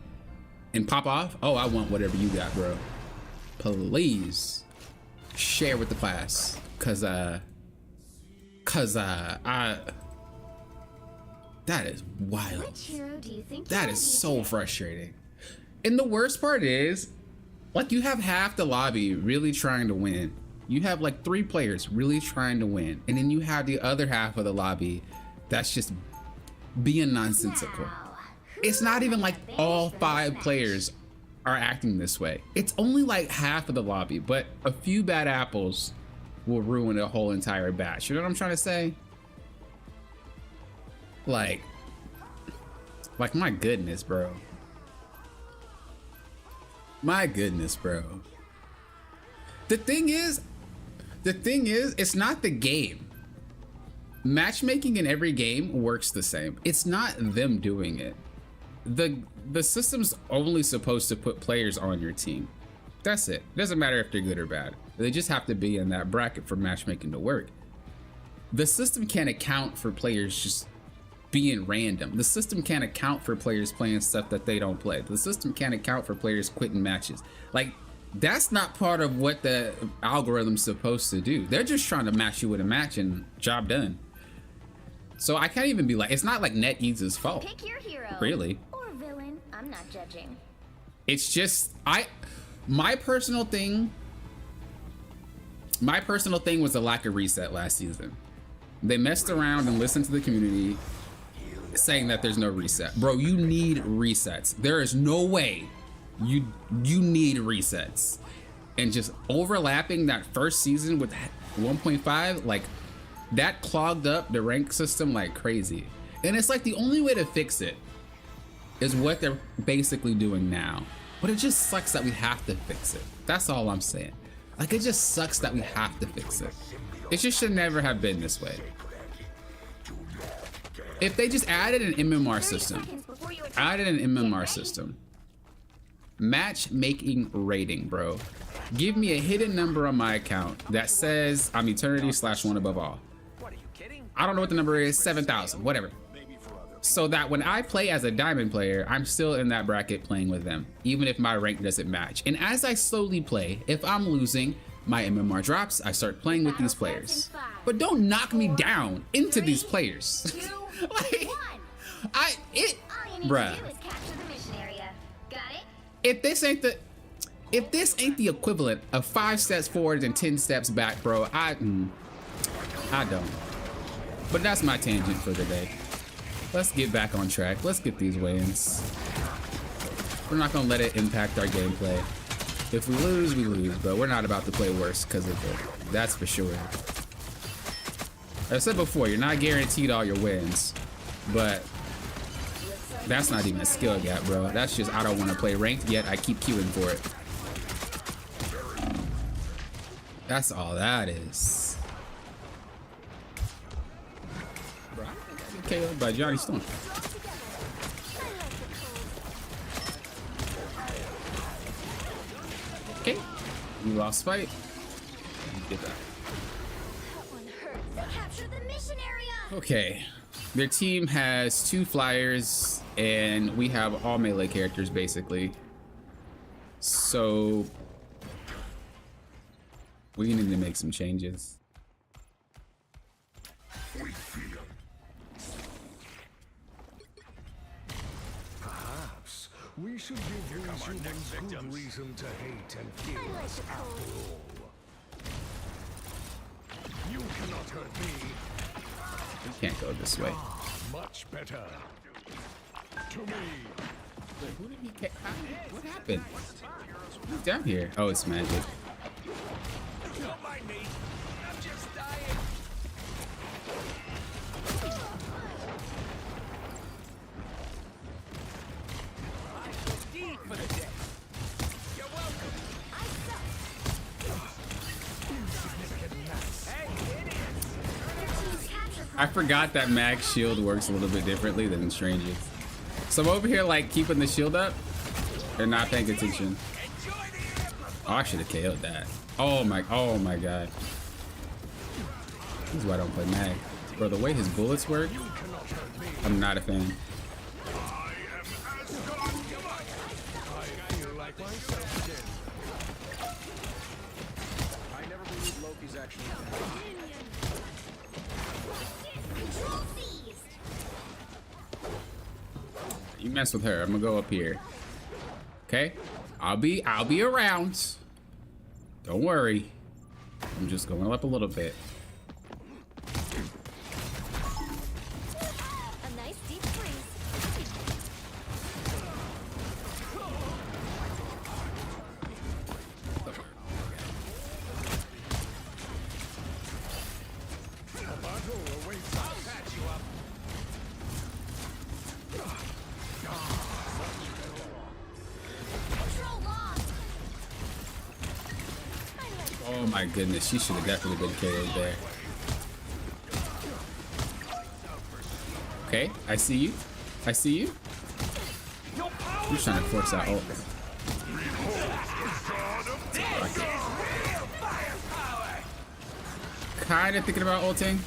and pop off, oh, I want whatever you got, bro. Please share with the class. Cause that is wild.
Which hero do you think
That is so frustrating. And the worst part is, like, you have half the lobby really trying to win. You have like 3 players really trying to win. And then you have the other half of the lobby that's just being nonsensical. It's not even like all 5 players are acting this way. It's only like half of the lobby, but a few bad apples will ruin a whole entire batch. You know what I'm trying to say? Like my goodness, bro. My goodness, bro. The thing is, it's not the game. Matchmaking in every game works the same. It's not them doing it. The system's only supposed to put players on your team. That's it. It doesn't matter if they're good or bad. They just have to be in that bracket for matchmaking to work. The system can't account for players just being random. The system can't account for players playing stuff that they don't play. The system can't account for players quitting matches. Like, that's not part of what the algorithm's supposed to do. They're just trying to match you with a match and job done. So I can't even be like, it's not like NetEase's fault.
Pick your hero.
Really.
Or villain. I'm not judging.
It's just, my personal thing was the lack of reset last season. They messed around and listened to the community saying that there's no reset. Bro, you need resets. There is no way you need resets. And just overlapping that first season with 1.5, like, that clogged up the rank system like crazy. And it's like the only way to fix it is what they're basically doing now. But it just sucks that we have to fix it. That's all I'm saying. Like, it just sucks that we have to fix it. It just should never have been this way. If they just added an MMR system, matchmaking rating, bro. Give me a hidden number on my account that says I'm eternity/1 above all.
What, are you kidding?
I don't know what the number is, 7,000, whatever. So that when I play as a diamond player, I'm still in that bracket playing with them, even if my rank doesn't match. And as I slowly play, if I'm losing, my MMR drops, I start playing with these players. But don't knock me down into these players. Like, bruh. If this ain't the equivalent of 5 steps forward and 10 steps back, bro, I don't. But that's my tangent for the day. Let's get back on track. Let's get these wins. We're not gonna let it impact our gameplay. If we lose, we lose, but we're not about to play worse because of it. That's for sure. I said before, you're not guaranteed all your wins, but that's not even a skill gap, bro. That's just I don't want to play ranked yet. I keep queuing for it. That's all that is. Bro, I think I get KO'd by Johnny Storm. Okay, we lost fight. Get that. Okay, their team has 2 flyers and we have all melee characters basically. So we need to make some changes.
Perhaps we should give these humans good reason to hate and fear us after all. You cannot hurt me.
We can't go this way.
Much better. To me.
Wait, who did he catch? What happened? Who's down here? Oh, it's Magic.
Don't mind me. I'm just dying. Deep for the day. You're welcome. Hey, idiots.
I forgot that Mag's shield works a little bit differently than Strange's. So I'm over here like keeping the shield up. They're not paying attention. Oh, I should have KO'd that. Oh my god. This is why I don't play Mag. Bro, the way his bullets work, I'm not a fan.
I never believed Loki's actually
You mess with her, I'm gonna go up here. Okay? I'll be around. Don't worry. I'm just going up a little bit.
A nice deep freeze.
Oh my goodness, she should have definitely been KO'd there. Okay, I see you. I see you. You're trying to force that ult. Kinda thinking about ulting.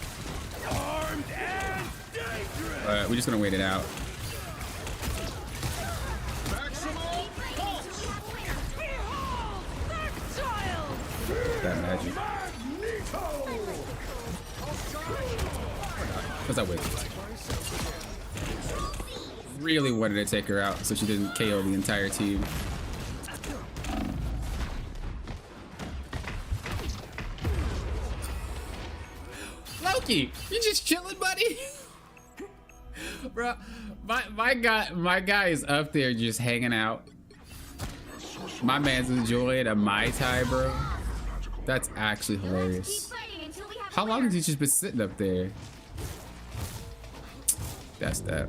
We're just gonna wait it out. That magic. What's that with? Really wanted to take her out so she didn't KO the entire team. Loki, you just chilling, buddy? Bro, my guy is up there just hanging out. My man's enjoying a Mai Tai, bro. That's actually hilarious. How long has he just been sitting up there? That's that.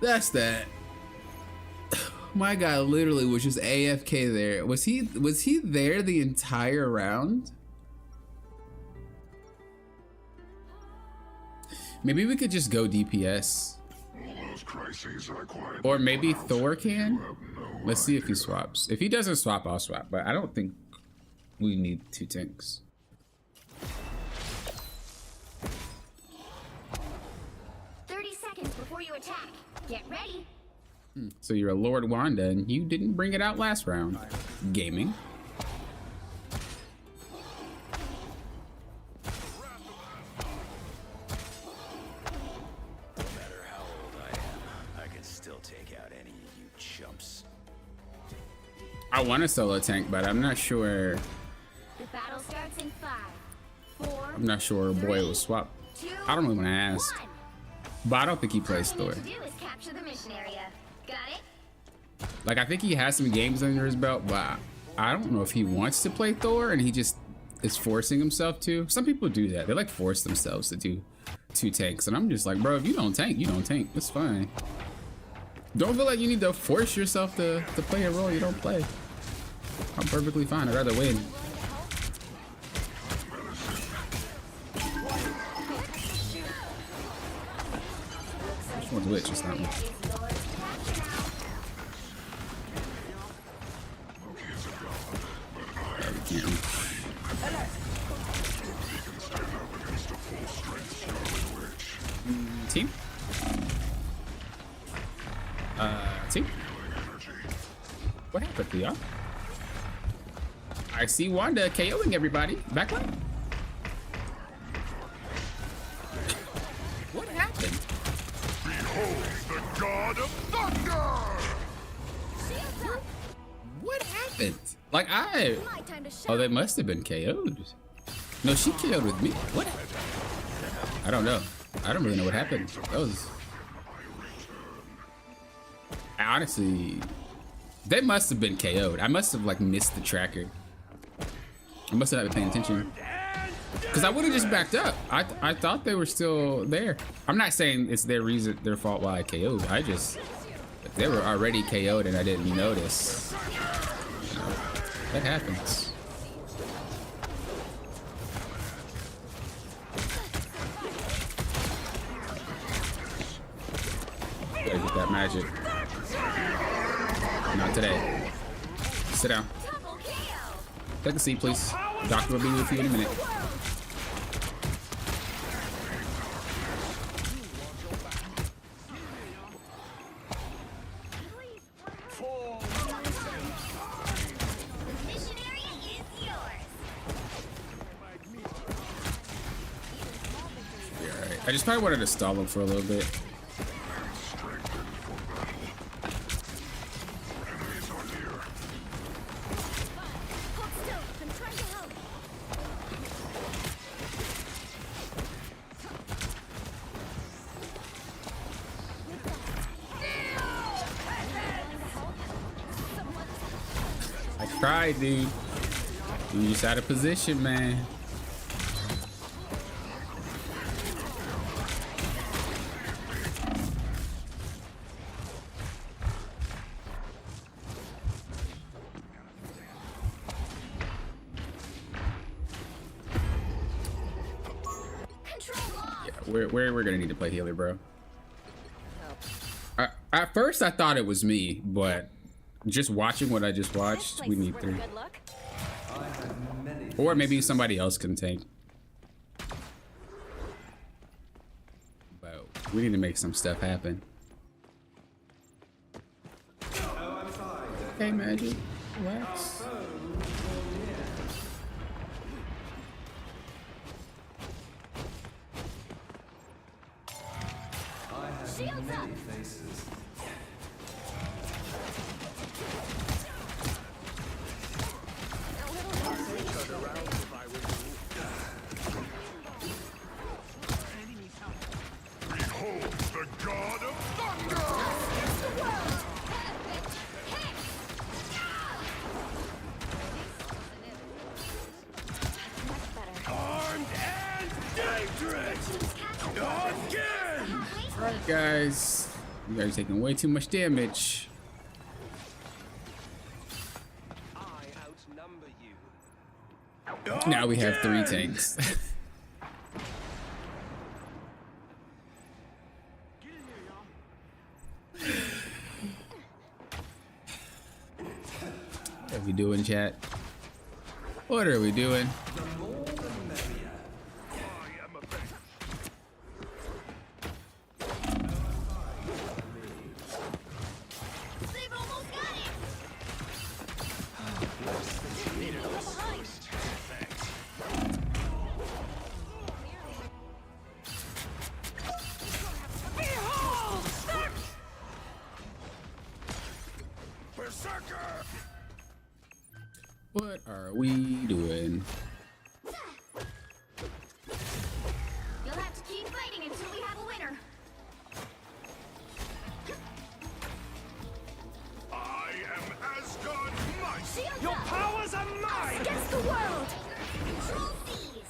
That's that. My guy literally was just AFK there. Was he there the entire round? Maybe we could just go DPS. Or maybe Thor can? Let's see if he swaps. If he doesn't swap, I'll swap. But I don't think we need 2 tanks.
Before you attack, get ready.
So you're a Lord Wanda and you didn't bring it out last round. Gaming.
No matter how old I am, I can still take out any of you chumps.
I want a solo tank, but I'm not sure.
The battle starts in 5, 4.
I'm not sure boy will swap.
2,
I don't really want to ask.
1.
But I don't think he plays
All you
Thor.
need to do is capture the mission area. Got it?
Like, I think he has some games under his belt, but I don't know if he wants to play Thor and he just is forcing himself to. Some people do that. They like force themselves to do 2 tanks. And I'm just like, bro, if you don't tank, you don't tank. That's fine. Don't feel like you need to force yourself to play a role you don't play. I'm perfectly fine. I'd rather win. Which one's which? It's not me. Yeah, we can't reach. Team? Team? What happened to y'all? I see Wanda KOing everybody. Backline? What happened?
Behold the god of thunder!
What happened? Like oh, they must have been KO'd. No, she KO'd with me. What? I don't know. I don't really know what happened. That was... Honestly, they must have been KO'd. I must have like missed the tracker. I must have not been paying attention. Because I would have just backed up. I thought they were still there. I'm not saying it's their fault why I KO'd. I just, if they were already KO'd and I didn't notice, you know, that happens. Gotta get that magic. Not today. Sit down. Take a seat, please. Doctor will be with you in a minute. I just probably wanted to stall him for a little bit. I tried, dude. You just out of position, man. We're gonna need to play healer, bro. At first I thought it was me, but just watching what I just watched, we need 3. Or maybe somebody else can tank. But We need to make some stuff happen. Okay, Magic. Relax.
Shields up!
Behold the god of thunder! Armed and dangerous! Again!
Alright, guys. You guys are taking way too much damage.
I outnumber you.
Now we have 3 tanks. What are we doing, chat? What are we doing?
They've almost got it!
Berserker!
What are we doing?
You'll have to keep fighting until we have a winner.
I am Asgard Might!
Shields
Your
up!
powers are mine!
Against the world! Control these!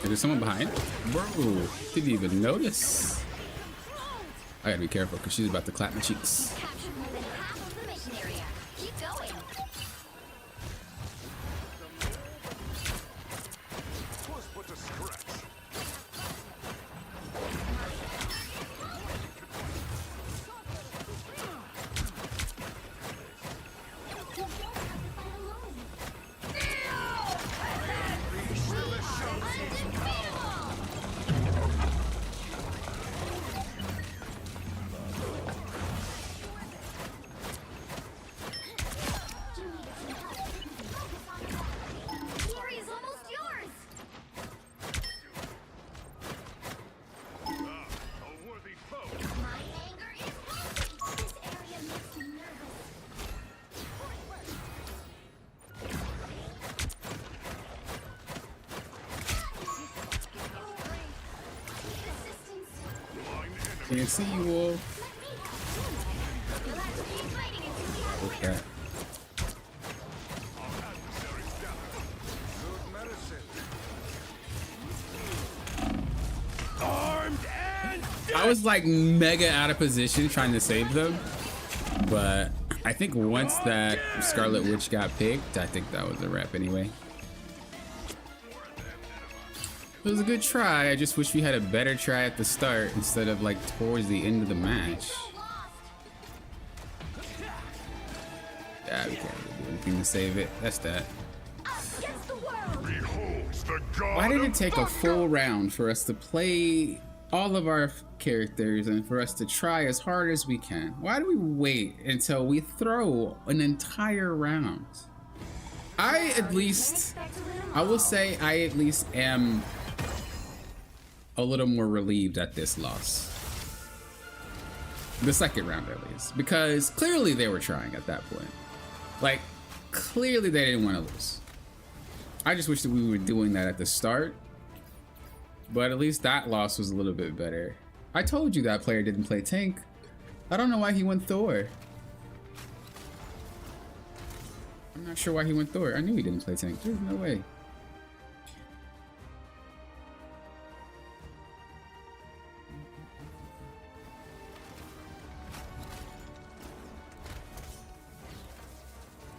Is there someone behind? Bro, didn't even notice. I gotta be careful because she's about to clap my cheeks.
Captured more than half of the mission area. Keep going.
Was but a scratch.
Glory is almost yours!
A worthy foe.
My anger is rising! This area makes me nervous. Assistance.
Can't see you, Wolf.
You'll have to keep fighting until we have a winner.
Okay.
Good medicine.
Armed and
I was like mega out of position trying to save them, but I think once that Scarlet Witch got picked, I think that was a wrap anyway. It was a good try. I just wish we had a better try at the start instead of like towards the end of the match. Yeah, we can't really do anything to save it. That's that.
Against the world!
Beholds the god
Why did
of
it take a full round for us to play all of our characters and for us to try as hard as we can? Why do we wait until we throw an entire round? I will say I at least am a little more relieved at this loss. The second round at least. Because clearly they were trying at that point. Like, clearly they didn't want to lose. I just wish that we were doing that at the start. But at least that loss was a little bit better. I told you that player didn't play tank. I don't know why he went Thor. I'm not sure why he went Thor. I knew he didn't play tank. There's no way.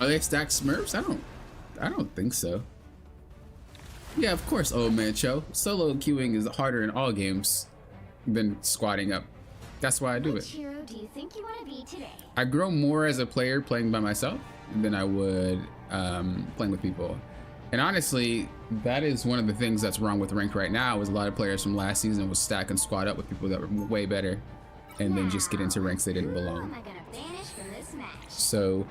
Are they stacked Smurfs? I don't think so. Yeah, of course, old man Cho. Solo queuing is harder in all games than squatting up. That's why I do
Which
it.
hero do you think you want to be today?
I grow more as a player playing by myself than I would playing with people. And honestly, that is one of the things that's wrong with ranked right now, is a lot of players from last season will stack and squad up with people that were way better and then just get into ranks they didn't belong. So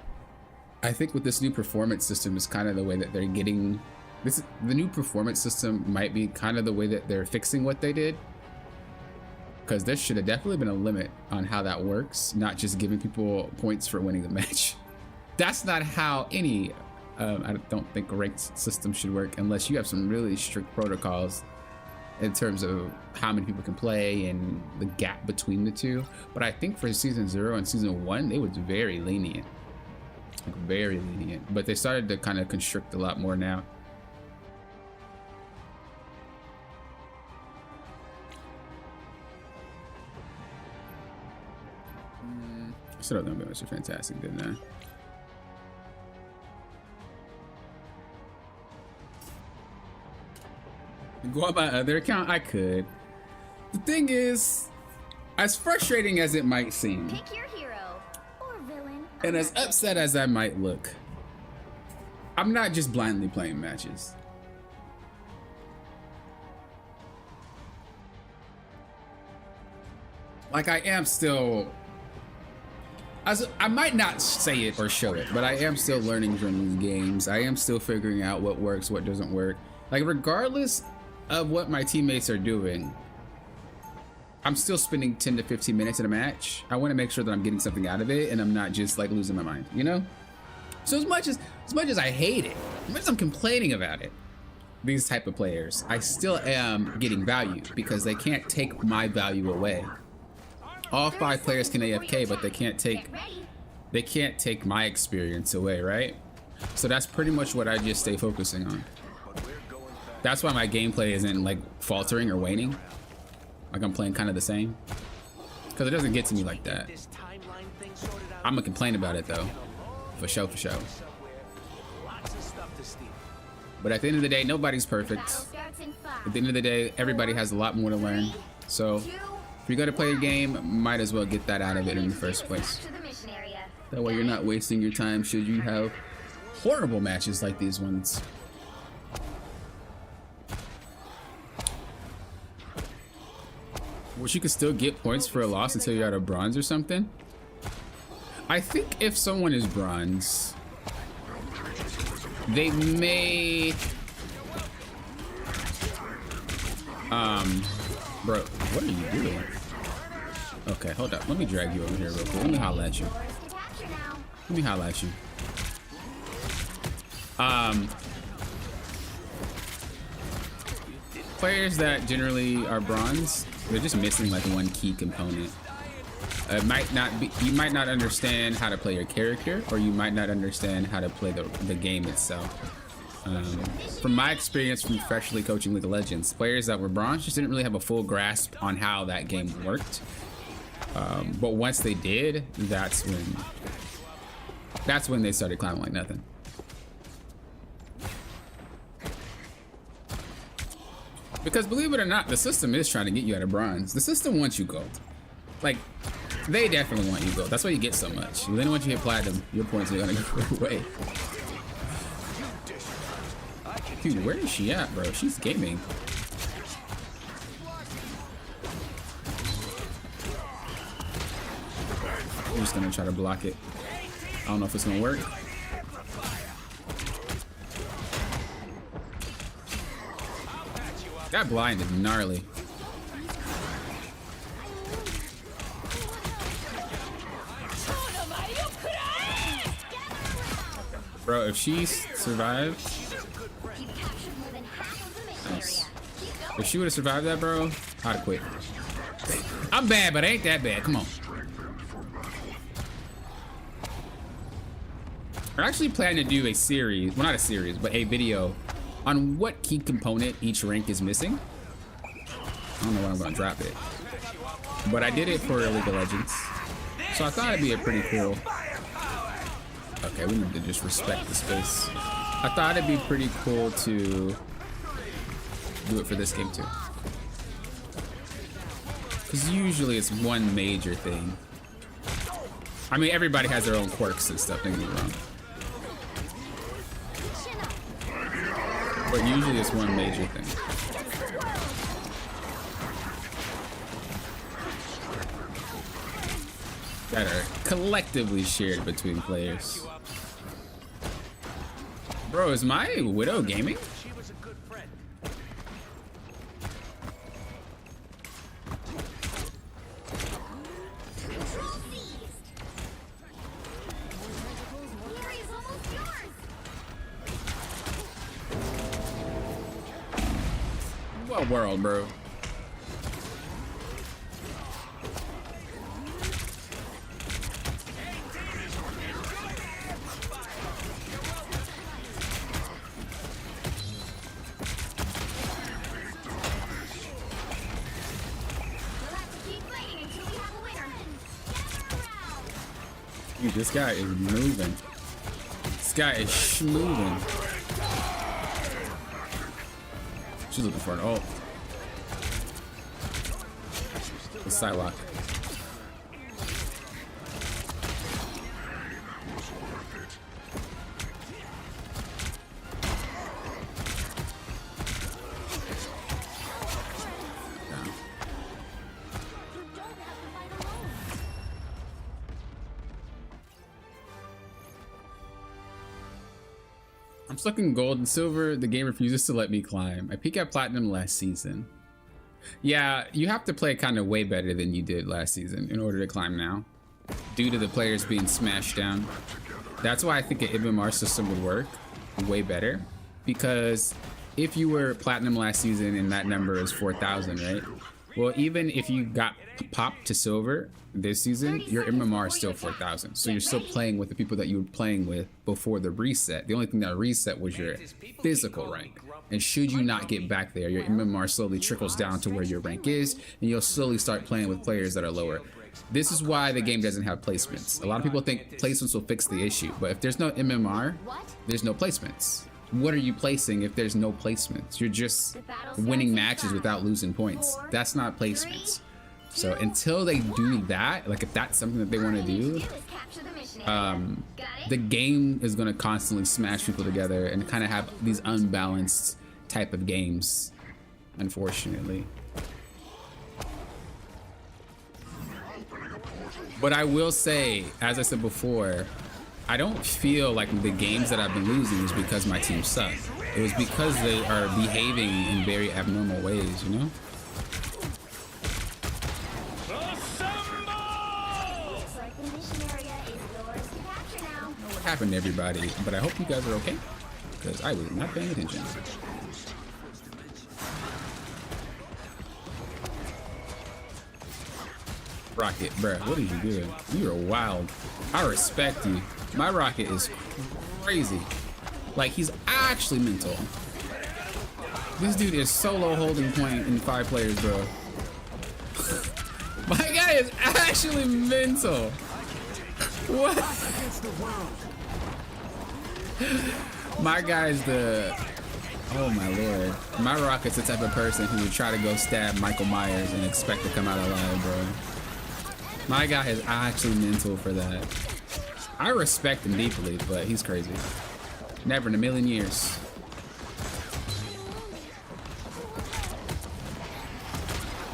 I think with this new performance system is kind of the way that they're getting this. The new performance system might be kind of the way that they're fixing what they did, because there should have definitely been a limit on how that works, not just giving people points for winning the match. That's not how any I don't think a ranked system should work unless you have some really strict protocols in terms of how many people can play and the gap between the two. But I think for season 0 and season 1, they was very lenient, like very lenient. But they started to kind of constrict a lot more now. I still don't know, Mr. Fantastic, didn't I? Go on my other account, I could. The thing is, as frustrating as it might seem,
Pick your hero or villain.
and as upset as I might look, I'm not just blindly playing matches. Like, I am still, I might not say it or show it, but I am still learning from these games. I am still figuring out what works, what doesn't work. Like, regardless of what my teammates are doing, I'm still spending 10 to 15 minutes in a match. I want to make sure that I'm getting something out of it and I'm not just like losing my mind, you know? So as much as I hate it, as much as I'm complaining about it, these type of players, I still am getting value because they can't take my value away. All 5 players can AFK, but they can't take my experience away, right? So that's pretty much what I just stay focusing on. That's why my gameplay isn't like faltering or waning. Like I'm playing kind of the same, because it doesn't get to me like that. I'm gonna complain about it though, for sure, for sure. But at the end of the day, nobody's perfect. At the end of the day, everybody has a lot more to learn. So if you're gonna play a game, might as well get that out of it in the first place. That way you're not wasting your time should you have horrible matches like these ones. Which you could still get points for a loss until you're at a bronze or something. I think if someone is bronze, they may... Bro, what are you doing? Okay, hold up. Let me drag you over here real quick. Let me holla at you. Let me holla at you. Players that generally are bronze, they're just missing like one key component. It might not be, you might not understand how to play your character, or you might not understand how to play the game itself. From my experience from freshly coaching League of Legends, players that were bronze just didn't really have a full grasp on how that game worked. But once they did, that's when they started climbing like nothing. Because believe it or not, the system is trying to get you out of bronze. The system wants you gold. Like, they definitely want you gold. That's why you get so much. Then once you hit platinum, your points are gonna go away. Dude, where is she at, bro? She's gaming. I'm just gonna try to block it. I don't know if it's gonna work. That blind is gnarly. Bro, if she survived... Nice. If she would have survived that, bro, I'd have quit. I'm bad, but I ain't that bad. Come on. We're actually planning to do a series, well, not a series, but a video on what key component each rank is missing. I don't know when I'm gonna drop it, but I did it for League of Legends, so I thought it'd be a pretty cool. Okay, we need to just respect the space. I thought it'd be pretty cool to do it for this game too, because usually it's one major thing. I mean, everybody has their own quirks and stuff, don't get me wrong. But usually it's one major thing that are collectively shared between players. Bro, is my Widow gaming?
She was a good friend.
Control seized. Area's almost yours.
What world, bro?
We'll have to keep fighting until we have a winner. Gather around.
Dude, this guy is moving. This guy is schmoving. She's looking for an ult. The Psylocke. I'm stuck in gold and silver. The game refuses to let me climb. I peaked at platinum last season. Yeah, you have to play kind of way better than you did last season in order to climb now, due to the players being smashed down. That's why I think an MMR system would work way better, because if you were platinum last season and that number is 4,000, right? Well, even if you got popped to silver this season, your MMR is still 4,000. So you're still playing with the people that you were playing with before the reset. The only thing that reset was your physical rank. And should you not get back there, your MMR slowly trickles down to where your rank is, and you'll slowly start playing with players that are lower. This is why the game doesn't have placements. A lot of people think placements will fix the issue, but if there's no MMR, there's no placements. What are you placing if there's no placements? You're just winning matches without losing points. That's not placements. So until they do that, like if that's something that they want to do, the game is going to constantly smash people together and kind of have these unbalanced type of games, unfortunately. But I will say, as I said before, I don't feel like the games that I've been losing is because my team sucks. It was because they are behaving in very abnormal ways, you know?
Looks like the mission area is yours to capture now.
What happened to everybody? But I hope you guys are okay, because I was not paying attention. Rocket, bruh, what are you doing? You are wild. I respect you. My Rocket is crazy. Like, he's actually mental. This dude is solo holding point in 5 players, bro. My guy is actually mental. What? My guy's the... Oh my lord. My Rocket's the type of person who would try to go stab Michael Myers and expect to come out alive, bro. My guy is actually mental for that. I respect him deeply, but he's crazy. Never in a million years.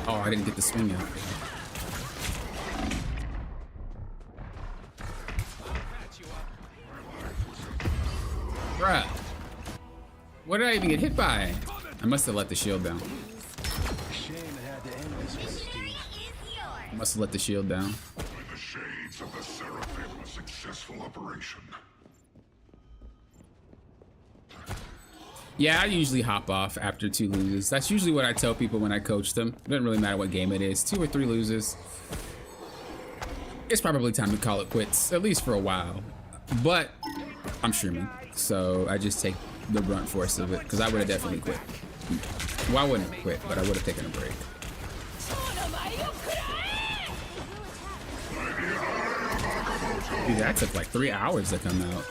Oh, I didn't get the swing out. Bruh. What did I even get hit by? I must have let the shield down. I must have let the shield down.
By the shades of the Seraphim, a successful operation.
Yeah, I usually hop off after 2 loses. That's usually what I tell people when I coach them. It doesn't really matter what game it is. 2 or 3 loses. It's probably time to call it quits, at least for a while. But I'm streaming, so I just take the brunt force of it, because I would have definitely quit. Well, I wouldn't quit, but I would have taken a break. Dude, that took like 3 hours to come out.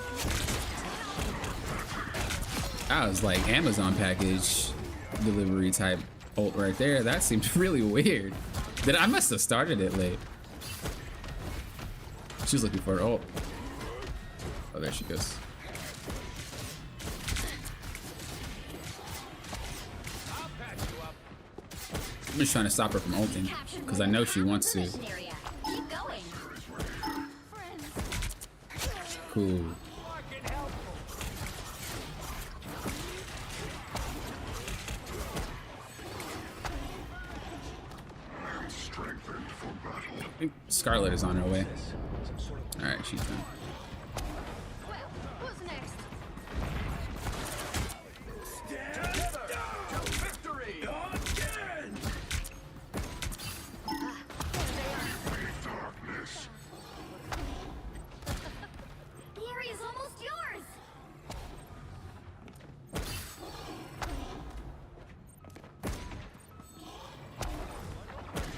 That was like Amazon package delivery type ult right there. That seemed really weird. I must have started it late. She was looking for her ult. Oh, there she goes. I'm just trying to stop her from ulting because I know she wants to.
Keep going.
Cool. I think Scarlet is on her way. Alright, she's done.
Well, who's next?
Victory! Again!
The area's almost yours.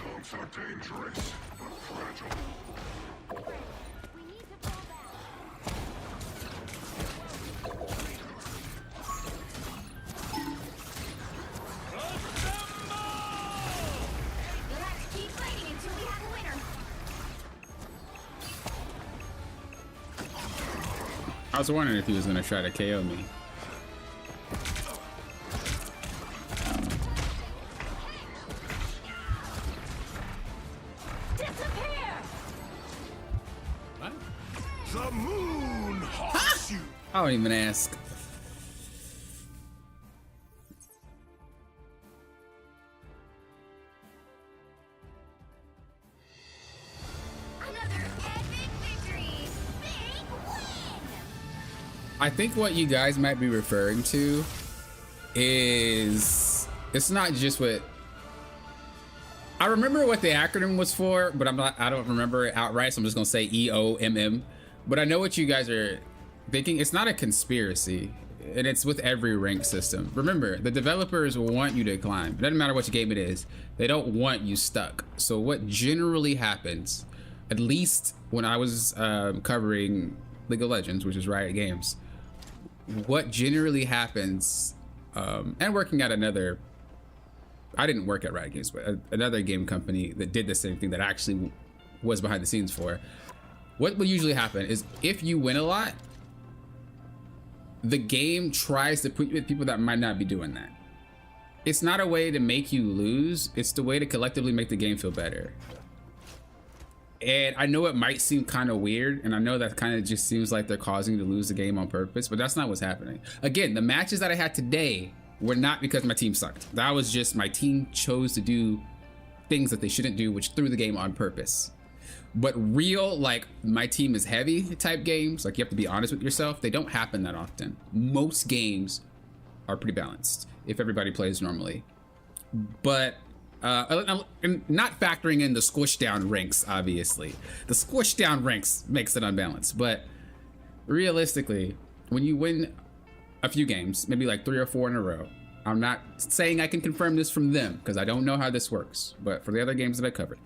Dogs are dangerous, but fragile.
We need to fall back. You'll have to keep fighting until we have a winner.
I was wondering if he was gonna try to KO me.
Disappear!
What?
The moon haunts you.
I don't even ask.
Another epic victory! Big win!
I think what you guys might be referring to is it's not just what I remember what the acronym was for, but I don't remember it outright, so I'm just gonna say EOMM. But I know what you guys are thinking. It's not a conspiracy, and it's with every rank system. Remember, the developers want you to climb. It doesn't matter which game it is. They don't want you stuck. So what generally happens, at least when I was covering League of Legends, which is Riot Games, what generally happens, and working at another, I didn't work at Riot Games, but another game company that did the same thing that actually was behind the scenes for, what will usually happen is if you win a lot, the game tries to put you with people that might not be doing that. It's not a way to make you lose, it's the way to collectively make the game feel better. And I know it might seem kind of weird, and I know that kind of just seems like they're causing you to lose the game on purpose, but that's not what's happening. Again, the matches that I had today were not because my team sucked. That was just my team chose to do things that they shouldn't do, which threw the game on purpose. But real, like, my team is heavy type games, like you have to be honest with yourself, they don't happen that often. Most games are pretty balanced if everybody plays normally. But and not factoring in the squish down ranks, obviously. The squish down ranks makes it unbalanced, but realistically, when you win a few games, maybe like 3 or 4 in a row, I'm not saying I can confirm this from them because I don't know how this works, but for the other games that I covered,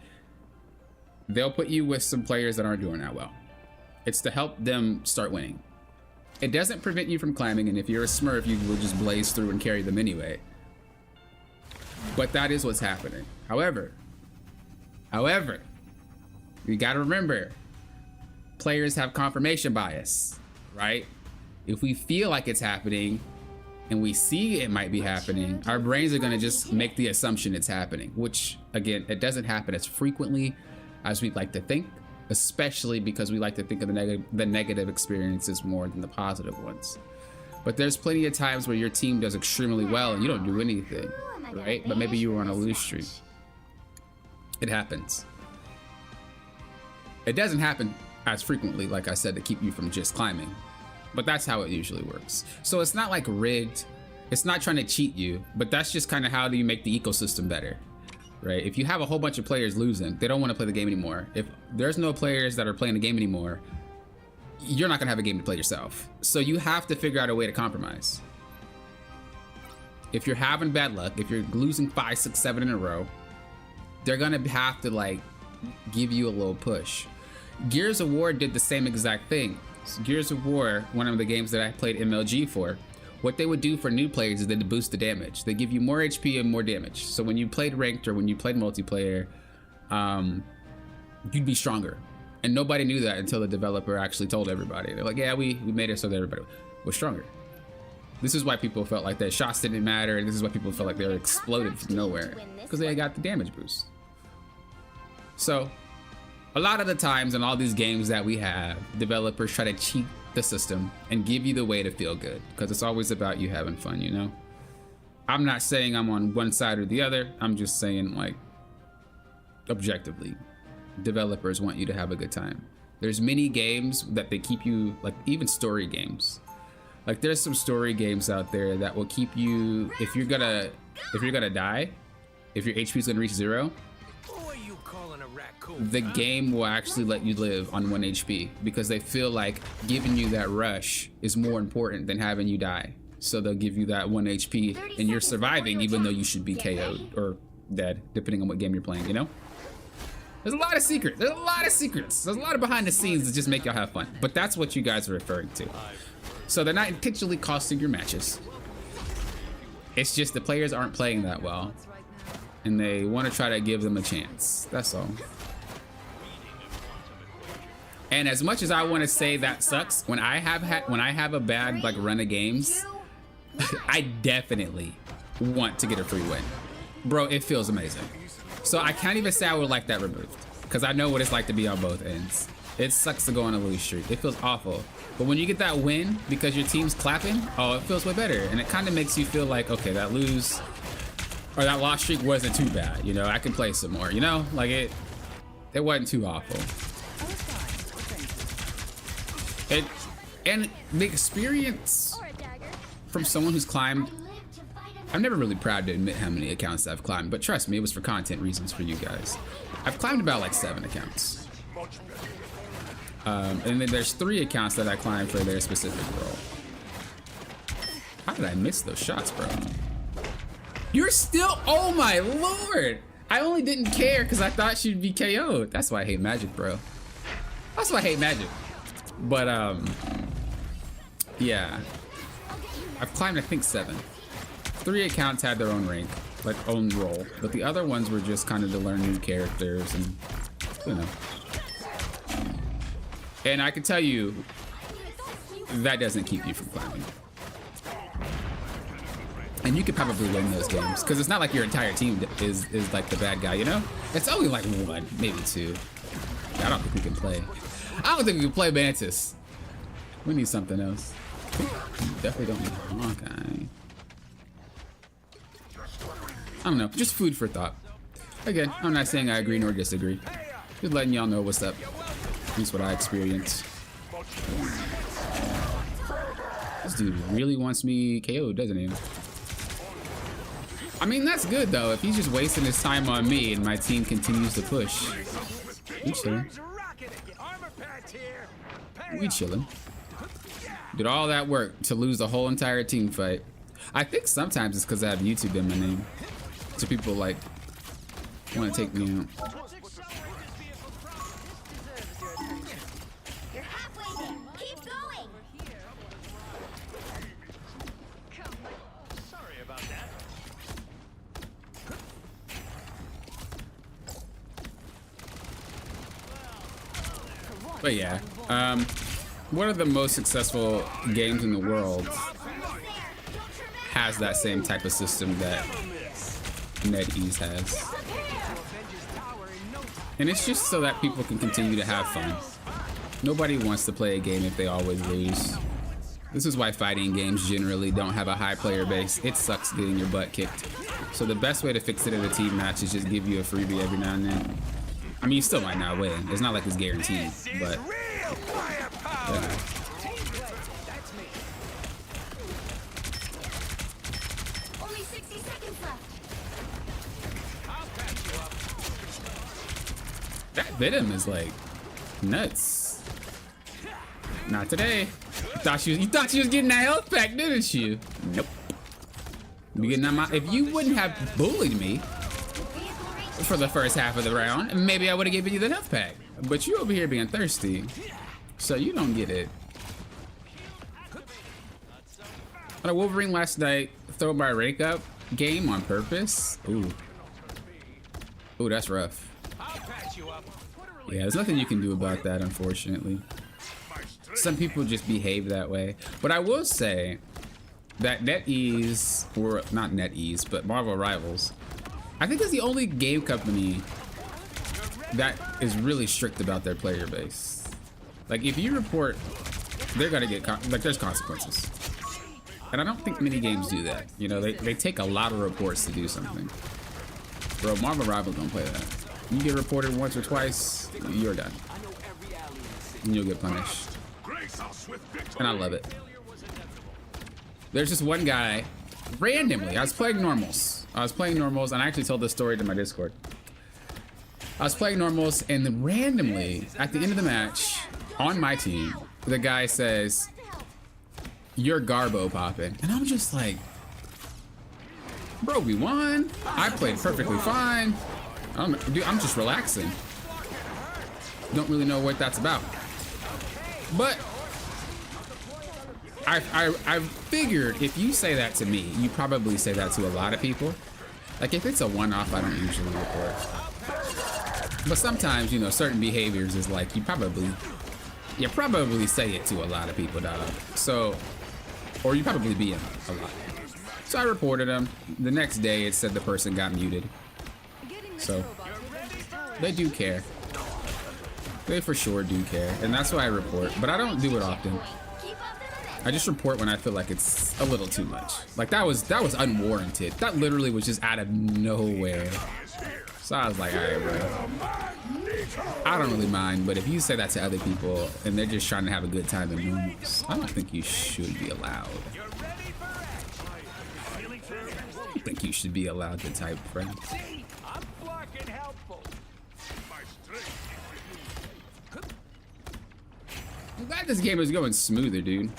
they'll put you with some players that aren't doing that well. It's to help them start winning. It doesn't prevent you from climbing, and if you're a smurf, you will just blaze through and carry them anyway. But that is what's happening. However, you gotta remember, players have confirmation bias, right? If we feel like it's happening and we see it might be happening, our brains are gonna just make the assumption it's happening, which again, it doesn't happen as frequently as we'd like to think, especially because we like to think of the negative experiences more than the positive ones. But there's plenty of times where your team does extremely well and you don't do anything, right? But maybe you were on a lose streak. It happens. It doesn't happen as frequently, like I said, to keep you from just climbing, but that's how it usually works. So it's not like rigged. It's not trying to cheat you, but that's just kind of how do you make the ecosystem better, right? If you have a whole bunch of players losing, they don't want to play the game anymore. If there's no players that are playing the game anymore, you're not gonna have a game to play yourself. So you have to figure out a way to compromise. If you're having bad luck, if you're losing 5, 6, 7 in a row, they're gonna have to like give you a little push. Gears of War did the same exact thing. So Gears of War, one of the games that I played MLG for, what they would do for new players is they'd boost the damage. They give you more HP and more damage. So when you played ranked or when you played multiplayer, you'd be stronger. And nobody knew that until the developer actually told everybody. They're like, yeah, we made it so that everybody was stronger. This is why people felt like their shots didn't matter, and this is why people felt like they were exploded from nowhere, because they got the damage boost. So, a lot of the times in all these games that we have, developers try to cheat the system and give you the way to feel good, because it's always about you having fun, you know? I'm not saying I'm on one side or the other. I'm just saying, like, objectively, developers want you to have a good time. There's many games that they keep you, like even story games. Like there's some story games out there that will keep you, if you're gonna die, if your HP is gonna reach 0,
Who are you calling a raccoon?
the game will actually let you live on 1 HP because they feel like giving you that rush is more important than having you die. So they'll give you that 1 HP and you're surviving even though you should be KO'd or dead, depending on what game you're playing, you know? There's a lot of secrets. There's a lot of secrets. There's a lot of behind the scenes that just make y'all have fun. But that's what you guys are referring to. So they're not intentionally costing your matches. It's just the players aren't playing that well. And they want to try to give them a chance. That's all. And as much as I want to say that sucks, when I have a bad like run of games, I definitely want to get a free win. Bro, it feels amazing. So I can't even say I would like that removed, because I know what it's like to be on both ends. It sucks to go on a lose streak. It feels awful. But when you get that win because your team's clapping, oh, it feels way better. And it kind of makes you feel like, okay, that lose or that loss streak wasn't too bad. You know, I can play some more, you know, like it wasn't too awful. And the experience from someone who's climbed, I'm never really proud to admit how many accounts I've climbed, but trust me, it was for content reasons for you guys. I've climbed about like 7 accounts. And then there's 3 accounts that I climbed for their specific role. How did I miss those shots, bro? You're still, oh my lord! I only didn't care because I thought she'd be KO'd. That's why I hate Magic, bro. That's why I hate Magic. But yeah. I've climbed I think 7. 3 accounts had their own rank, like own role, but the other ones were just kind of to learn new characters and, you know. And I can tell you, that doesn't keep you from climbing. And you could probably win those games, because it's not like your entire team is like the bad guy, you know? It's only like 1, maybe 2. I don't think we can play. I don't think we can play Mantis. We need something else. Definitely don't need Hawkeye. I don't know, just food for thought. Again, I'm not saying I agree nor disagree. Just letting y'all know what's up. That's what I experienced. This dude really wants me KO'd, doesn't he? I mean, that's good though. If he's just wasting his time on me and my team continues to push. We chilling. We chilling. Did all that work to lose the whole entire team fight. I think sometimes it's because I have YouTube in my name. So people like want to take me out.
You're halfway there. Keep going.
Sorry about that.
But yeah, one of the most successful games in the world has that same type of system that NetEase has. And it's just so that people can continue to have fun. Nobody wants to play a game if they always lose. This is why fighting games generally don't have a high player base. It sucks getting your butt kicked. So the best way to fix it in a team match is just give you a freebie every now and then. I mean, you still might not win. It's not like it's guaranteed, but yeah.
Only 60 seconds left.
That Venom is like nuts. Not today. You thought she was getting that health pack, didn't you? Nope. You getting that if you wouldn't have bullied me for the first half of the round, maybe I would have given you the health pack. But you over here being thirsty, so you don't get it. On a Wolverine last night, throw my rank up game on purpose. Ooh. Ooh, that's rough. Yeah, there's nothing you can do about that, unfortunately. Some people just behave that way. But I will say, that NetEase, or not NetEase, but Marvel Rivals, I think is the only game company that is really strict about their player base. Like if you report, they're gonna get like there's consequences. And I don't think many games do that. You know, they take a lot of reports to do something. Bro, Marvel Rivals don't play that. You get reported once or twice, you're done. And you'll get punished. And I love it. There's just one guy, randomly, I was playing normals. And I actually told this story to my Discord. I was playing normals, and then randomly, at the end of the match, on my team, the guy says, "You're Garbo popping." And I'm just like, bro, we won. I played perfectly fine. Dude, I'm just relaxing. Don't really know what that's about. But I figured if you say that to me, you probably say that to a lot of people. Like if it's a one-off, I don't usually report. But sometimes, you know, certain behaviors is like you probably say it to a lot of people, dog. So, or you probably be in a lot. So I reported them. The next day, it said the person got muted. So they do care. They for sure do care, and that's why I report. But I don't do it often. I just report when I feel like it's a little too much. Like that was unwarranted. That literally was just out of nowhere. So I was like, all right, bro. I don't really mind, but if you say that to other people and they're just trying to have a good time in normals, I don't think you should be allowed. I don't think you should be allowed to type, friend. I'm glad this game is going smoother, dude.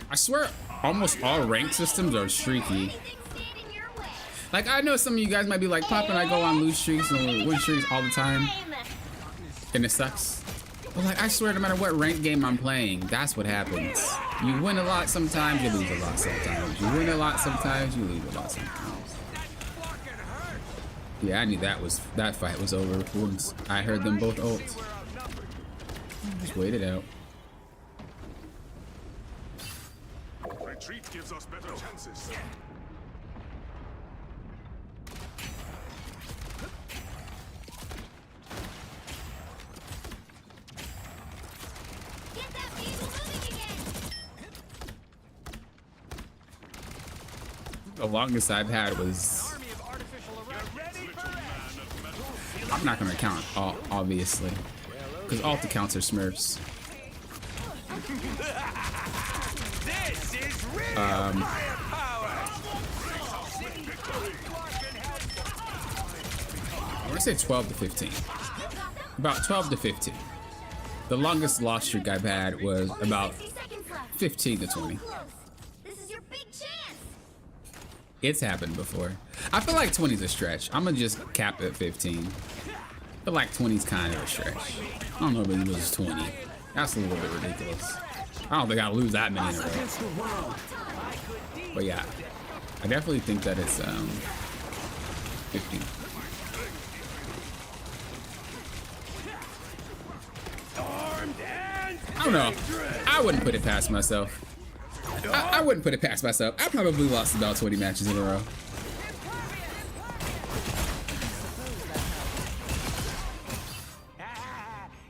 I swear almost all rank systems are streaky. Like I know some of you guys might be like, Pop and I go on lose streaks and win streaks all the time. And it sucks. But like I swear no matter what rank game I'm playing, that's what happens. You win a lot sometimes, you lose a lot sometimes. You win a lot sometimes, you lose a lot sometimes. Yeah, I knew that fight was over once I heard them both ult. Just wait it out.
Retreat gives us better chances.
Get that vehicle moving again.
The longest I've had was... I'm not gonna count, obviously, because all the counts are Smurfs. I want to say 12 to 15. About 12 to 15. The longest loss streak I've had was about 15 to 20.
This is your big chance.
It's happened before. I feel like 20 is a stretch. I'm gonna just cap at 15. I feel like 20 is kind of a stretch. I don't know if it was 20. That's a little bit ridiculous. I don't think I'll lose that many in a row. But yeah, I definitely think that it's 15. I don't know. I wouldn't put it past myself. I wouldn't put it past myself. I probably lost about 20 matches in a row.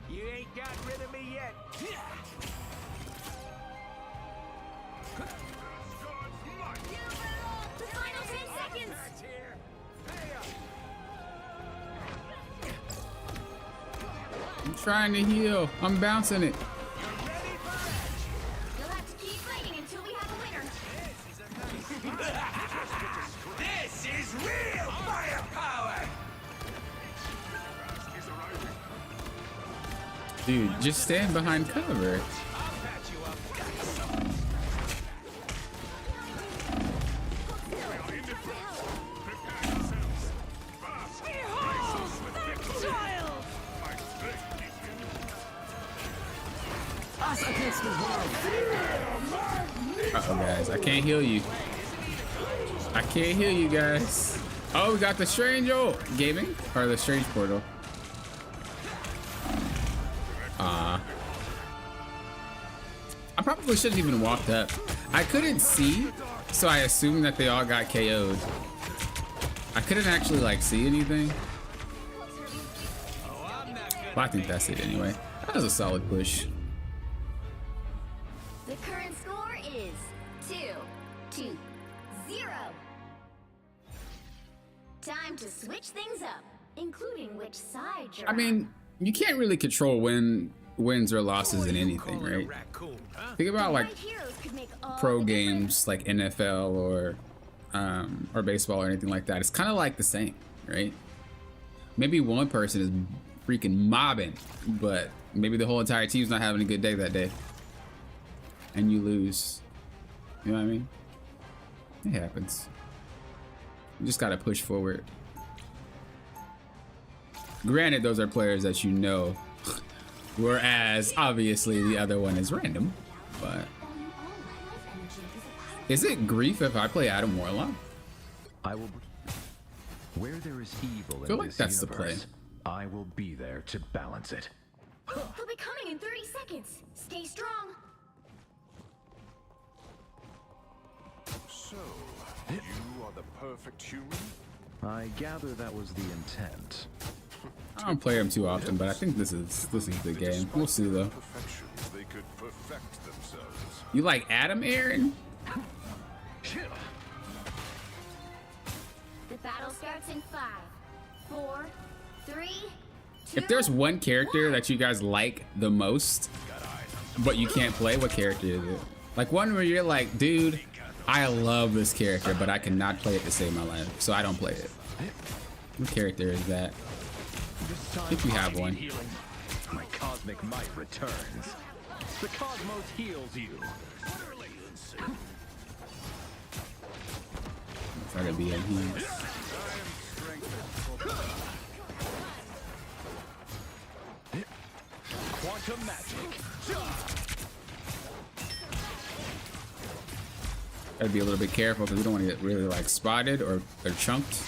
You ain't got rid of me yet.
The final 10 seconds.
I'm trying to heal. I'm bouncing it.
You'll have to keep fighting until we have a winner.
This is real firepower.
Dude, just stand behind cover. Uh-oh, guys. I can't heal you. I can't heal you guys. Oh, we got the Strange Gaming, or the Strange Portal. probably shouldn't even walked up. I couldn't see, so I assumed that they all got KO'd. I couldn't actually like see anything. Well, I think that's it anyway. That was a solid push.
The current score is 2-0. Time to switch things up, including which side you're
I mean, you can't really control wins or losses in anything, right? Think about like pro games like NFL or baseball or anything like that. It's kind of like the same, right? Maybe one person is freaking mobbing, but maybe the whole entire team's not having a good day that day, and you lose. You know what I mean? It happens. You just gotta push forward. Granted, those are players that you know, whereas obviously the other one is random. But is it grief if I play Adam Warlock?
I will. Where there is evil
I feel
in
like
this
that's the
universe,
play.
I will be there to balance it.
They'll be coming in 30 seconds. Stay strong.
So, you are the perfect human?
I gather that was the intent.
I don't play him too often, but I think this is the game. We'll see though.
Perfections, they could perfect themselves.
You like Adam, Aaron?
The battle starts in 5, 4, 3, 2.
If there's one character that you guys like the most, but you can't play, what character is it? Like one where you're like, dude, I love this character, but I cannot play it to save my life, so I don't play it. What character is that? If you have one.
My cosmic might returns. The cosmos heals you.
Try to be in here.
Quantum magic.
Gotta be a little bit careful because we don't want to get really like spotted or chunked.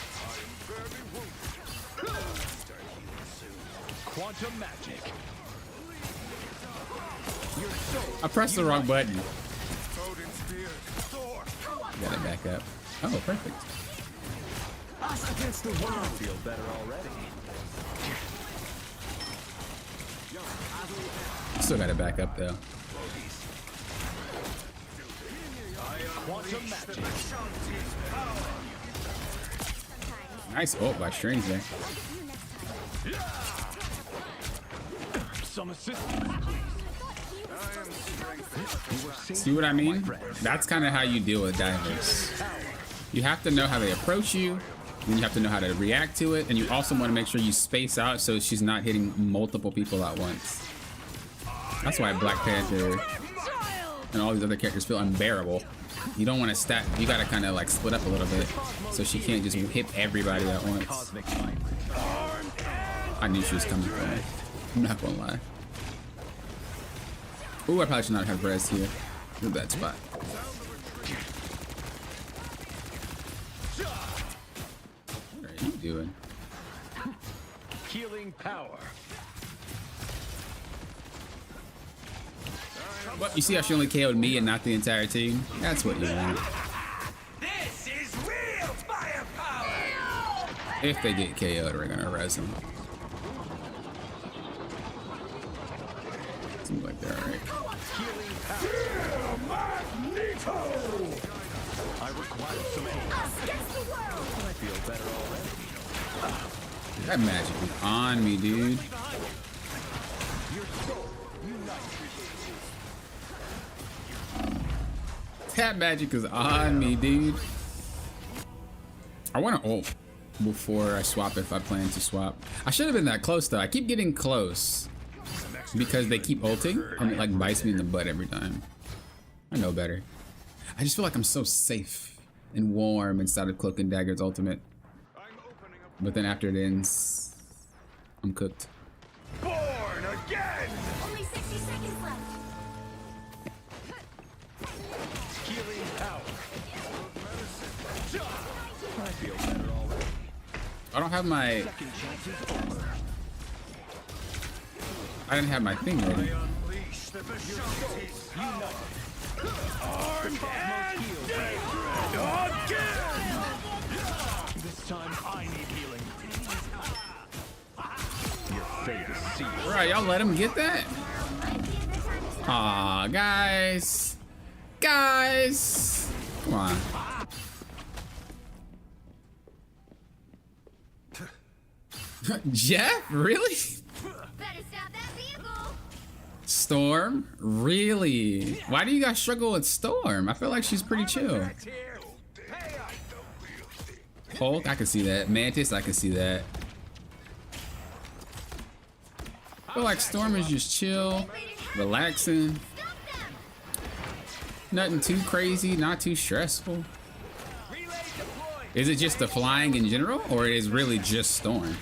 Quantum magic.
I pressed the wrong button. Gotta back up. Oh, perfect.
Us against the world. Feel better already.
Still gotta back up though.
Quantum magic.
Nice ult by Strange there.
Some assistance, please.
See what I mean? That's kind of how you deal with divers. You have to know how they approach you, and you have to know how to react to it, and you also want to make sure you space out so she's not hitting multiple people at once. That's why Black Panther and all these other characters feel unbearable. You don't want to stack, you gotta kind of like split up a little bit so she can't just hit everybody at once. I knew she was coming for me. I'm not gonna lie. Ooh, I probably should not have res here. Look at that spot. What are you doing?
Healing power.
What? You see how she only KO'd me and not the entire team? That's what you want.
This is real firepower!
If they get KO'd, we're gonna res them. Seems like they're alright.
I require some aid. I feel better already.
That magic is on me, dude. That magic is on me, dude. I want to ult before I swap if I plan to swap. I should have been that close though. I keep getting close because they keep ulting and it like bites me in the butt every time. I know better. I just feel like I'm so safe and warm inside of Cloak and Dagger's ultimate. But then after it ends, I'm cooked.
Born again!
Only 60 seconds left.
Healing power. I feel better already.
I don't have my... I didn't have my thing ready.
This time I need healing. Your fate is sealed.
Right, y'all let him get that? Aw, guys. Guys. Come on. Jeff? Really?
Better stop that vehicle.
Storm? Really? Why do you guys struggle with Storm? I feel like she's pretty chill.
Back here. Pay up.
Hulk, I can see that. Mantis, I can see that. I feel like Storm is just chill, relaxing.
Stop them.
Nothing too crazy, not too stressful.
Relay deployed.
Is it just the flying in general, or it is really just Storm?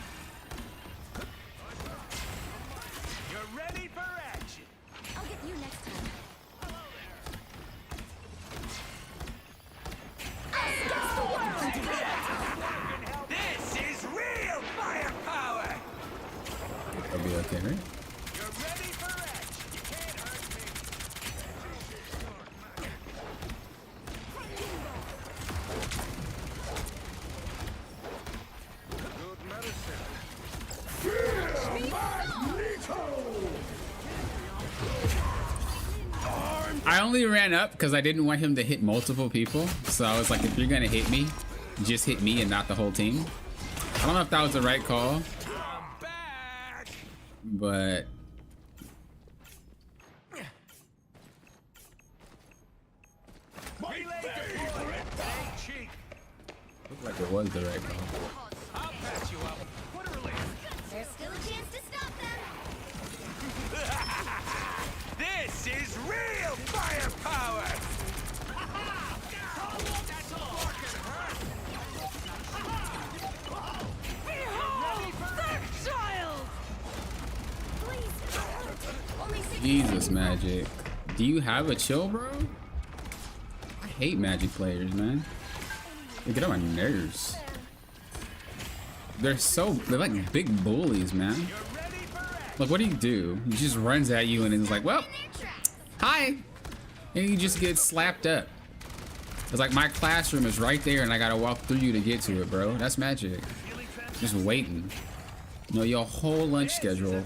You're ready for action.
I'll get you next time.
This is real firepower.
I'll be okay, right?
You're ready for action. You can't hurt me. Good medicine.
I only ran up because I didn't want him to hit multiple people. So I was like, if you're gonna hit me, just hit me and not the whole team. I don't know if that was the right call,
I'm back.
but
Relay deployed. Ain't cheap.
looked like it was the right call.
I'll patch you up. Put a relief.
There's still a chance to stop them.
This is real firepower. That's all.
Only 6
Jesus, Magic. Do you have a chill, bro? I hate Magic players, man. They get on my nerves. They're like big bullies, man. Like, what do? He just runs at you and is like, well, hi. And you just get slapped up. It's like my classroom is right there and I gotta walk through you to get to it, bro. That's Magic. Just waiting. You know, your whole lunch schedule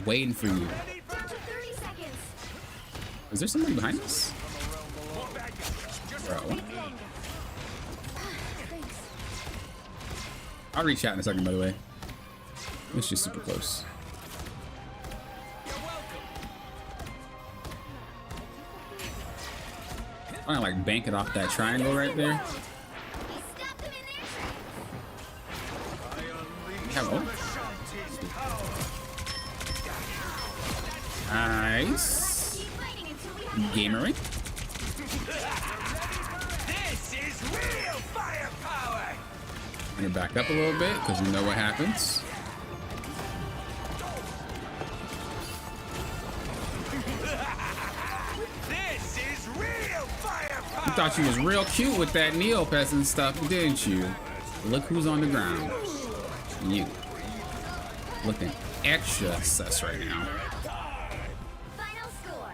waiting for you.
Down to 30 seconds.
Is there somebody behind us? Bro. I'll reach out in a second, by the way. It's just super close. I'm gonna like bank it off that triangle right there.
He stopped them in their tracks.
Have ult. Nice.
Keep fighting until we have
Gamery.
This is real firepower.
I'm gonna back up a little bit because you know what happens.
This is real firepower.
You thought you was real cute with that Neopets and stuff, didn't you? Look who's on the ground. You. Looking extra sus right now.
final score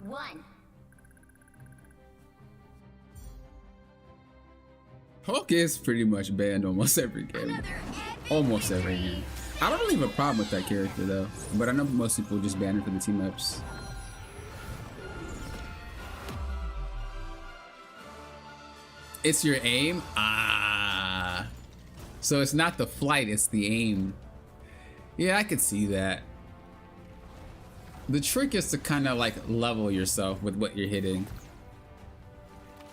2-1.
Hulk is pretty much banned almost every game.
Another epic
Almost every game. I don't really have a problem with that character though, but I know most people just ban her for the team ups. It's your aim? Ah. So it's not the flight, it's the aim. Yeah, I could see that. The trick is to kind of like level yourself with what you're hitting.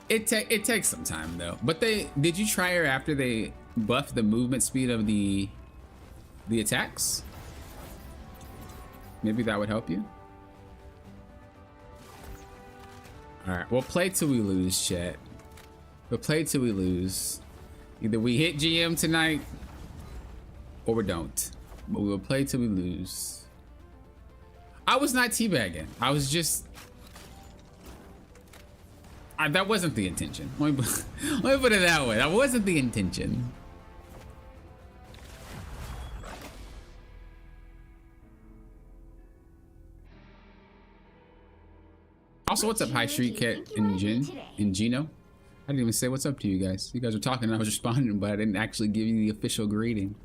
It takes some time though. But did you try her after they buffed the movement speed of the attacks? Maybe that would help you. All right, we'll play till we lose, chat. We'll play till we lose. Either we hit GM tonight or we don't. But we will play till we lose. I was not teabagging. I was just... that wasn't the intention. Let me put it that way. That wasn't the intention. Also, what's up, High Street Cat and Gino? I didn't even say what's up to you guys. You guys were talking and I was responding, but I didn't actually give you the official greeting.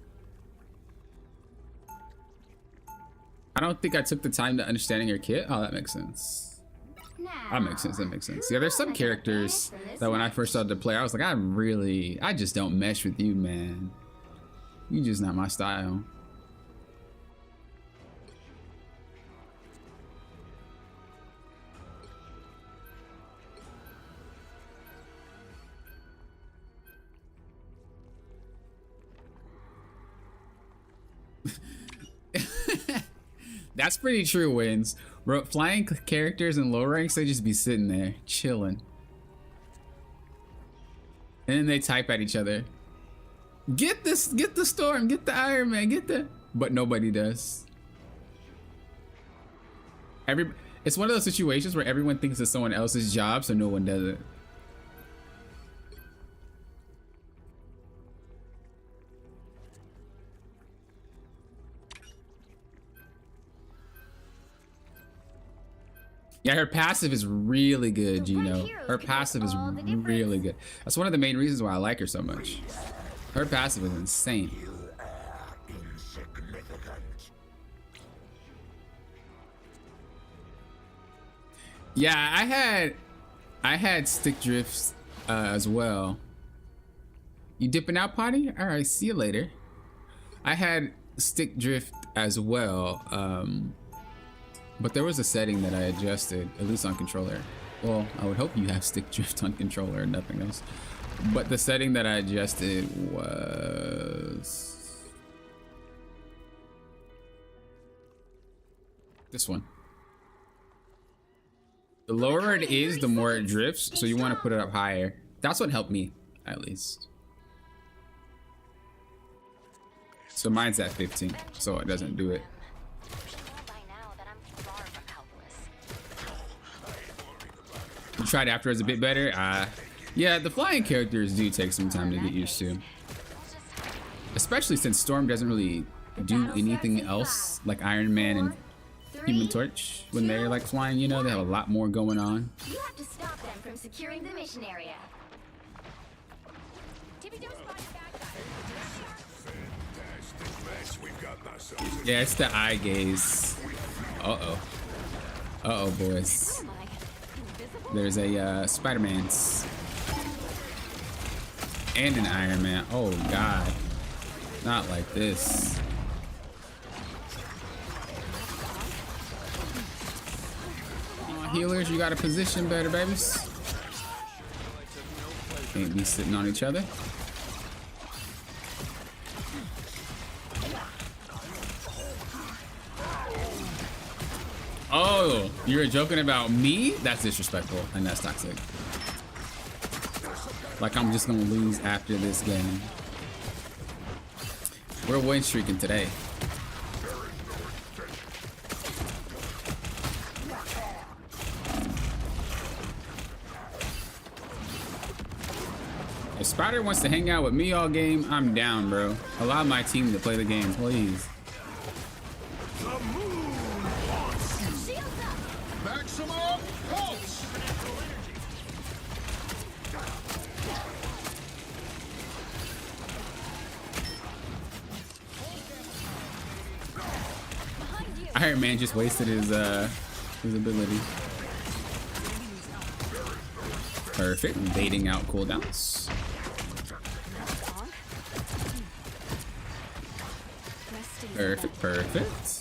I don't think I took the time to understanding your kit. Oh, that makes sense. That makes sense. That makes sense. Yeah, there's some characters that when I first started to play, I was like, I just don't mesh with you, man. You just not my style. That's pretty true, Wins. Bro, flying characters in low ranks, they just be sitting there chilling, and then they type at each other. Get this, get the Storm, get the Iron Man, get the. But nobody does. It's one of those situations where everyone thinks it's someone else's job, so no one does it. Yeah, her passive is really good, Gino. Her passive is really good. That's one of the main reasons why I like her so much. Her passive is insane. Yeah, I had stick drifts as well. You dipping out, Potty? All right, see you later. I had stick drift as well. But there was a setting that I adjusted, at least on controller. Well, I would hope you have stick drift on controller and nothing else. But the setting that I adjusted was this one. The lower it is, the more it drifts, so you want to put it up higher. That's what helped me, at least. So mine's at 15, so it doesn't do it. You tried afterwards a bit better? Yeah, the flying characters do take some time to get used to. Especially since Storm doesn't really do anything else like Iron Man and Human Torch when they're like flying, you know, they have a lot more going on.
You have to stop them from securing the mission area.
Yeah, it's the eye gaze. Uh-oh. Uh-oh, boys. There's a Spider-Man's and an Iron Man. Oh God, not like this. Healers, you gotta position better, babies. Can't be sitting on each other. Oh, you're joking about me? That's disrespectful and that's toxic. Like I'm just gonna lose after this game. We're win streaking today. If Spider wants to hang out with me all game, I'm down, bro. Allow my team to play the game, please. Iron Man just wasted his ability. Perfect. Baiting out cooldowns. Perfect. Perfect.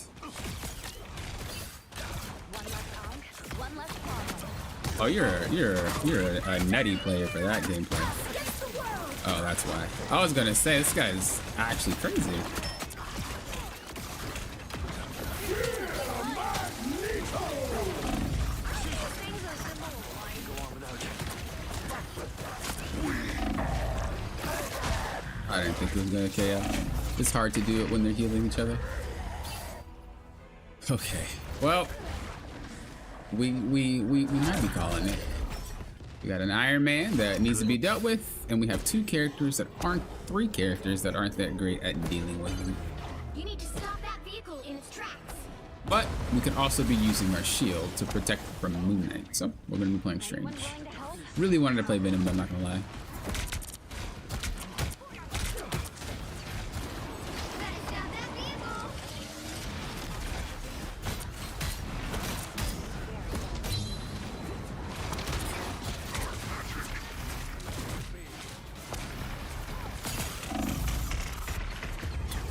Oh, you're a nutty player for that gameplay. Oh, that's why. I was gonna say this guy's actually crazy. I didn't think it was gonna KO. It's hard to do it when they're healing each other. Okay, well, we might be calling it. We got an Iron Man that needs to be dealt with, and we have three characters that aren't that great at dealing with him.
You need to stop that vehicle in its tracks.
But we could also be using our shield to protect from Moon Knight. So we're gonna be playing Strange. Really wanted to play Venom, but I'm not gonna lie.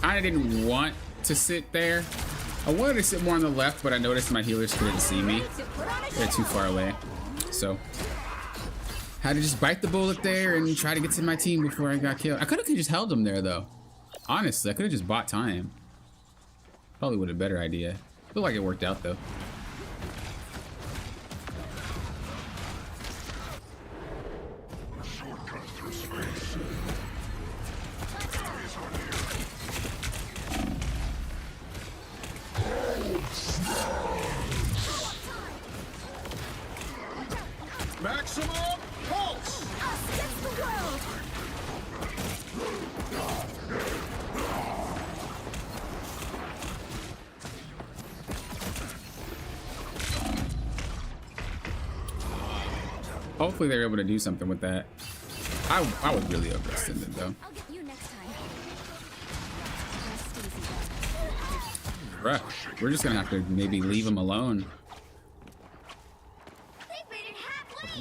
I didn't want to sit there. I wanted to sit more on the left, but I noticed my healers couldn't see me. They're too far away. So had to just bite the bullet there and try to get to my team before I got killed. I could have just held them there though. Honestly, I could have just bought time. Probably would have been a better idea. Feel like it worked out though.
Maximum pulse!
Against the world!
Hopefully they're able to do something with that. I would really overextend it though.
I'll get you next time.
Bruh, we're just gonna have to maybe leave him alone.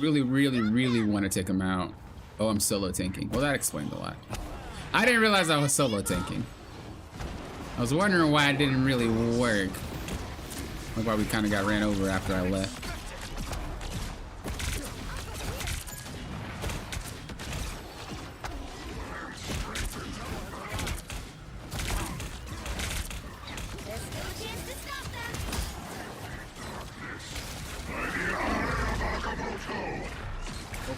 Really, really, really want to take him out. Oh, I'm solo tanking. Well, that explained a lot. I didn't realize I was solo tanking. I was wondering why it didn't really work. Like why we kind of got ran over after I left.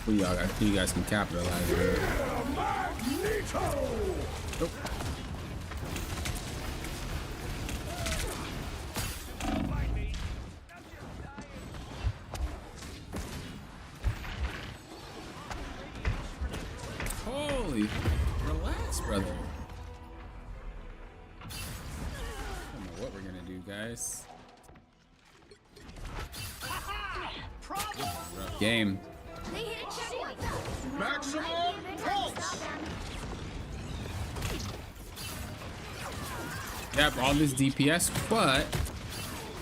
Hopefully you guys can capitalize on it. Nope. Holy, relax, brother. I don't know what we're gonna do, guys. Rough game.
They hit a checkpoint.
Maximum pulse!
Yep, all this DPS, but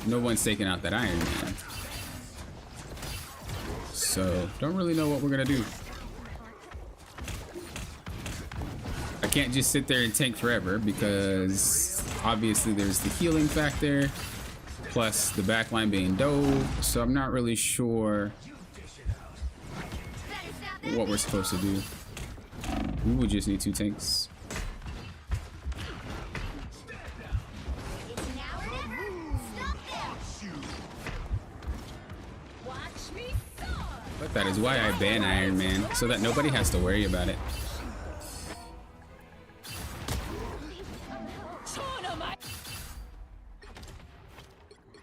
no one's taking out that Iron Man. So, don't really know what we're gonna do. I can't just sit there and tank forever because obviously there's the healing factor, plus the backline being dope, so I'm not really sure what we're supposed to do. We would just need 2 tanks. But that is why I ban Iron Man, so that nobody has to worry about it.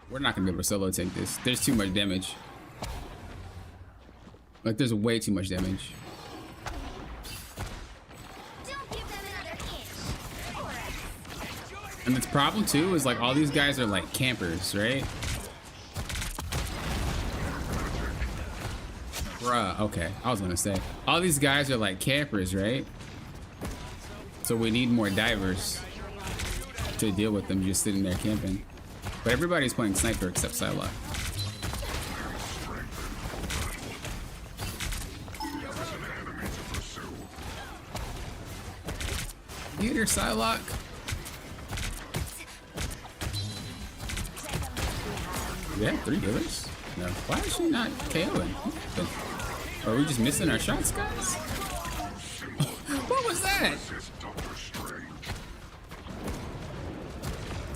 We're not gonna be able to solo tank this. There's too much damage. Like, there's way too much damage.
Don't give them another inch.
And the problem too is like all these guys are like campers, right? Bruh, okay. I was gonna say. All these guys are like campers, right? So we need more divers to deal with them just sitting there camping. But everybody's playing sniper except Psylocke. Get her, Psylocke. We have 3 healers? No. Why is she not KOing? Are we just missing our shots, guys? What was that?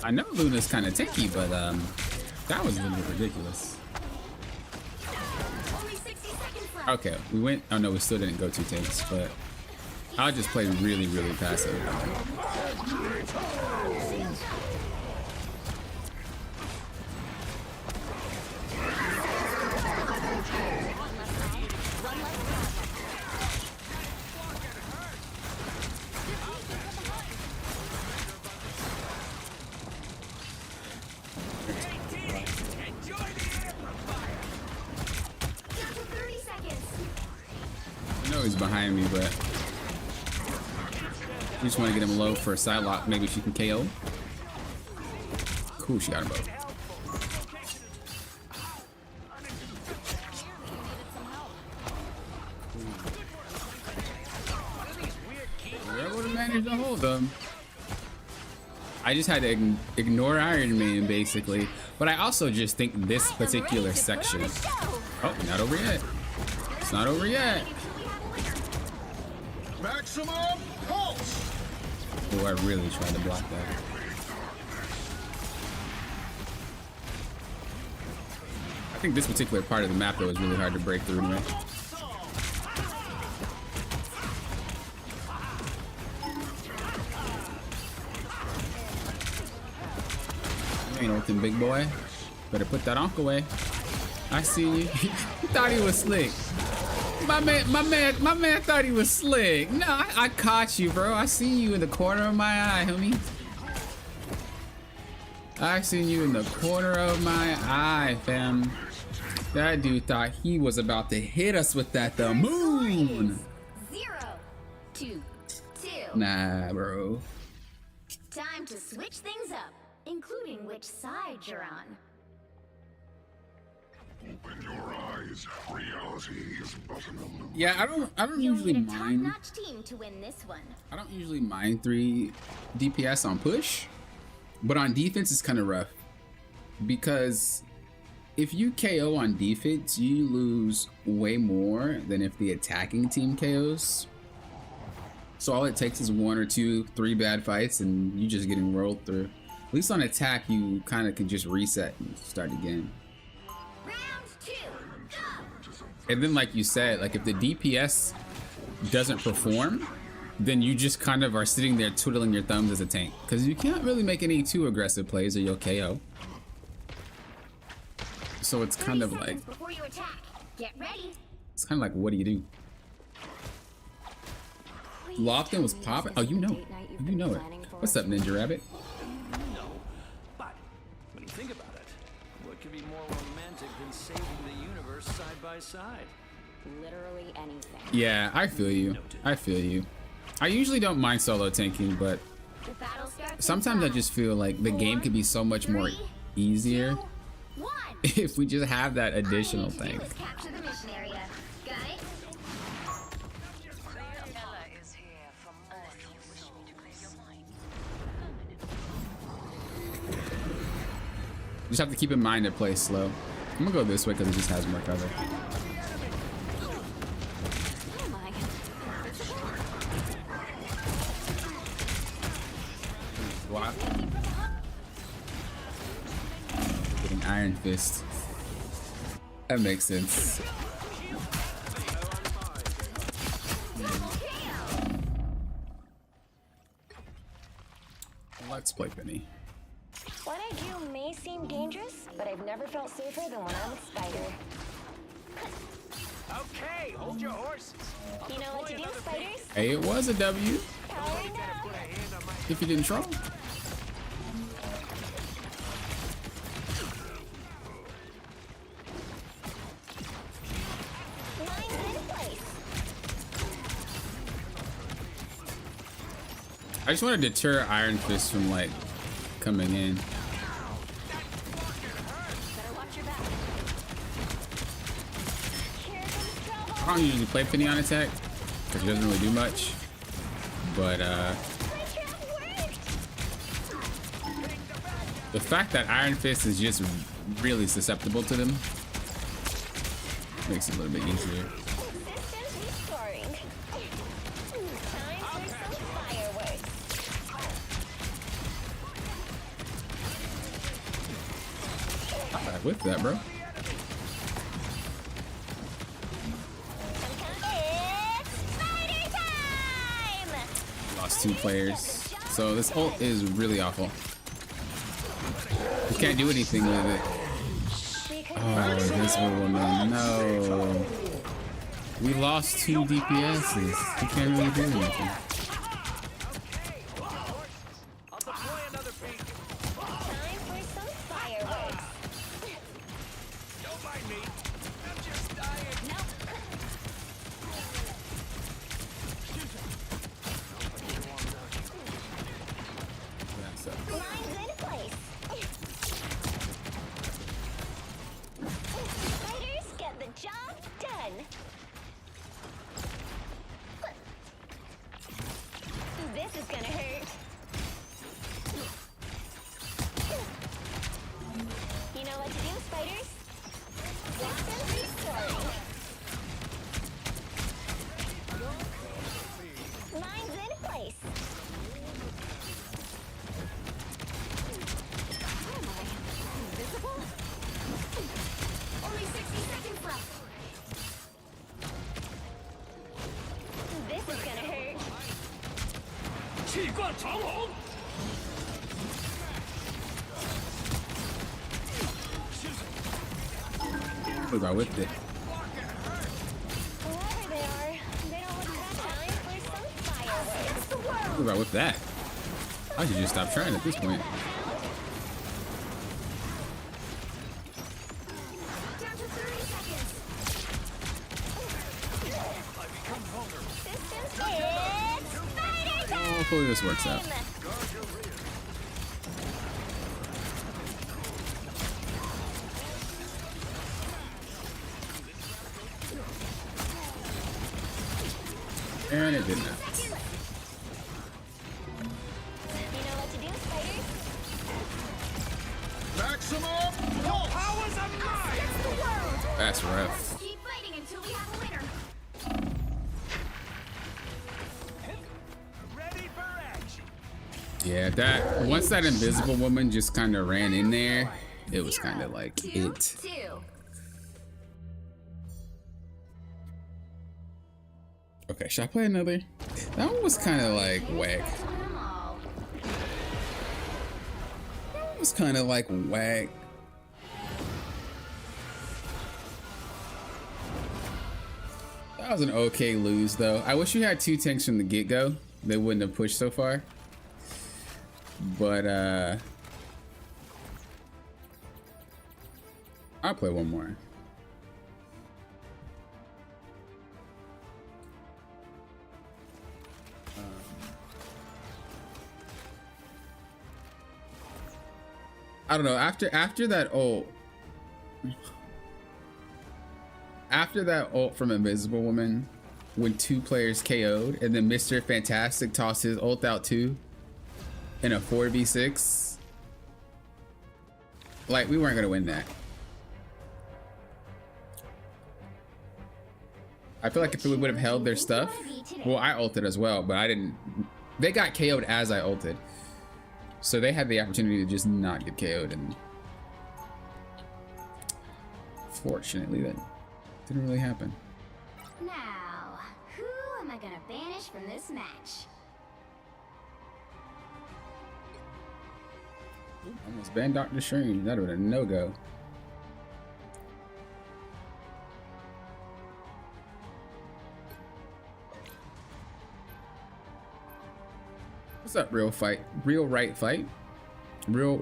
I know Luna's kind of tanky, but that was a little bit ridiculous.
Only 60 seconds left.
Okay, we went. Oh no, we still didn't go 2 tanks, but I'll just play really, really passive. he's behind me, but I just want to get him low for a side lock. Maybe she can KO. Cool, she got him both. We were able to manage to hold them. I just had to ignore Iron Man, basically. But I also just think this particular section... Oh, not over yet. It's not over yet.
Maximum pulse!
Oh, I really tried to block that. I think this particular part of the map, though, is really hard to break through anyway. You ain't ulting, big boy. Better put that onk away. I see you. He thought he was slick. My man thought he was slick. No, I caught you, bro. I see you in the corner of my eye, homie. I seen you in the corner of my eye, fam. That dude thought he was about to hit us with that the moon.
0, 2, 2.
Nah, bro.
Time to switch things up, including which side you're on.
Open your eyes. Reality is but an illusion.
Yeah, I don't
You'll
usually
need a
mind.
top-notch team to win this one.
I don't usually mind 3 DPS on push, but on defense it's kind of rough because if you KO on defense, you lose way more than if the attacking team KOs. So all it takes is 1 or 2, 3 bad fights and you just getting rolled through. At least on attack, you kind of can just reset and start again.
Round 2, go!
And then like you said, like if the DPS doesn't perform, then you just kind of are sitting there twiddling your thumbs as a tank because you can't really make any too aggressive plays or you'll KO. So it's kind of like,
Before you attack, get ready.
it's kind of like, what do you do? Lofton was popping. Oh, you know it. You know it. What's up, Ninja Rabbit?
No, but when you think about it, what could be more romantic than saving the universe side by side?
Literally anything.
Yeah, I feel you. I feel you. I usually don't mind solo tanking, but
The battle starts in
sometimes I
5,
just feel like the game could be so much more
3,
easier
2, 1.
if we just have that additional
All you need to
thing.
do is capture the mission area. Got it?
Just have to keep in mind it plays slow. I'm gonna go this way because it just has more cover.
Oh my.
Wow. Getting Iron Fist. That makes sense. Let's play Penny.
What I do may seem dangerous, but I've never felt safer than when I'm with Spider.
Okay, hold your horses.
You know what to do, Spiders?
Hey, it was a W
Powering up!
if you didn't troll.
Mine's in place.
I just want to deter Iron Fist from like coming in.
Better watch your back.
Here comes trouble.
I don't usually play Penny on attack because he doesn't really do much. But
My trap worked!
the fact that Iron Fist is just really susceptible to them makes it a little bit easier.
Systems restoring. Time for some fireworks.
I whipped that, bro.
It's Spider time!
Lost 2 players. So this ult is really awful. You can't do anything with it. Oh, Invisible Woman. No. We lost 2 DPSs. You can't really do anything.
I'll deploy another beacon.
Time for some fireworks.
Don't mind me. I'm just dying.
What about whipped it?
Whoever they are, they don't look that time for some fireworks.
What about whip that? I should just stop trying at this point.
Down to 30 seconds.
It's spider time!
Hopefully this works out. And it did not.
You know what to do, spiders?
Maximum powers of mine!
That's the world.
That's rough.
Keep fighting until we have a winner.
Ready for action.
Yeah, that once that invisible woman just kind of ran in there, it was kind of like
2,
it.
2.
Okay, should I play another? That one was kind of like whack. That one was kind of like whack. That was an okay lose though. I wish we had 2 tanks from the get-go. They wouldn't have pushed so far. But I'll play one more. I don't know. After that ult, from Invisible Woman, when 2 players KO'd, and then Mr. Fantastic tossed his ult out too, in a 4v6, like we weren't gonna win that. I feel like if we would have held their stuff, well, I ulted as well, but I didn't. They got KO'd as I ulted. So they had the opportunity to just not get KO'd, and fortunately that didn't really happen.
Now, who am I gonna banish from this match?
Almost banned Dr. Strange. That would have been a no-go. What's up, Real Right Flight? You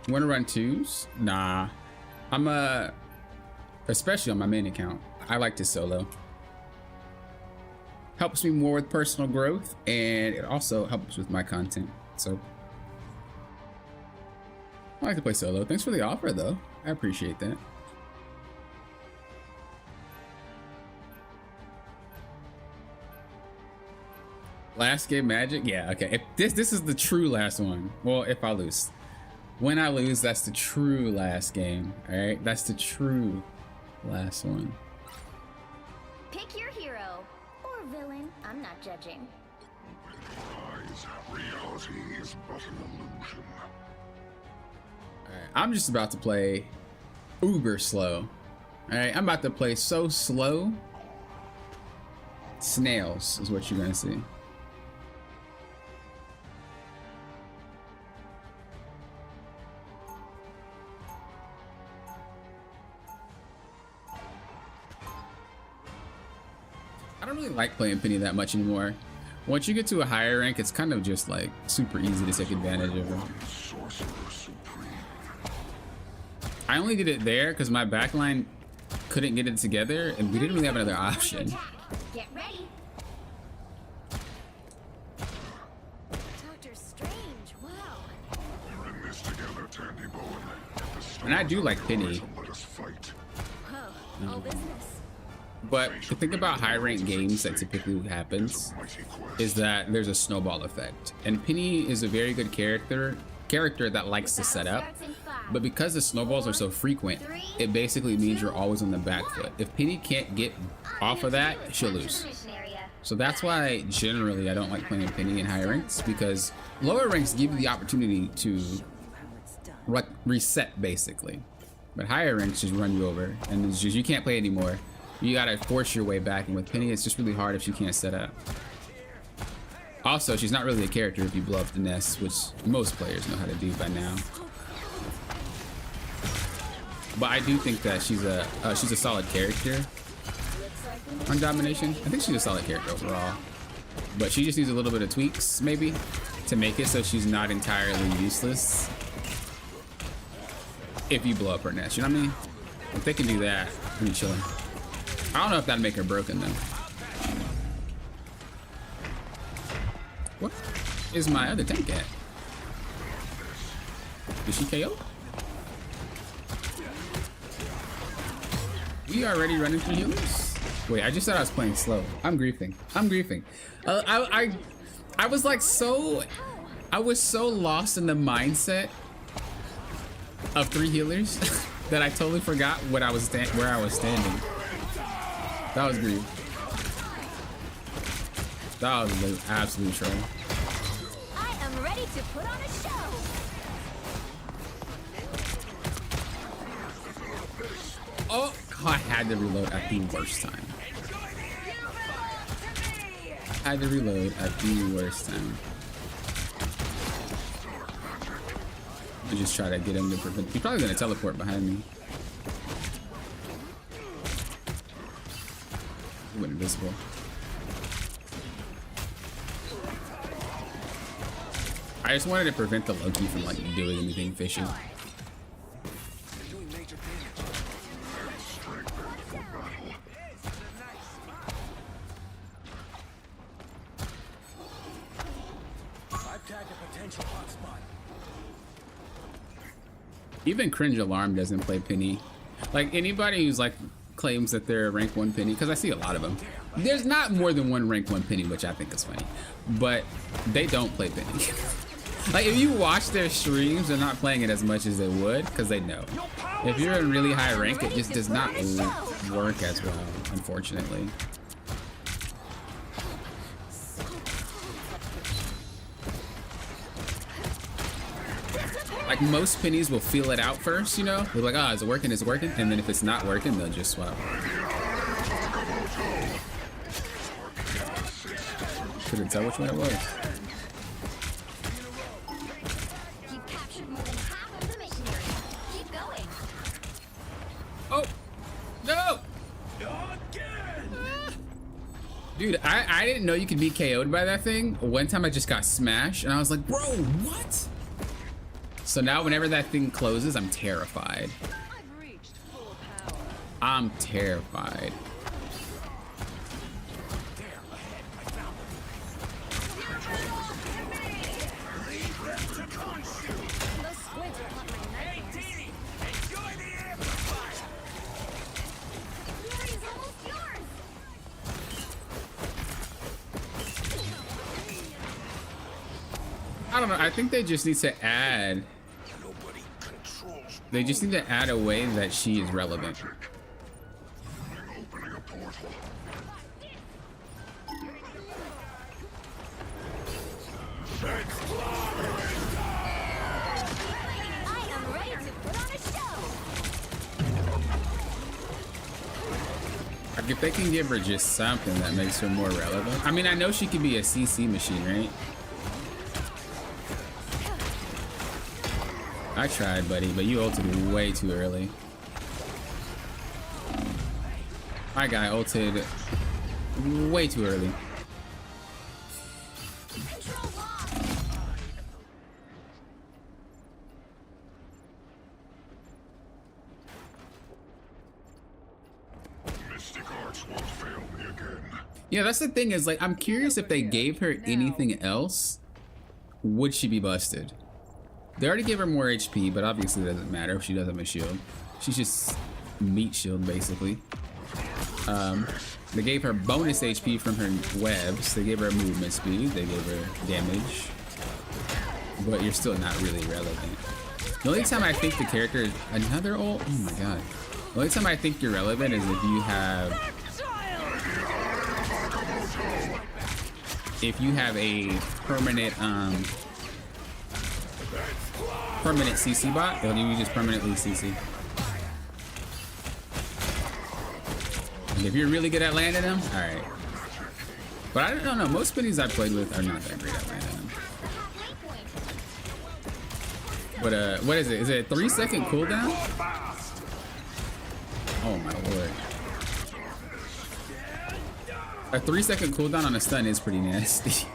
wanna run 2s? Nah. I'm especially on my main account, I like to solo. Helps me more with personal growth, and it also helps with my content. So I like to play solo. Thanks for the offer though. I appreciate that. Last game Magic? Yeah, okay. If this is the true last one. Well, if I lose. When I lose, that's the true last game. Alright? That's the true last one.
Pick your hero or villain. I'm not judging.
Reality is but an illusion.
Alright, I'm just about to play uber slow. Alright, I'm about to play so slow. Snails is what you're gonna see. I don't really like playing Penny that much anymore. Once you get to a higher rank, it's kind of just like super easy to take advantage of her. I only did it there because my backline couldn't get it together and we didn't really have another option.
Get ready.
Doctor Strange, wow.
We're in this together, Tandy Bowen.
And I do like Penny.
Let us fight.
Whoa, all business.
But the thing about high rank games that typically happens is that there's a snowball effect. And Penny is a very good character that likes to set up. But because the snowballs are so frequent, it basically means you're always on the back foot. If Penny can't get off of that, she'll lose. So that's why generally I don't like playing Penny in higher ranks, because lower ranks give you the opportunity to reset basically. But higher ranks just run you over and it's just, you can't play anymore. You gotta force your way back, and with Penny it's just really hard if she can't set up. Also, she's not really a character if you blow up the nest, which most players know how to do by now. But I do think that she's a solid character on Domination. I think she's a solid character overall. But she just needs a little bit of tweaks, maybe, to make it so she's not entirely useless if you blow up her nest. You know what I mean? If they can do that, I'd be chilling. I don't know if that'd make her broken, though. What is my other tank at? Did she KO? We already running through healers? Wait, I just thought I was playing slow. I'm griefing. I'm griefing. I was like I was so lost in the mindset of 3 healers that I totally forgot what I was where I was standing. That was grief. That was an absolute troll.
I am ready to put on a show.
Oh, I had to reload at the worst time. I had to reload at the worst time. I just try to get him to prevent. He's probably gonna teleport behind me. He went invisible. I just wanted to prevent the Loki from like doing anything fishy. Even Cringe Alarm doesn't play Penny. Like anybody who's like claims that they're a rank 1 Penny, because I see a lot of them. There's not more than one rank 1 Penny, which I think is funny, but they don't play Penny. Like if you watch their streams, they're not playing it as much as they would because they know. If you're in really high rank, it just does not work as well, unfortunately. Like most pennies will feel it out first, you know? They're like, oh, is it working? Is it working? And then if it's not working, they'll just swap. Couldn't tell which one it was.
You've captured more than half of the mission area. Keep going.
Oh! No! Dude, I didn't know you could be KO'd by that thing. One time I just got smashed and I was like, bro, what? So now whenever that thing closes, I'm terrified. I'm terrified. I don't know. I think they just need to add. They just need to add a way that she is relevant.
I am ready to put on a show.
Like if they can give her just something that makes her more relevant. I mean, I know she could be a CC machine, right? I tried, buddy, but you ulted way too early. My guy ulted way too early. Yeah, that's the thing is, like, I'm curious if they gave her anything else, would she be busted? They already gave her more HP, but obviously it doesn't matter if she doesn't have a shield. She's just meat shield, basically. They gave her bonus HP from her webs. They gave her movement speed. They gave her damage. But you're still not really relevant. The only time I think the character is another ult? Oh my god. The only time I think you're relevant is if you have a permanent permanent CC bot, then you just permanently CC. And if you're really good at landing them, alright. But I don't know. Most minis I played with are not that great at landing. But what is it? Is it a 3-second cooldown? Oh my lord. A 3-second cooldown on a stun is pretty nasty.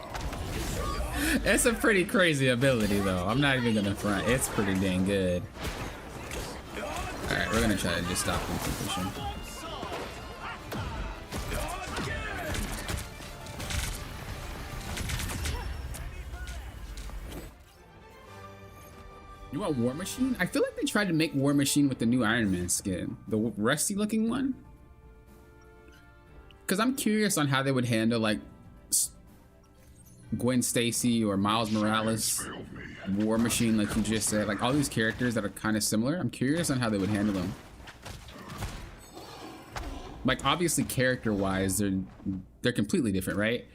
It's a pretty crazy ability though. I'm not even gonna front. It's pretty dang good. Alright, we're gonna try to just stop him from pushing. You want War Machine? I feel like they tried to make War Machine with the new Iron Man skin. The rusty looking one. Because I'm curious on how they would handle like Gwen Stacy or Miles Morales, War Machine, like you just said, like all these characters that are kind of similar. I'm curious on how they would handle them. Like obviously character-wise, they're completely different, right?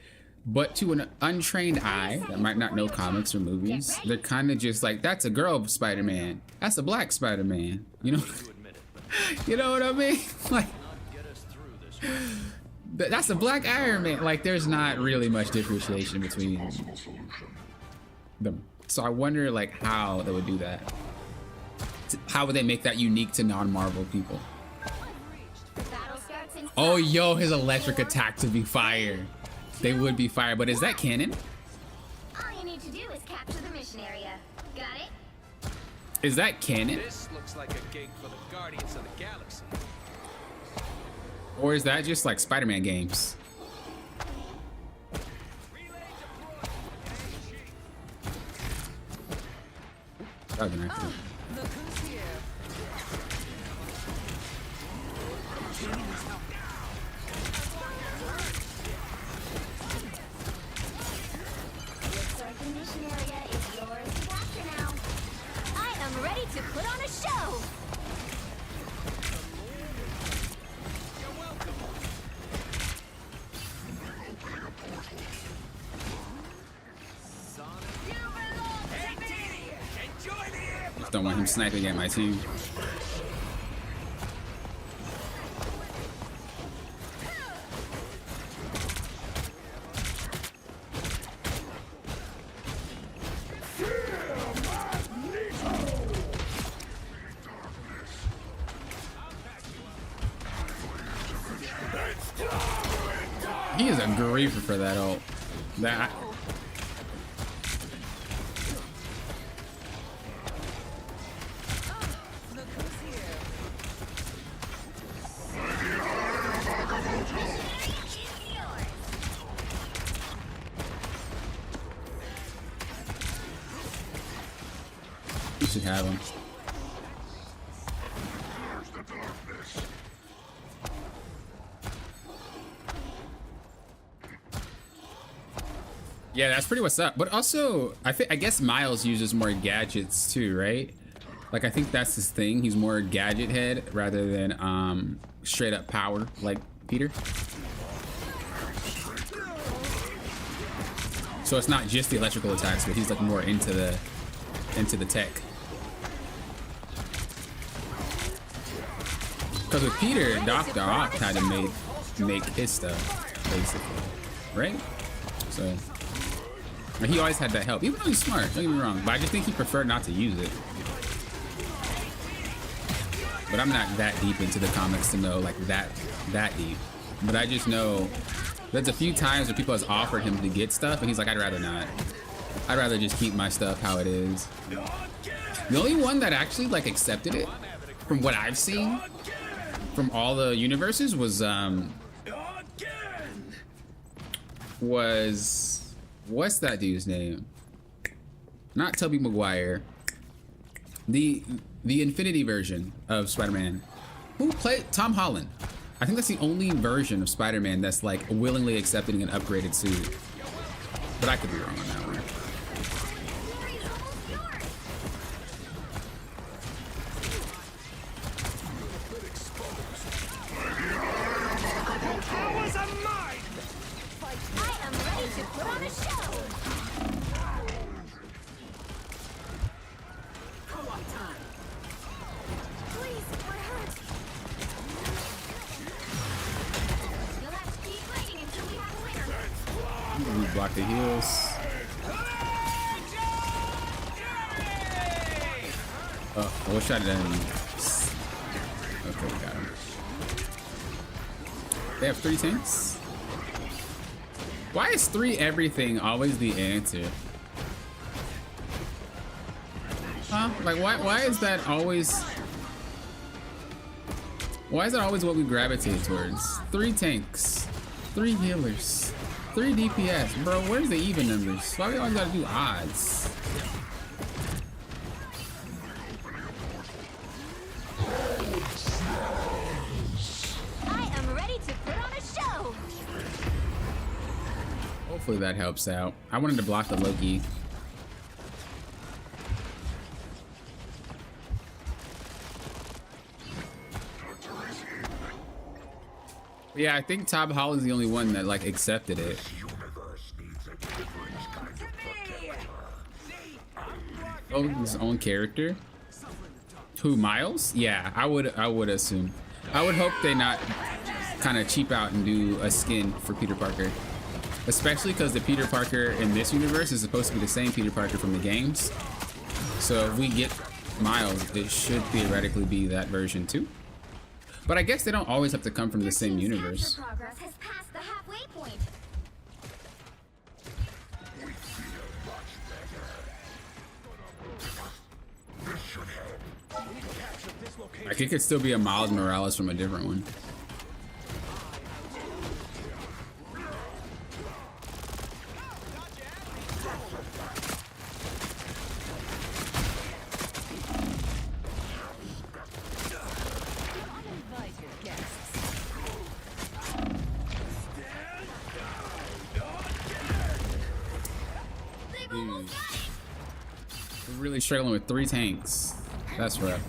But to an untrained eye that might not know comics or movies, they're kind of just like, that's a girl Spider-Man, that's a black Spider-Man. You know, you know what I mean? Like, that's a black Iron Man. Like, there's not really much differentiation between them. So I wonder, like, how they would do that. How would they make that unique to non-Marvel people? Oh, yo, his electric attack to be fire. They would be fire, but is that canon?
All you need to do is capture the mission area. Got it?
Is that canon?
This looks like a gig for the Guardians of the Galaxy.
Or is that just like Spider-Man games? That would be nice.
To put on a show.
Just don't want him sniping at my team. He is a griefer for that ult. That. You should have him. Yeah, that's pretty what's up. But also, I guess Miles uses more gadgets too, right? Like, I think that's his thing. He's more gadget head rather than straight up power like Peter. So it's not just the electrical attacks, but he's like more into the tech. Because with Peter, Dr. Ock had to make his stuff, basically, right? So. He always had that help, even though he's smart, don't get me wrong, but I just think he preferred not to use it. But I'm not that deep into the comics to know like that deep. But I just know there's a few times where people has offered him to get stuff and he's like, I'd rather not. I'd rather just keep my stuff how it is. The only one that actually like accepted it, from what I've seen, from all the universes was what's that dude's name? Not Tobey Maguire. The Infinity version of Spider-Man. Who played Tom Holland? I think that's the only version of Spider-Man that's like willingly accepting an upgraded suit. But I could be wrong on that one. block the heals. Oh, I wish I'd done. Okay, we got him. They have 3 tanks? Why is 3 everything always the answer? Huh? Like, why is that always... Why is that always what we gravitate towards? 3 tanks, 3 healers, 3 DPS. Bro, where's the even numbers? Why we always gotta do odds?
I am ready to put on a show.
Hopefully that helps out. I wanted to block the Loki. Yeah, I think Top Hall is the only one that like accepted it. Oh, his own character. Who, Miles? Yeah, I would assume. I would hope they not kind of cheap out and do a skin for Peter Parker, especially because the Peter Parker in this universe is supposed to be the same Peter Parker from the games. So if we get Miles, it should theoretically be that version too. But I guess they don't always have to come from the same universe.
Progress has passed the halfway point.
Like, it could still be a Miles Morales from a different one. Dude. We're really struggling with 3 tanks. That's rough.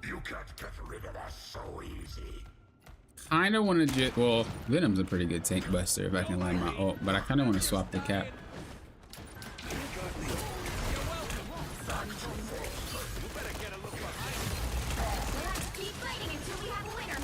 You can't get rid of us so easy.
Kinda wanna just, well, Venom's a pretty good tank buster if I can land my ult, but I kinda wanna swap the cap.
Keep fighting until we have a winner.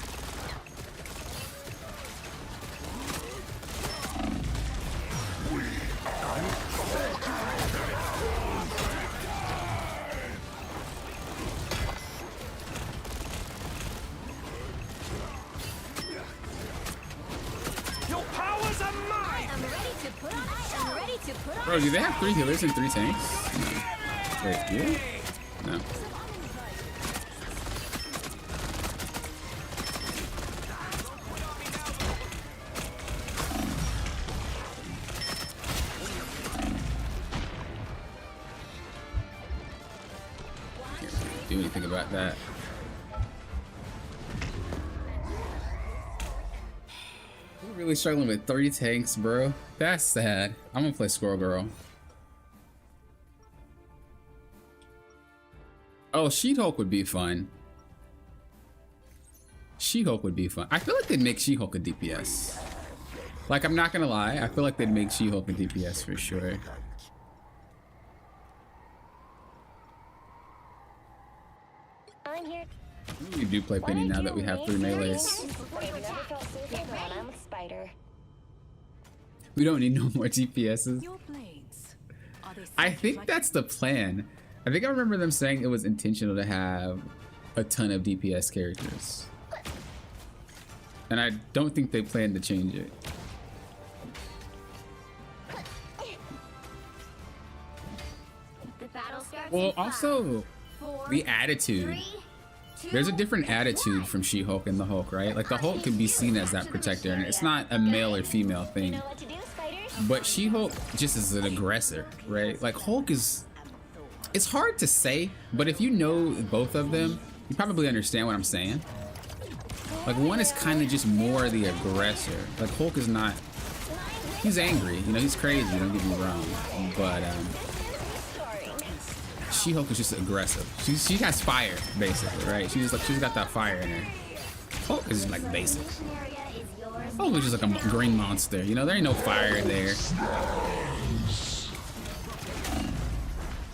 Your powers are mine!
I'm ready to put on a show. I'm ready to put on
Bro, do they have 3 healers and 3 tanks? No. Wait, yeah? No. Can't do anything about that. We're really struggling with 3 tanks, bro. That's sad. I'm gonna play Squirrel Girl. Oh, She-Hulk would be fun. She-Hulk would be fun. I feel like they'd make She-Hulk a DPS. Like, I'm not gonna lie. I feel like they'd make She-Hulk a DPS for sure.
I'm here.
We do play Penny now that we have 3 melees.
But I've never felt safer than when I'm with Spider.
We don't need no more DPSs.
Your blades. Are they
I
safe
think
like
that's the plan. I think I remember them saying it was intentional to have a ton of DPS characters. And I don't think they plan to change it.
The battle starts
Well,
in 5,
also,
4,
the attitude.
3, 2,
There's a different
and
attitude
1.
from She-Hulk and the Hulk, right? Like, the Hulk can be seen as that protector, and it's not a male or female
You
thing.
know what to do, Spider?
But She-Hulk just is an aggressor, right? Like, Hulk is... It's hard to say, but if you know both of them, you probably understand what I'm saying. Like, one is kind of just more the aggressor. Like, Hulk is not... He's angry, you know, he's crazy, don't get me wrong. But, She-Hulk is just aggressive. She has fire, basically, right? She's got that fire in her. Hulk is like basic. Hulk is just like a green monster, you know, there ain't no fire there.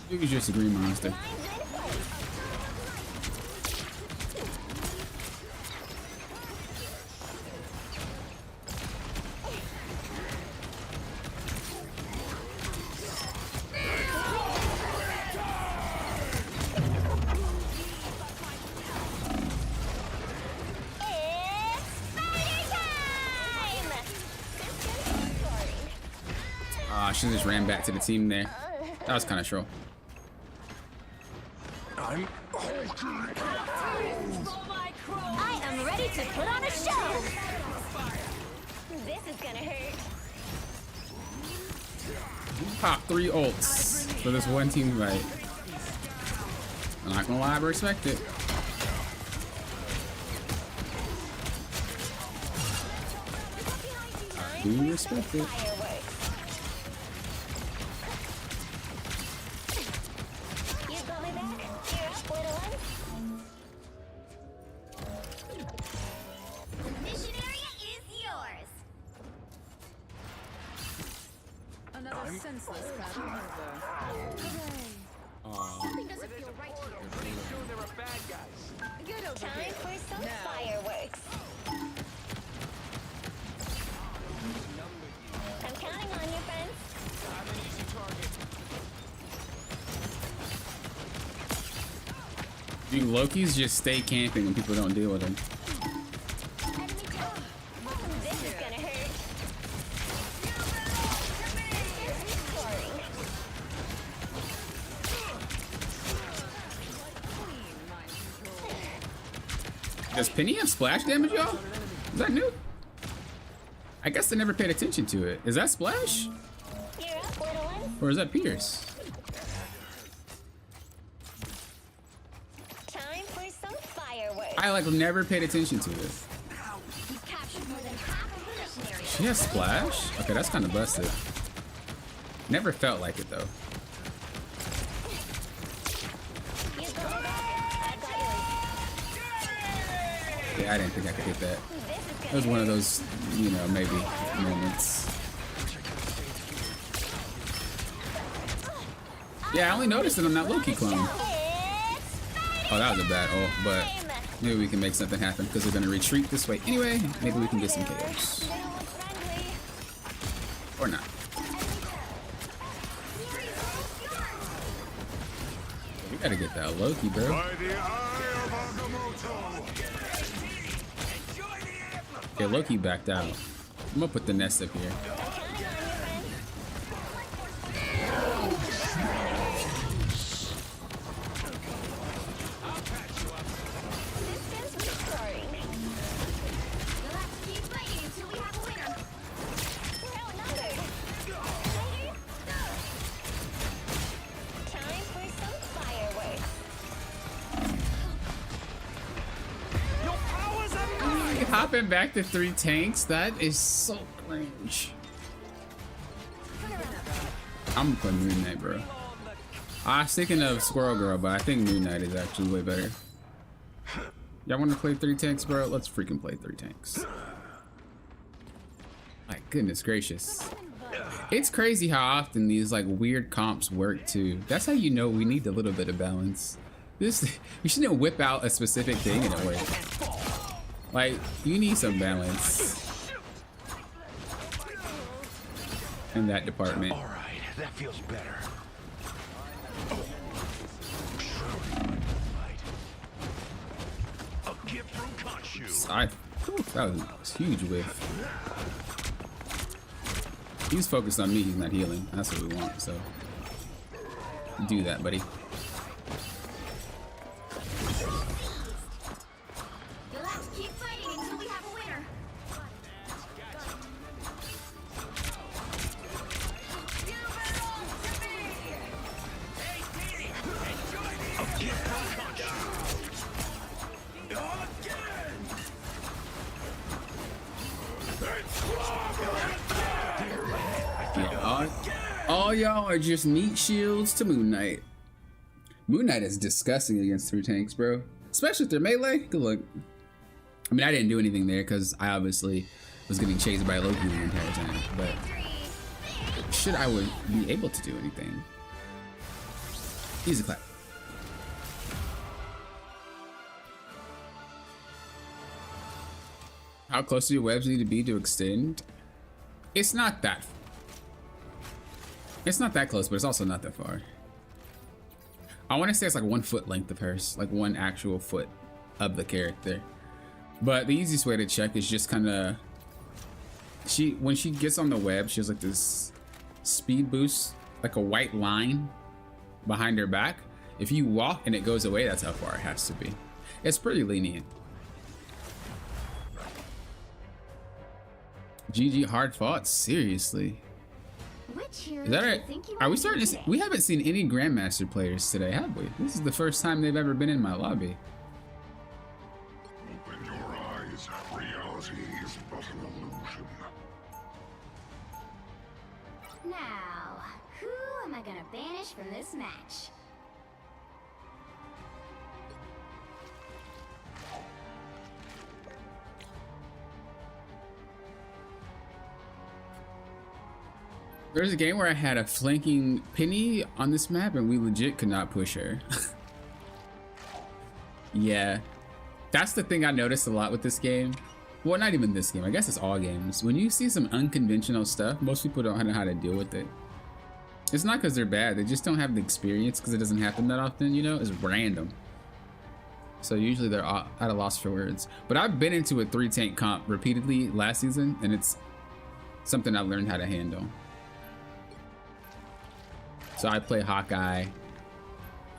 He's just a green monster. should have just ran back to the team there. That was kind of troll.
I'm
I am ready to put on a show. This is gonna hurt.
Pop 3 ults for this one team fight. I'm not gonna lie, I respect it. I do respect it.
You got me back? Here, little one.
Mission area is yours.
Another senseless battle over. Hooray.
Something doesn't feel right here.
There are bad guys.
Get over
Time
here.
for some fireworks. I'm counting on you, friends.
I'm an easy target.
Dude, Loki's just stay camping when people don't deal with him.
This is gonna hurt.
Does Penny have splash damage, y'all? Is that new? I guess I never paid attention to it. Is that splash?
You're up, little one.
Or is that Pierce?
Time for some fireworks.
I like never paid attention to it.
You've captured more than half of the mission area.
She has splash? Okay, that's kind of busted. Never felt like it though.
You got me back? I got yours.
Yeah, I didn't think I could hit that.
This is
It
gonna
was one of those, you know, maybe moments. Yeah, I only noticed it on that Loki clone. Oh, that was a bad ult, but maybe we can make something happen because we're gonna retreat this way anyway. Maybe we can get some KOs. Or not. We gotta get that Loki, bro.
by the eye of Agamotto.
Okay, Loki backed out. I'm gonna put the nest up here.
You'll have to keep fighting until we have a winner.
We're outnumbered. Time for some fireworks.
Your powers are
Hopping back to 3 tanks, that is so cringe. I'm gonna play Moon Knight, bro. I was thinking of Squirrel Girl, but I think Moon Knight is actually way better. Y'all want to play 3 tanks, bro? Let's freaking play 3 tanks. My goodness gracious. It's crazy how often these like weird comps work too. That's how you know we need a little bit of balance. This you shouldn't whip out a specific thing and it works. Like you need some balance in that department.
All right, that feels better. A gift from Khonshu.
That was a huge whiff. He's focused on me, he's not healing. That's what we want, so do that, buddy.
You'll have to keep fighting until we have a winner.
Yeah, all y'all are just meat shields to Moon Knight. Moon Knight is disgusting against 3 tanks, bro. Especially if they're melee. Good luck. I mean, I didn't do anything there because I obviously was getting chased by Loki the entire time. But should I would be able to do anything? Easy clap. How close do your webs need to be to extend? It's not that close, but it's also not that far. I want to say it's like 1 foot length of hers, like 1 actual foot of the character. But the easiest way to check is just kind of when she gets on the web, she has like this speed boost, like a white line behind her back. If you walk and it goes away, that's how far it has to be. It's pretty lenient. GG, hard fought. Seriously. Is that right? Are we starting to see? We haven't seen any Grandmaster players today, have we? This is the first time they've ever been in my lobby.
Open your eyes. Reality is but an illusion.
Now, who am I gonna banish from this match?
There's a game where I had a flanking Penny on this map and we legit could not push her. Yeah, that's the thing I noticed a lot with this game. Well, not even this game, I guess it's all games. When you see some unconventional stuff, most people don't know how to deal with it. It's not because they're bad, they just don't have the experience because it doesn't happen that often, you know? It's random. So usually they're at a loss for words. But I've been into a 3-tank comp repeatedly last season and it's something I learned how to handle. So I play Hawkeye.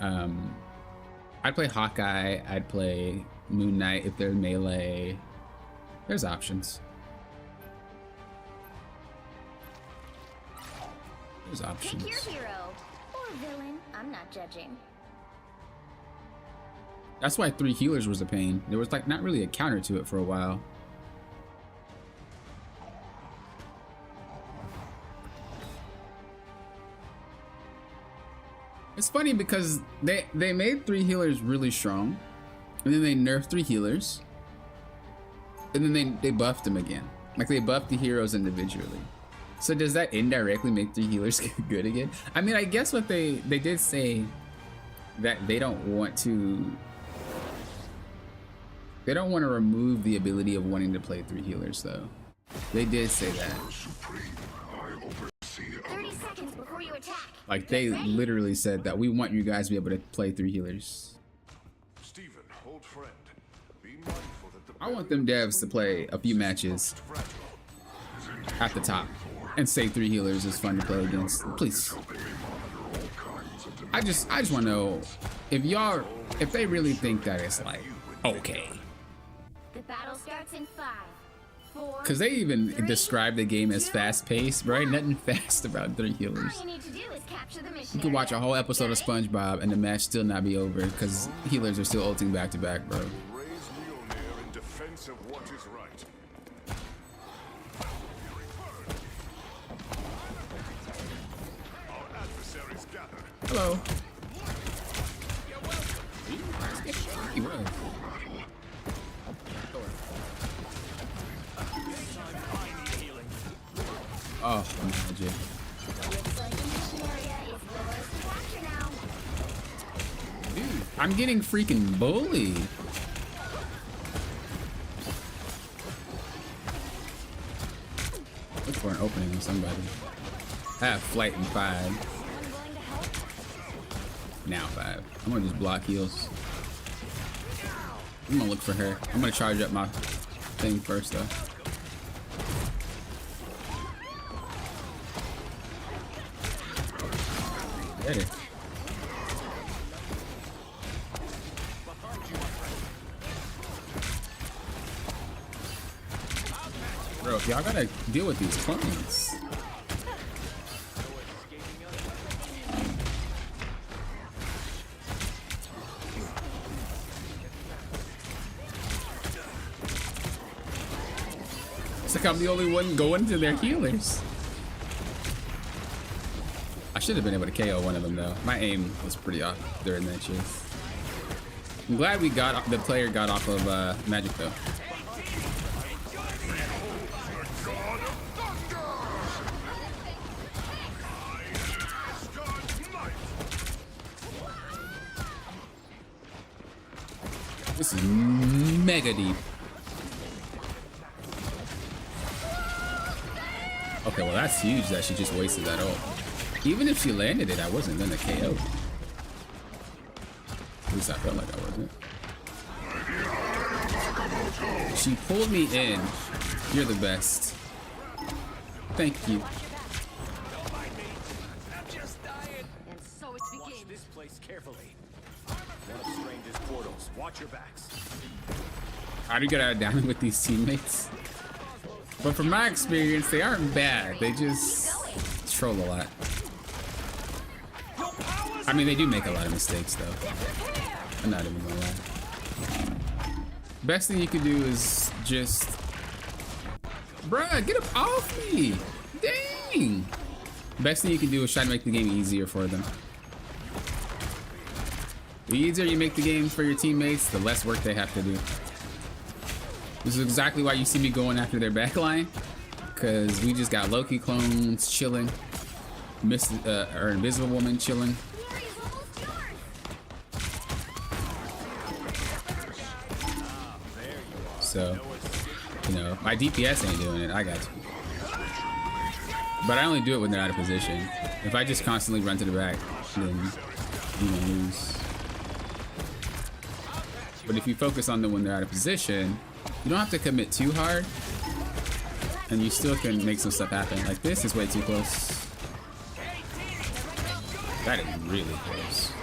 I'd play Hawkeye. I'd play Moon Knight if they're melee. There's options. There's options.
Pick your hero or villain. I'm not judging.
That's why 3 healers was a pain. There was like not really a counter to it for a while. It's funny because they made 3 healers really strong, and then they nerfed 3 healers, and then they buffed them again. Like they buffed the heroes individually. So does that indirectly make 3 healers good again? I mean, I guess what they did say that they don't want to remove the ability of wanting to play 3 healers though. They did say that.
30 seconds before you attack.
Like they literally said that we want you guys to be able to play 3 healers.
Stephen, old friend, be mindful that the
I want them devs to play a few matches at the top and say 3 healers is fun to play against. Please. I just want to know if they really think that it's like okay.
The battle starts in 5, 4.
Because they even describe the game as fast-paced, right? Nothing fast about 3 healers.
All you need to do is capture the mission.
You could watch a whole episode of
Got it?
SpongeBob and the match still not be over because healers are still ulting back to back, bro.
raise Mjolnir in defense of what is right. Our adversaries gather.
Hello. Oh, magic. Dude, I'm getting freaking bullied. Look for an opening on somebody. I have flight in 5. Now 5. I'm gonna just block heals. I'm gonna look for her. I'm gonna charge up my thing first though. Get it. Bro, y'all gotta deal with these clones. It's like I'm the only one going to their healers. I should have been able to KO one of them though. My aim was pretty off during that chase. I'm glad the player got off of magic though. This is mega deep. Okay, well that's huge that she just wasted that ult. Even if she landed it, I wasn't gonna KO. At least I felt like I wasn't. She pulled me in. You're the best. Thank you.
carefully. One of Strange's portals. Watch your backs.
How do you get out of down with these teammates? But from my experience, they aren't bad. They just troll a lot. I mean, they do make a lot of mistakes, though. I'm not even gonna lie. Best thing you can do is just... Bruh, get up off me! Dang! Best thing you can do is try to make the game easier for them. The easier you make the game for your teammates, the less work they have to do. This is exactly why you see me going after their backline, because we just got Loki clones chilling, or Invisible Woman chilling. So, you know, my DPS ain't doing it. I got you. But I only do it when they're out of position. If I just constantly run to the back, then you gonna lose. But if you focus on them when they're out of position, you don't have to commit too hard, and you still can make some stuff happen. Like this is way too close. That is really close.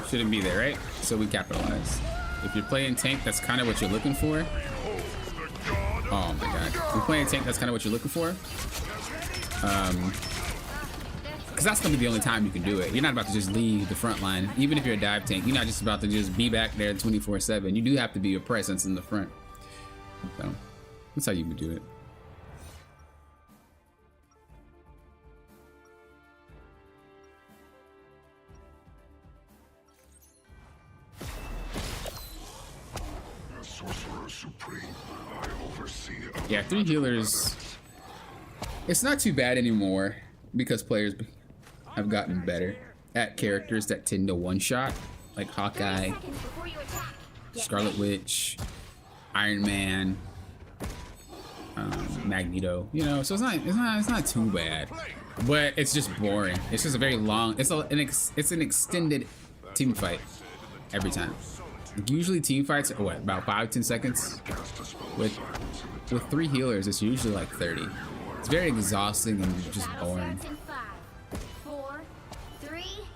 Shouldn't be there, right? So we capitalize. If you're playing tank, that's kind of what you're looking for. Oh my god. If you're playing tank, that's kind of what you're looking for. Because that's going to be the only time you can do it. You're not about to just leave the front line. Even if you're a dive tank, you're not just about to just be back there 24/7. You do have to be a presence in the front. So that's how you would do it. Yeah, 3 healers. It's not too bad anymore because players have gotten better at characters that tend to one-shot, like Hawkeye, Scarlet Witch, Iron Man, Magneto. You know, so it's not too bad, but it's just boring. It's just a very long. It's an extended team fight every time. Usually team fights are what, about 5-10 seconds. With 3 healers, it's usually like 30. It's very exhausting and just boring.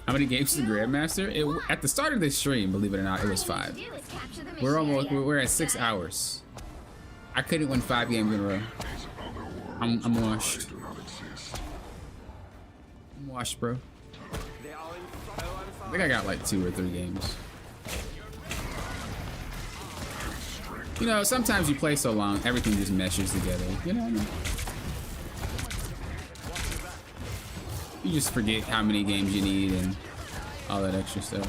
How many games to Grandmaster? At the start of this stream, believe it or not, it was 5. We're at 6 hours. I couldn't win 5 games in a row. I'm washed. I'm washed, bro. I think I got like 2 or 3 games. You know, sometimes you play so long, everything just meshes together. You know what I mean? You just forget how many games you need and all that extra stuff.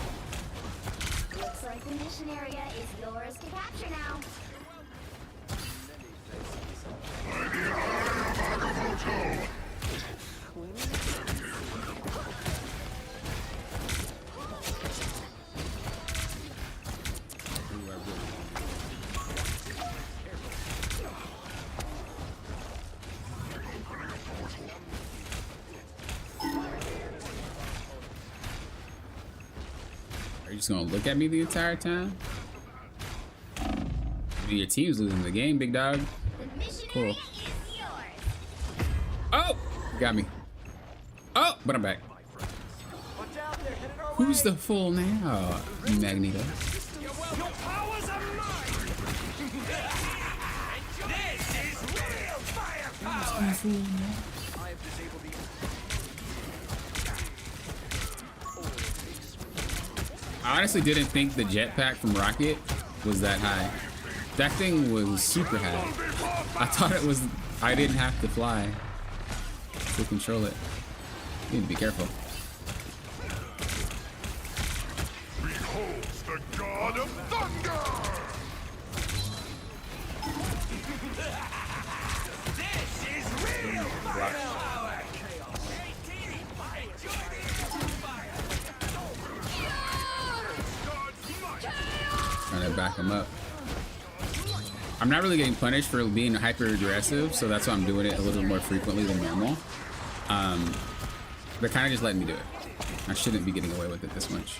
Looks like the mission area is yours to capture now.
Are you just gonna look at me the entire time? Your team's losing the game, big dog. Cool. Oh! Got me. Oh! But I'm back. Who's the fool now? Magneto. I honestly didn't think the jetpack from Rocket was that high. That thing was super high. I thought it was, I didn't have to fly to control it. You need to be careful.
Behold the god of thunder!
This is real firepower!
Trying to back him up. I'm not really getting punished for being hyper aggressive, so that's why I'm doing it a little more frequently than normal. They're kind of just letting me do it. I shouldn't be getting away with it this much.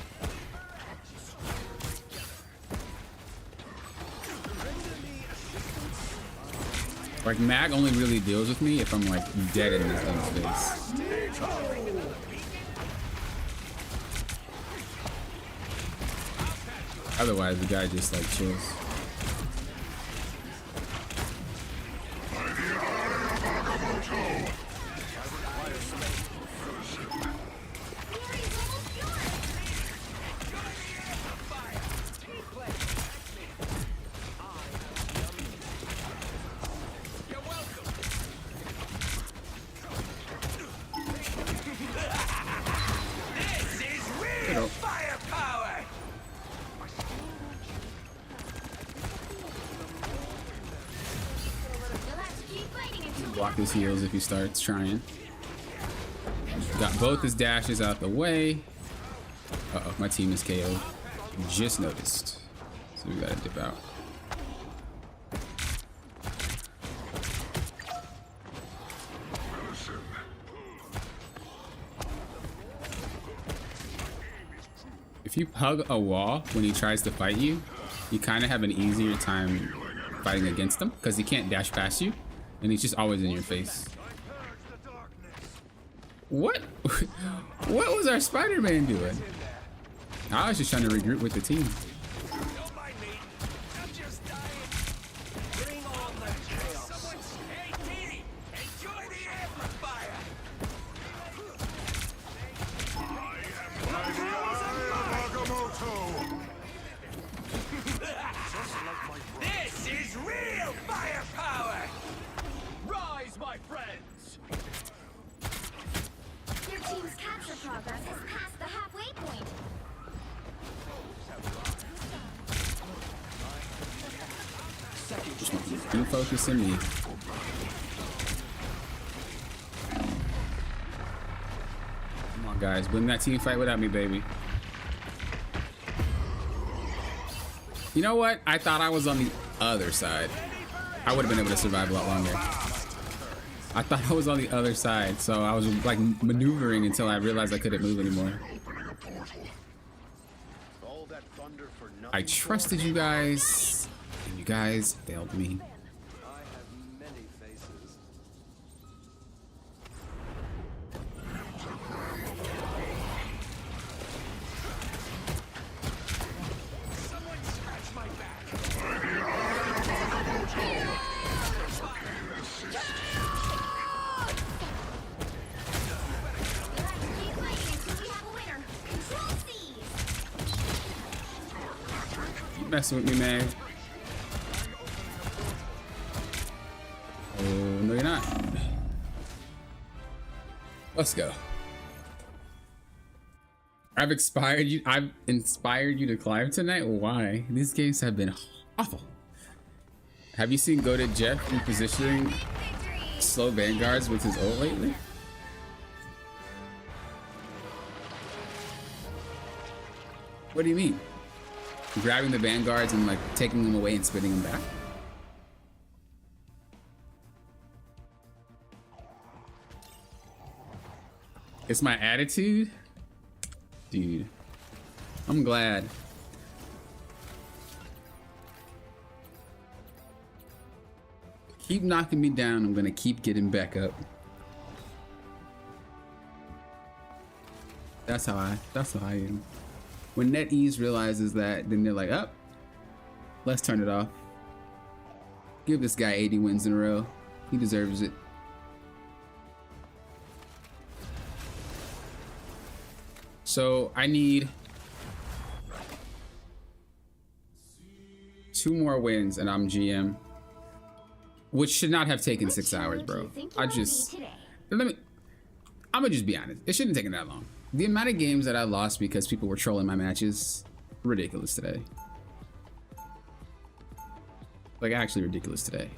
Like, Mag only really deals with me if I'm like dead in this thing's face. Otherwise, the guy just like chills. Block his heals if he starts trying. Got both his dashes out the way. Uh-oh, my team is KO'd. Just noticed. So we gotta dip out. If you hug a wall when he tries to fight you, you kind of have an easier time fighting against him because he can't dash past you. And he's just always in your face. What? What was our Spider-Man doing? I was just trying to regroup with the team.
This is real firepower! Rise, my friends!
Your team's capture progress has passed the halfway point.
Just want you focusing me. Come on, guys. Win that team fight without me, baby. You know what? I thought I was on the other side. I would have been able to survive a lot longer. I thought I was on the other side, so I was like maneuvering until I realized I couldn't move anymore. I trusted you guys, and you guys failed me.
I have many faces.
Someone scratch my back!
Keep fighting until we have a winner. Control C.
You messing with me, man? Oh, no, you're not. Let's go. I've inspired you to climb tonight? Why? These games have been awful. Have you seen Goated Jeff repositioning slow vanguards with his ult lately? What do you mean? Grabbing the vanguards and like taking them away and spitting them back? It's my attitude? Dude, I'm glad. Keep knocking me down, I'm gonna keep getting back up. That's how I am. When NetEase realizes that, then they're like, oh, let's turn it off. Give this guy 80 wins in a row. He deserves it. So I need 2 more wins and I'm GM. Which should not have taken 6 hours, bro. I'm gonna just be honest. It shouldn't have taken that long. The amount of games that I lost because people were trolling my matches, ridiculous today. Like actually ridiculous today.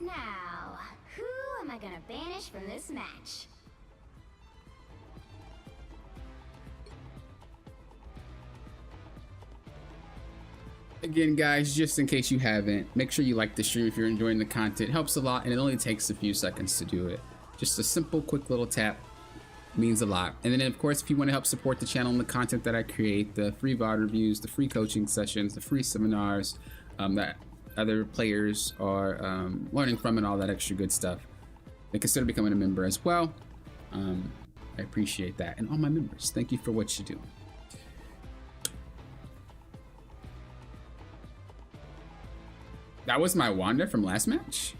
Now, who am I gonna banish from this match?
Again, guys, just in case you haven't, make sure you like the stream if you're enjoying the content. It helps a lot and it only takes a few seconds to do it. Just a simple, quick little tap means a lot. And then, of course, if you want to help support the channel and the content that I create, the free VOD reviews, the free coaching sessions, the free seminars that other players are learning from and all that extra good stuff, then consider becoming a member as well. I appreciate that. And all my members, thank you for what you do. That was my Wanda from last match?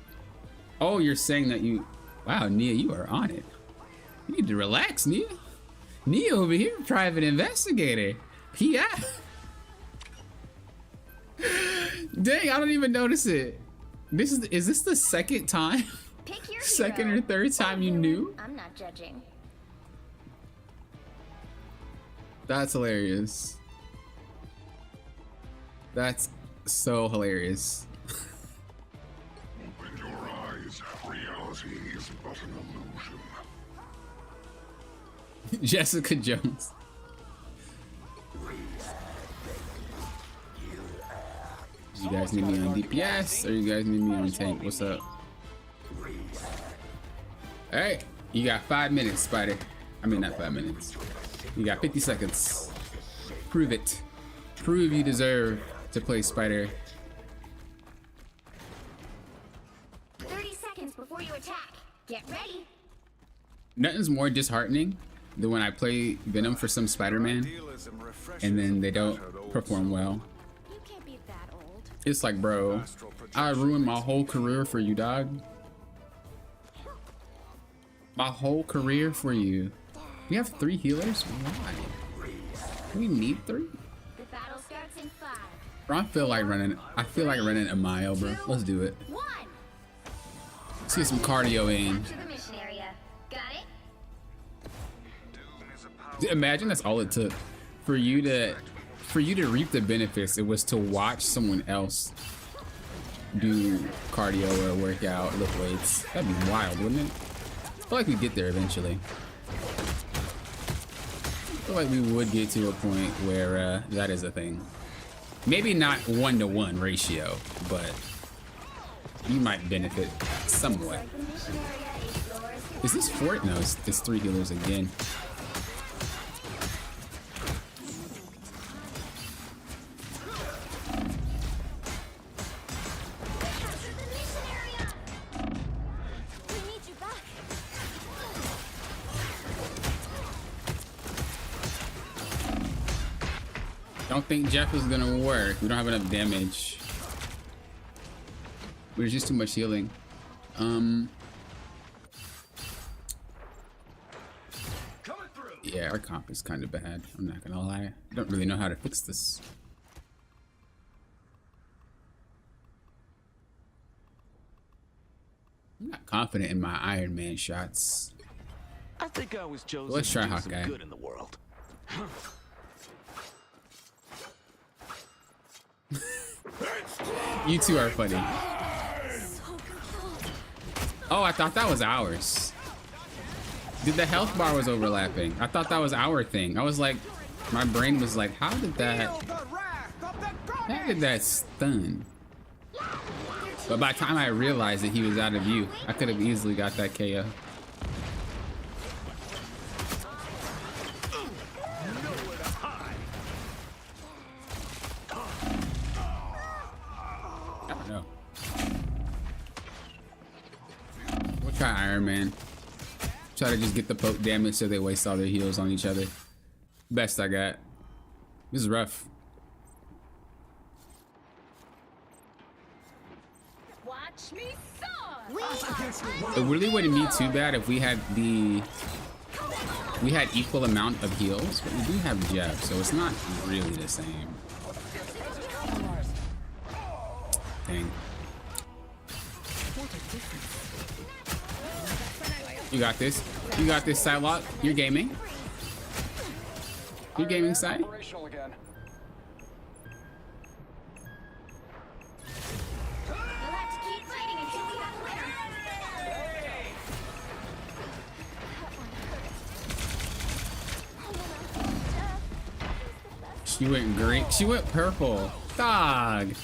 Oh, you're saying that you... Wow, Nia, you are on it. You need to relax, Nia. Nia over here, private investigator. PI. Dang, I don't even notice it. Is this the second time?
Pick your
Second
hero.
or third time you knew?
I'm not judging.
That's hilarious. That's so hilarious.
Open your eyes. Reality is but an illusion.
Jessica Jones. You guys need me on DPS or you guys need me on tank? What's up? Alright, you got 5 minutes, Spider. I mean, not 5 minutes. You got 50 seconds. Prove it. Prove you deserve to play Spider.
30 seconds before you attack. Get ready.
Nothing's more disheartening than when I play Venom for some Spider-Man and then they don't perform well.
You can't be that old.
It's like, bro, I ruined my whole career for you, dog. My whole career for you. We have 3 healers? Why? We need 3?
The battle starts in 5.
Bro, I feel like running a mile, bro. Let's do it.
1.
Let's get some cardio in.
Capture the mission area. Got it?
Imagine that's all it took for you to reap the benefits. It was to watch someone else do cardio or workout, lift weights. That'd be wild, wouldn't it? I feel like we'd get there eventually. I feel like we would get to a point where that is a thing. Maybe not 1-to-1 ratio, but you might benefit somewhat. Is this fort? No, it's 3 healers again. Don't think Jeff is gonna work. We don't have enough damage. There's just too much healing. Yeah, our comp is kind of bad. I'm not gonna lie. I don't really know how to fix this. I'm not confident in my Iron Man shots.
I think I was chosen
Let's try
to do
Hawkeye.
some good in the world.
You two are funny. Oh, I thought that was ours. Did the health bar was overlapping? I thought that was our thing. I was like, my brain was like, how did that stun? But by the time I realized that he was out of view, I could have easily got that KO. I don't know. We'll try Iron Man. Try to just get the poke damage so they waste all their heals on each other. Best I got. This is rough.
Watch me soar.
It really wouldn't be too bad if we had equal amount of heals, but we do have Jeff, so it's not really the same. Dang. You got this. You got this, Psylocke. You're gaming. You're gaming, Psy.
Operational again.
You'll have to keep fighting until we have a winner.
She went green. She went purple. Dog.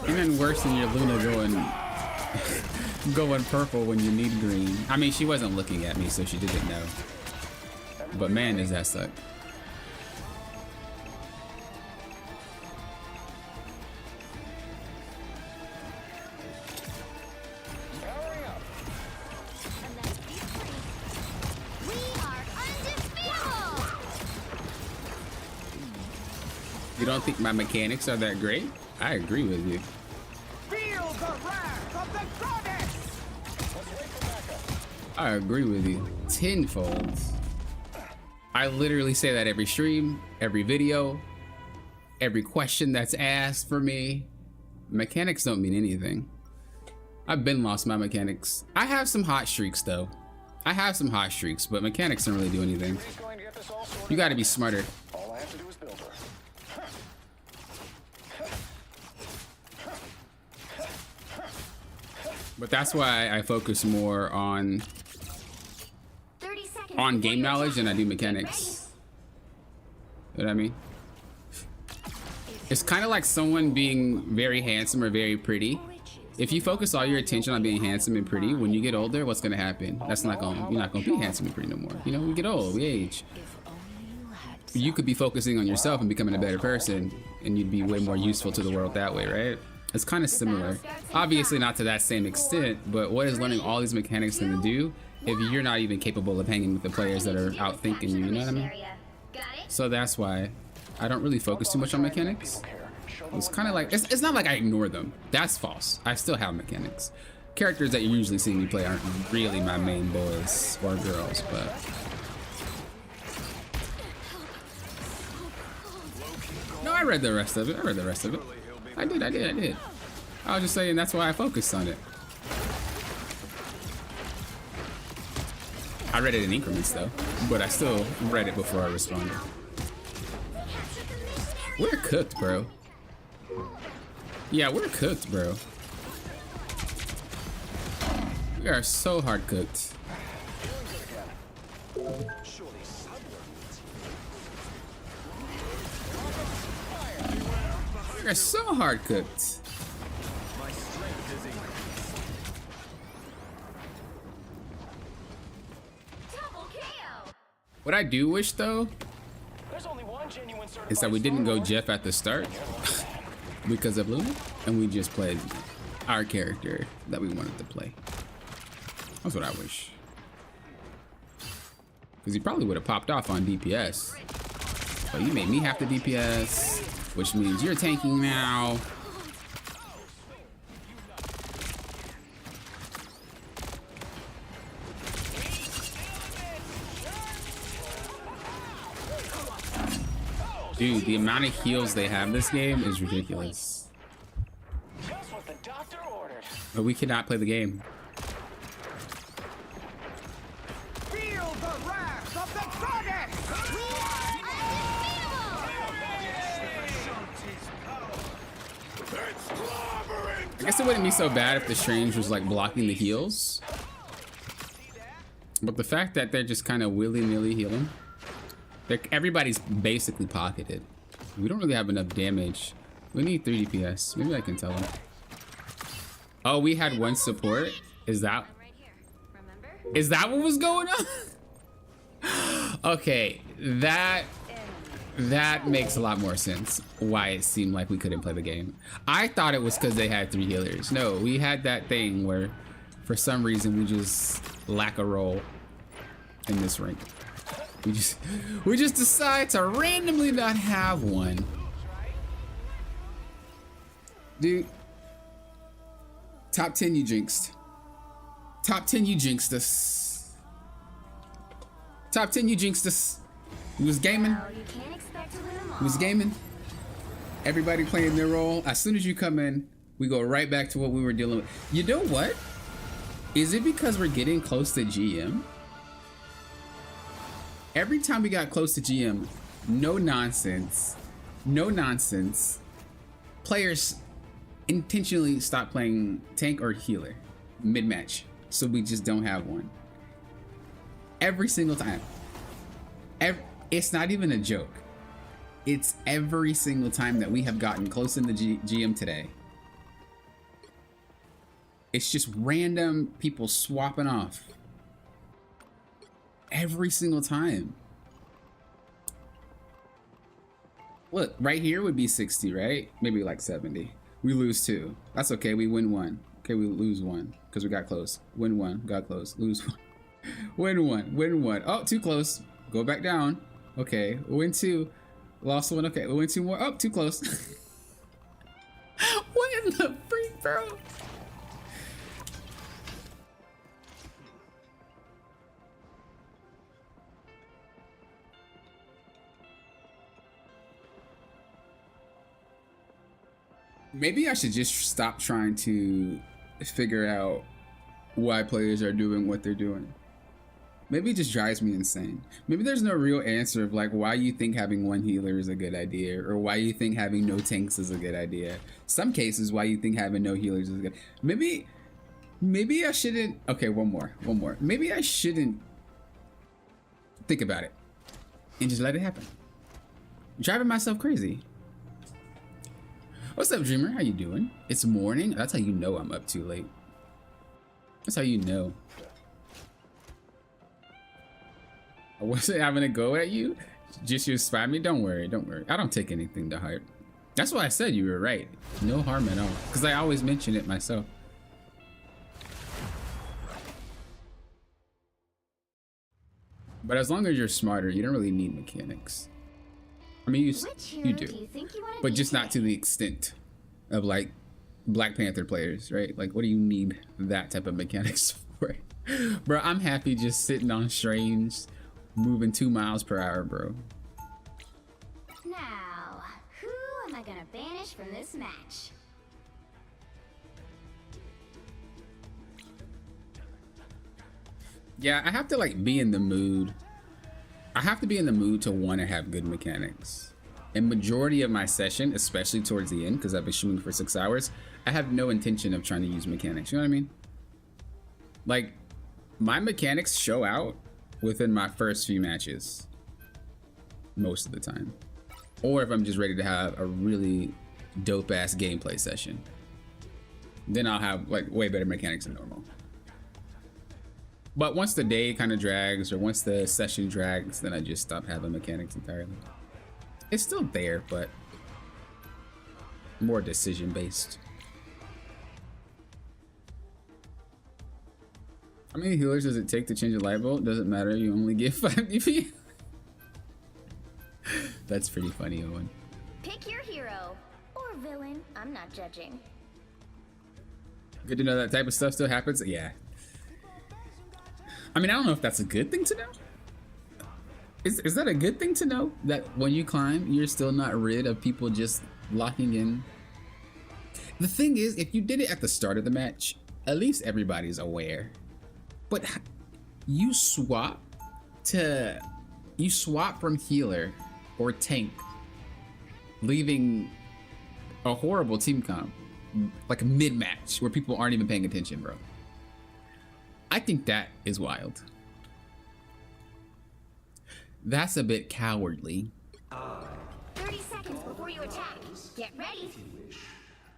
Even worse than your Luna going purple when you need green. I mean, she wasn't looking at me, so she didn't know. But man, does that suck. You don't think my mechanics are that great? I agree with you.
Feel the wrath of the goddess!
I agree with you tenfold. I literally say that every stream, every video, every question that's asked for me. Mechanics don't mean anything. I've been lost my mechanics. I have some hot streaks though. I have some hot streaks, but mechanics don't really do anything. You gotta be smarter.
All I have to do is build her.
But that's why I focus more on
30 seconds
game
before
knowledge than I do
your
mechanics. You know what I mean? It's kind of like someone being very handsome or very pretty. If you focus all your attention on being handsome and pretty, when you get older, what's gonna happen? That's not gonna, you're not gonna be handsome and pretty no more. You know, we get old, we age. You could be focusing on yourself and becoming a better person, and you'd be way more useful to the world that way, right? It's kind of similar. Obviously not to that same extent, but what is learning all these mechanics gonna do if you're not even capable of hanging with the players that are outthinking you, you know what I mean? So that's why I don't really focus too much on mechanics. It's kind of like, it's not like I ignore them. That's false. I still have mechanics. Characters that you usually see me play aren't really my main boys or girls, but... No, I read the rest of it. I read the rest of it. I did. I was just saying that's why I focused on it. I read it in increments though, but I still read it before I responded. We're cooked, bro. Yeah, we're cooked, bro. We are so hard cooked. We are so hard cooked. What I do wish though is that we didn't go Jeff at the start because of Luna, and we just played our character that we wanted to play. That's what I wish. Because he probably would have popped off on DPS. But you made me have to DPS, which means you're tanking now. Dude, the amount of heals they have this game is ridiculous. But we cannot play the game.
Feel the wrath of the goddess!
I guess it wouldn't be so bad if the Strange was like blocking the heals. But the fact that they're just kind of willy-nilly healing. Everybody's basically pocketed. We don't really have enough damage. We need 3 DPS. Maybe I can tell them. Oh, we had one support? Is that what was going on? Okay, that makes a lot more sense why it seemed like we couldn't play the game. I thought it was because they had 3 healers. No, we had that thing where for some reason we just lack a role in this rank. We just decide to randomly not have one. Dude. Top 10 you jinxed. Top 10 you jinxed us. Top 10 you jinxed us. We was gaming. We was gaming. Everybody playing their role. As soon as you come in, we go right back to what we were dealing with. You know what? Is it because we're getting close to GM? Every time we got close to GM, no nonsense. Players intentionally stop playing tank or healer mid-match, so we just don't have one. Every single time. It's not even a joke. It's every single time that we have gotten close in the GM today. It's just random people swapping off. Every single time. Look, right here would be 60, right? Maybe like 70. We lose 2. That's okay, we win 1. Okay, we lose 1 because we got close. Win 1, got close, lose 1. Win 1, win 1. Oh, too close. Go back down. Okay, win 2. Lost one. Okay, we went 2 more. Oh, too close. What in the freak, bro? Maybe I should just stop trying to figure out why players are doing what they're doing. Maybe it just drives me insane. Maybe there's no real answer of like why you think having 1 healer is a good idea, or why you think having no tanks is a good idea. Some cases why you think having no healers is good. Maybe I shouldn't. Okay, one more. Maybe I shouldn't think about it and just let it happen. Driving myself crazy. What's up, Dreamer? How you doing? It's morning. That's how you know I'm up too late. That's how you know. I wasn't having a go at you. Just you spy me. Don't worry. I don't take anything to heart. That's why I said you were right. No harm at all. Because I always mention it myself. But as long as you're smarter, you don't really need mechanics. I mean, you do. But just not to the extent of like Black Panther players, right? Like, what do you need that type of mechanics for? Bro, I'm happy just sitting on Strange, moving 2 miles per hour, bro.
Now, who am I gonna banish from this match?
Yeah, I have to like be in the mood. I have to be in the mood to want to have good mechanics. And majority of my session, especially towards the end, because I've been shooting for 6 hours, I have no intention of trying to use mechanics. You know what I mean? Like, my mechanics show out within my first few matches most of the time, or if I'm just ready to have a really dope ass gameplay session, then I'll have like way better mechanics than normal. But once the day kind of drags, or once the session drags, then I just stop having mechanics entirely. It's still there, but more decision based. How many healers does it take to change a light bulb? Doesn't matter, you only get 5 DP. That's pretty funny, Owen.
Pick your hero or villain. I'm not judging.
Good to know that type of stuff still happens. Yeah. I mean, I don't know if that's a good thing to know. Is that a good thing to know? That when you climb, you're still not rid of people just locking in? The thing is, if you did it at the start of the match, at least everybody's aware. But you swap from healer or tank, leaving a horrible team comp, like a mid-match where people aren't even paying attention, bro. I think that is wild. That's a bit cowardly.
30 seconds before you attack. Get ready.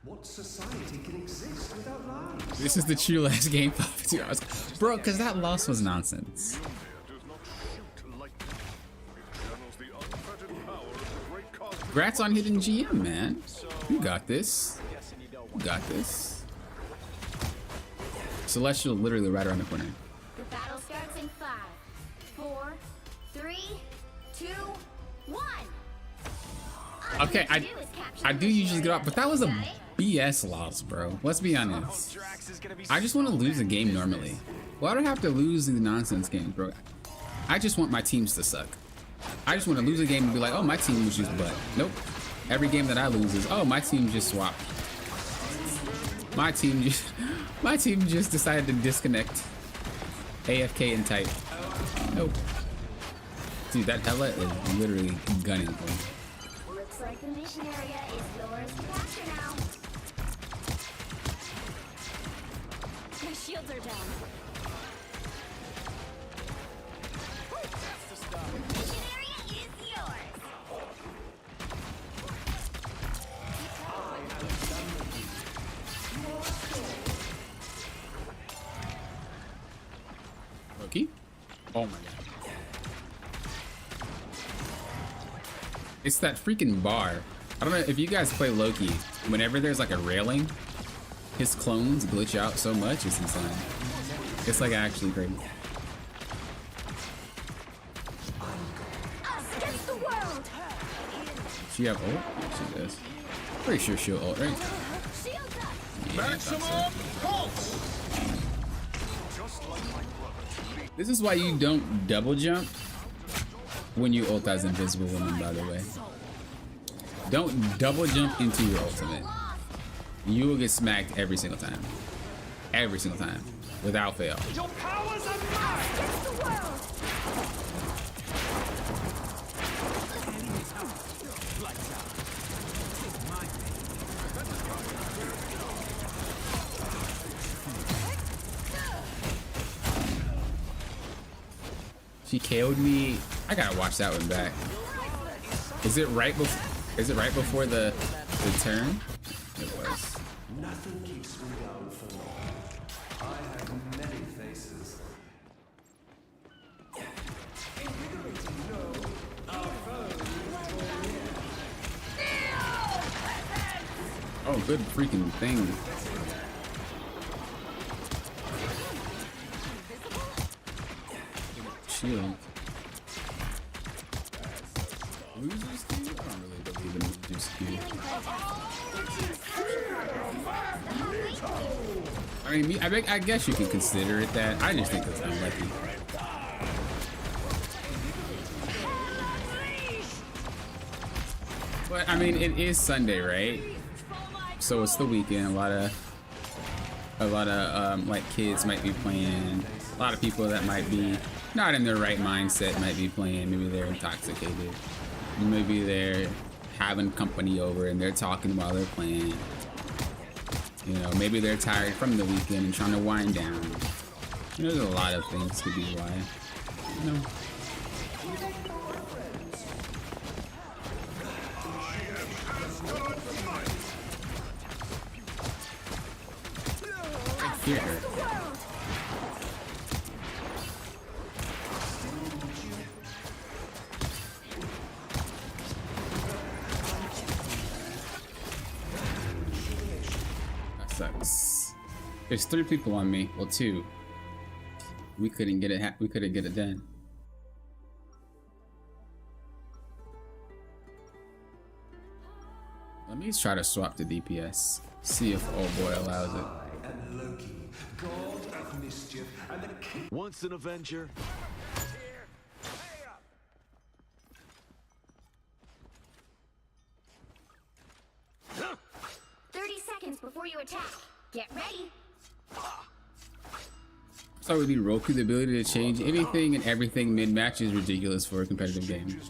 What society can exist without lies?
This is the true last game for 2 hours. Bro, because that loss was nonsense. Congrats on hitting GM, man. You got this. You got this. Celestial literally right around the corner.
The battle starts in 5, 4, 3, 2, 1.
Okay, I do usually get off, but that was a BS loss, bro. Let's be honest. I just want to lose a game normally. Why do I have to lose in the nonsense games, bro? I just want my teams to suck. I just want to lose a game and be like, oh, my team was just butt. Nope. Every game that I lose is, oh, my team just swapped. My team just decided to disconnect. AFK and type. Nope. Dude, that Hela is literally gunning for me.
Looks like the mission area is yours to capture now.
My shields are down.
Mission area is yours.
Loki? Oh my god. It's that freaking bar. I don't know if you guys play Loki. Whenever there's like a railing, his clones glitch out so much, it's insane. It's like actually crazy.
Us against the world.
She have ult? Yeah, she does. Pretty sure she'll ult, right?
Shields up!
Yeah, I thought so. This is why you don't double jump when you ult as Invisible Woman, by the way. Don't double jump into your ultimate. You will get smacked every single time. Every single time. Without fail.
Your powers are mine!
Against the world!
She KO'd me. I gotta watch that one back. Is it right before? Is it right before the turn? It was.
Nothing keeps me down for long. I have many faces.
Oh, good freaking thing. Shield. Losers queue? I don't really believe in losers queue. I mean, I guess you can consider it that. I just think it's unlucky. But I mean, it is Sunday, right? So it's the weekend. A lot of like kids might be playing. A lot of people that might be not in their right mindset might be playing. Maybe they're intoxicated. Maybe they're having company over and they're talking while they're playing. You know, maybe they're tired from the weekend and trying to wind down. There's a lot of things could be why. You know. I fear her. Sucks. There's 3 people on me. Well, 2. We couldn't get it. We couldn't get it done. Let me try to swap to DPS. See if old boy allows it.
And Loki, god of mischief, and the king.
Once an Avenger,
30 seconds before you attack. Get ready.
So we need Roku. The ability to change anything and everything mid-match is ridiculous for a competitive game.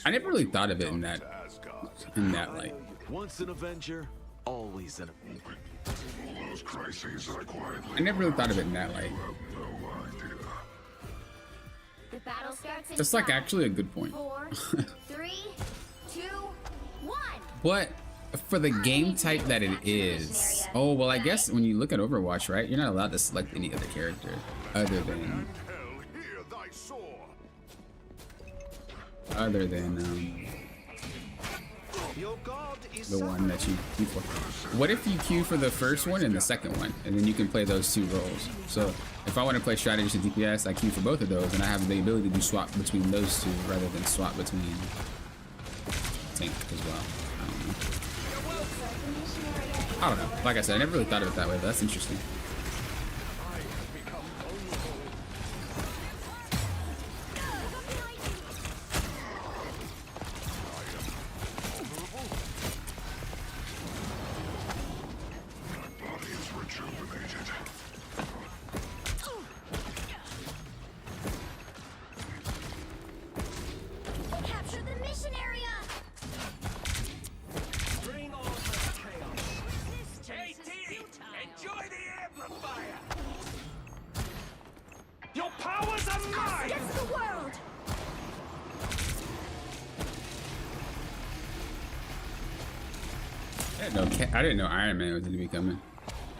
I never really thought of it in that light.
once an Avenger, always an Avenger.
I never really thought of it in that light.
The battle starts in
That's like
5,
actually a good point.
4, 3, 2, 1.
But for the game type that it is, oh well, I guess when you look at Overwatch, right, you're not allowed to select any other character other than the one that you queue for. What if you queue for the first one and the second one, and then you can play those 2 roles? So if I want to play strategist and DPS, I queue for both of those, and I have the ability to swap between those 2 rather than swap between tank as well. I don't know. Like I said, I never really thought of it that way, but that's interesting.
Capture the mission area.
Bring on the chaos. Enjoy the amplifier. Your powers are mine.
Against the world.
I didn't know Iron Man was going to be coming.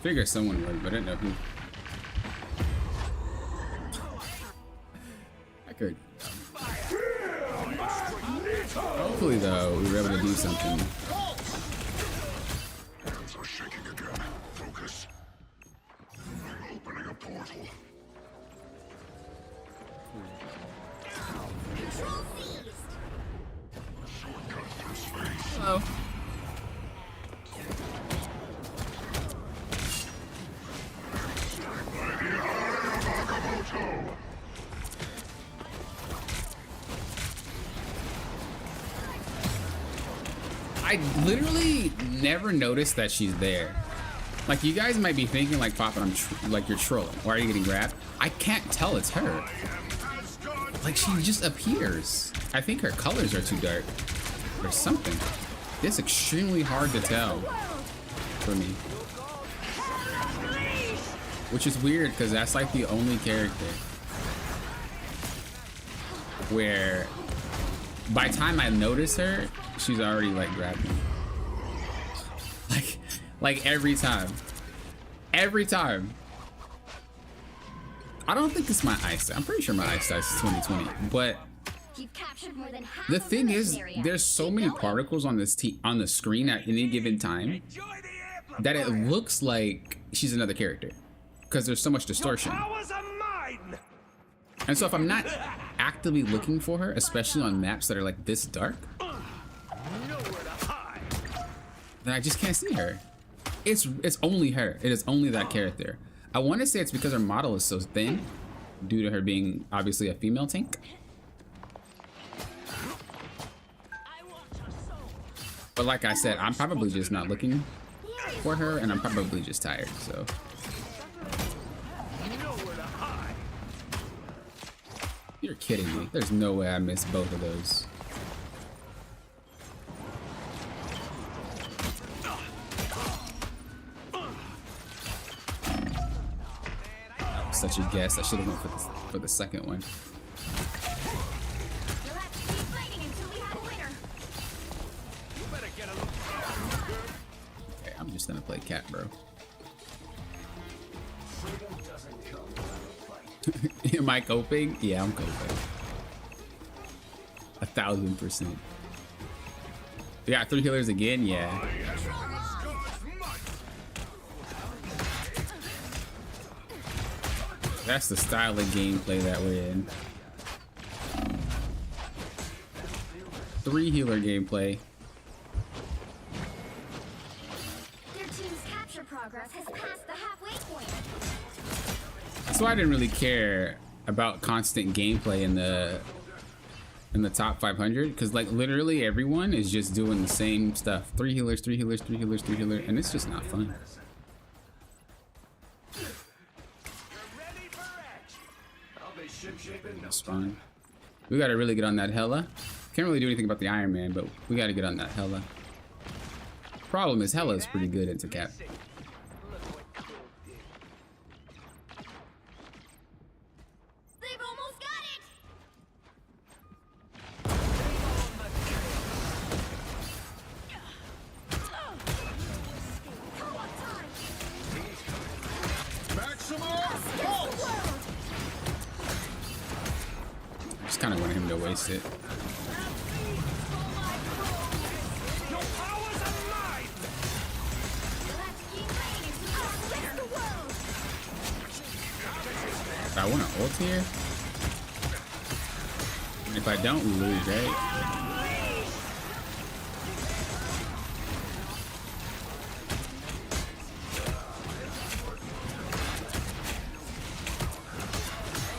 Figure someone would, but I didn't know who. I could. Hopefully, though, we were able to do something.
Hands are shaking again. Focus. I'm opening a portal.
Control seized.
I literally never noticed that she's there. Like, you guys might be thinking, like, Papa, like, you're trolling. Why are you getting grabbed? I can't tell it's her. Like, she just appears. I think her colors are too dark or something. It's extremely hard to tell for me. Which is weird, because that's, like, the only character where by the time I notice her, she's already, like, grabbed me. Like every time. Every time. I don't think it's my eyesight. I'm pretty sure my eyesight is 2020. But
You've captured more than half
the
of
thing is,
mission area.
there's so many particles on this on the screen at any given time that it looks like she's another character. Because there's so much distortion. And so if I'm not actively looking for her, especially on maps that are like this dark, then I just can't see her. It's only her. It is only that character. I want to say it's because her model is so thin, due to her being obviously a female tank. But like I said, I'm probably just not looking for her, and I'm probably just tired, so. You're kidding me. There's no way I missed both of those. Such a guess. I should have went for the second one.
You'll have to keep fighting until we have a winner.
Okay, I'm just gonna play cat, bro. Am I coping? Yeah, I'm coping. 1000%. We got 3 healers again? Yeah. That's the style of gameplay that we're in. 3 healer gameplay.
Their team's capture progress has passed the halfway point.
That's why I didn't really care about constant gameplay in the top 500, because like literally everyone is just doing the same stuff. 3 healers, 3 healers, 3 healers, 3 healers, and it's just not fun. That's fine. We gotta really get on that Hela. Can't really do anything about the Iron Man, but we gotta get on that Hela. Problem is, Hela is pretty good into cap.
They've almost got it. Come on, time.
Just kind of wanted him to waste it. I want to ult here. If I don't, we lose, right?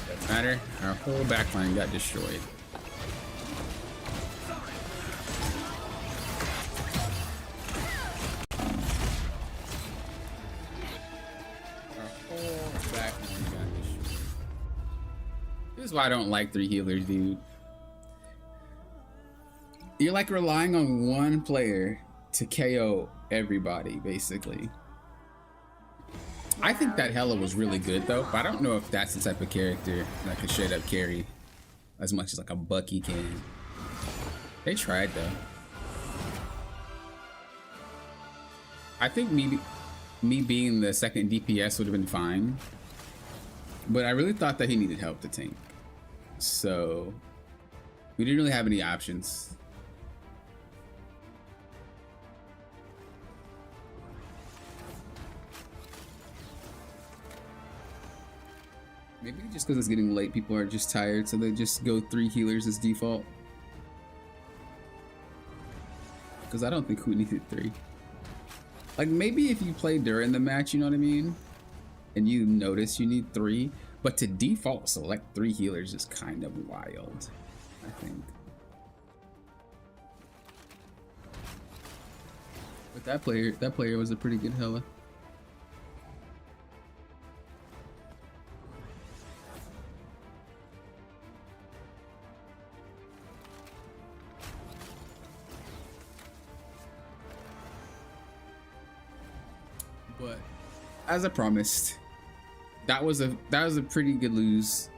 Doesn't matter. Our whole backline got destroyed. This is why I don't like 3 healers, dude. You're like relying on one player to KO everybody, basically. I think that Hela was really good though, but I don't know if that's the type of character that could straight up carry as much as like a Bucky can. They tried though. I think me being the second DPS would have been fine, but I really thought that he needed help to tank. So we didn't really have any options. Maybe just because it's getting late, people are just tired, so they just go 3 healers as default. Because I don't think we needed 3. Like, maybe if you play during the match, you know what I mean? And you notice you need 3, but to default select 3 healers is kind of wild, I think. That player was a pretty good hella. But as I promised, that was a pretty good lose.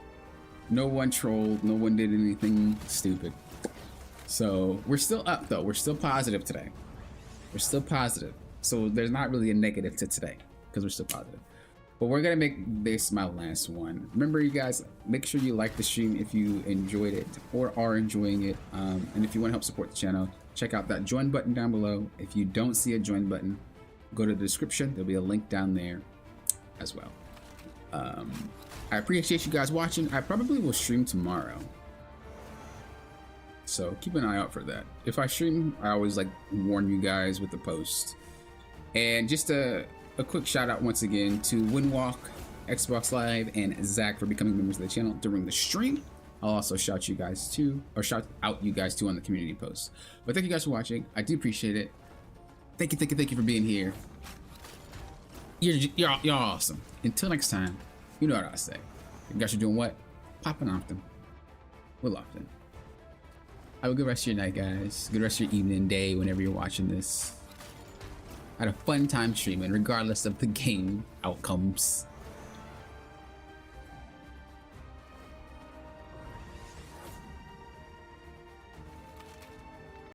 No one trolled, no one did anything stupid. So we're still up though. We're still positive today. We're still positive. So there's not really a negative to today because we're still positive. But we're gonna make this my last one. Remember, you guys, make sure you like the stream if you enjoyed it or are enjoying it. And if you want to help support the channel, check out that join button down below. If you don't see a join button, go to the description. There'll be a link down there as well. I appreciate you guys watching. I probably will stream tomorrow, so keep an eye out for that. If I stream, I always like warn you guys with the post. And just a quick shout out once again to Windwalk, Xbox Live, and Zach for becoming members of the channel during the stream. I'll also shout out you guys too on the community post. But thank you guys for watching. I do appreciate it. Thank you for being here. You're awesome. Until next time, you know what I say. You guys are doing what? Popping off them. We'll off them. Have a good rest of your night, guys. Good rest of your evening, day, whenever you're watching this. I had a fun time streaming, regardless of the game outcomes.